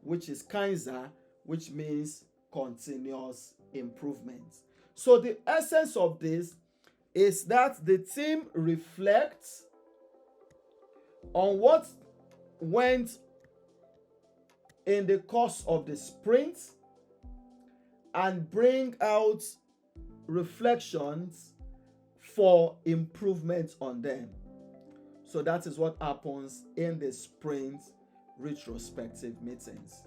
B: which is Kaizen, which means continuous improvement. So the essence of this is that the team reflects on what went in the course of the sprint and bring out reflections for improvement on them. So that is what happens in the sprint retrospective meetings.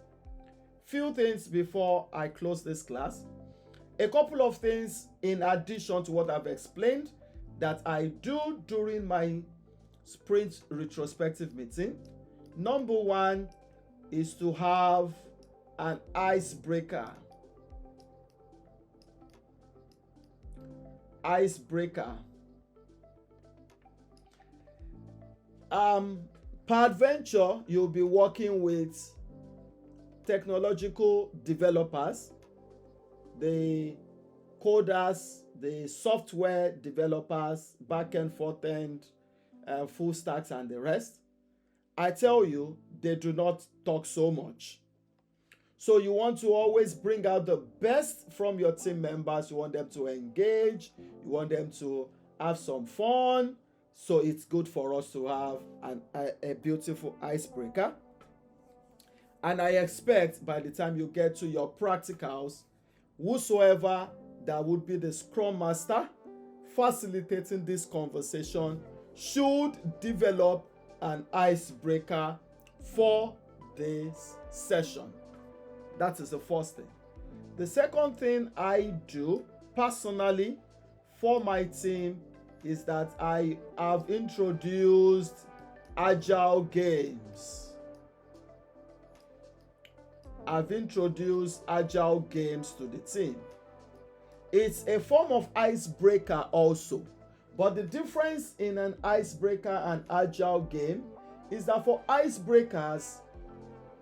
B: Few things before I close this class. A couple of things in addition to what I've explained that I do during my sprint retrospective meeting. Number one is to have an icebreaker. Peradventure, you'll be working with technological developers, the coders, the software developers, back-end, front-end, full stacks, and the rest. I tell you, they do not talk so much. So you want to always bring out the best from your team members. You want them to engage. You want them to have some fun. So it's good for us to have a beautiful icebreaker. And I expect by the time you get to your practicals, whosoever that would be the Scrum Master facilitating this conversation should develop an icebreaker for this session. That is the first thing. The second thing I do personally for my team is that I have introduced agile games. I've introduced agile games to the team. It's a form of icebreaker also. But the difference in an icebreaker and agile game is that for icebreakers,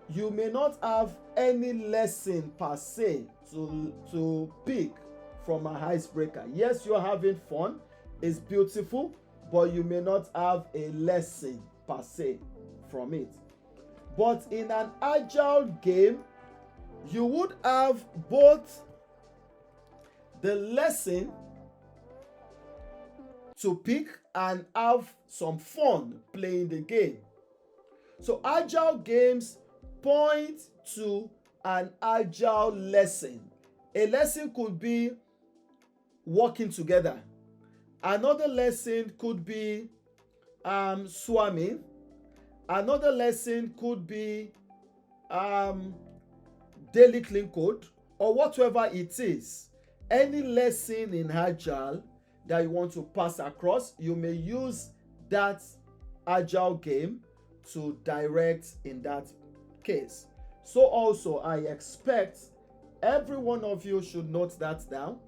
B: you may not have any lesson per se to pick from an icebreaker. Yes, you're having fun. It's beautiful, but you may not have a lesson per se from it. But in an agile game, you would have both the lesson to pick and have some fun playing the game. So agile games point to an agile lesson. A lesson could be working together. Another lesson could be swarming. Another lesson could be daily clean code or whatever it is. Any lesson in agile that you want to pass across, you may use that agile game to direct in that case. So also I expect every one of you should note that down,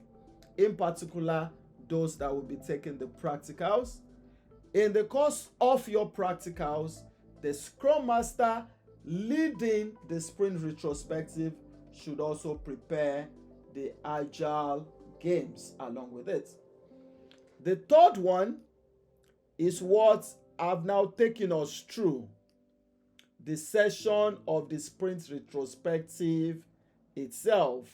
B: in particular those that will be taking the practicals. In the course of your practicals, the Scrum Master leading the sprint retrospective should also prepare the agile games along with it. The third one is what I've now taken us through, the session of the sprint retrospective itself.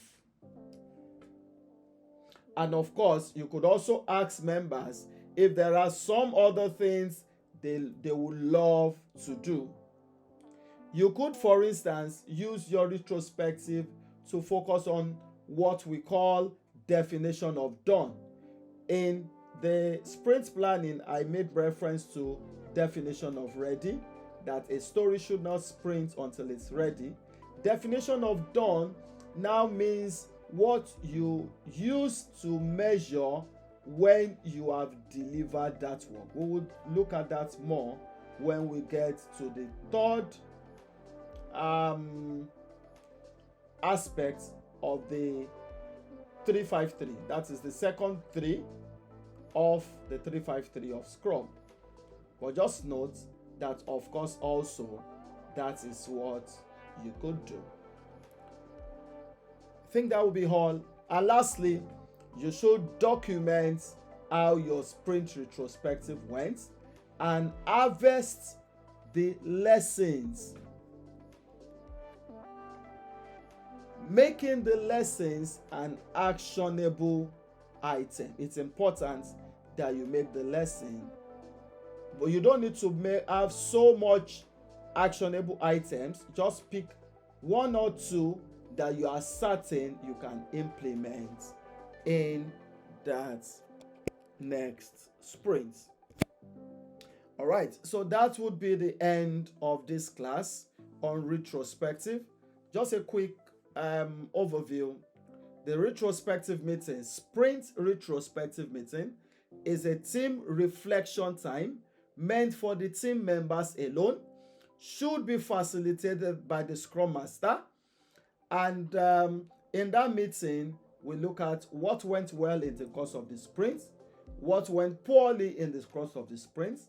B: And of course, you could also ask members if there are some other things they would love to do. You could, for instance, use your retrospective to focus on what we call definition of done. In the sprint planning, I made reference to definition of ready. that a story should not sprint until it's ready. Definition of done now means what you use to measure when you have delivered that work. We would look at that more when we get to the third aspect of the 353. That is the second 3 of the 353 of Scrum. But just note that, of course, also that is what you could do. I think that will be all. And lastly, you should document how your sprint retrospective went and harvest the lessons. Making the lessons an actionable item. It's important that you make the lesson, but you don't need to have so much actionable items. Just pick 1 or 2 that you are certain you can implement in that next sprint. All right, so that would be the end of this class on retrospective. Just a quick overview. The retrospective meeting, sprint retrospective meeting, is a team reflection time meant for the team members alone, should be facilitated by the Scrum Master. And in that meeting, we look at what went well in the course of the sprint, what went poorly in the course of the sprint,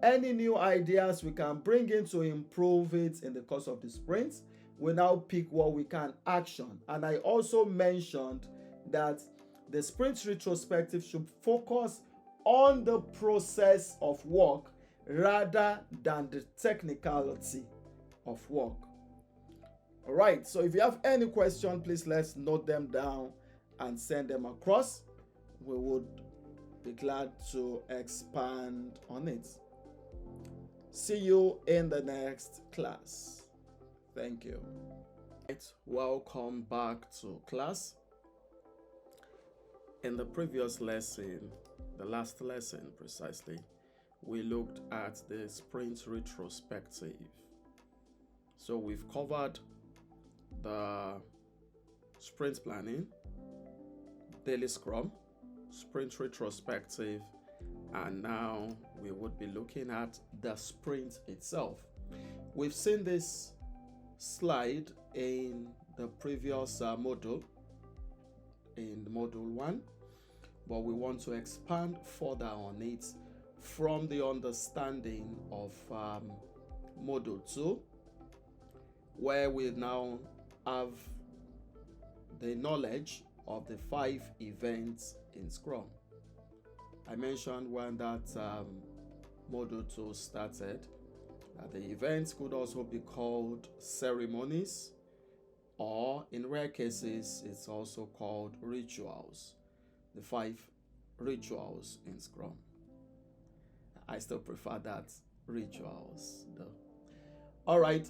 B: any new ideas we can bring in to improve it in the course of the sprint. We now pick what we can action. And I also mentioned that the sprint retrospective should focus on the process of work rather than the technicality of work. All right, so if you have any question, please let's note them down and send them across. We would be glad to expand on it. See you in the next class. Thank you. Welcome back to class. In the previous lesson, the last lesson precisely, we looked at the sprint retrospective. So we've covered the sprint planning, daily Scrum, sprint retrospective, and now we would be looking at the sprint itself. We've seen this slide in the previous module, in module 1, but we want to expand further on it from the understanding of module 2, where we now have the knowledge of the 5 events in Scrum. I mentioned when that module 2 started that the events could also be called ceremonies, or in rare cases it's also called rituals. The 5 rituals in Scrum. I still prefer that, rituals though. All right,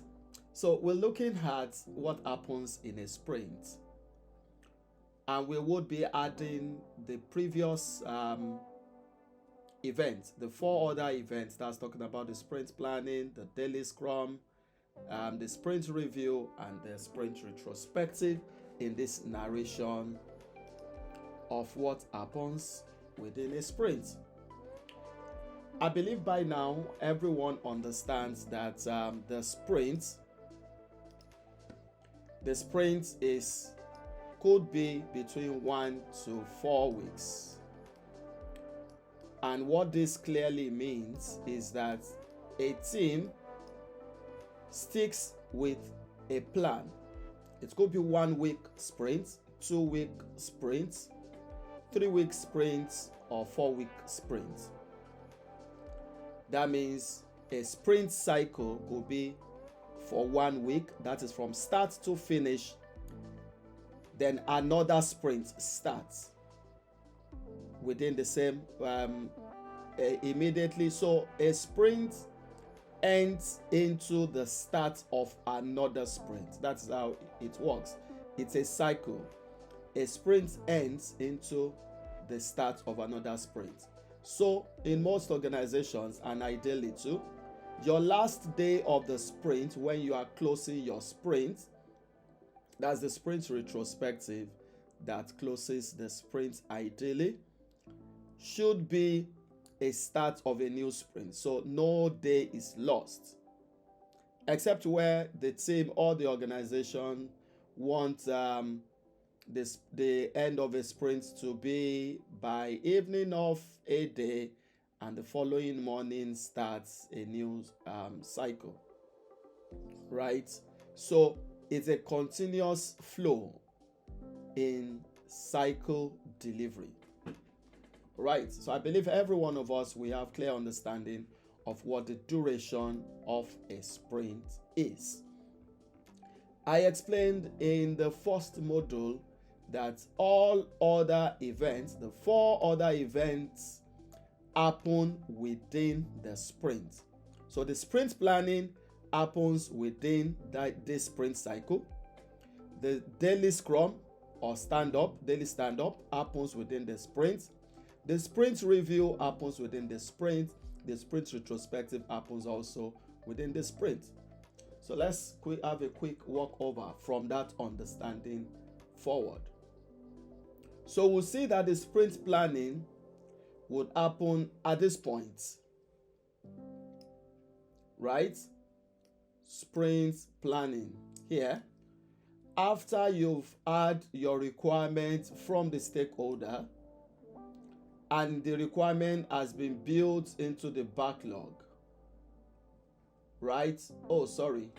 B: so we're looking at what happens in a sprint, and we would be adding the previous events, the 4 other events that's talking about the sprint planning, the daily Scrum, the sprint review, and the sprint retrospective in this narration of what happens within a sprint. I believe by now everyone understands that the sprint could be between 1 to 4 weeks. And what this clearly means is that a team sticks with a plan. It could be 1 week sprint, 2 week sprints, 3 week sprints, or 4 week sprints. That means a sprint cycle could be for 1 week, that is from start to finish. Then another sprint starts within the same immediately. So a sprint ends into the start of another sprint. That's how it works. It's a cycle. A sprint ends into the start of another sprint. So in most organizations, and ideally too, Your last day of the sprint, when you are closing your sprint, that's the sprint retrospective that closes the sprint ideally, should be a start of a new sprint. So no day is lost, except where the team or the organization want the end of a sprint to be by evening of a day, and the following morning starts a new cycle, right? So it's a continuous flow in cycle delivery, right? So I believe every one of us, we have clear understanding of what the duration of a sprint is. I explained in the first module that all other events, the 4 other events, happen within the sprint. So the sprint planning happens within this sprint cycle. The daily scrum or daily stand-up happens within the sprint. The sprint review happens within the sprint. The sprint retrospective happens also within the sprint. So let's have a quick walkover from that understanding forward. So we'll see that the sprint planning would happen at this point, right? Sprint planning here. After you've had your requirement from the stakeholder and the requirement has been built into the backlog, right? Oh, sorry.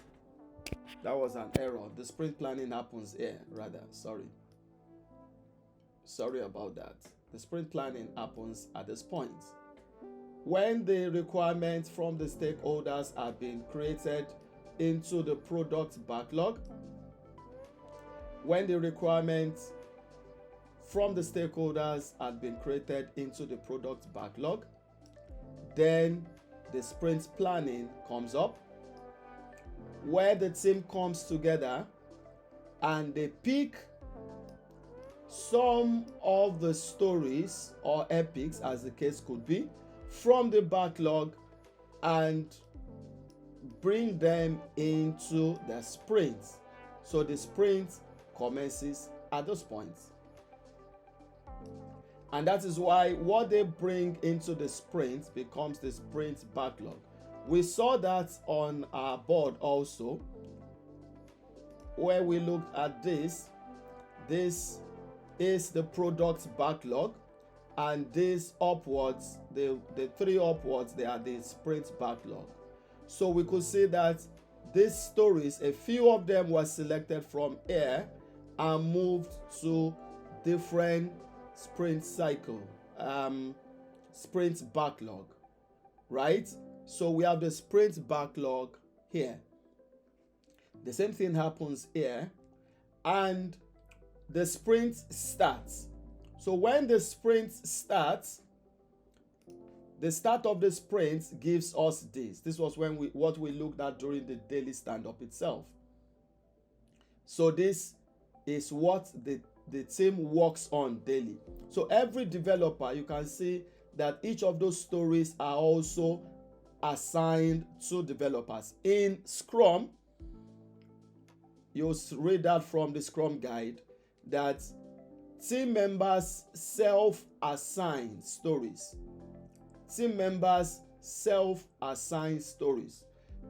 B: That was an error. The sprint planning happens here, rather. Sorry about that. The sprint planning happens at this point. When the requirements from the stakeholders have been created into the product backlog, when the requirements from the stakeholders have been created into the product backlog, then the sprint planning comes up, where the team comes together and they pick some of the stories or epics, as the case could be, from the backlog and bring them into the sprint. So the sprint commences at those points. And that is why what they bring into the sprint becomes the sprint backlog. We saw that on our board also, where we looked at this. This is the product backlog, and this upwards, the 3 upwards, they are the sprint backlog. So we could see that these stories, a few of them were selected from here and moved to different sprint cycle, sprint backlog, right? So we have the sprint backlog here. The same thing happens here, and the sprint starts. So when the sprint starts, the start of the sprint gives us this. This was what we looked at during the daily stand-up itself. So this is what the team works on daily. So every developer, you can see that each of those stories are also assigned to developers. In Scrum, you'll read that from the Scrum guide, that team members self-assign stories. Team members self-assign stories.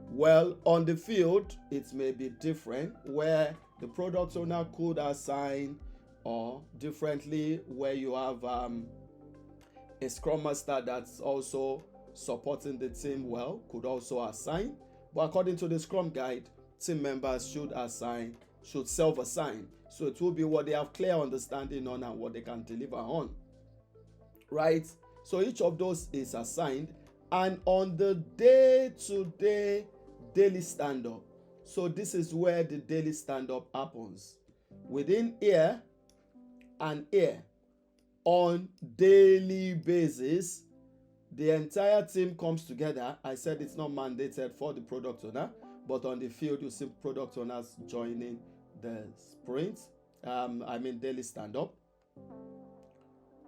B: Well, on the field, it may be different, where the product owner could assign, or differently, where you have a Scrum Master that's also supporting the team well, could also assign. But according to the Scrum guide, team members should self-assign. So it will be what they have clear understanding on and what they can deliver on, right? So each of those is assigned, and on the day-to-day daily stand-up, so this is where the daily stand-up happens. Within here and here, on daily basis, the entire team comes together. I said it's not mandated for the product owner, but on the field you see product owners joining the sprint, daily stand-up.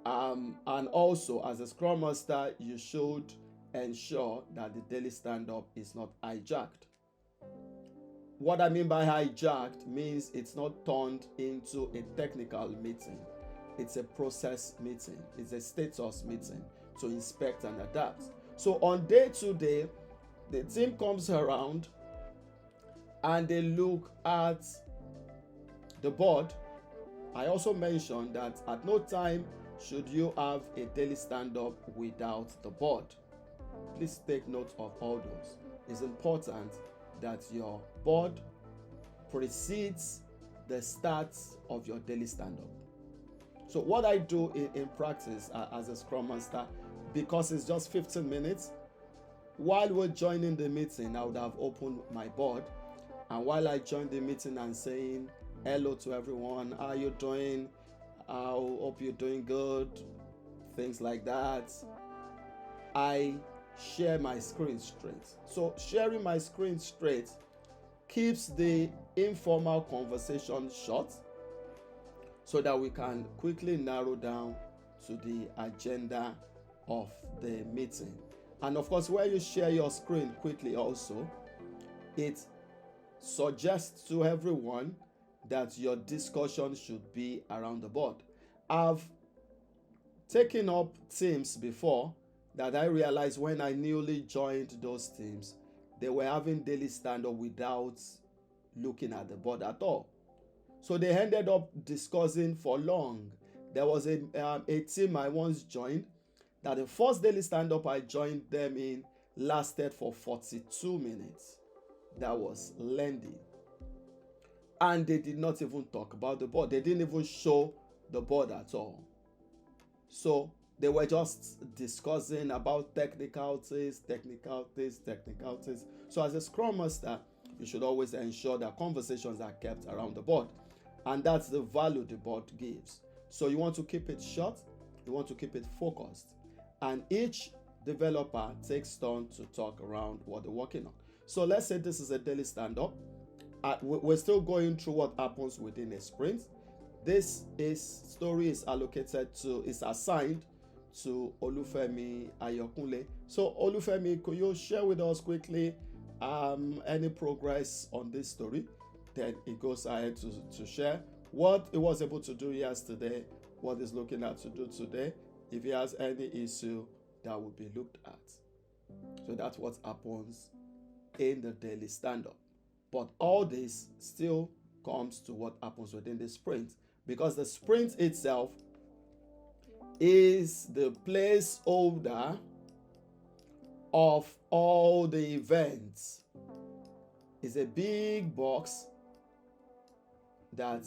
B: And also, as a Scrum Master, you should ensure that the daily stand-up is not hijacked. What I mean by hijacked means it's not turned into a technical meeting. It's a process meeting. It's a status meeting to inspect and adapt. So on day to day, the team comes around and they look at the board. I also mentioned that at no time should you have a daily stand-up without the board. Please take note of all those. It's important that your board precedes the start of your daily stand-up. So what I do in practice as a Scrum Master, because it's just 15 minutes, while we're joining the meeting, I would have opened my board, and while I join the meeting and saying hello to everyone, how are you doing? I hope you're doing good, things like that, I share my screen straight. So sharing my screen straight keeps the informal conversation short so that we can quickly narrow down to the agenda of the meeting. And of course, when you share your screen quickly also, it suggests to everyone that your discussion should be around the board. I've taken up teams before that I realized when I newly joined those teams, they were having daily stand-up without looking at the board at all. So they ended up discussing for long. There was a team I once joined that the first daily stand-up I joined them in lasted for 42 minutes. That was lengthy. And they did not even talk about the board. They didn't even show the board at all. So they were just discussing about technicalities. So as a Scrum Master, you should always ensure that conversations are kept around the board. And that's the value the board gives. So you want to keep it short, you want to keep it focused. And each developer takes turn to talk around what they're working on. So let's say this is a daily stand-up. We're still going through what happens within a sprint. This story is assigned to Olufemi Ayokunle. So Olufemi, could you share with us quickly any progress on this story? Then he goes ahead to share what he was able to do yesterday, what he's looking at to do today, if he has any issue that will be looked at. So that's what happens in the daily stand-up. But all this still comes to what happens within the sprint, because the sprint itself is the placeholder of all the events. It's a big box that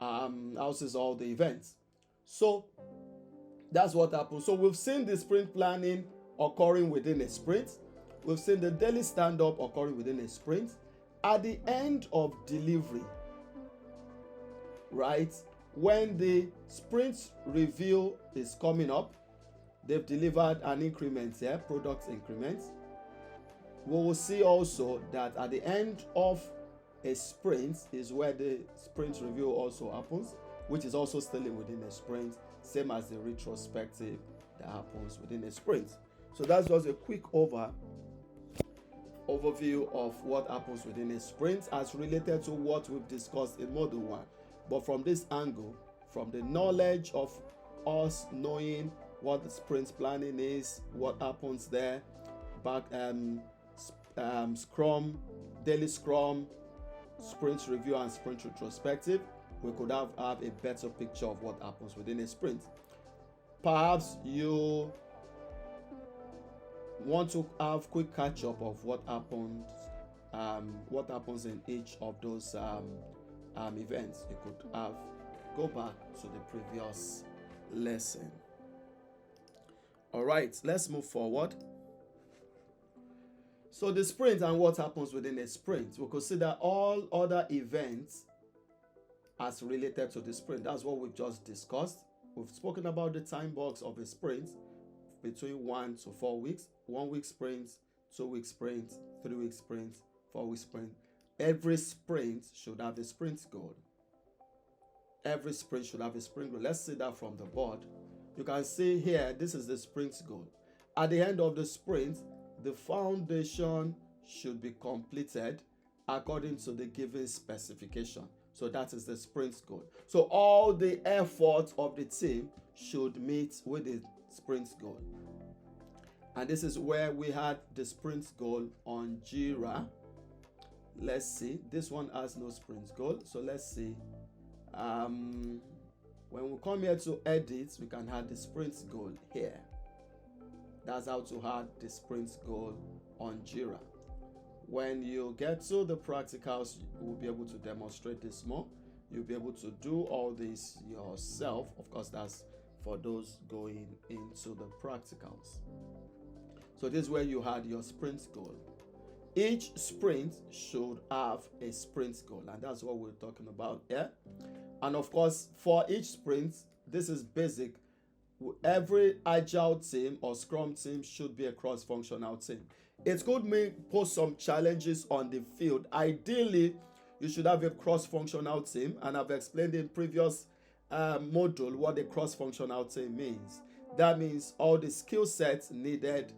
B: houses all the events. So that's what happens. So we've seen the sprint planning occurring within a sprint. We've seen the daily stand-up occurring within a sprint. At the end of delivery, right, when the sprint review is coming up, they've delivered an increment here, product increment. We will see also that at the end of a sprint is where the sprint review also happens, which is also still within a sprint, same as the retrospective that happens within a sprint. So that's just a quick overview of what happens within a sprint as related to what we've discussed in Module 1. But from this angle, from the knowledge of us knowing what the sprint planning is, what happens there, Scrum, daily Scrum, sprint review and sprint retrospective, we could have a better picture of what happens within a sprint. Perhaps you want to have quick catch up of what happens in each of those events. You could go back to the previous lesson. All right, let's move forward. So the sprint and what happens within a sprint, we'll consider all other events as related to the sprint. That's what we've just discussed. We've spoken about the time box of a sprint between 1 to 4 weeks, 1 week sprint, 2 week sprint, 3 week sprint, 4 week sprint. Every sprint should have a sprint goal. Every sprint should have a sprint goal. Let's see that from the board. You can see here, this is the sprint goal. At the end of the sprint, the foundation should be completed according to the given specification. So that is the sprint goal. So all the effort of the team should meet with the sprint goal. And this is where we had the sprint goal on Jira. Let's see. This one has no sprint goal. So let's see. When we come here to edit, we can add the sprint goal here. That's how to add the sprint goal on Jira. When you get to the practicals, you will be able to demonstrate this more. You'll be able to do all this yourself. Of course, that's for those going into the practicals. So this is where you had your sprint goal. Each sprint should have a sprint goal, and that's what we're talking about here. And of course, for each sprint, this is basic. Every agile team or Scrum team should be a cross-functional team. It could pose some challenges on the field. Ideally, you should have a cross-functional team, and I've explained in previous module what a cross-functional team means. That means all the skill sets needed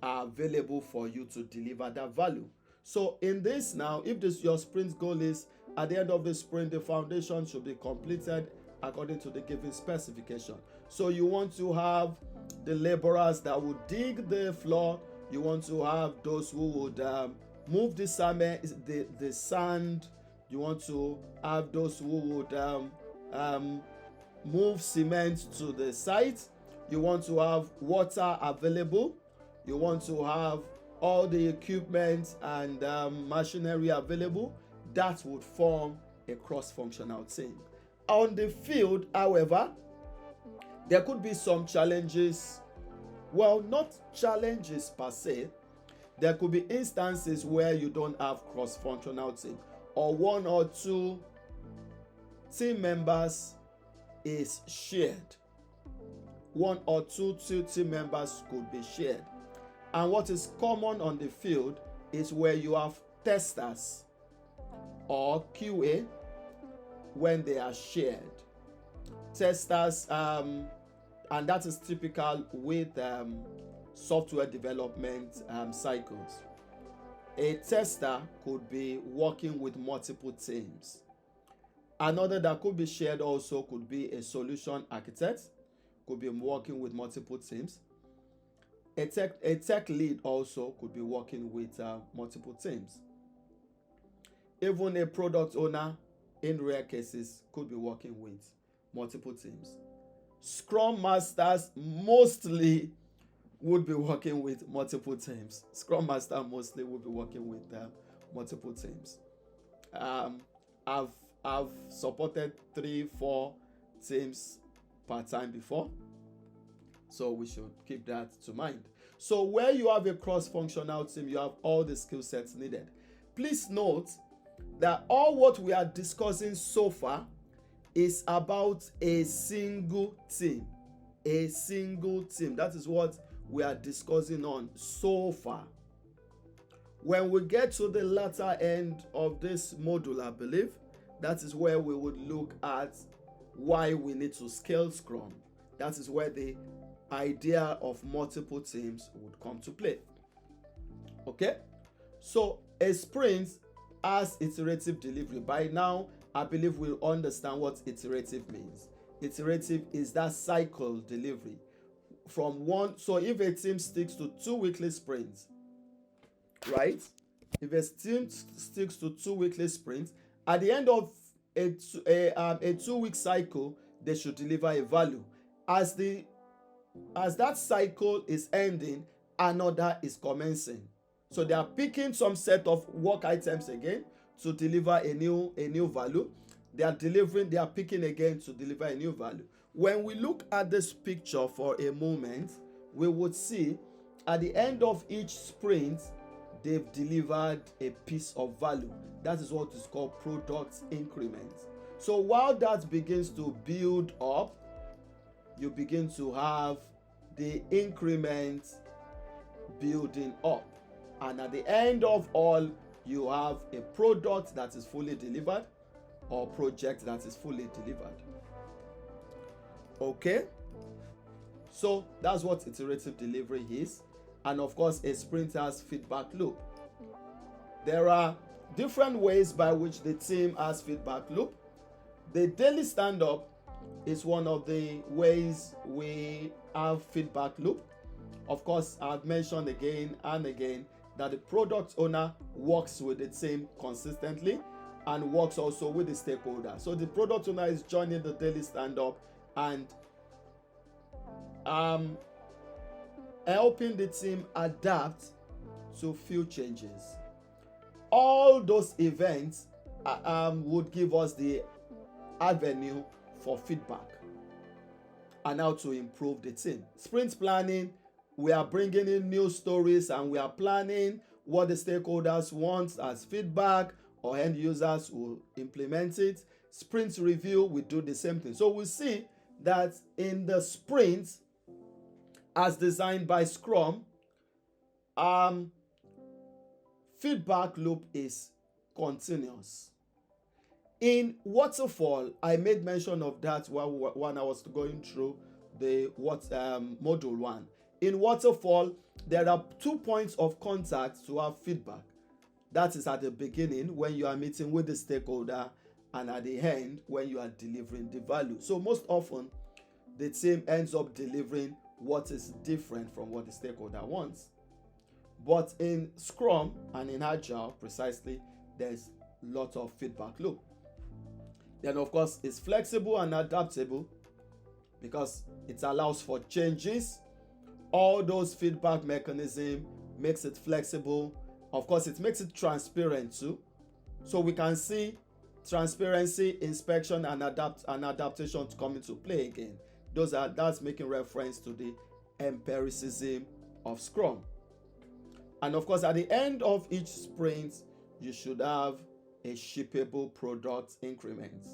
B: are available for you to deliver that value. So in this now, if this your sprint goal is at the end of the sprint, the foundation should be completed according to the given specification. So you want to have the laborers that would dig the floor. You want to have those who would move the sand. You want to have those who would move cement to the site. You want to have water available. You want to have all the equipment and machinery available. That would form a cross-functional team. On the field, however, there could be some challenges. Well, not challenges per se. There could be instances where you don't have cross-functional team, or one or two team members is shared. One or two team members could be shared. And what is common on the field is where you have testers or QA when they are shared. Testers, and that is typical with software development cycles. A tester could be working with multiple teams. Another that could be shared also could be a solution architect, could be working with multiple teams. A tech lead also could be working with multiple teams. Even a product owner, in rare cases, could be working with multiple teams. Scrum masters mostly would be working with multiple teams. Scrum master mostly would be working with multiple teams. I've supported 3-4 teams per time before, so we should keep that to mind. So where you have a cross-functional team, you have all the skill sets needed. Please note that all what we are discussing so far is about a single team. A single team. That is what we are discussing on so far. When we get to the latter end of this module, I believe, that is where we would look at why we need to scale Scrum. That is where the idea of multiple teams would come to play. Okay? So a sprint has iterative delivery. By now, I believe we'll understand what iterative means. Iterative is that cycle delivery from one. So if a team sticks to 2 weekly sprints, right? If a team sticks to 2 weekly sprints, at the end of a 2-week cycle, they should deliver a value. As that cycle is ending, another is commencing. So they are picking some set of work items again to deliver a new value. They are picking again to deliver a new value. When we look at this picture for a moment, we would see at the end of each sprint, they've delivered a piece of value. That is what is called product increment. So while that begins to build up, you begin to have the increment building up. And at the end of all, you have a product that is fully delivered or project that is fully delivered. Okay? So that's what iterative delivery is. And of course, a sprint has feedback loop. There are different ways by which the team has feedback loop. The daily stand-up is one of the ways we have feedback loop. Of course, I've mentioned again and again that the product owner works with the team consistently and works also with the stakeholder. So the product owner is joining the daily stand-up and helping the team adapt to few changes. All those events would give us the avenue for feedback and how to improve the team. Sprint planning, we are bringing in new stories and we are planning what the stakeholders want as feedback, or end users will implement it. Sprint review, we do the same thing. So we see that in the sprint, as designed by Scrum, feedback loop is continuous. In waterfall, I made mention of that when I was going through the module 1. In waterfall, there are 2 points of contact to have feedback. That is at the beginning when you are meeting with the stakeholder, and at the end when you are delivering the value. So most often, the team ends up delivering what is different from what the stakeholder wants. But in Scrum and in Agile, precisely, there's a lot of feedback loop. Then, of course, it's flexible and adaptable because it allows for changes. All those feedback mechanism makes it flexible. Of course, it makes it transparent too. So we can see transparency, inspection, and adaptation to come into play again. That's making reference to the empiricism of Scrum. And of course, at the end of each sprint, you should have a shippable product increment.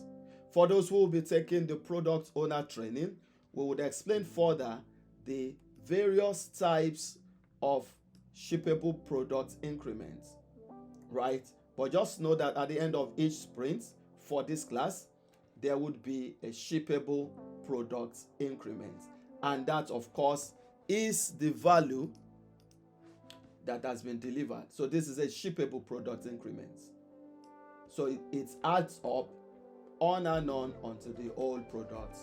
B: For those who will be taking the product owner training, we would explain further the various types of shippable product increments, right? But just know that at the end of each sprint for this class, there would be a shippable product increment. And that, of course, is the value that has been delivered. So this is a shippable product increment. So it adds up on and on until the whole product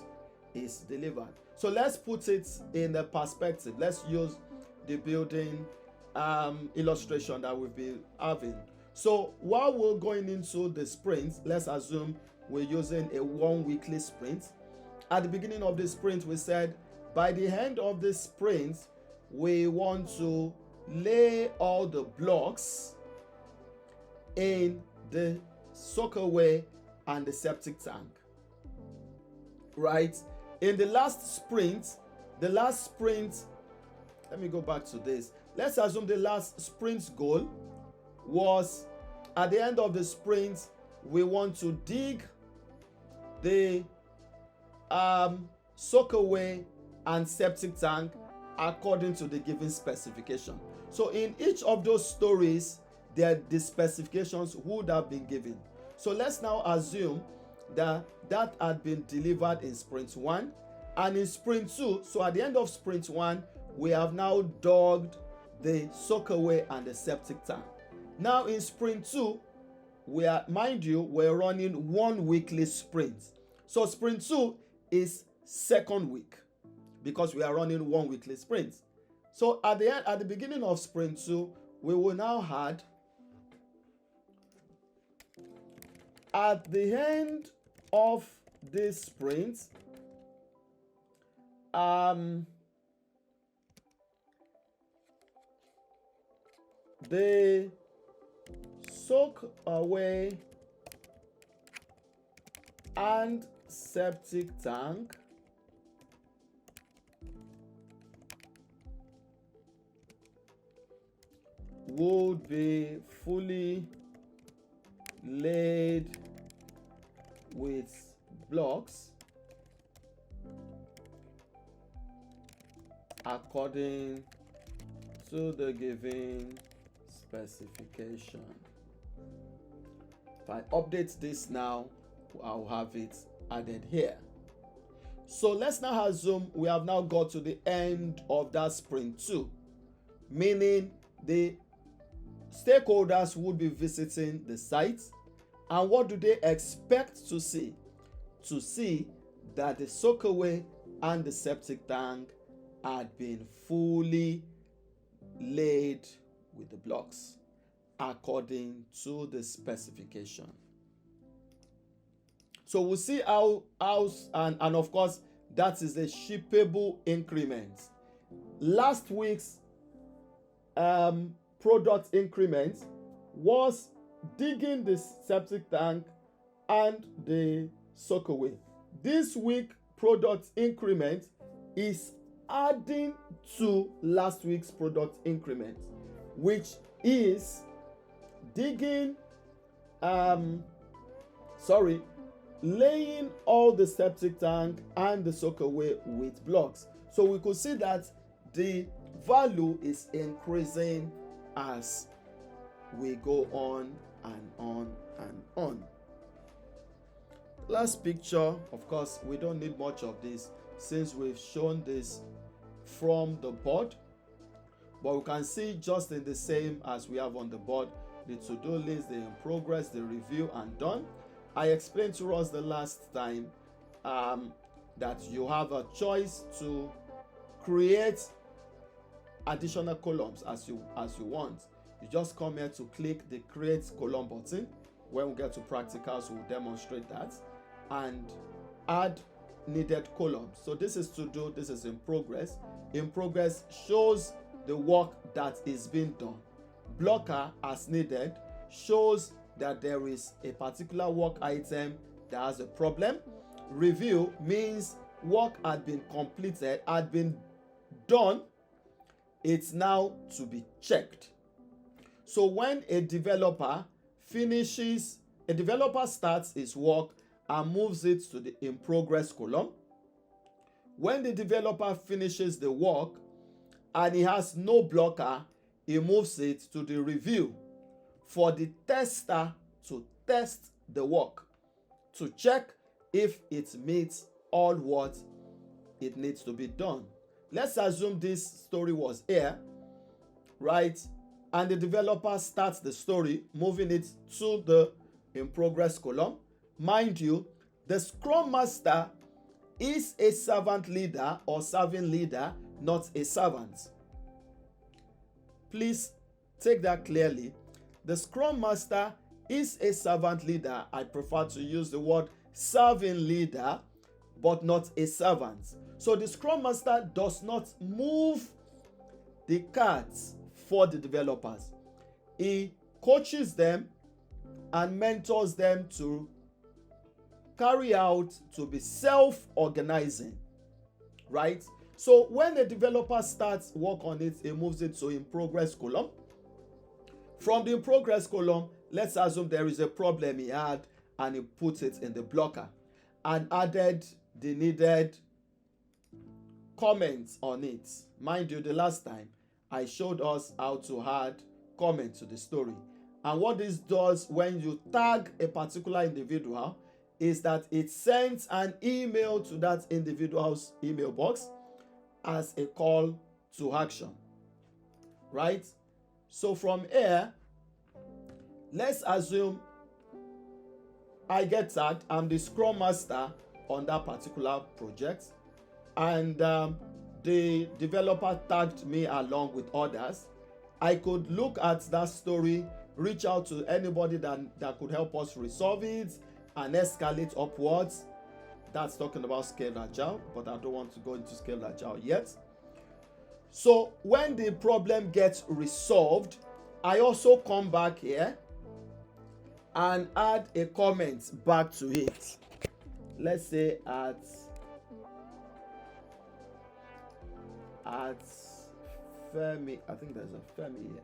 B: is delivered. So let's put it in a perspective. Let's use the building illustration that we've been having. So while we're going into the sprint, let's assume we're using a 1 weekly sprint. At the beginning of the sprint, we said by the end of the sprint, we want to lay all the blocks in the soakaway and the septic tank, right? In the last sprint, let me go back to this. Let's assume the last sprint goal was at the end of the sprint, we want to dig the soakaway and septic tank according to the given specification. So in each of those stories, the specifications would have been given. So let's now assume that had been delivered in sprint 1 and in sprint 2. So at the end of sprint 1, we have now dug the soakaway and the septic tank. Now in sprint 2, we're running 1 weekly sprint. So sprint 2 is second week because we are running 1 weekly sprint. So at the beginning of sprint 2, we will now add at the end of this sprint, the soak away and septic tank would be fully laid with blocks according to the given specification. If I update this now, I'll have it added here. So let's now assume we have now got to the end of that sprint 2, meaning the stakeholders would be visiting the site, and what do they expect to see? To see that the soakaway and the septic tank had been fully laid with the blocks according to the specification. So we'll see how and of course that is a shippable increment. Last week's product increment was digging the septic tank and the soakaway. This week product increment is adding to last week's product increment, which is digging laying all the septic tank and the soakaway with blocks. So we could see that the value is increasing as we go on and on and on. Last picture, of course, we don't need much of this since we've shown this from the board, but we can see just in the same as we have on the board, the to-do list, the in progress, the review, and done. I explained to us the last time that you have a choice to create additional columns as you want. You just come here to click the create column button. When we get to practicals, we'll demonstrate that, and add needed columns. So this is to do, this is in progress. In progress shows the work that is being done. Blocker as needed shows that there is a particular work item that has a problem. Review means work had been completed, had been done. It's now to be checked. So when a developer starts his work and moves it to the in progress column. When the developer finishes the work and he has no blocker, he moves it to the review for the tester to test the work, to check if it meets all what it needs to be done. Let's assume this story was here, right? And the developer starts the story, moving it to the in progress column. Mind you, the Scrum Master is a servant leader or serving leader, not a servant. Please take that clearly. The Scrum Master is a servant leader. I prefer to use the word serving leader, but not a servant. So the Scrum Master does not move the cards for the developers. He coaches them and mentors them to carry out, to be self-organizing, right? So when the developer starts work on it, he moves it to in progress column. From the in progress column, let's assume there is a problem he had and he puts it in the blocker and added the needed comments on it. Mind you, the last time I showed us how to add comments to the story. And what this does when you tag a particular individual is that it sends an email to that individual's email box as a call to action, right? So from here, let's assume I get tagged. I'm the Scrum Master on that particular project, and the developer tagged me along with others. I could look at that story, reach out to anybody that could help us resolve it and escalate upwards. That's talking about Scaled Agile, but I don't want to go into Scaled Agile yet. So when the problem gets resolved, I also come back here and add a comment back to it. Let's say at Femi, I think there's a Femi here.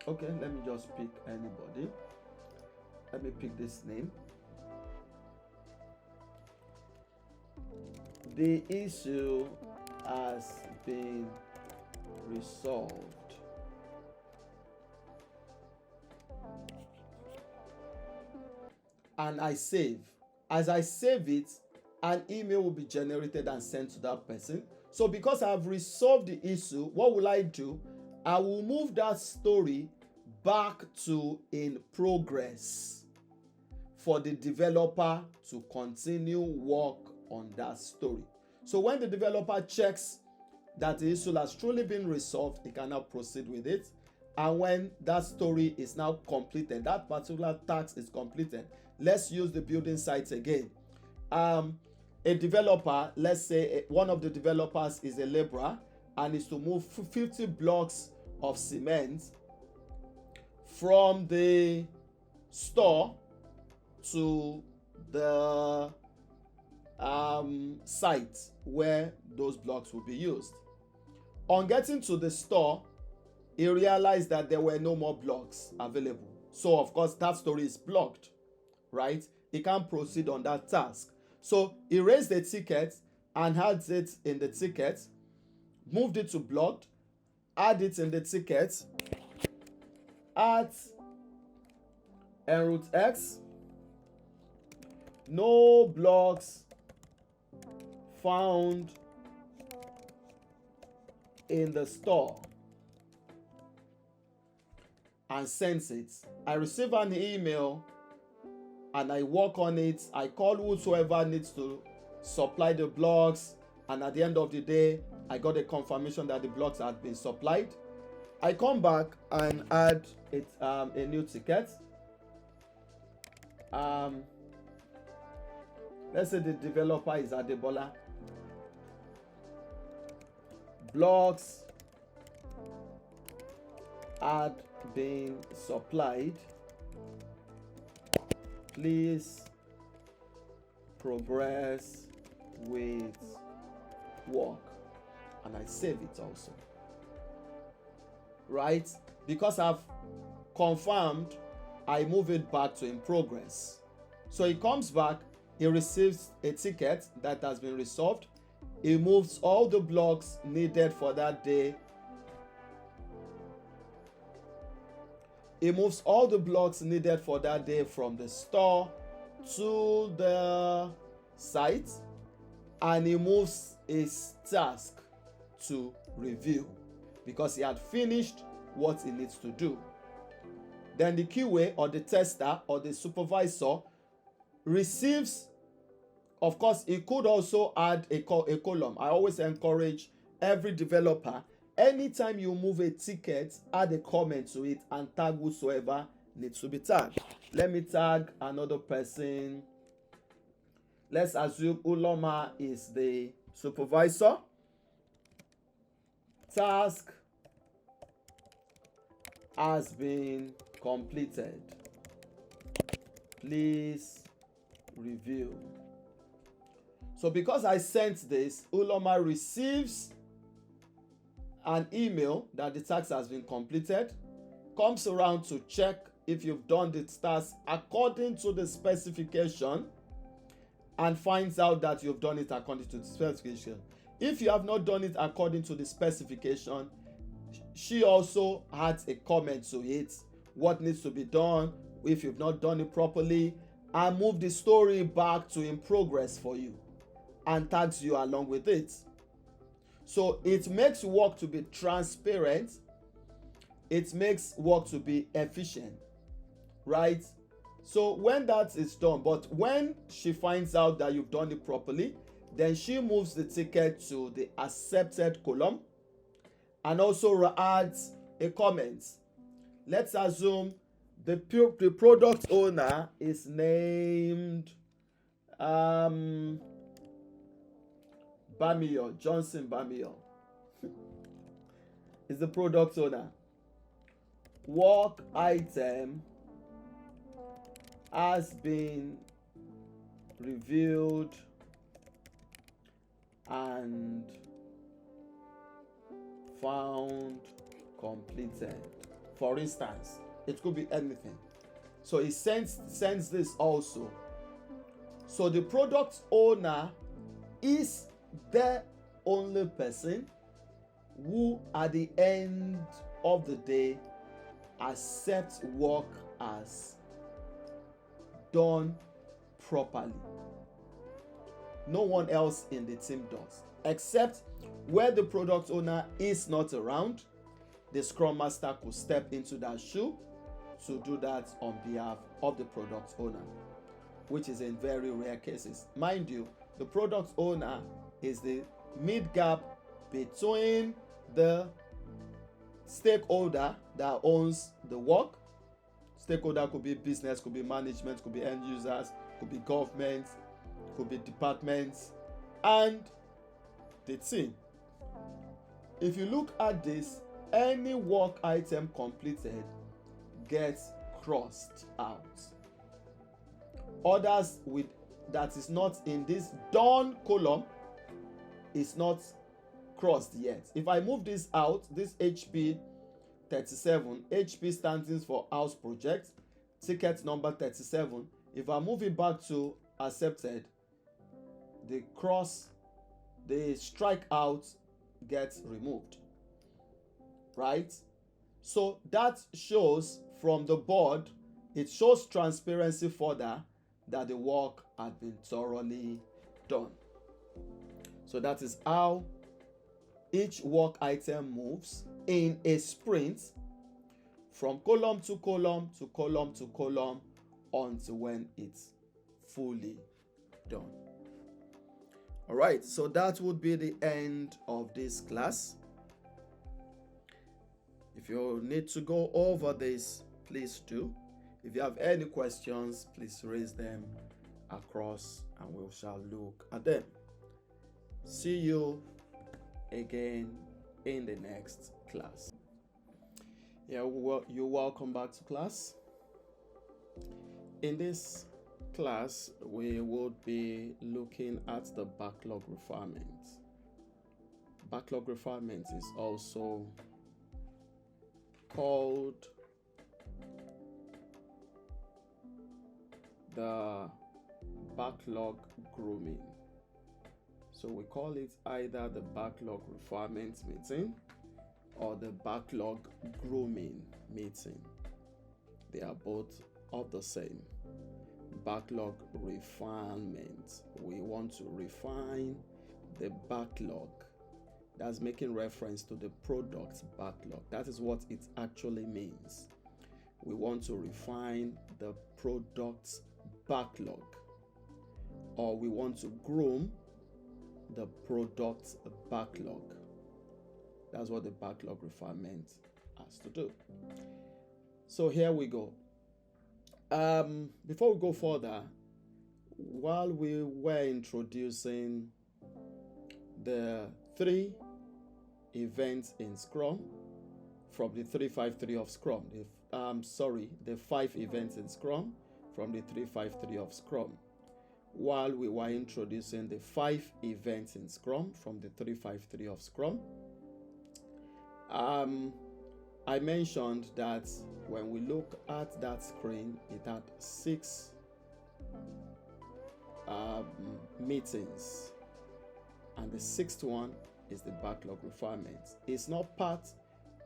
B: Okay, let me just pick anybody. Let me pick this name. The issue has been resolved. And I save. As I save it, an email will be generated and sent to that person. So because I've resolved the issue, what will I do? I will move that story back to in progress for the developer to continue work on that story. So when the developer checks that the issue has truly been resolved, he can now proceed with it. And when that story is now completed, that particular task is completed, let's use the building site again. A developer, let's say one of the developers is a laborer and is to move 50 blocks of cement from the store to the site where those blocks will be used. On getting to the store, he realized that there were no more blocks available. So of course that story is blocked, right? He can't proceed on that task. So he raised a ticket and had it in the ticket, moved it to blocked, add it in the ticket, at en route X, no blocks found in the store, and sends it. I receive an email and I work on it. I call whosoever needs to supply the blocks, and at the end of the day I got a confirmation that the blocks had been supplied. I come back and add it a new ticket. Let's say the developer is Adebola. Blocks had been supplied. Please progress with work. And I save it also. Right? Because I've confirmed, I move it back to in progress. So he comes back, he receives a ticket that has been resolved. He moves all the blocks needed for that day. He moves all the blocks needed for that day from the store to the site, and he moves his task to review because he had finished what he needs to do. Then the QA or the tester or the supervisor receives, of course, he could also add a column. I always encourage every developer, anytime you move a ticket, add a comment to it and tag whosoever needs to be tagged. Let me tag another person. Let's assume Uloma is the supervisor. Task has been completed. Please review. So because I sent this, Uloma receives an email that the task has been completed, comes around to check if you've done the task according to the specification, and finds out that you've done it according to the specification. If you have not done it according to the specification, she also adds a comment to it, what needs to be done, if you've not done it properly, and move the story back to in progress for you and tags you along with it. So it makes work to be transparent. It makes work to be efficient, right? So when that is done, but when she finds out that you've done it properly, then she moves the ticket to the accepted column and also adds a comment. Let's assume the product owner is named Bamiyo, Johnson Bamiyo is the product owner. Work item has been reviewed and found completed. For instance, it could be anything. So he sends this also. So the product owner is the only person who at the end of the day accepts work as done properly. no one else in the team does, except where the product owner is not around. The Scrum Master could step into that shoe to do that on behalf of the product owner, which is in very rare cases. Mind you, the product owner is the mid gap between the stakeholder that owns the work. Stakeholder could be business, could be management, could be end users, could be government, could be departments, and the team. If you look at this, any work item completed gets crossed out. Others with that is not in this done column is not crossed yet. If I move this out, this HP 37, HP stands for house project, ticket number 37. If I move it back to accepted, the strike out gets removed, right? So that shows from the board, it shows transparency further that the work had been thoroughly done. So that is how each work item moves in a sprint from column to column to column to column until when it's fully done. All right, so that would be the end of this class. If you need to go over this, please do. If you have any questions, please raise them across and we shall look at them. See you again in the next class. You're welcome back to class. In this class, we would be looking at the backlog refinement. Backlog refinement is also called the backlog grooming. So we call it either the backlog refinement meeting or the backlog grooming meeting. They are both of the same. Backlog refinement. We want to refine the backlog. That's making reference to the product backlog. That is what it actually means. We want to refine the product's backlog, or we want to groom the product's backlog. That's what the backlog refinement has to do. So here we go. Before we go further, while we were introducing the 3 events in Scrum from the 353 of Scrum, the 5 events in Scrum from the 353 of Scrum, while we were introducing the 5 events in Scrum from the 353 of Scrum, I mentioned that when we look at that screen, it had 6 meetings, and the 6th one is the backlog refinement. It's not part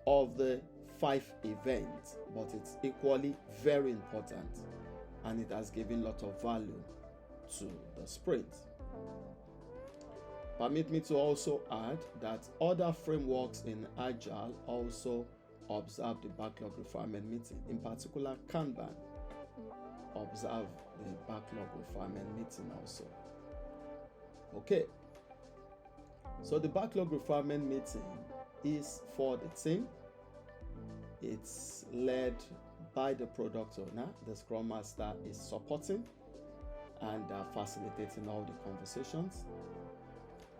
B: of the 5 events, but it's equally very important, and it has given a lot of value to the sprint. Permit me to also add that other frameworks in Agile also observe the backlog refinement meeting. In particular, Kanban observe the backlog refinement meeting also. Okay, so the backlog refinement meeting is for the team. It's led by the product owner. The Scrum Master is supporting and facilitating all the conversations.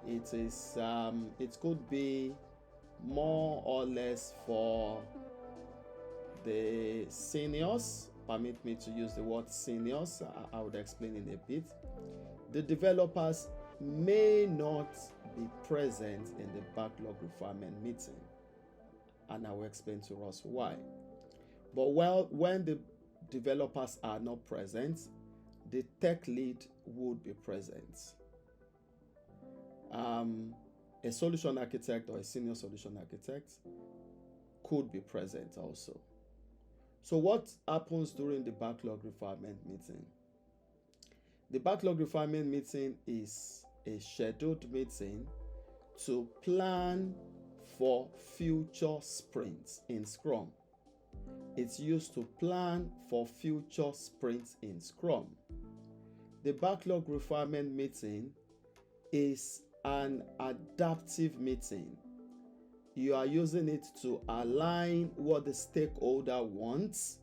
B: It could be more or less for the seniors. Permit me to use the word seniors. I would explain in a bit. The developers may not be present in the backlog refinement meeting, and I will explain to us why. But when the developers are not present, the tech lead would be present. A solution architect or a senior solution architect could be present also. So what happens during the backlog refinement meeting? The backlog refinement meeting is a scheduled meeting to plan for future sprints in Scrum. It's used to plan for future sprints in Scrum. The backlog refinement meeting is an adaptive meeting. You are using it to align what the stakeholder wants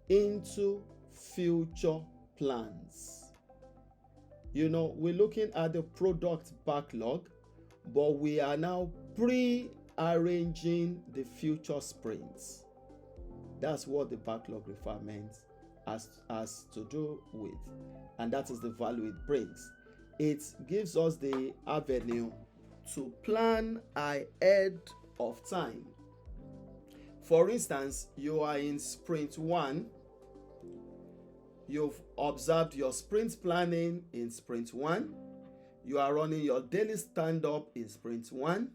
B: into future plans. We're looking at the product backlog, but we are now pre-arranging the future sprints. That's what the backlog refinement has to do with, and that is the value it brings. It gives us the avenue to plan ahead of time. For instance, you are in sprint 1. You've observed your sprint planning in sprint 1. You are running your daily stand-up in sprint 1.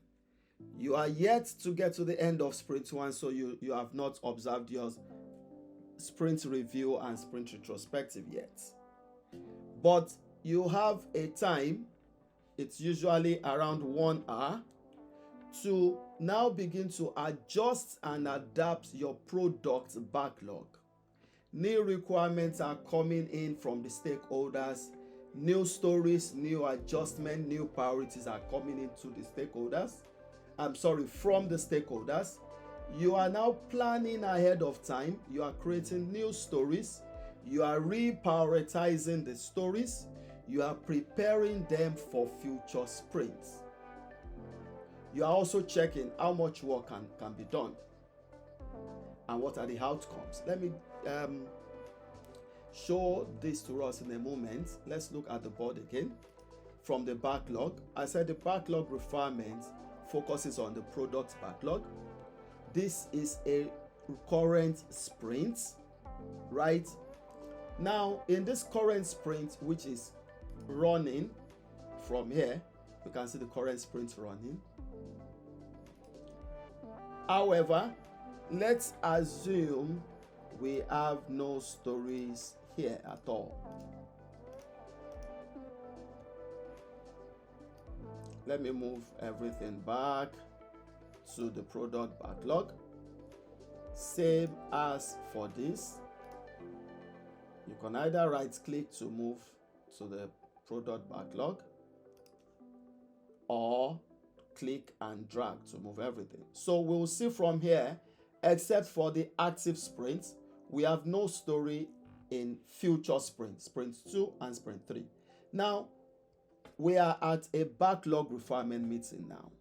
B: You are yet to get to the end of sprint 1, so you have not observed your sprint review and sprint retrospective yet. But you have a time, it's usually around 1 hour, to now begin to adjust and adapt your product backlog. New requirements are coming in from the stakeholders. New stories, new adjustments, new priorities are coming into the stakeholders. From the stakeholders. You are now planning ahead of time. You are creating new stories. You are reprioritizing the stories. You are preparing them for future sprints. You are also checking how much work can be done and what are the outcomes. Let me show this to us in a moment. Let's look at the board again. From the backlog, I said the backlog refinement focuses on the product backlog. This is a current sprint, right? Now, in this current sprint, which is running from here, you can see the current sprint running. However, let's assume we have no stories here at all. Let me move everything back to the product backlog. Same as for this. You can either right click to move to the product backlog or click and drag to move everything. So we'll see from here, except for the active sprints, we have no story in future sprints, sprint 2 and sprint 3. Now, we are at a backlog refinement meeting now,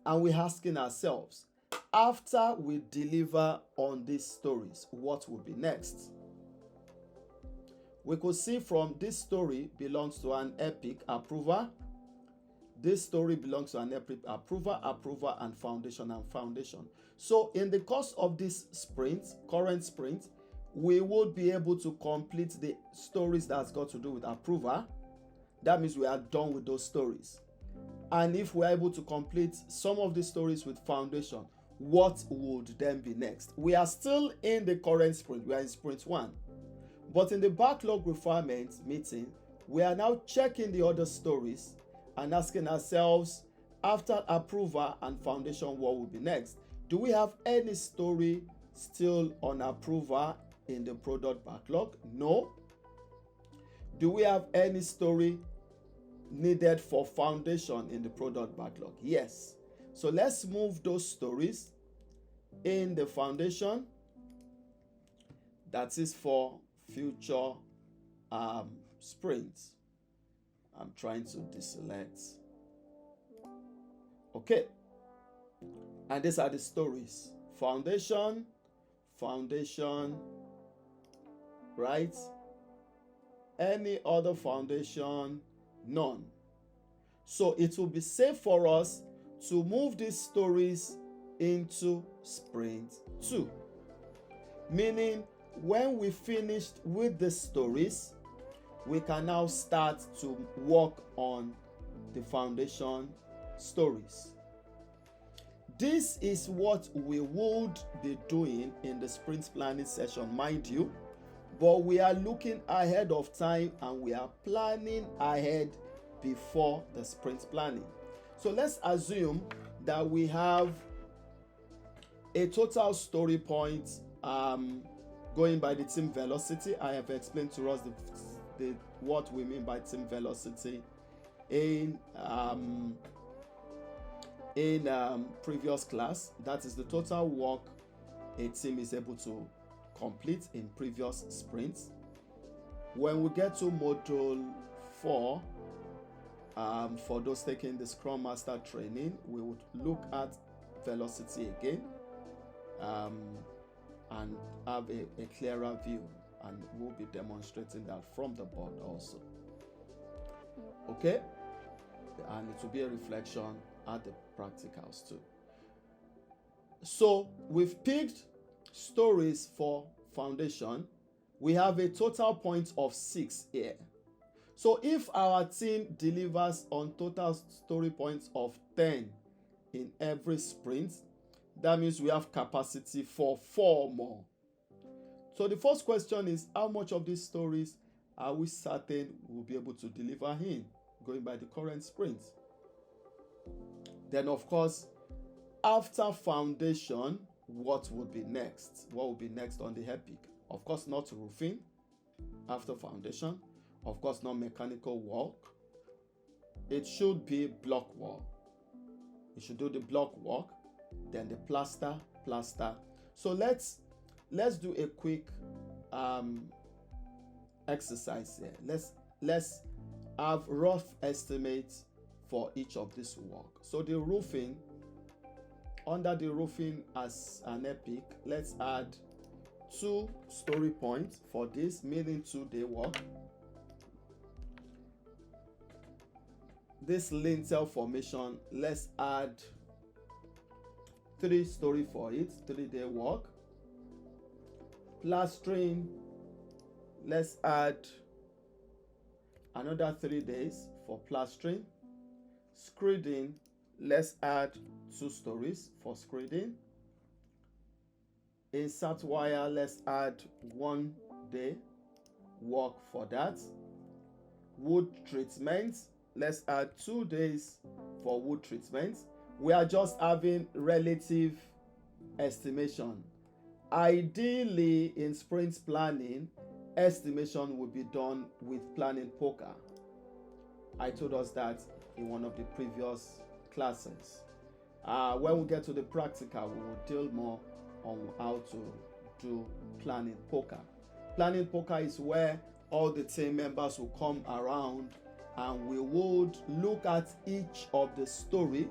B: and we're asking ourselves, after we deliver on these stories, what will be next? We could see from this story belongs to an epic approver. This story belongs to an epic approver, and foundation. So in the course of this sprint, current sprint, we would be able to complete the stories that's got to do with approver. That means we are done with those stories. And if we're able to complete some of the stories with foundation, what would then be next? We are still in the current sprint. We are in sprint 1. But in the backlog refinement meeting, we are now checking the other stories and asking ourselves, after approver and foundation, what will be next? Do we have any story still on approver in the product backlog? No. Do we have any story needed for foundation in the product backlog? Yes. So let's move those stories in the foundation. That is for future sprints. I'm trying to deselect. Okay. And these are the stories. Foundation, right? Any other foundation, none. So it will be safe for us to move these stories into sprint 2. Meaning, when we finished with the stories, we can now start to work on the foundation stories. This is what we would be doing in the sprint planning session, mind you, but we are looking ahead of time and we are planning ahead before the sprint planning. So let's assume that we have a total story point going by the team velocity. I have explained to us what we mean by team velocity in previous class. That is the total work a team is able to complete in previous sprints. When we get to module 4, for those taking the Scrum Master training, we would look at velocity again and have a clearer view, and we'll be demonstrating that from the board also. Okay, and it will be a reflection at the practicals too. So we've picked stories for foundation. We have a total point of 6 here. So if our team delivers on total story points of 10 in every sprint, that means we have capacity for 4 more. So the first question is, how much of these stories are we certain we'll be able to deliver in, going by the current sprint? Then of course, after foundation, what would be next? What would be next on the epic? Of course, not roofing after foundation. Of course, not mechanical work. It should be block work. You should do the block work, then the plaster. So let's do a quick exercise here. Let's have rough estimates for each of this work. So the roofing, under the roofing as an epic, let's add 2 story points for this, meaning 2-day work. This lintel formation, let's add 3 story for it, 3-day work. Plastering, let's add another 3 days for plastering. Screeding, let's add 2 stories for screeding. Insert wire, let's add 1 day work for that. Wood treatment, let's add 2 days for wood treatment. We are just having relative estimation. Ideally, in sprint planning, estimation will be done with planning poker. I told us that in one of the previous classes. When we get to the practical, we will deal more on how to do planning poker. Planning poker is where all the team members will come around and we would look at each of the story,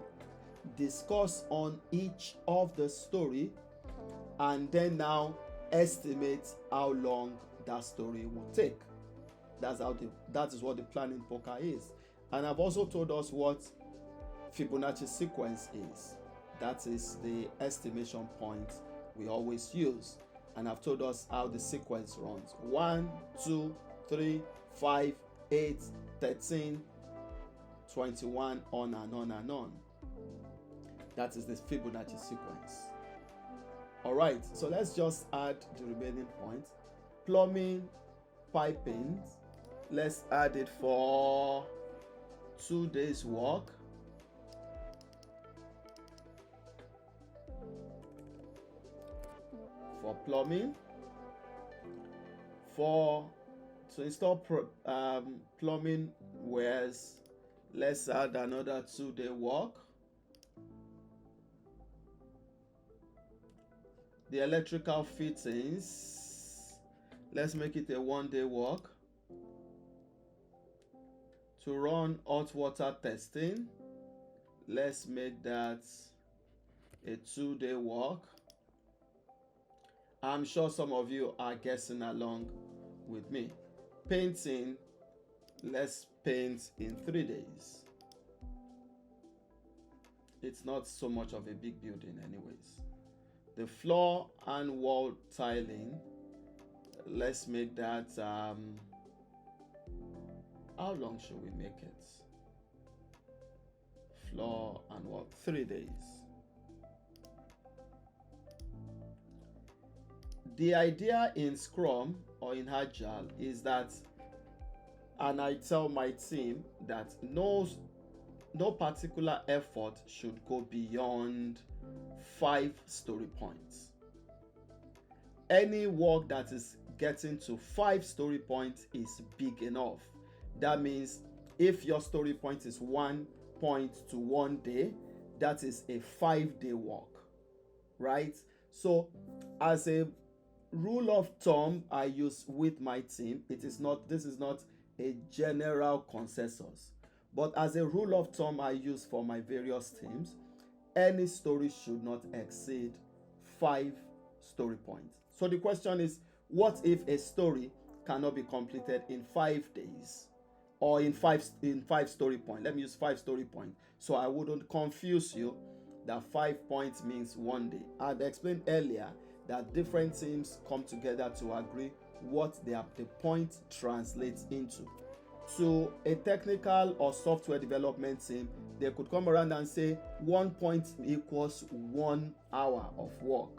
B: discuss on each of the story, and then now estimate how long that story will take. That is what the planning poker is. And I've also told us what Fibonacci sequence is. That is the estimation point we always use. And I've told us how the sequence runs: 1, 2, 3, 5, 8, 13, 21, on and on and on. That is the Fibonacci sequence. Alright, so let's just add the remaining points. Plumbing, piping, let's add it for 2 days work. For plumbing, to install plumbing wares, let's add another 2-day work. The electrical fittings, let's make it a 1-day work. To run hot water testing, let's make that a 2-day work. I'm sure some of you are guessing along with me. Painting, let's paint in 3 days. It's not so much of a big building anyways. The floor and wall tiling, let's make that, how long should we make it? Floor and wall, 3 days. The idea in Scrum or in Agile is that and I tell my team that no particular effort should go beyond 5 story points. Any work that is getting to 5 story points is big enough. That means if your story point is 1 point to 1 day, that is a 5-day work, right? So as a rule of thumb I use with my team, this is not a general consensus, but as a rule of thumb I use for my various teams, any story should not exceed 5 story points. So the question is, what if a story cannot be completed in 5 days or in five story points? Let me use 5 story points so I wouldn't confuse you that 5 points means 1 day. I had explained earlier that different teams come together to agree what the point translates into. To a technical or software development team, they could come around and say 1 point equals 1 hour of work,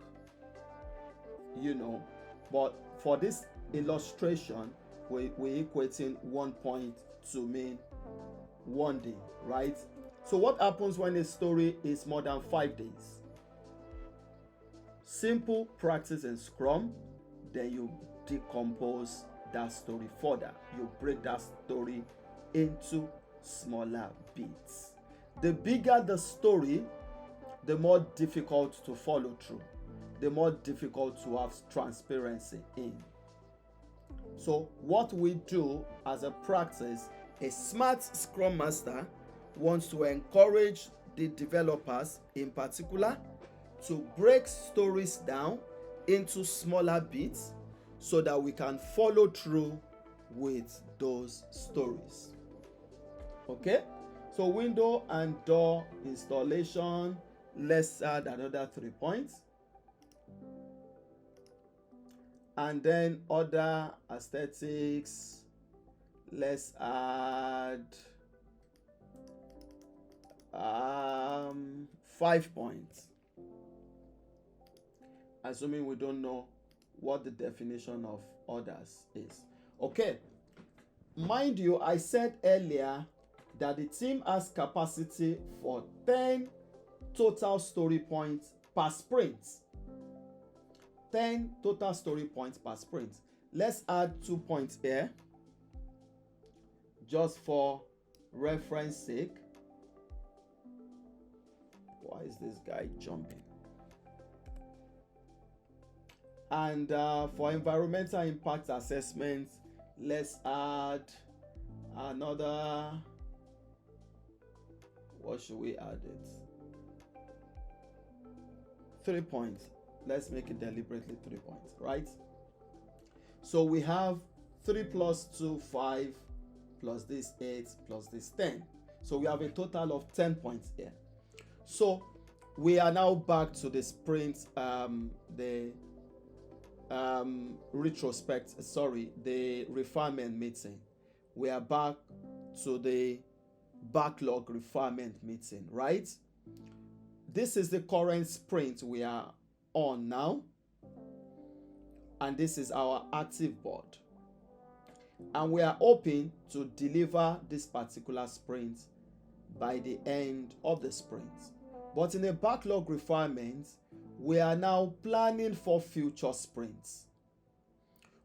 B: but for this illustration we're equating 1 point to mean 1 day, right? So what happens when a story is more than 5 days? Simple practice in Scrum, then you decompose that story further. You break that story into smaller bits. The bigger the story, the more difficult to follow through, the more difficult to have transparency in. So what we do as a practice, a smart Scrum Master wants to encourage the developers in particular to break stories down into smaller bits so that we can follow through with those stories. Okay, so window and door installation, let's add another 3 points. And then other aesthetics, let's add 5 points, assuming we don't know what the definition of others is. Okay, mind you, I said earlier that the team has capacity for 10 total story points per sprint. 10 total story points per sprint. Let's add 2 points here just for reference sake. Why is this guy jumping? And for environmental impact assessment, let's add another, what should we add it? 3 points. Let's make it deliberately 3 points, right? So we have 3 plus 2, 5, plus this 8, plus this 10. So we have a total of 10 points here. So we are now back to the sprint, the refinement meeting. We are back to the backlog refinement meeting, right? This is the current sprint we are on now, and this is our active board, and we are hoping to deliver this particular sprint by the end of the sprint. But in a backlog refinement, we are now planning for future sprints.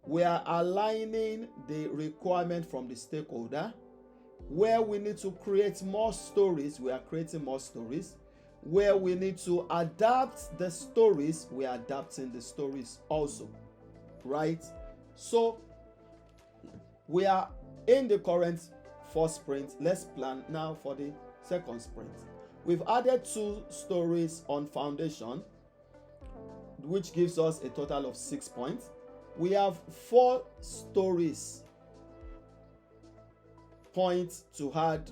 B: We are aligning the requirement from the stakeholder. Where we need to create more stories, we are creating more stories. Where we need to adapt the stories, we are adapting the stories also, right? So we are in the current first sprint. Let's plan now for the second sprint. We've added 2 stories on foundation, which gives us a total of 6 points. We have 4 stories points to add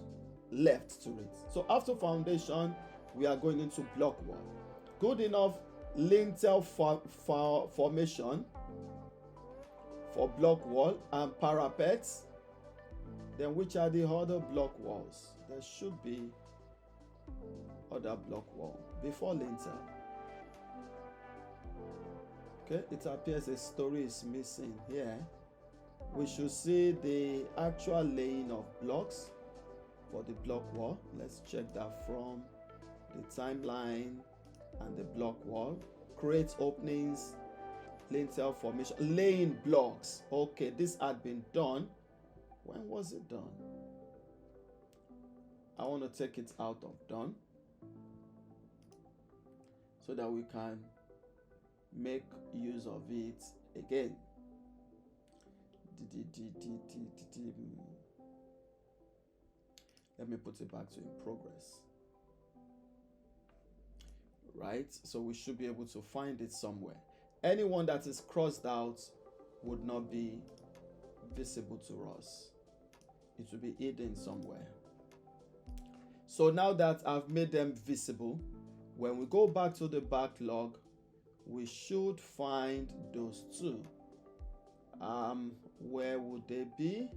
B: left to it. So after foundation, we are going into block wall. Good enough lintel formation for block wall and parapets. Then which are the other block walls? There should be other block wall before lintel. Okay, it appears a story is missing here. we should see the actual laying of blocks for the block wall. Let's check that from the timeline and the block wall. Create openings, lintel formation, laying blocks. Okay, this had been done. When was it done? I want to take it out of done so that we can make use of it again. Let me put it back to in progress. Right, so we should be able to find it somewhere. Anyone that is crossed out would not be visible to us. It will be hidden somewhere. So now that I've made them visible, when we go back to the backlog, we should find those two. Where would they be?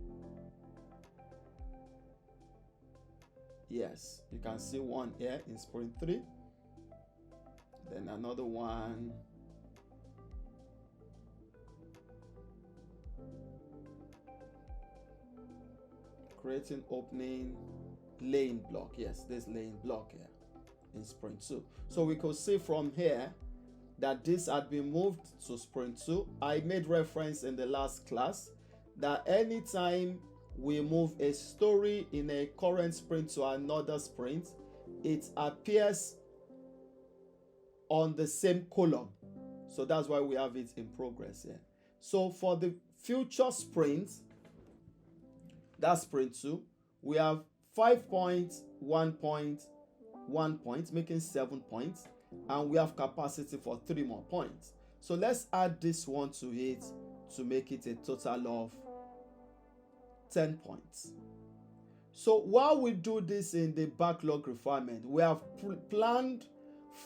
B: Yes, you can see one here in sprint 3. Then another one creating opening, laying block. Yes, there's laying block here in sprint 2. So we could see from here that this had been moved to sprint 2. I made reference in the last class that anytime we move a story in a current sprint to another sprint, it appears on the same column. So that's why we have it in progress here. So for the future sprint, that's sprint 2, we have 5 points, 1 point, 1 point, making 7 points, and we have capacity for 3 more points. So let's add this one to it to make it a total of 10 points. So while we do this in the backlog refinement, we have planned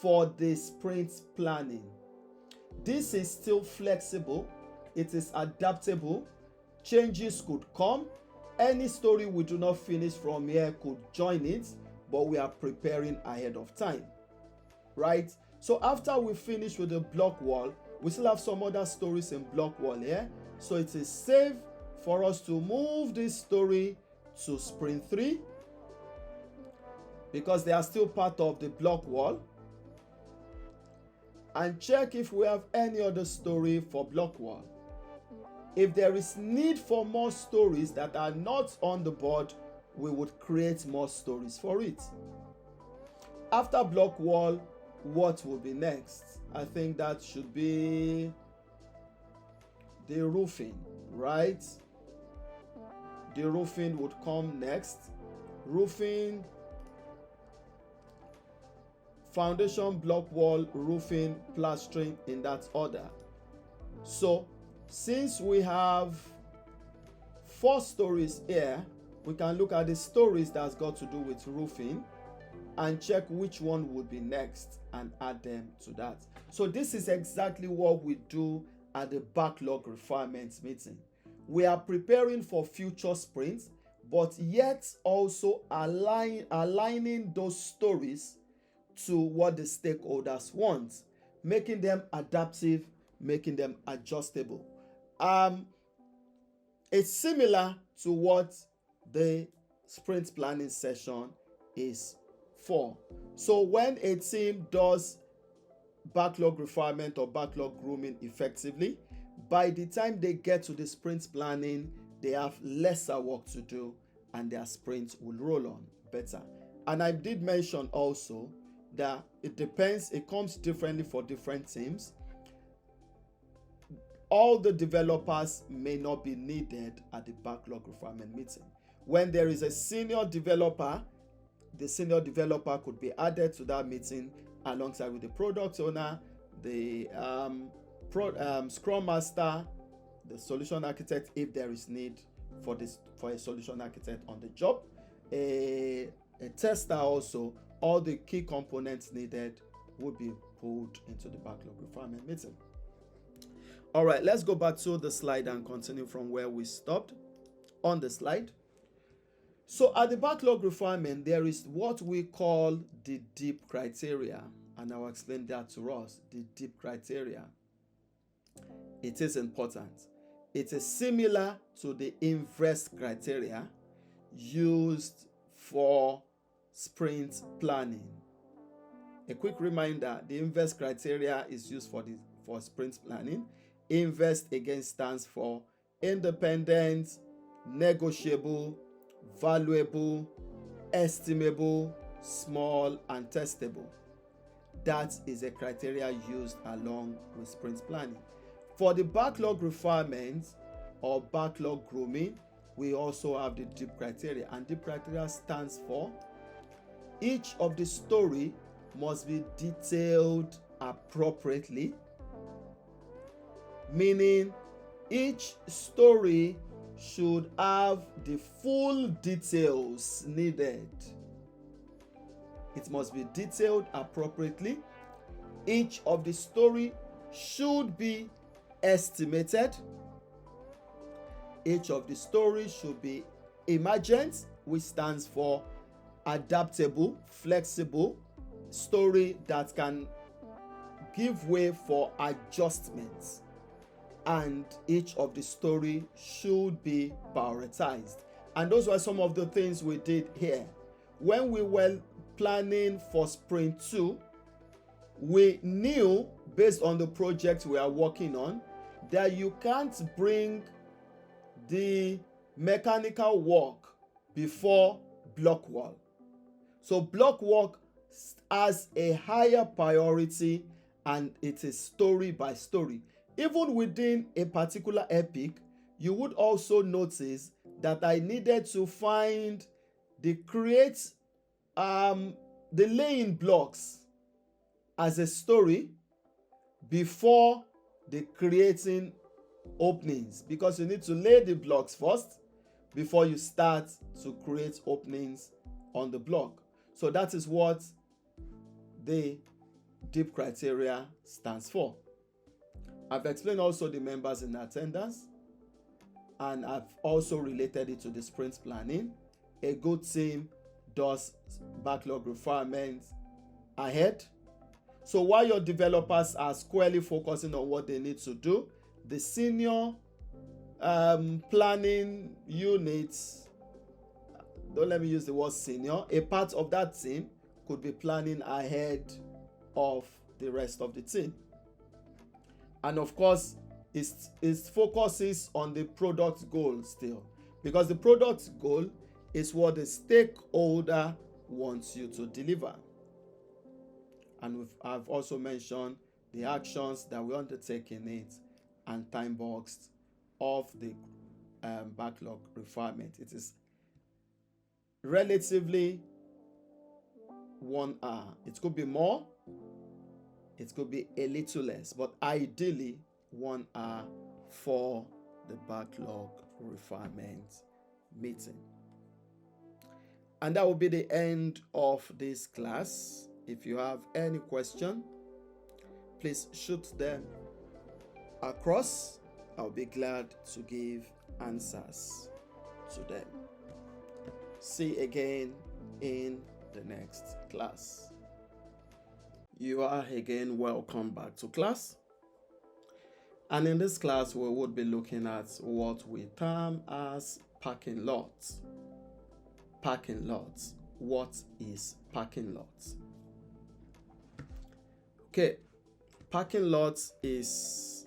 B: for the sprint planning. This is still flexible, it is adaptable, changes could come. Any story we do not finish from here could join it, but we are preparing ahead of time, right? So after we finish with the block wall, we still have some other stories in block wall here. So it is safe for us to move this story to sprint 3 because they are still part of the block wall, and check if we have any other story for block wall. If there is need for more stories that are not on the board, we would create more stories for it. After block wall, what will be next? I think that should be the roofing, right? The roofing would come next. Roofing, foundation, block wall, roofing, plastering, in that order. So since we have 4 stories here, we can look at the stories that's got to do with roofing and check which one would be next and add them to that. So this is exactly what we do at the backlog refinement meeting. We are preparing for future sprints, but yet also aligning those stories to what the stakeholders want, making them adaptive, making them adjustable. It's similar to what the sprint planning session is for. So when a team does backlog refinement or backlog grooming effectively, by the time they get to the sprint planning, they have lesser work to do and their sprint will roll on better. And I did mention also that it depends, it comes differently for different teams. All the developers may not be needed at the backlog refinement meeting. When there is a senior developer, the senior developer could be added to that meeting alongside with the product owner, the Scrum Master, the solution architect if there is need for a solution architect on the job, a tester also. All the key components needed would be pulled into the backlog refinement meeting. All right, let's go back to the slide and continue from where we stopped on the slide. So at the backlog refinement, there is what we call the deep criteria, and I'll explain that to us. The deep criteria, it is important. it is similar to the inverse criteria used for sprint planning. A quick reminder, the inverse criteria is used for sprint planning. Inverse again stands for independent, negotiable, valuable, estimable, small, and testable. That is a criteria used along with sprint planning. For the backlog refinement or backlog grooming, we also have the deep criteria, and deep criteria stands for each of the story must be detailed appropriately, meaning each story should have the full details needed. It must be detailed appropriately. Each of the story should be estimated. Each of the stories should be emergent, which stands for adaptable, flexible story that can give way for adjustments. And each of the story should be prioritized. And those were some of the things we did here. When we were planning for sprint 2, we knew, based on the project we are working on, that you can't bring the mechanical work before block work. So block work has a higher priority, and it is story by story. Even within a particular epic, you would also notice that I needed to find the laying blocks as a story before the creating openings, because you need to lay the blocks first before you start to create openings on the block. So that is what the deep criteria stands for. I've explained also the members in attendance, and I've also related it to the sprint planning. A good team does backlog refinement ahead. So while your developers are squarely focusing on what they need to do, the senior planning units, don't let me use the word senior, a part of that team could be planning ahead of the rest of the team. And of course, it focuses on the product goal still, because the product goal is what the stakeholder wants you to deliver. And I've also mentioned the actions that we undertake in it and time boxed of the backlog refinement. It is relatively 1 hour. It could be more, it could be a little less, but ideally 1 hour for the backlog refinement meeting. And that will be the end of this class. If you have any question, please shoot them across. I'll be glad to give answers to them. See you again in the next class. You are again welcome back to class. And in this class, we would be looking at what we term as parking lots. Parking lots. What is parking lots? Okay, parking lots is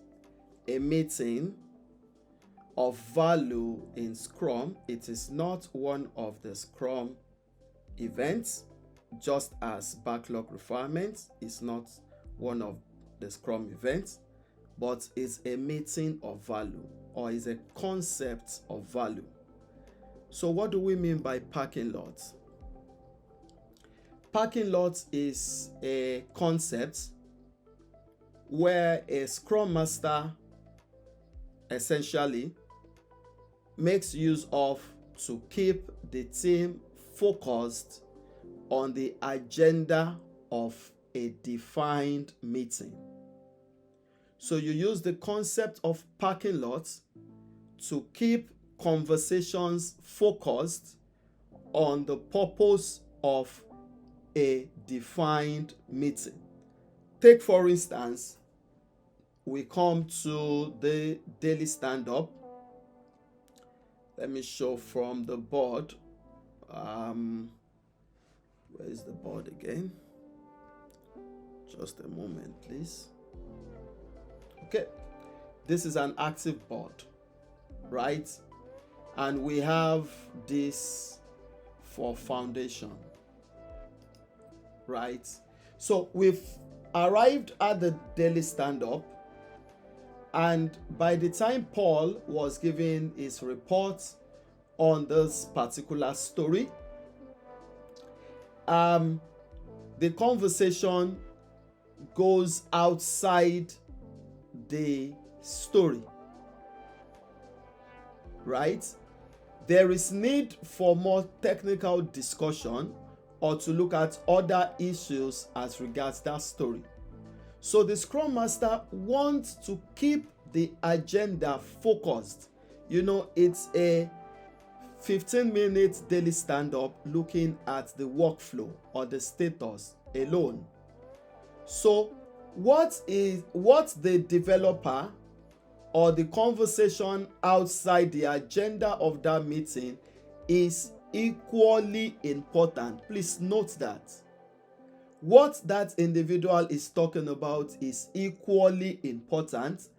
B: a meeting of value in Scrum. It is not one of the Scrum events, just as backlog refinement is not one of the Scrum events, but is a meeting of value, or is a concept of value. So what do we mean by parking lots? Parking lots is a concept where a Scrum Master essentially makes use of to keep the team focused on the agenda of a defined meeting. So you use the concept of parking lots to keep conversations focused on the purpose of a defined meeting. Take, for instance, we come to the daily stand-up let me show from the board. Where is the board again? Just a moment, please. Okay, this is an active board, right? And we have this for foundation, right? So we've arrived at the daily stand-up, and by the time Paul was giving his report on this particular story, the conversation goes outside the story, right? There is need for more technical discussion or to look at other issues as regards that story. So the Scrum Master wants to keep the agenda focused. You know, it's a 15-minute daily stand-up looking at the workflow or the status alone. So what the developer or the conversation outside the agenda of that meeting is equally important. Please note that. What that individual is talking about is equally important,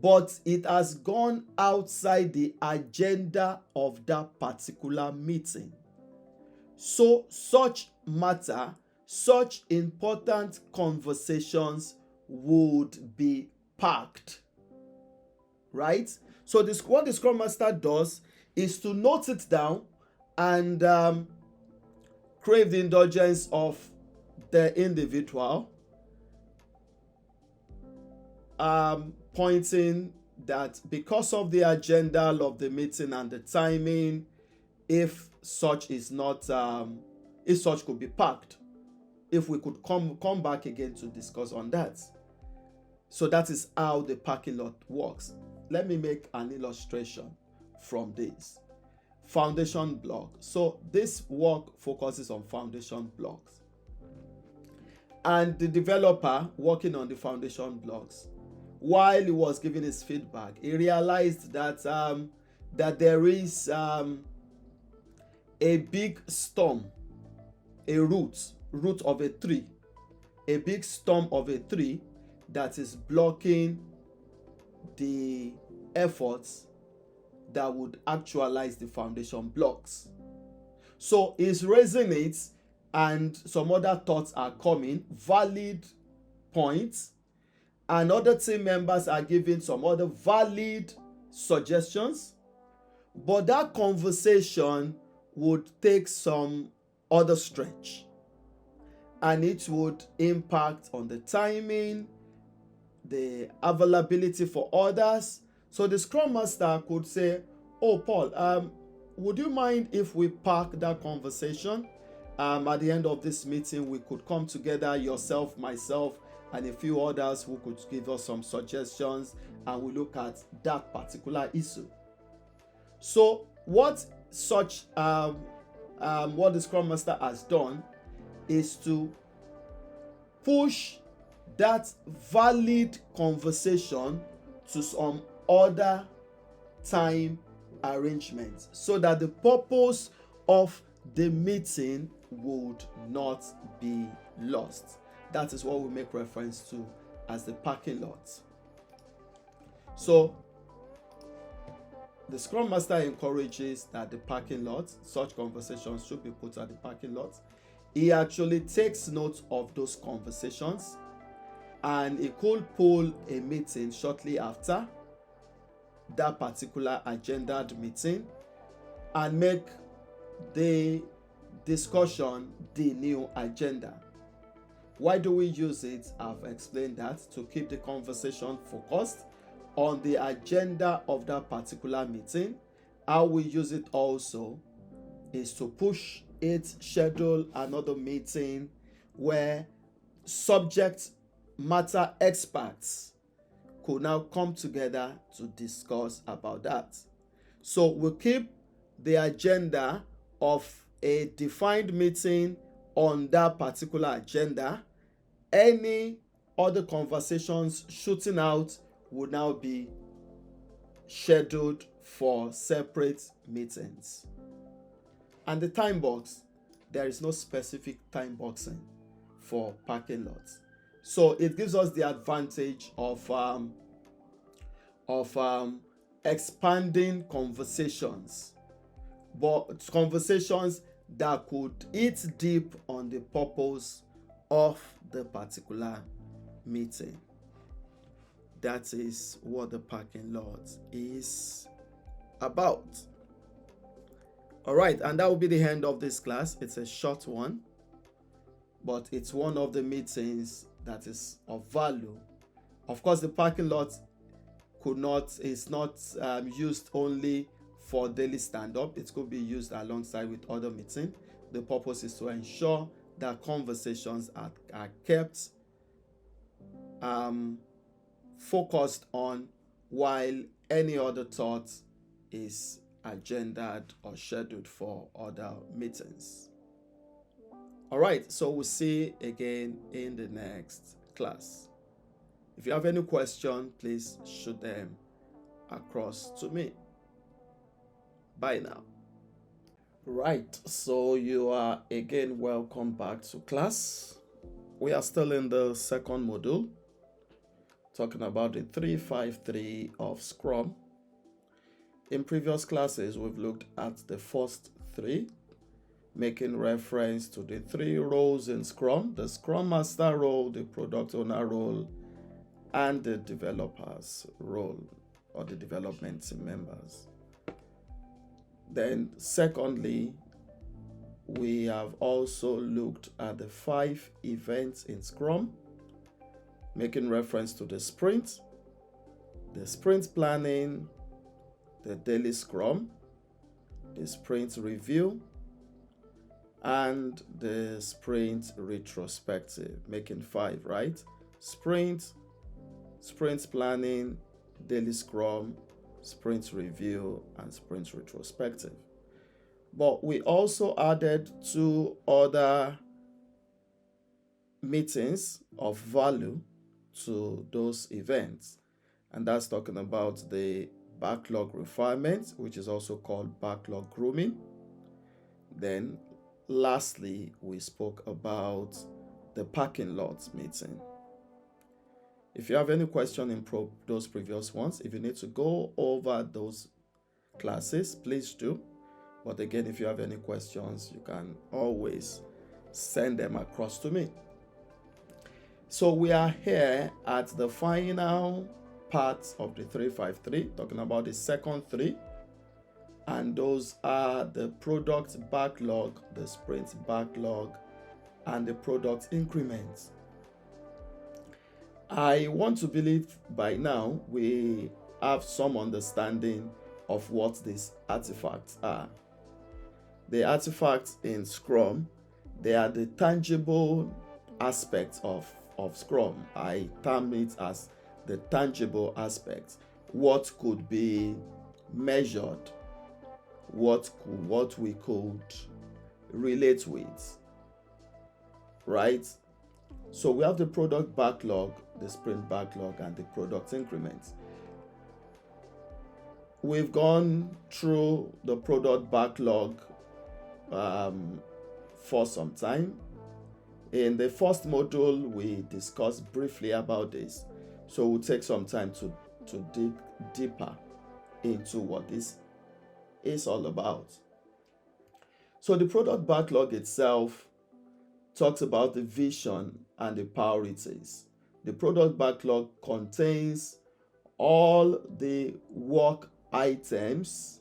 B: but it has gone outside the agenda of that particular meeting. So such matter, such important conversations would be parked, right? So what the Scrum Master does is to note it down and crave the indulgence of the individual, pointing that because of the agenda of the meeting and the timing, if such is not, if such could be parked, if we could come back again to discuss on that. So that is how the parking lot works. Let me make an illustration from this. Foundation block. So this work focuses on foundation blocks. And the developer working on the foundation blocks, while he was giving his feedback, he realized that that there is a big stump, a root of a tree, a big stump of a tree that is blocking the efforts that would actualize the foundation blocks. So he's raising it, and some other thoughts are coming, valid points, and other team members are giving some other valid suggestions, but that conversation would take some other stretch, and it would impact on the timing, the availability for others. So the Scrum Master could say, oh Paul, would you mind if we park that conversation? At the end of this meeting, we could come together, yourself, myself, and a few others who could give us some suggestions, and we look at that particular issue. So what the Scrum Master has done is to push that valid conversation to some other time arrangements so that the purpose of the meeting would not be lost. That is what we make reference to as the parking lot. So the Scrum Master encourages that the parking lot, such conversations should be put at the parking lot. He actually takes note of those conversations, and he could pull a meeting shortly after that particular agendaed meeting and make the discussion the new agenda. Why do we use it? I've explained that to keep the conversation focused on the agenda of that particular meeting. How we use it also is to push it, schedule another meeting where subject matter experts could now come together to discuss about that. So we'll keep the agenda of a defined meeting on that particular agenda. Any other conversations shooting out would now be scheduled for separate meetings. And the time box, there is no specific time boxing for parking lots. So it gives us the advantage of expanding conversations, but conversations that could eat deep on the purpose of the particular meeting. That is what the parking lot is about. All right, and that will be the end of this class. It's a short one, but it's one of the meetings that is of value. Of course, the parking lot is not used only for daily stand-up. It could be used alongside with other meetings. The purpose is to ensure that conversations are kept focused on, while any other thought is agendaed or scheduled for other meetings. All right, so we'll see again in the next class. If you have any question, please shoot them across to me. Bye now. Right, so you are again welcome back to class. We are still in the second module, talking about the 353 of Scrum. In previous classes, we've looked at the first three, making reference to the 3 roles in Scrum: the Scrum Master role, the Product Owner role, and the Developer's role, or the development team members. Then secondly, we have also looked at the 5 events in Scrum, making reference to the sprint planning, the daily Scrum, the sprint review, and the sprint retrospective, making 5, right? Sprint planning, daily Scrum, sprint review, and sprint retrospective. But we also added 2 other meetings of value to those events, and that's talking about the Backlog Refinement, which is also called Backlog Grooming. Then lastly, we spoke about the parking lot meeting. If you have any question in those previous ones, if you need to go over those classes, please do. But again, if you have any questions, you can always send them across to me. So we are here at the final part of the 353, talking about the second 3. And those are the product backlog, the sprint backlog, and the product increments. I want to believe by now we have some understanding of what these artifacts are. The artifacts in Scrum, they are the tangible aspects of Scrum. I term it as the tangible aspects. What could be measured, what we could relate with, right? So we have the product backlog, the sprint backlog, and the product increments. We've gone through the product backlog for some time. In the first module, we discussed briefly about this. So we'll take some time to dig deeper into what this is all about. So the product backlog itself talks about the vision and the priorities. The product backlog contains all the work items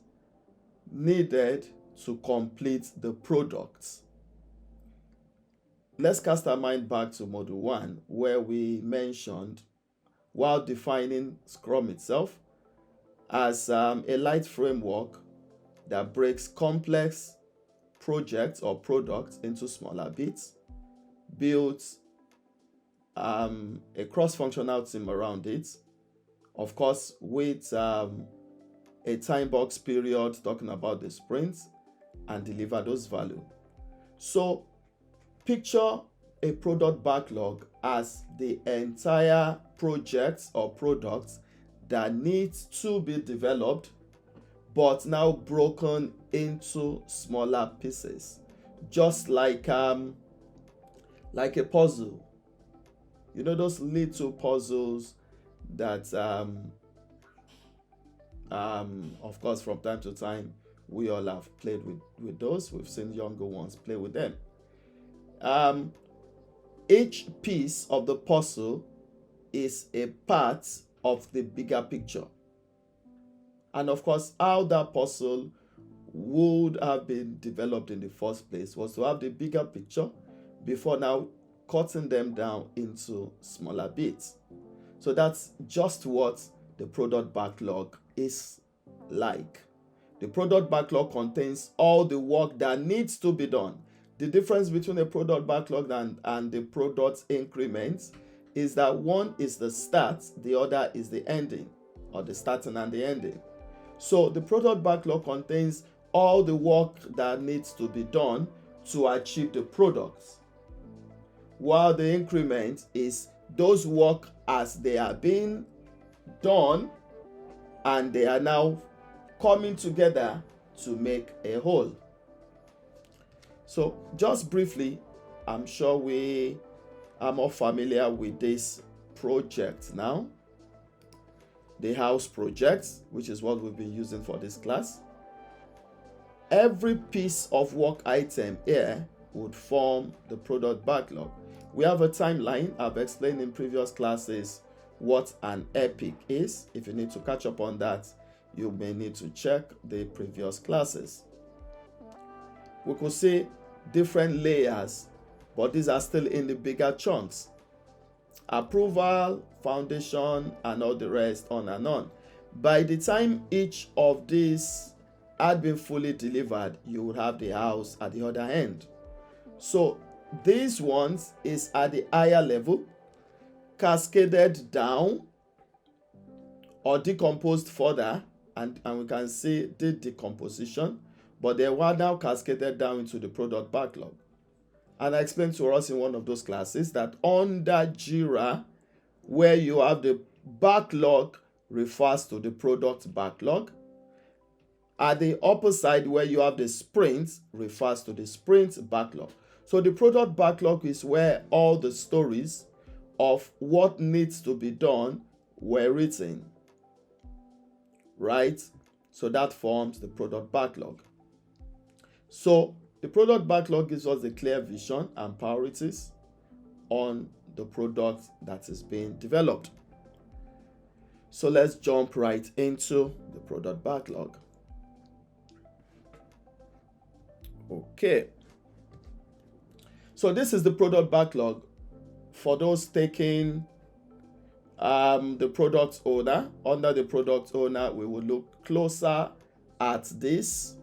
B: needed to complete the product. Let's cast our mind back to Module 1, where we mentioned, while defining Scrum itself as a light framework that breaks complex projects or products into smaller bits, builds a cross-functional team around it, of course with a time box period talking about the sprints, and deliver those value. So picture a product backlog as the entire project or products that needs to be developed but now broken into smaller pieces, just like a puzzle. You know those little puzzles that of course from time to time we all have played with those. We've seen younger ones play with them. Each piece of the puzzle is a part of the bigger picture. And of course, how that puzzle would have been developed in the first place was to have the bigger picture before now cutting them down into smaller bits. So that's just what the product backlog is like. The product backlog contains all the work that needs to be done. The difference between a product backlog and the product increments is that one is the start, the other is the ending, or the starting and the ending. So the product backlog contains all the work that needs to be done to achieve the products, while the increment is those work as they are being done and they are now coming together to make a whole. So just briefly, I'm sure we are more familiar with this project now, the house project, which is what we've been using for this class. Every piece of work item here would form the product backlog. We have a timeline. I've explained in previous classes what an epic is. If you need to catch up on that, you may need to check the previous classes. We could see different layers, but these are still in the bigger chunks. Approval, foundation, and all the rest, on and on. By the time each of these had been fully delivered, you would have the house at the other end. So these ones is at the higher level, cascaded down or decomposed further, and we can see the decomposition, but they were now cascaded down into the product backlog. And I explained to us in one of those classes that under Jira, where you have the backlog refers to the product backlog. At the upper side, where you have the sprint, refers to the sprint backlog. So the product backlog is where all the stories of what needs to be done were written, right? So that forms the product backlog. So the product backlog gives us a clear vision and priorities on the product that is being developed. So let's jump right into the product backlog. Okay. So this is the product backlog. For those taking the product owner, under the product owner, we will look closer at this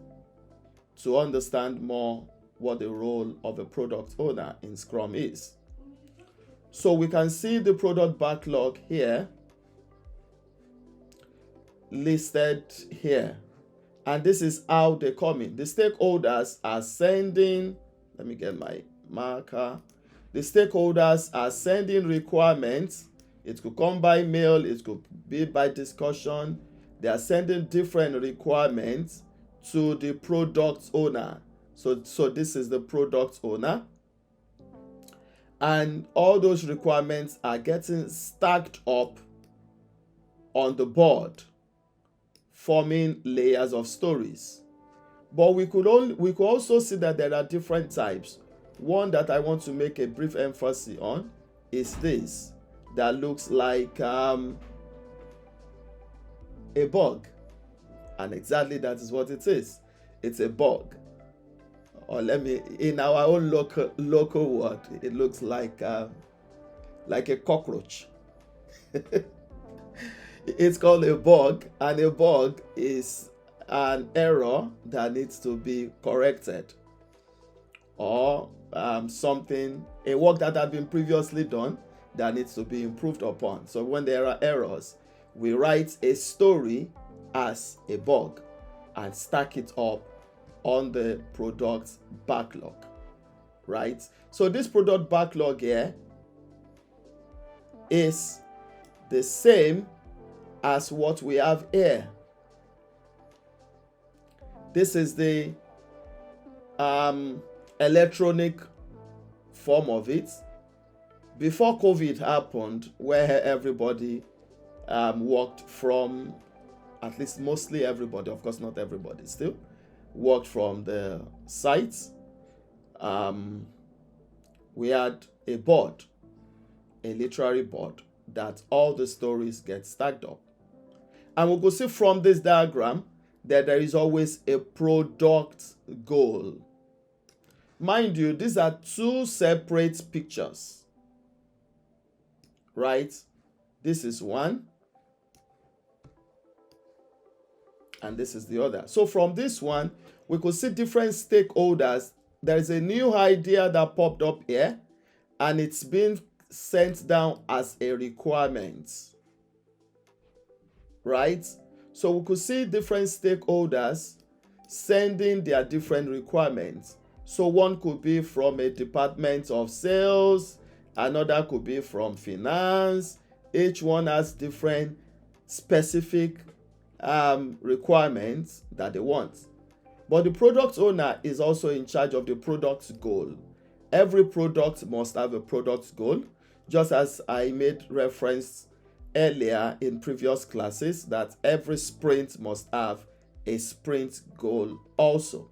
B: to understand more what the role of a product owner in Scrum is. So we can see the product backlog here, listed here. And this is how they come in. The stakeholders are sending, let me get my marker. The stakeholders are sending requirements. It could come by mail, it could be by discussion. They are sending different requirements to the product owner. So this is the product owner. And all those requirements are getting stacked up on the board, forming layers of stories. But we could also see that there are different types. One that I want to make a brief emphasis on is this, that looks like a bug. And exactly that is what it is. It's a bug. Or in our own local word, it looks like a cockroach. It's called a bug, and a bug is an error that needs to be corrected, or a work that had been previously done that needs to be improved upon. So when there are errors, we write a story as a bug and stack it up on the product backlog, right? So this product backlog here is the same as what we have here. This is the electronic form of it. Before COVID happened, where everybody worked from, at least mostly everybody, of course not everybody still, worked from the sites. We had a board, a literary board, that all the stories get stacked up. And we could see from this diagram that there is always a product goal. Mind you, these are two separate pictures, right? This is one, and this is the other. So from this one, we could see different stakeholders. There is a new idea that popped up here, and it's been sent down as a requirement, right? So we could see different stakeholders sending their different requirements. So one could be from a department of sales, another could be from finance. Each one has different specific requirements that they want. But the product owner is also in charge of the product goal. Every product must have a product goal, just as I made reference earlier in previous classes that every sprint must have a sprint goal also.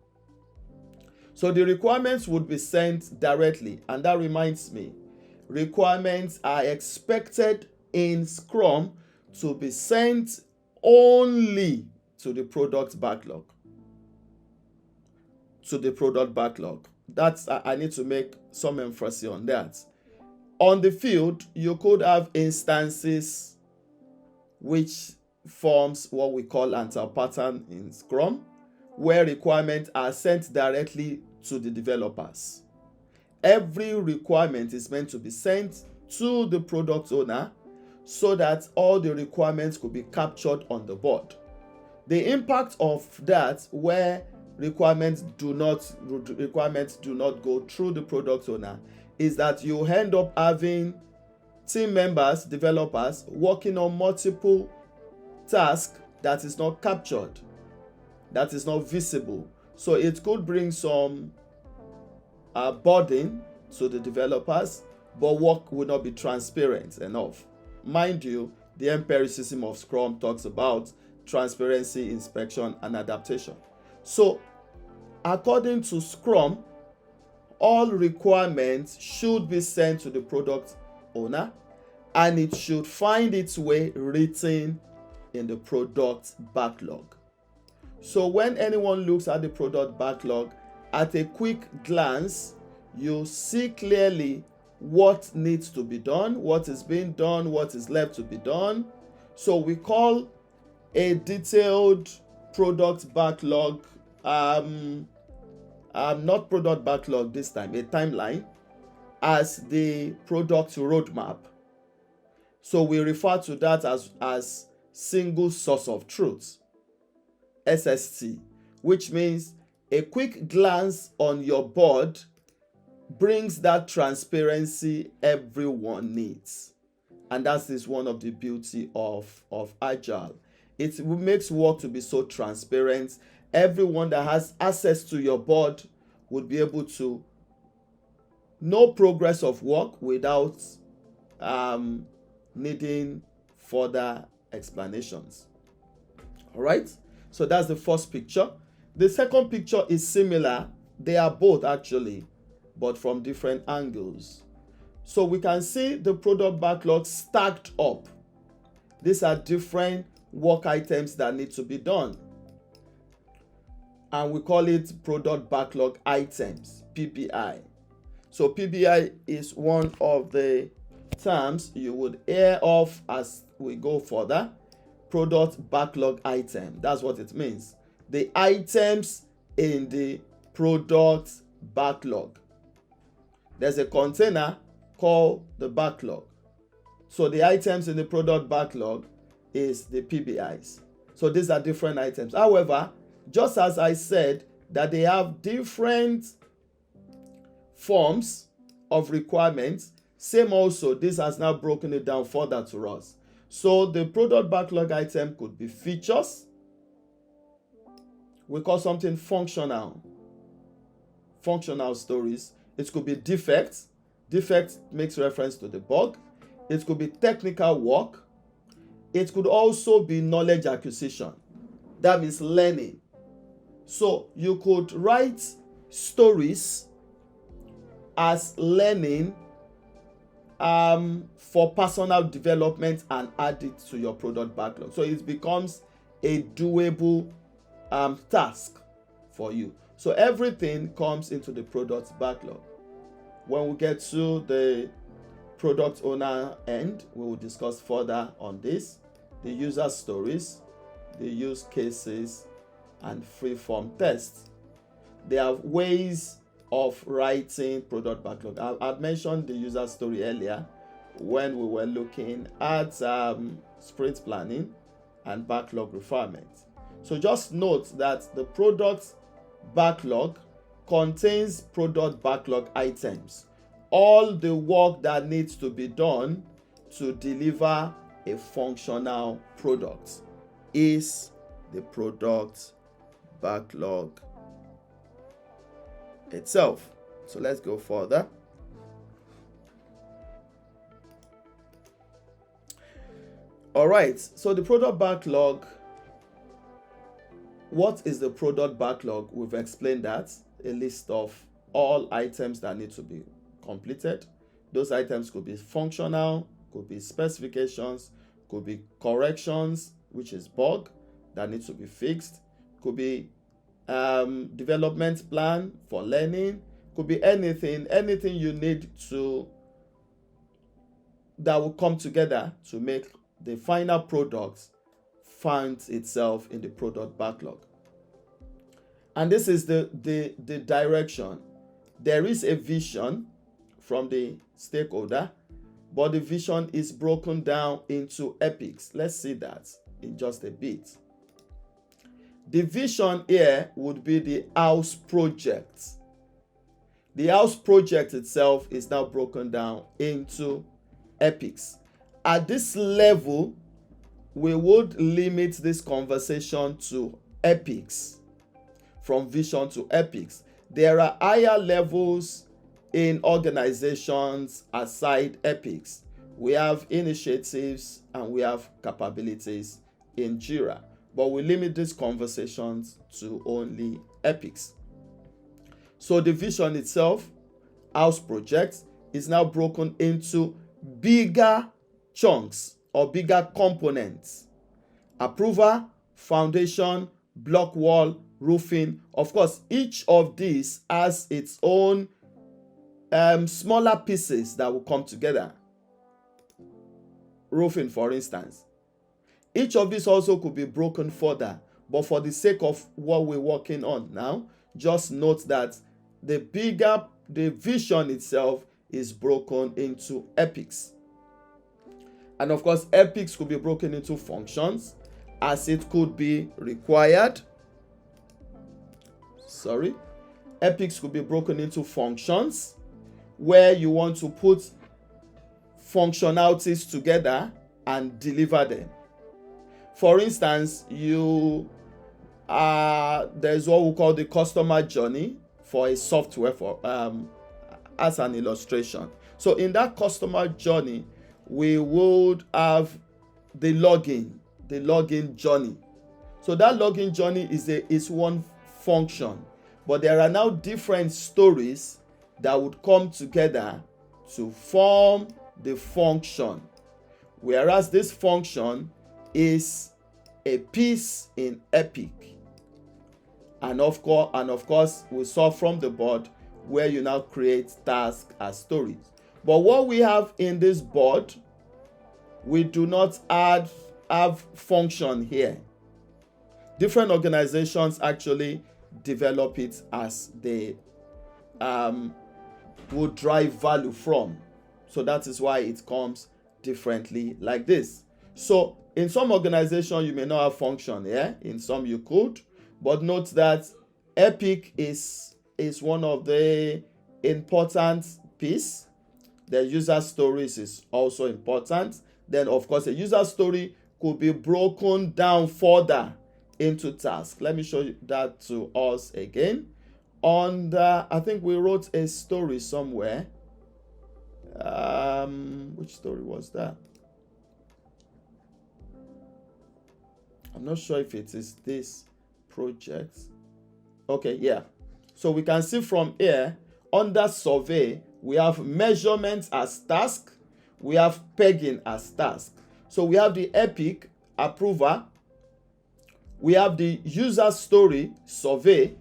B: So the requirements would be sent directly, and that reminds me, requirements are expected in Scrum to be sent only to the product backlog. To the product backlog. That's, I need to make some emphasis on that. On the field, you could have instances which forms what we call anti-pattern in Scrum, where requirements are sent directly to the developers. Every requirement is meant to be sent to the product owner so that all the requirements could be captured on the board. The impact of that, where requirements do not go through the product owner, is that you end up having team members, developers, working on multiple tasks that is not captured, that is not visible. So it could bring some burden to the developers, but work will not be transparent enough. Mind you, the Empiricism of Scrum talks about transparency, inspection, and adaptation. So, according to Scrum, all requirements should be sent to the product owner, and it should find its way written in the product backlog. So when anyone looks at the product backlog, at a quick glance, you see clearly what needs to be done, what is being done, what is left to be done. So we call a detailed product backlog, not product backlog this time, a timeline, as the product roadmap. So we refer to that as single source of truth, SST, which means a quick glance on your board brings that transparency everyone needs. And that is one of the beauty of Agile. It makes work to be so transparent. Everyone that has access to your board would be able to know progress of work without needing further explanations. All right, so that's the first picture. The second picture is similar. They are both actually, but from different angles. So we can see the product backlog stacked up. These are different work items that need to be done. And we call it product backlog items, PBI. So PBI is one of the terms you would hear of as we go further. Product backlog item, that's what it means. The items in the product backlog. There's a container called the backlog. So the items in the product backlog is the PBIs. So these are different items. However, just as I said that they have different forms of requirements, same also, this has now broken it down further to us. So the product backlog item could be features, We call something functional stories. It could be defects. Defect makes reference to the bug. It could be technical work. It could also be knowledge acquisition. That means learning. So you could write stories as learning for personal development and add it to your product backlog. So it becomes a doable task for you. So everything comes into the product backlog. When we get to the product owner end, we will discuss further on this, the user stories, the use cases, and freeform tests. There are ways of writing product backlog. I've mentioned the user story earlier when we were looking at sprint planning and backlog refinement. So just note that the product backlog contains product backlog items. All the work that needs to be done to deliver a functional product is the product backlog itself. So let's go further. All right, so the product backlog. What is the product backlog? We've explained that. A list of all items that need to be completed. Those items could be functional, could be specifications, could be corrections, which is bug that needs to be fixed, could be development plan for learning, could be anything you need to that will come together to make the final product finds itself in the product backlog. And this is the direction. There is a vision from the stakeholder, but the vision is broken down into epics. Let's see that in just a bit. The vision here would be the house project. The house project itself is now broken down into epics. At this level, we would limit this conversation to epics, from vision to epics. There are higher levels in organizations aside epics. We have initiatives and we have capabilities in Jira, but we limit these conversations to only epics. So the vision itself, house projects, is now broken into bigger chunks or bigger components. Approval, foundation, block wall, roofing. Of course, each of these has its own smaller pieces that will come together. Roofing, for instance. Each of these also could be broken further, but for the sake of what we're working on now, just note that the vision itself is broken into epics. And of course, epics could be broken into functions as it could be required. Epics could be broken into functions where you want to put functionalities together and deliver them. For instance, there's what we call the customer journey for a software as an illustration. So in that customer journey, we would have the login journey. So that login journey is one function, but there are now different stories that would come together to form the function, whereas this function is a piece in epic. And of course, we saw from the board where you now create tasks as stories. But what we have in this board, we do not have function here. Different organizations actually develop it as they would drive value from. So that is why it comes differently like this. So in some organizations, you may not have function here. In some you could. But note that epic is one of the important piece. The user stories is also important. Then, of course, a user story could be broken down further into tasks. Let me show you that to us again. I think we wrote a story somewhere. Which story was that? I'm not sure if it is this project. Okay, yeah. So we can see from here, under survey, we have measurements as task. We have pegging as task. So we have the epic approver. We have the user story survey.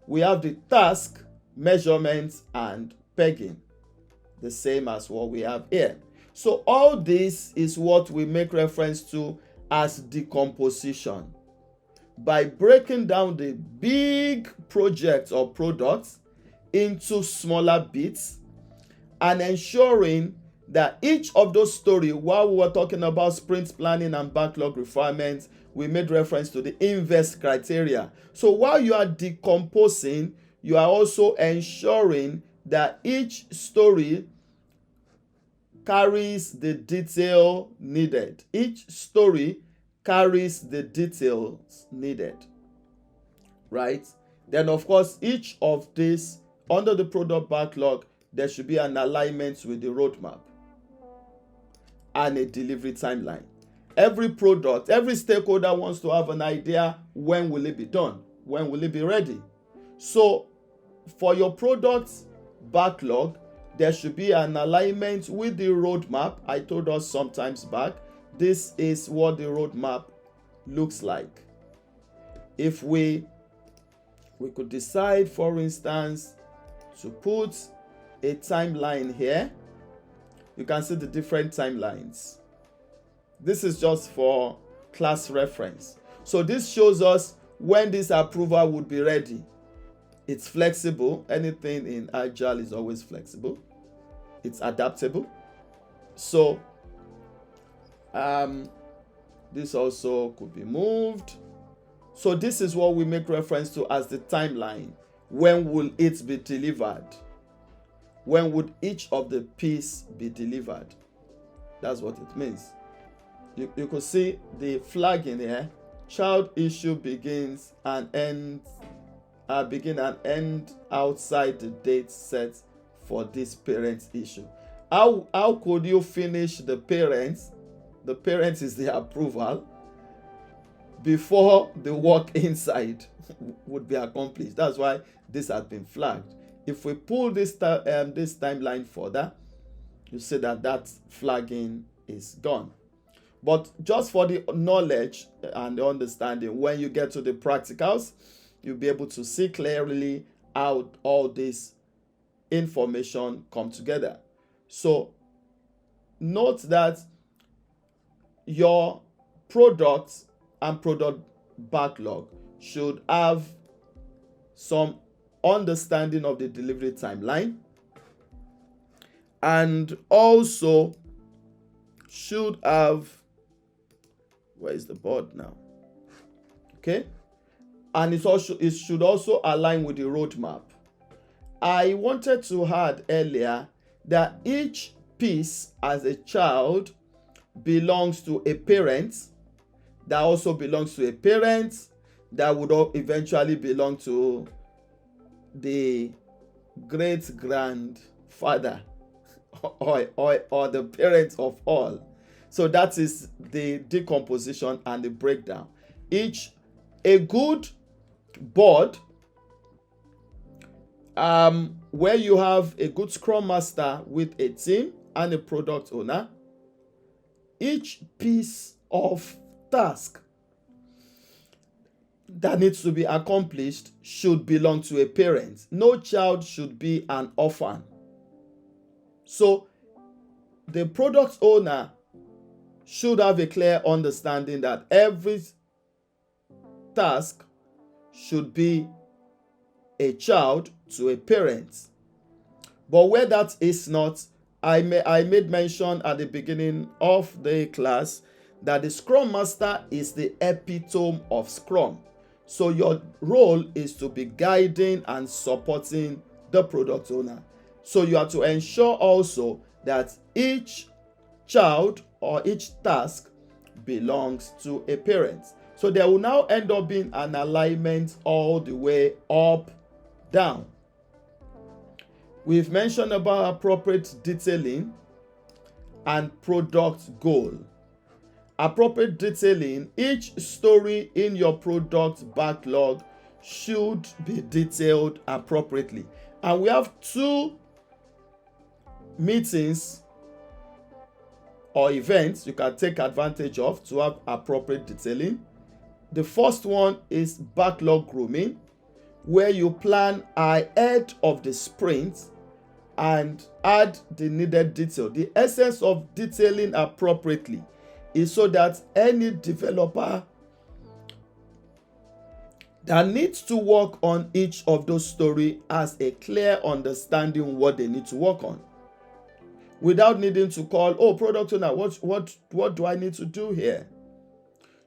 B: We have the task, measurements, and pegging. The same as what we have here. So all this is what we make reference to as decomposition. By breaking down the big projects or products into smaller bits and ensuring that each of those stories, while we were talking about sprint planning and backlog refinement, we made reference to the invest criteria. So while you are decomposing, you are also ensuring that each story carries the detail needed. Each story carries the details needed, right? Then, of course, each of these, under the product backlog, there should be an alignment with the roadmap and a delivery timeline. Every product, every stakeholder wants to have an idea, when will it be done? When will it be ready? So, for your product backlog, there should be an alignment with the roadmap. I told us sometimes back, this is what the roadmap looks like. If we could decide, for instance, to put a timeline here, you can see the different timelines. This is just for class reference. So this shows us when this approval would be ready. It's flexible. Anything in Agile is always flexible. It's adaptable. So this also could be moved. So this is what we make reference to as the timeline. When will it be delivered? When would each of the piece be delivered? That's what it means. You could see the flag in here. Child issue begins and ends. Begin and end outside the date set for this parent's issue. How could you finish the parents? The parent is the approval before the work inside would be accomplished. That's why this has been flagged. If we pull this timeline further, you see that flagging is gone. But just for the knowledge and the understanding, when you get to the practicals, you'll be able to see clearly how all this information come together. So note that your product and product backlog should have some understanding of the delivery timeline, and also should have, where is the board now? Okay, and it should also align with the roadmap. I wanted to add earlier that each piece as a child belongs to a parent, that also belongs to a parent, that would eventually belong to the great grandfather or the parent of all. So that is the decomposition and the breakdown. A good board, where you have a good Scrum Master with a team and a product owner, each piece of task that needs to be accomplished should belong to a parent. No child should be an orphan. So the product owner should have a clear understanding that every task should be a child to a parent. But where that is not, I made mention at the beginning of the class that the Scrum Master is the epitome of Scrum. So your role is to be guiding and supporting the product owner. So you have to ensure also that each child or each task belongs to a parent. So there will now end up being an alignment all the way up, down. We've mentioned about appropriate detailing and product goal. Appropriate detailing, each story in your product backlog should be detailed appropriately. And we have 2 meetings or events you can take advantage of to have appropriate detailing. The first one is backlog grooming, where you plan ahead of the sprint and add the needed detail. The essence of detailing appropriately is so that any developer that needs to work on each of those stories has a clear understanding what they need to work on, without needing to call, oh, product owner, what do I need to do here?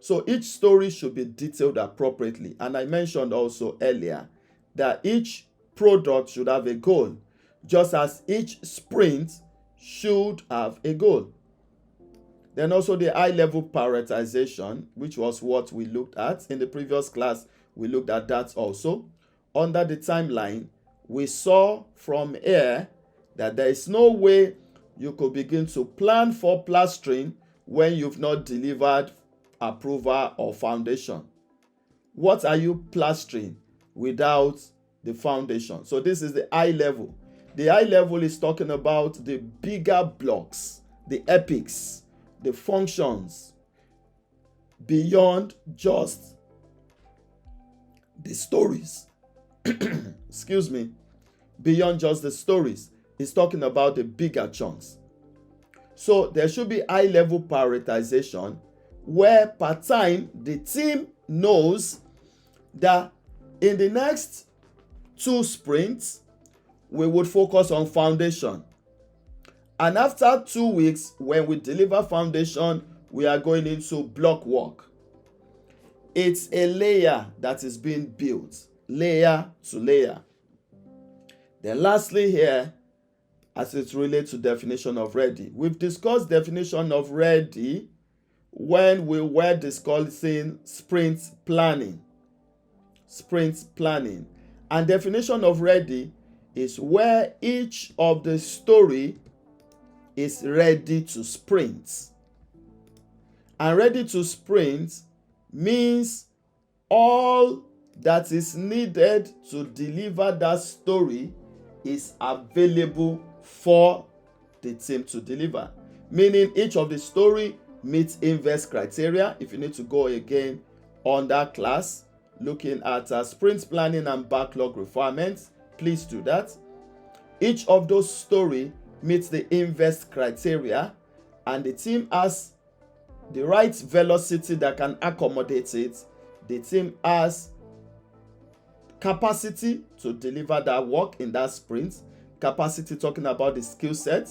B: So each story should be detailed appropriately. And I mentioned also earlier that each product should have a goal, just as each sprint should have a goal. Then also the high-level prioritization, which was what we looked at in the previous class. We looked at that also. Under the timeline, we saw from here that there is no way you could begin to plan for plastering when you've not delivered approval or foundation. What are you plastering without the foundation? So this is the high level. The high level is talking about the bigger blocks, the epics, the functions beyond just the stories. Excuse me. Beyond just the stories. It's talking about the bigger chunks. So there should be high level prioritization where per time the team knows that in the next 2 sprints we would focus on foundation, and after 2 weeks when we deliver foundation we are going into block work. It's a layer that is being built, layer to layer. Then lastly here, as it relates to definition of ready, we've discussed definition of ready when we were discussing sprint planning. And definition of ready is where each of the story is ready to sprint. And ready to sprint means all that is needed to deliver that story is available for the team to deliver. Meaning each of the story meets invest criteria. If you need to go again on that class, looking at sprint planning and backlog refinement, please do that. Each of those story meets the invest criteria, and the team has the right velocity that can accommodate it. The team has capacity to deliver that work in that sprint. Capacity talking about the skill set.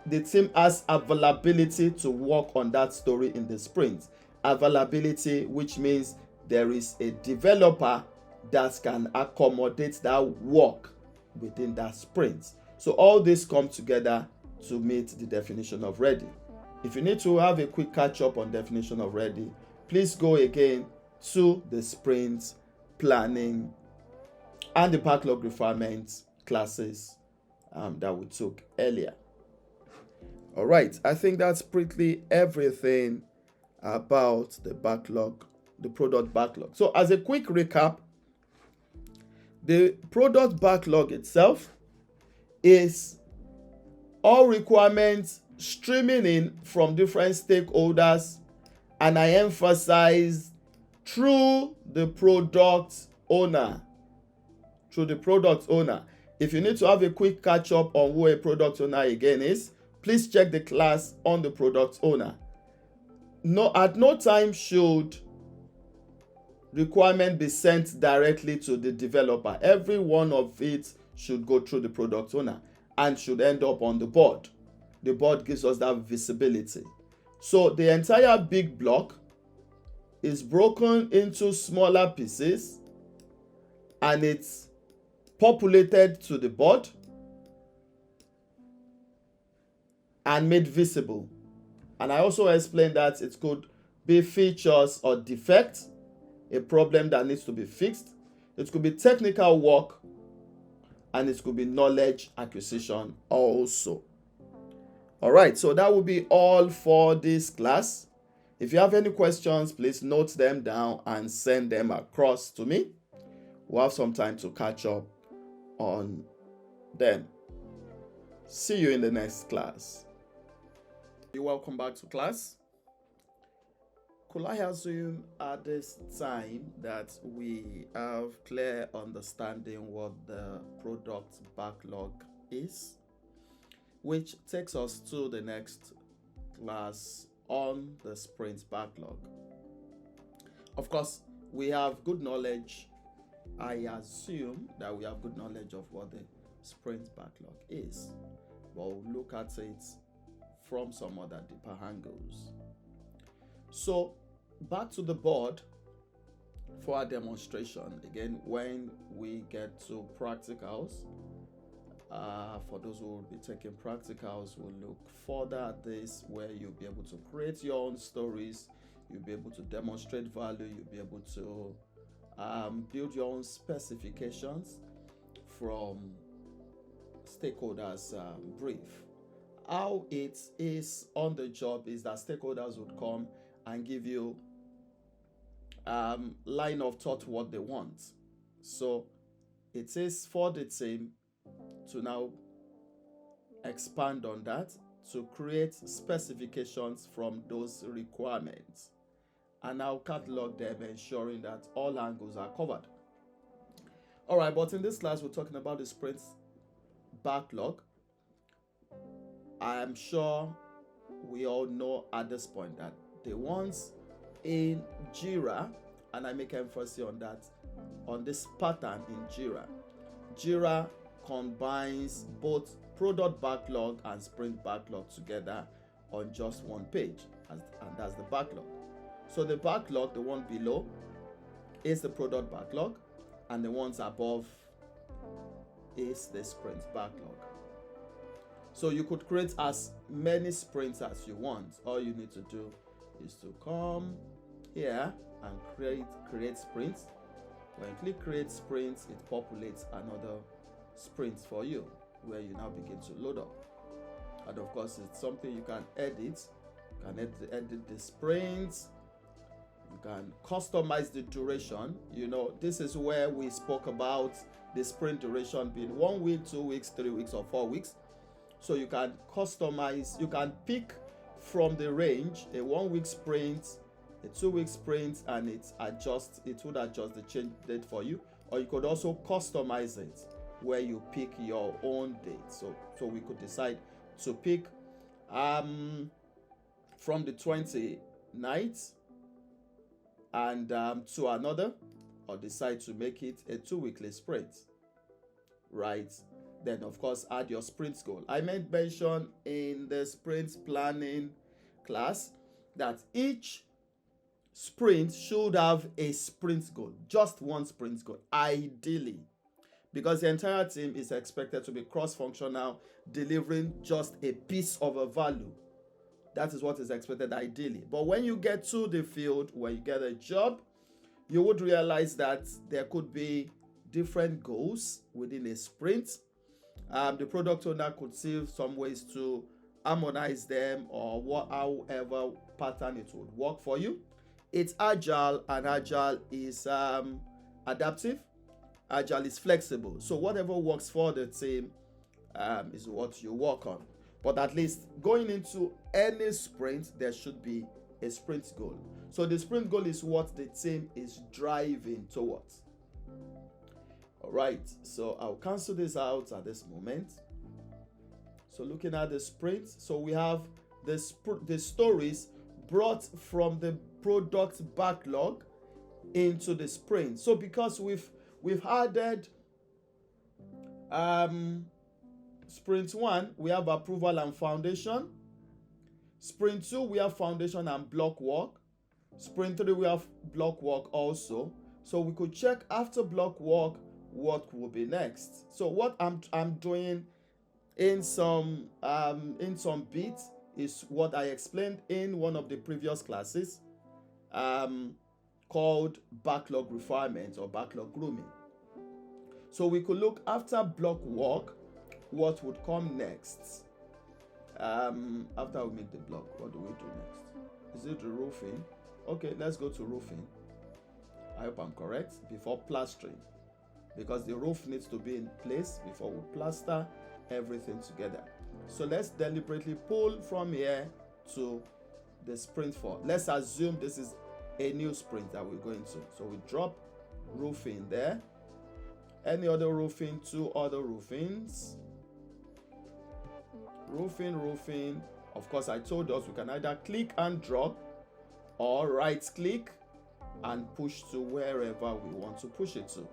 B: The team has availability to work on that story in the sprint. Availability, which means there is a developer that can accommodate that work within that sprint. So all this come together to meet the definition of ready. If you need to have a quick catch up on definition of ready, please go again to the sprint planning and the backlog refinement classes that we took earlier. All right, I think that's pretty everything about the backlog, the product backlog. So as a quick recap, the product backlog itself is all requirements streaming in from different stakeholders, and I emphasize through the product owner. If you need to have a quick catch up on who a product owner again is, please check the class on the product owner. At no time should requirement be sent directly to the developer. Every one of it should go through the product owner and should end up on the board. The board gives us that visibility. So the entire big block is broken into smaller pieces and it's populated to the board and made visible. And I also explained that it could be features or defects a problem that needs to be fixed. It could be technical work, and it could be knowledge acquisition also. All right, so that will be all for this class. If you have any questions, please note them down and send them across to me. We'll have some time to catch up on them. See you in the next class. You're welcome back to class. Could I assume at this time that we have clear understanding what the product backlog is, which takes us to the next class on the sprint backlog. Of course, we have good knowledge. I assume that we have good knowledge of what the sprint backlog is, but we'll look at it from some other deeper angles. So back to the board for our demonstration. Again, when we get to practicals, for those who will be taking practicals, we'll look further at this, where you'll be able to create your own stories, you'll be able to demonstrate value, you'll be able to build your own specifications from stakeholders' brief. How it is on the job is that stakeholders would come and give you line of thought what they want. So it is for the team to now expand on that, to create specifications from those requirements, and now catalog them, ensuring that all angles are covered. All right, but in this class, we're talking about the sprint backlog. I'm sure we all know at this point that the ones in Jira, and I make emphasis on that, on this pattern in Jira combines both product backlog and sprint backlog together on just one page, and that's the backlog. So the backlog, the one below, is the product backlog, and the ones above is the sprint backlog. So you could create as many sprints as you want. All you need to do is to come here and create sprints. When you click create sprints, it populates another sprint for you, where you now begin to load up. And of course, it's something you can edit. You can edit the sprints. You can customize the duration. This is where we spoke about the sprint duration being 1 week, 2 weeks, 3 weeks, or 4 weeks. So you can customize, you can pick from the range a 1 week sprint, a 2 week sprint, and it would adjust the change date for you. Or you could also customize it, where you pick your own date. So we could decide to pick from the 29th and to another, or decide to make it a 2 weekly sprint, right? Then of course add your sprint goal. I made mention in the sprint planning class that each sprint should have a sprint goal, just one sprint goal, ideally, because the entire team is expected to be cross-functional, delivering just a piece of a value. That is what is expected ideally. But when you get to the field, when you get a job, you would realize that there could be different goals within a sprint. The product owner could see some ways to harmonize them, or however pattern it would work for you. It's agile, and agile is adaptive. Agile is flexible. So whatever works for the team is what you work on. But at least going into any sprint, there should be a sprint goal. So the sprint goal is what the team is driving towards. All right, so I'll cancel this out at this moment. So looking at the sprint, so we have the stories brought from the product backlog into the sprint. So because we've added sprint 1, we have approval and foundation. Sprint 2, we have foundation and block work. Sprint 3, we have block work also. So we could check after block work what will be next. So what I'm doing in some bits is what I explained in one of the previous classes. called backlog refinement or backlog grooming. So we could look after block work, what would come next? After we make the block, what do we do next? Is it the roofing? Okay, let's go to roofing. I hope I'm correct. Before plastering, because the roof needs to be in place before we plaster everything together. So let's deliberately pull from here to the sprint 4. Let's assume this is a new sprint that we're going to. So we drop roofing there. Any other roofing, 2 other roofings. Roofing. Of course, I told us we can either click and drop or right click and push to wherever we want to push it to.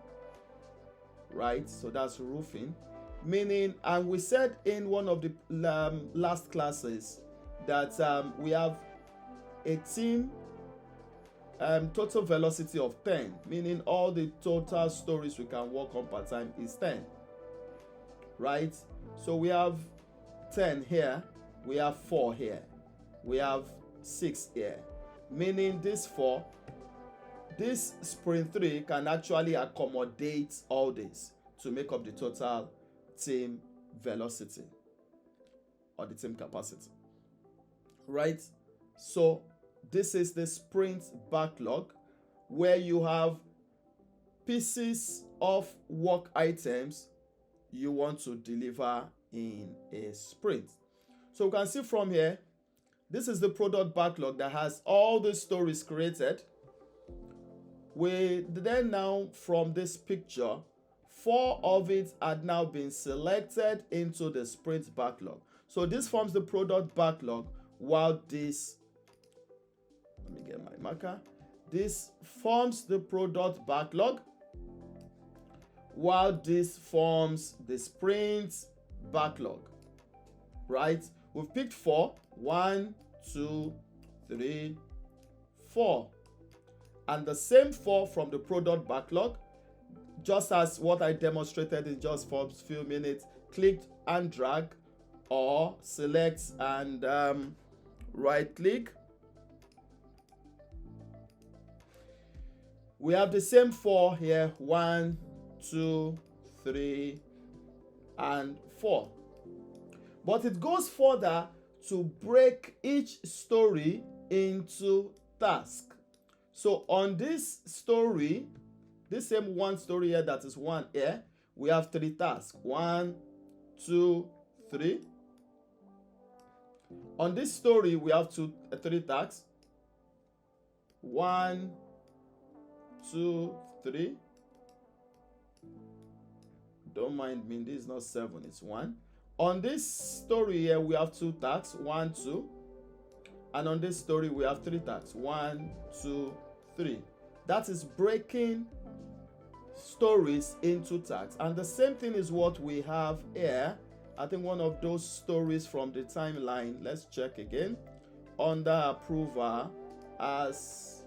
B: Right? So that's roofing. Meaning, and we said in one of the last classes that we have a team total velocity of 10, meaning all the total stories we can work on per time is 10. Right? So we have 10 here, we have 4 here, we have 6 here, meaning this sprint 3 can actually accommodate all this to make up the total team velocity or the team capacity. Right? So this is the sprint backlog, where you have pieces of work items you want to deliver in a sprint. So you can see from here, this is the product backlog that has all the stories created. We then now, from this picture, 4 of it had now been selected into the sprint backlog. So this forms the product backlog, while this, let me get my marker, this forms the product backlog, while this forms the sprint backlog. Right? We've picked 4. 1, 2, 3, 4. And the same 4 from the product backlog, just as what I demonstrated in just for a few minutes. Click and drag, or select and right click. We have the same 4 here. 1, 2, 3, and 4. But it goes further to break each story into tasks. So on this story, this same 1 story here, that is 1 here, we have 3 tasks. 1, 2, 3. On this story, we have 3 tasks. 1, 2, 3. Don't mind me, this is not 7, it's 1. On this story here, we have 2 tasks. 1, 2. And on this story, we have 3 tasks. 1, 2, 3. That is breaking stories into tasks. And the same thing is what we have here. I think one of those stories from the timeline, let's check again, under approval as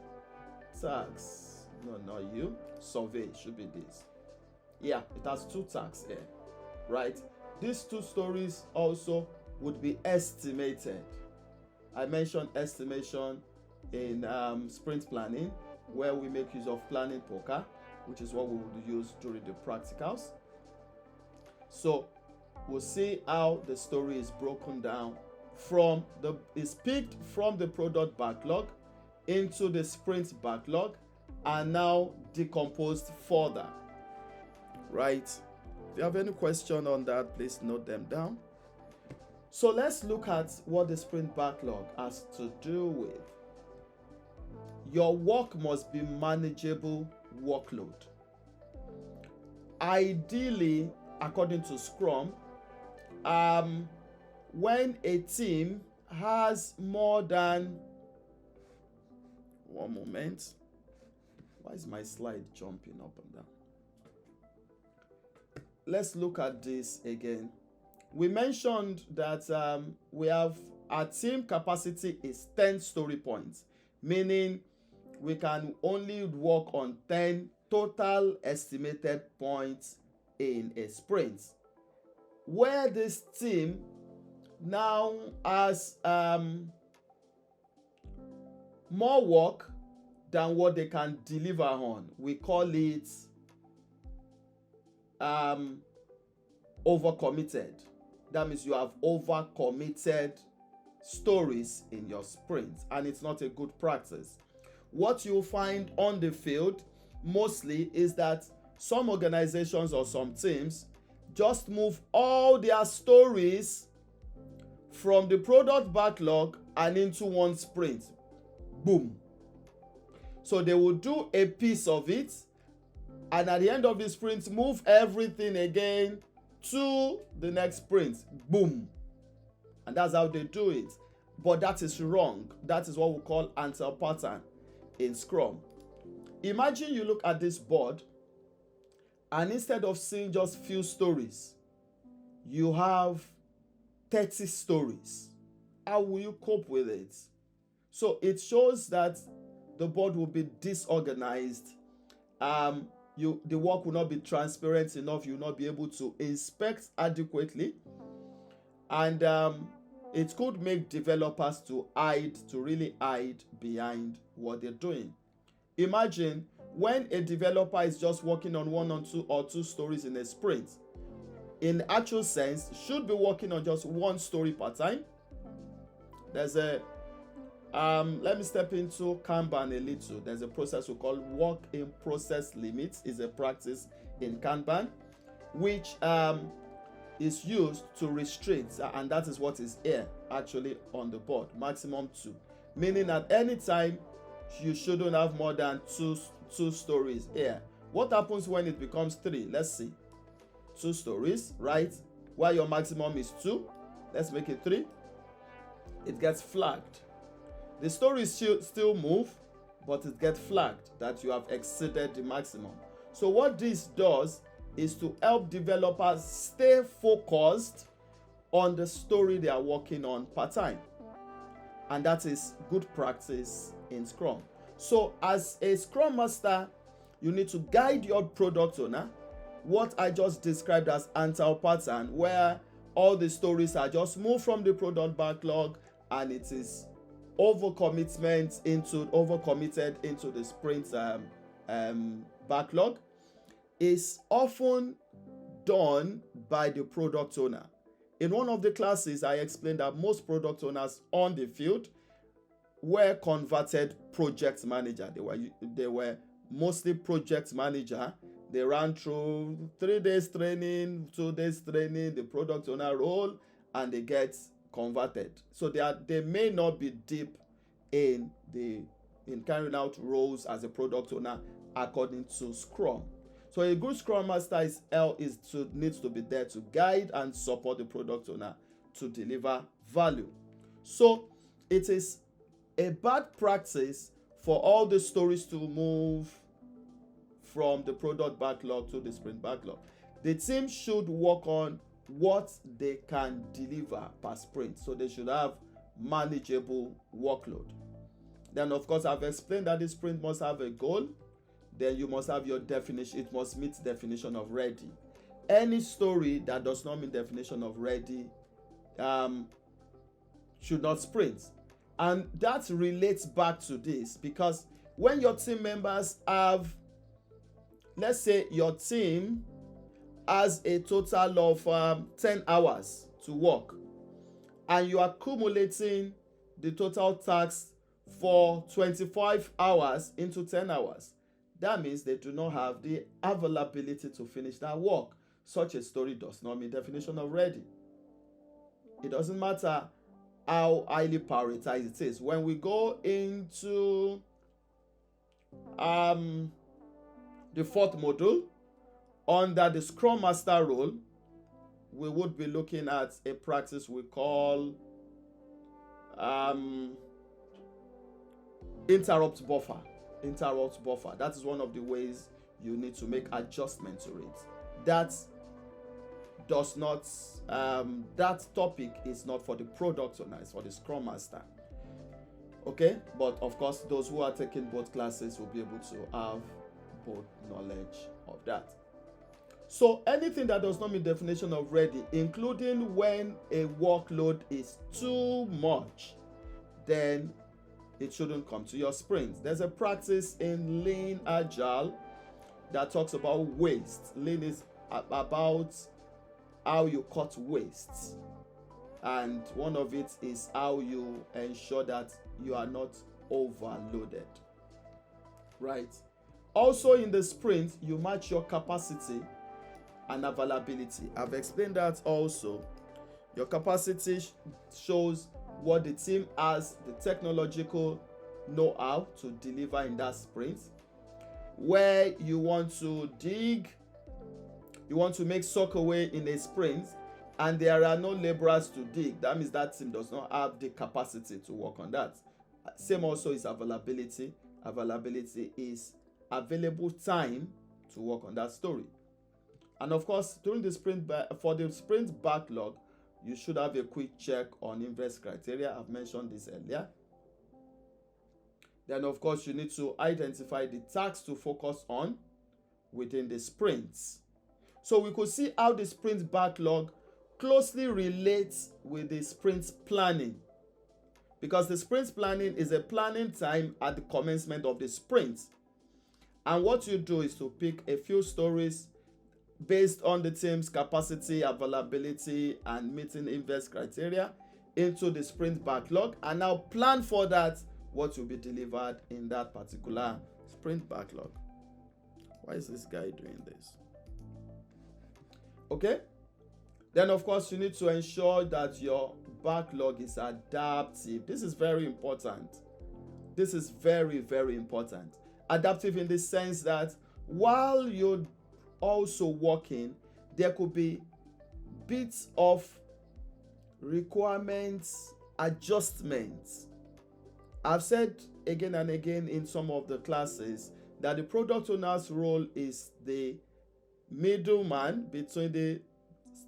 B: tags. No, not you. Survey should be this. Yeah, it has 2 tags here. Right? These 2 stories also would be estimated. I mentioned estimation in sprint planning, where we make use of planning poker, which is what we would use during the practicals. So we'll see how the story is broken down is picked from the product backlog into the sprint backlog and now decomposed further. Right? If you have any question on that, please note them down. So let's look at what the sprint backlog has to do with. Your work must be manageable workload. Ideally, according to Scrum, when a team has more than one moment, why is my slide jumping up and down? Let's look at this again. We mentioned that we have our team capacity is 10 story points, meaning we can only work on 10 total estimated points in a sprint. Where this team now has more work than what they can deliver on. We call it overcommitted. That means you have overcommitted stories in your sprint, and it's not a good practice. What you'll find on the field mostly is that some organizations or some teams just move all their stories from the product backlog and into one sprint. Boom. So they will do a piece of it, and at the end of the sprint, move everything again to the next sprint. Boom. And that's how they do it. But that is wrong. That is what we call anti-pattern in Scrum. Imagine you look at this board, and instead of seeing just few stories, you have 30 stories. How will you cope with it? So it shows that the board will be disorganized. The work will not be transparent enough. You will not be able to inspect adequately. And it could make developers to really hide behind what they're doing. Imagine when a developer is just working on one or two stories in a sprint. In actual sense, should be working on just one story per time. There's a let me step into Kanban a little. There's a process we call work in process limits. It's a practice in Kanban, which is used to restrict, and that is what is here actually on the board, maximum 2, meaning at any time you shouldn't have more than two stories here. What happens when it becomes 3? Let's see. 2 stories, right? While your maximum is 2, let's make it 3. It gets flagged. The stories still move, but it gets flagged that you have exceeded the maximum. So what this does is to help developers stay focused on the story they are working on per time. And that is good practice in Scrum. So as a Scrum Master, you need to guide your product owner. What I just described as anti-pattern, where all the stories are just moved from the product backlog and it is overcommitted into the sprint backlog, is often done by the product owner. In one of the classes, I explained that most product owners on the field were converted project manager. They were mostly project manager. They ran through 3 days training, 2 days training, the product owner role, and they get converted. So they may not be deep in carrying out roles as a product owner according to Scrum. So a good Scrum Master needs to be there to guide and support the product owner to deliver value. So it is a bad practice for all the stories to move from the product backlog to the sprint backlog. The team should work on what they can deliver per sprint. So they should have manageable workload. Then, of course, I've explained that the sprint must have a goal. Then you must have your definition. It must meet definition of ready. Any story that does not meet definition of ready should not sprint. And that relates back to this, because when your team members have, let's say your team has a total of 10 hours to work, and you are accumulating the total tasks for 25 hours into 10 hours. That means they do not have the availability to finish that work. Such a story does not meet definition of ready. It doesn't matter how highly prioritized it is. When we go into the 4th module, under the Scrum Master role, we would be looking at a practice we call interrupt buffer. That is one of the ways you need to make adjustment to it. That topic is not for the product owner, it's for the Scrum Master. Okay, but of course those who are taking both classes will be able to have both knowledge of that. So anything that does not meet definition of ready, including when a workload is too much, then it shouldn't come to your sprint. There's a practice in Lean Agile that talks about waste. Lean is about how you cut wastes, and one of it is how you ensure that you are not overloaded, right? Also in the sprint, you match your capacity and availability. I've explained that also. Your capacity shows what the team has the technological know-how to deliver in that sprint. Where you want to dig, you want to make sock away in a sprint, and there are no laborers to dig, that means that team does not have the capacity to work on that. Same also is availability. Availability is available time to work on that story. And of course, during the sprint, for the sprint backlog, you should have a quick check on invest criteria. I've mentioned this earlier. Then of course, you need to identify the tasks to focus on within the sprints. So we could see how the sprint backlog closely relates with the sprint planning, because the sprint planning is a planning time at the commencement of the sprint. And what you do is to pick a few stories based on the team's capacity, availability, and meeting invest criteria into the sprint backlog, and now plan for that, what will be delivered in that particular sprint backlog. Why is this guy doing this? Okay. Then of course, you need to ensure that your backlog is adaptive. This is very important. This is very, very important. Adaptive in the sense that while you're also working, there could be bits of requirements adjustments. I've said again and again in some of the classes that the product owner's role is the middleman between the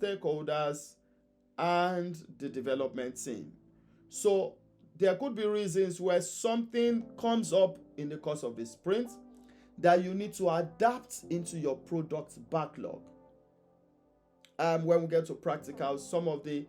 B: stakeholders and the development team. So there could be reasons where something comes up in the course of the sprint that you need to adapt into your product backlog. When we get to practical, some of the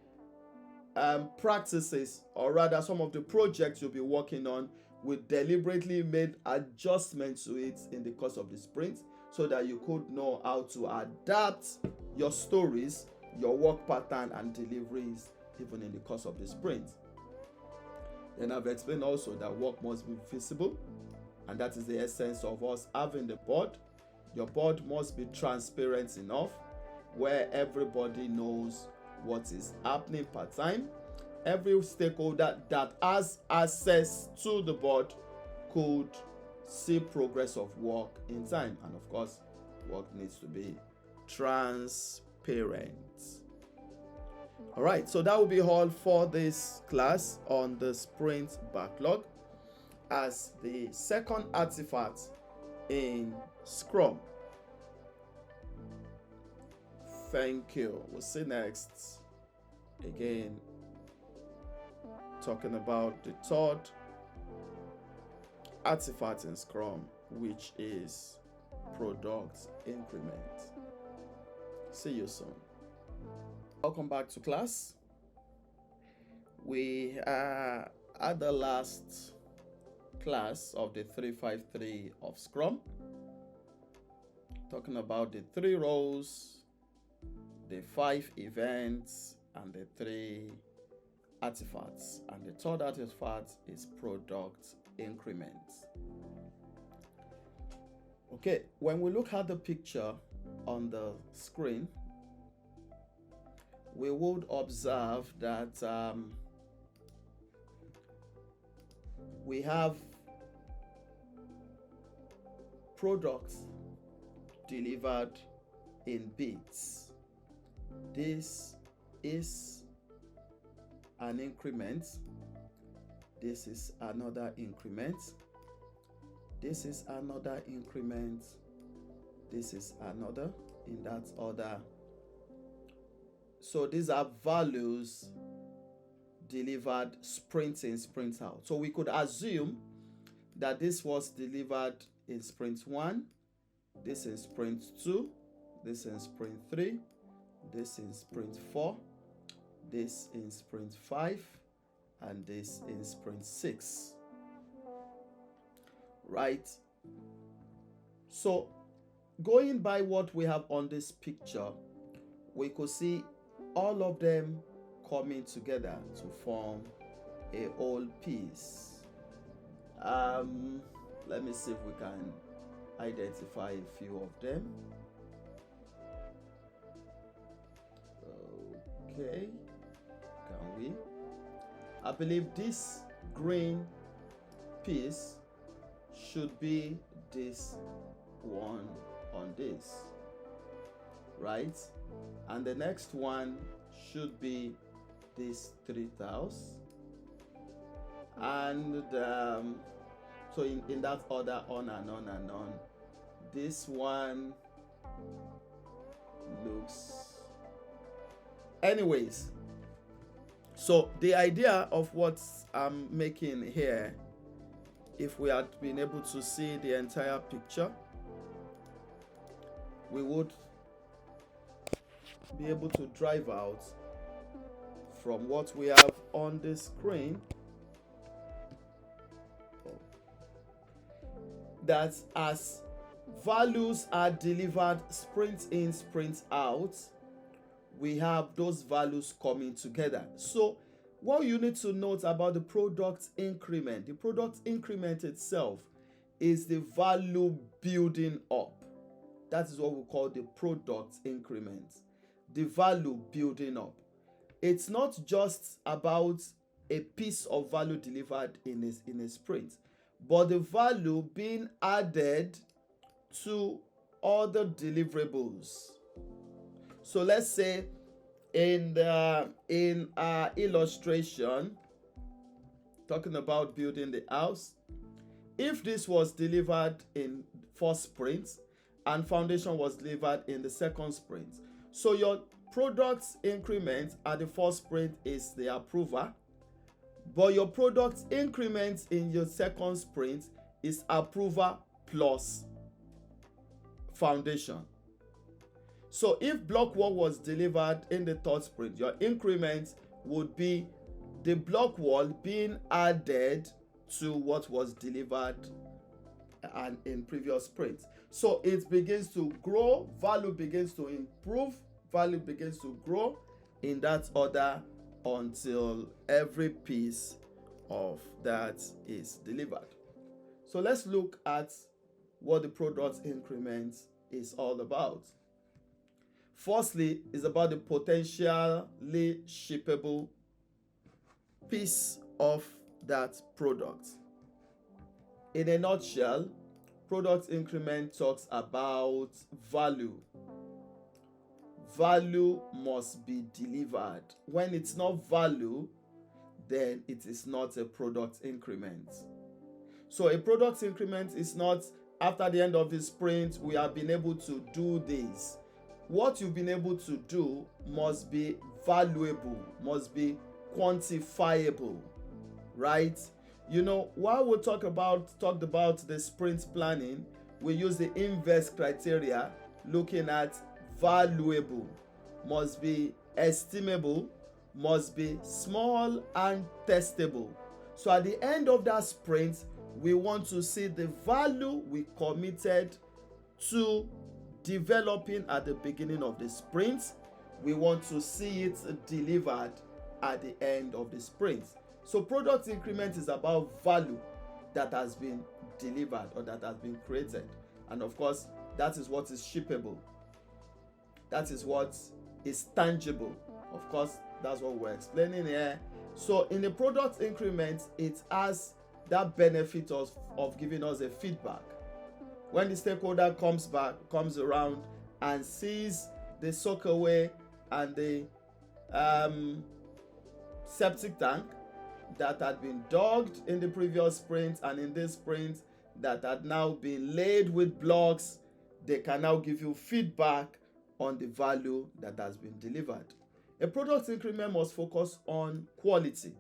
B: practices, or rather some of the projects you'll be working on, will deliberately make adjustments to it in the course of the sprint, so that you could know how to adapt your stories, your work pattern, and deliveries even in the course of the sprint. Then I've explained also that work must be visible, and that is the essence of us having the board. Your board must be transparent enough where everybody knows what is happening per time. Every stakeholder that has access to the board could see progress of work in time, and of course, work needs to be transparent. All right, so that will be all for this class on the sprint backlog as the second artifact in Scrum. Thank you. We'll see next. Again, talking about the third artifact in Scrum, which is product increment. See you soon. Welcome back to class. We are at the last class of the 353 of Scrum, talking about the 3 roles, the 5 events, and the 3 artifacts. And the third artifact is product increment. Okay, when we look at the picture on the screen, we would observe that we have products delivered in bits. This is an increment. This is another increment. This is another increment. This is another in that order. So these are values delivered sprint in, sprint out. So we could assume that this was delivered in sprint 1, this in sprint 2, this in sprint 3, this in sprint 4, this in sprint 5, and this in sprint 6. right? So going by what we have on this picture, we could see all of them coming together to form a whole piece. Let me see if we can identify a few of them. Okay, can we? I believe this green piece should be this one on this, right? And the next one should be this 3000, and so in that order, on and on and on. This one looks, anyways. So the idea of what I'm making here, if we had been able to see the entire picture, we would be able to drive out from what we have on the screen that as values are delivered sprint in, sprint out, we have those values coming together. So what you need to note about the product increment, the product increment itself is the value building up. That is what we call the product increment, the value building up. It's not just about a piece of value delivered in a sprint, but the value being added to other deliverables. So let's say in our illustration talking about building the house, if this was delivered in first sprint and foundation was delivered in the second sprint, so your product increment at the first sprint is the approver, but your product increment in your second sprint is approver plus foundation. So if block wall was delivered in the third sprint, your increment would be the block wall being added to what was delivered and in previous sprints. So it begins to grow, value begins to improve, value begins to grow in that order until every piece of that is delivered. So let's look at what the product increment is all about. Firstly, it's about the potentially shippable piece of that product. In a nutshell, product increment talks about value. Value must be delivered. When it's not value, then it is not a product increment. So a product increment is not after the end of the sprint, we have been able to do this. What you've been able to do must be valuable, must be quantifiable, right? You know, while we talked about the sprint planning, we use the inverse criteria, looking at valuable, must be estimable, must be small and testable. So at the end of that sprint, we want to see the value we committed to developing at the beginning of the sprint. We want to see it delivered at the end of the sprint. So product increment is about value that has been delivered or that has been created. And of course, that is what is shippable. That is what is tangible. Of course, that's what we're explaining here. So in the product increment, it has that benefit of giving us a feedback. When the stakeholder comes around and sees the soakaway and the septic tank that had been dug in the previous sprint and in this sprint that had now been laid with blocks, they can now give you feedback on the value that has been delivered. A product increment must focus on quality.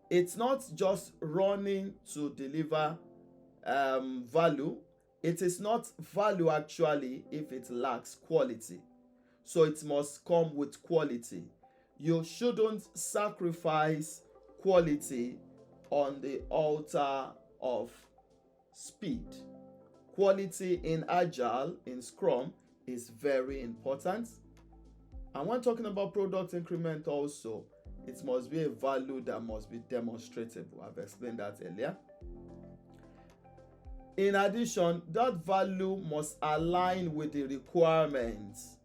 B: It's not just running to deliver value. It is not value actually if it lacks quality. So it must come with quality. You shouldn't sacrifice quality on the altar of speed. Quality in Agile, in Scrum, is very important. And when talking about product increment also, it must be a value that must be demonstrable. I've explained that earlier. In addition, that value must align with the requirements.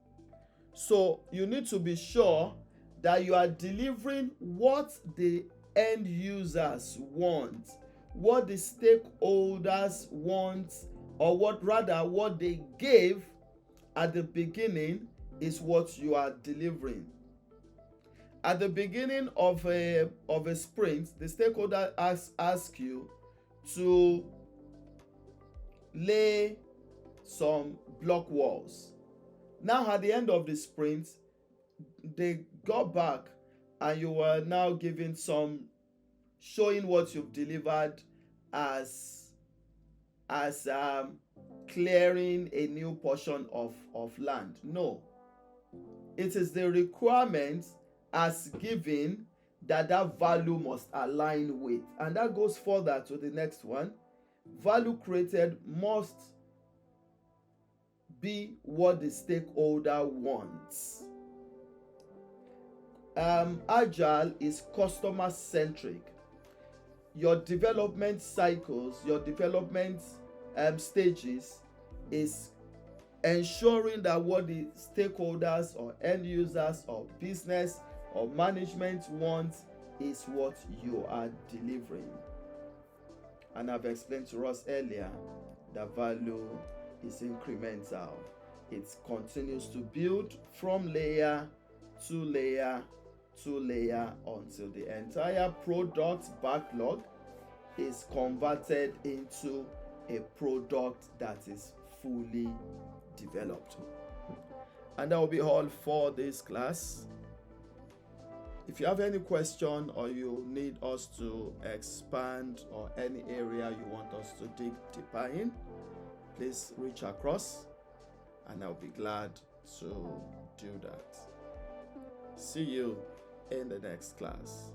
B: So you need to be sure that you are delivering what the end users want, what the stakeholders want, or what they gave at the beginning is what you are delivering. At the beginning of a sprint, the stakeholder ask you to lay some block walls. Now at the end of the sprint, they got back and you were now giving some, showing what you've delivered as clearing a new portion of land. No, it is the requirement as given that value must align with, and that goes further to the next one. Value created must be what the stakeholder wants. Agile is customer centric. Your development cycles, your development stages is ensuring that what the stakeholders or end users or business or management want is what you are delivering. And I've explained to us earlier that value is incremental. It continues to build from layer to layer to layer until the entire product backlog is converted into a product that is fully developed. And that will be all for this class. If you have any question or you need us to expand or any area you want us to dig deeper in, please reach across and I'll be glad to do that. See you in the next class.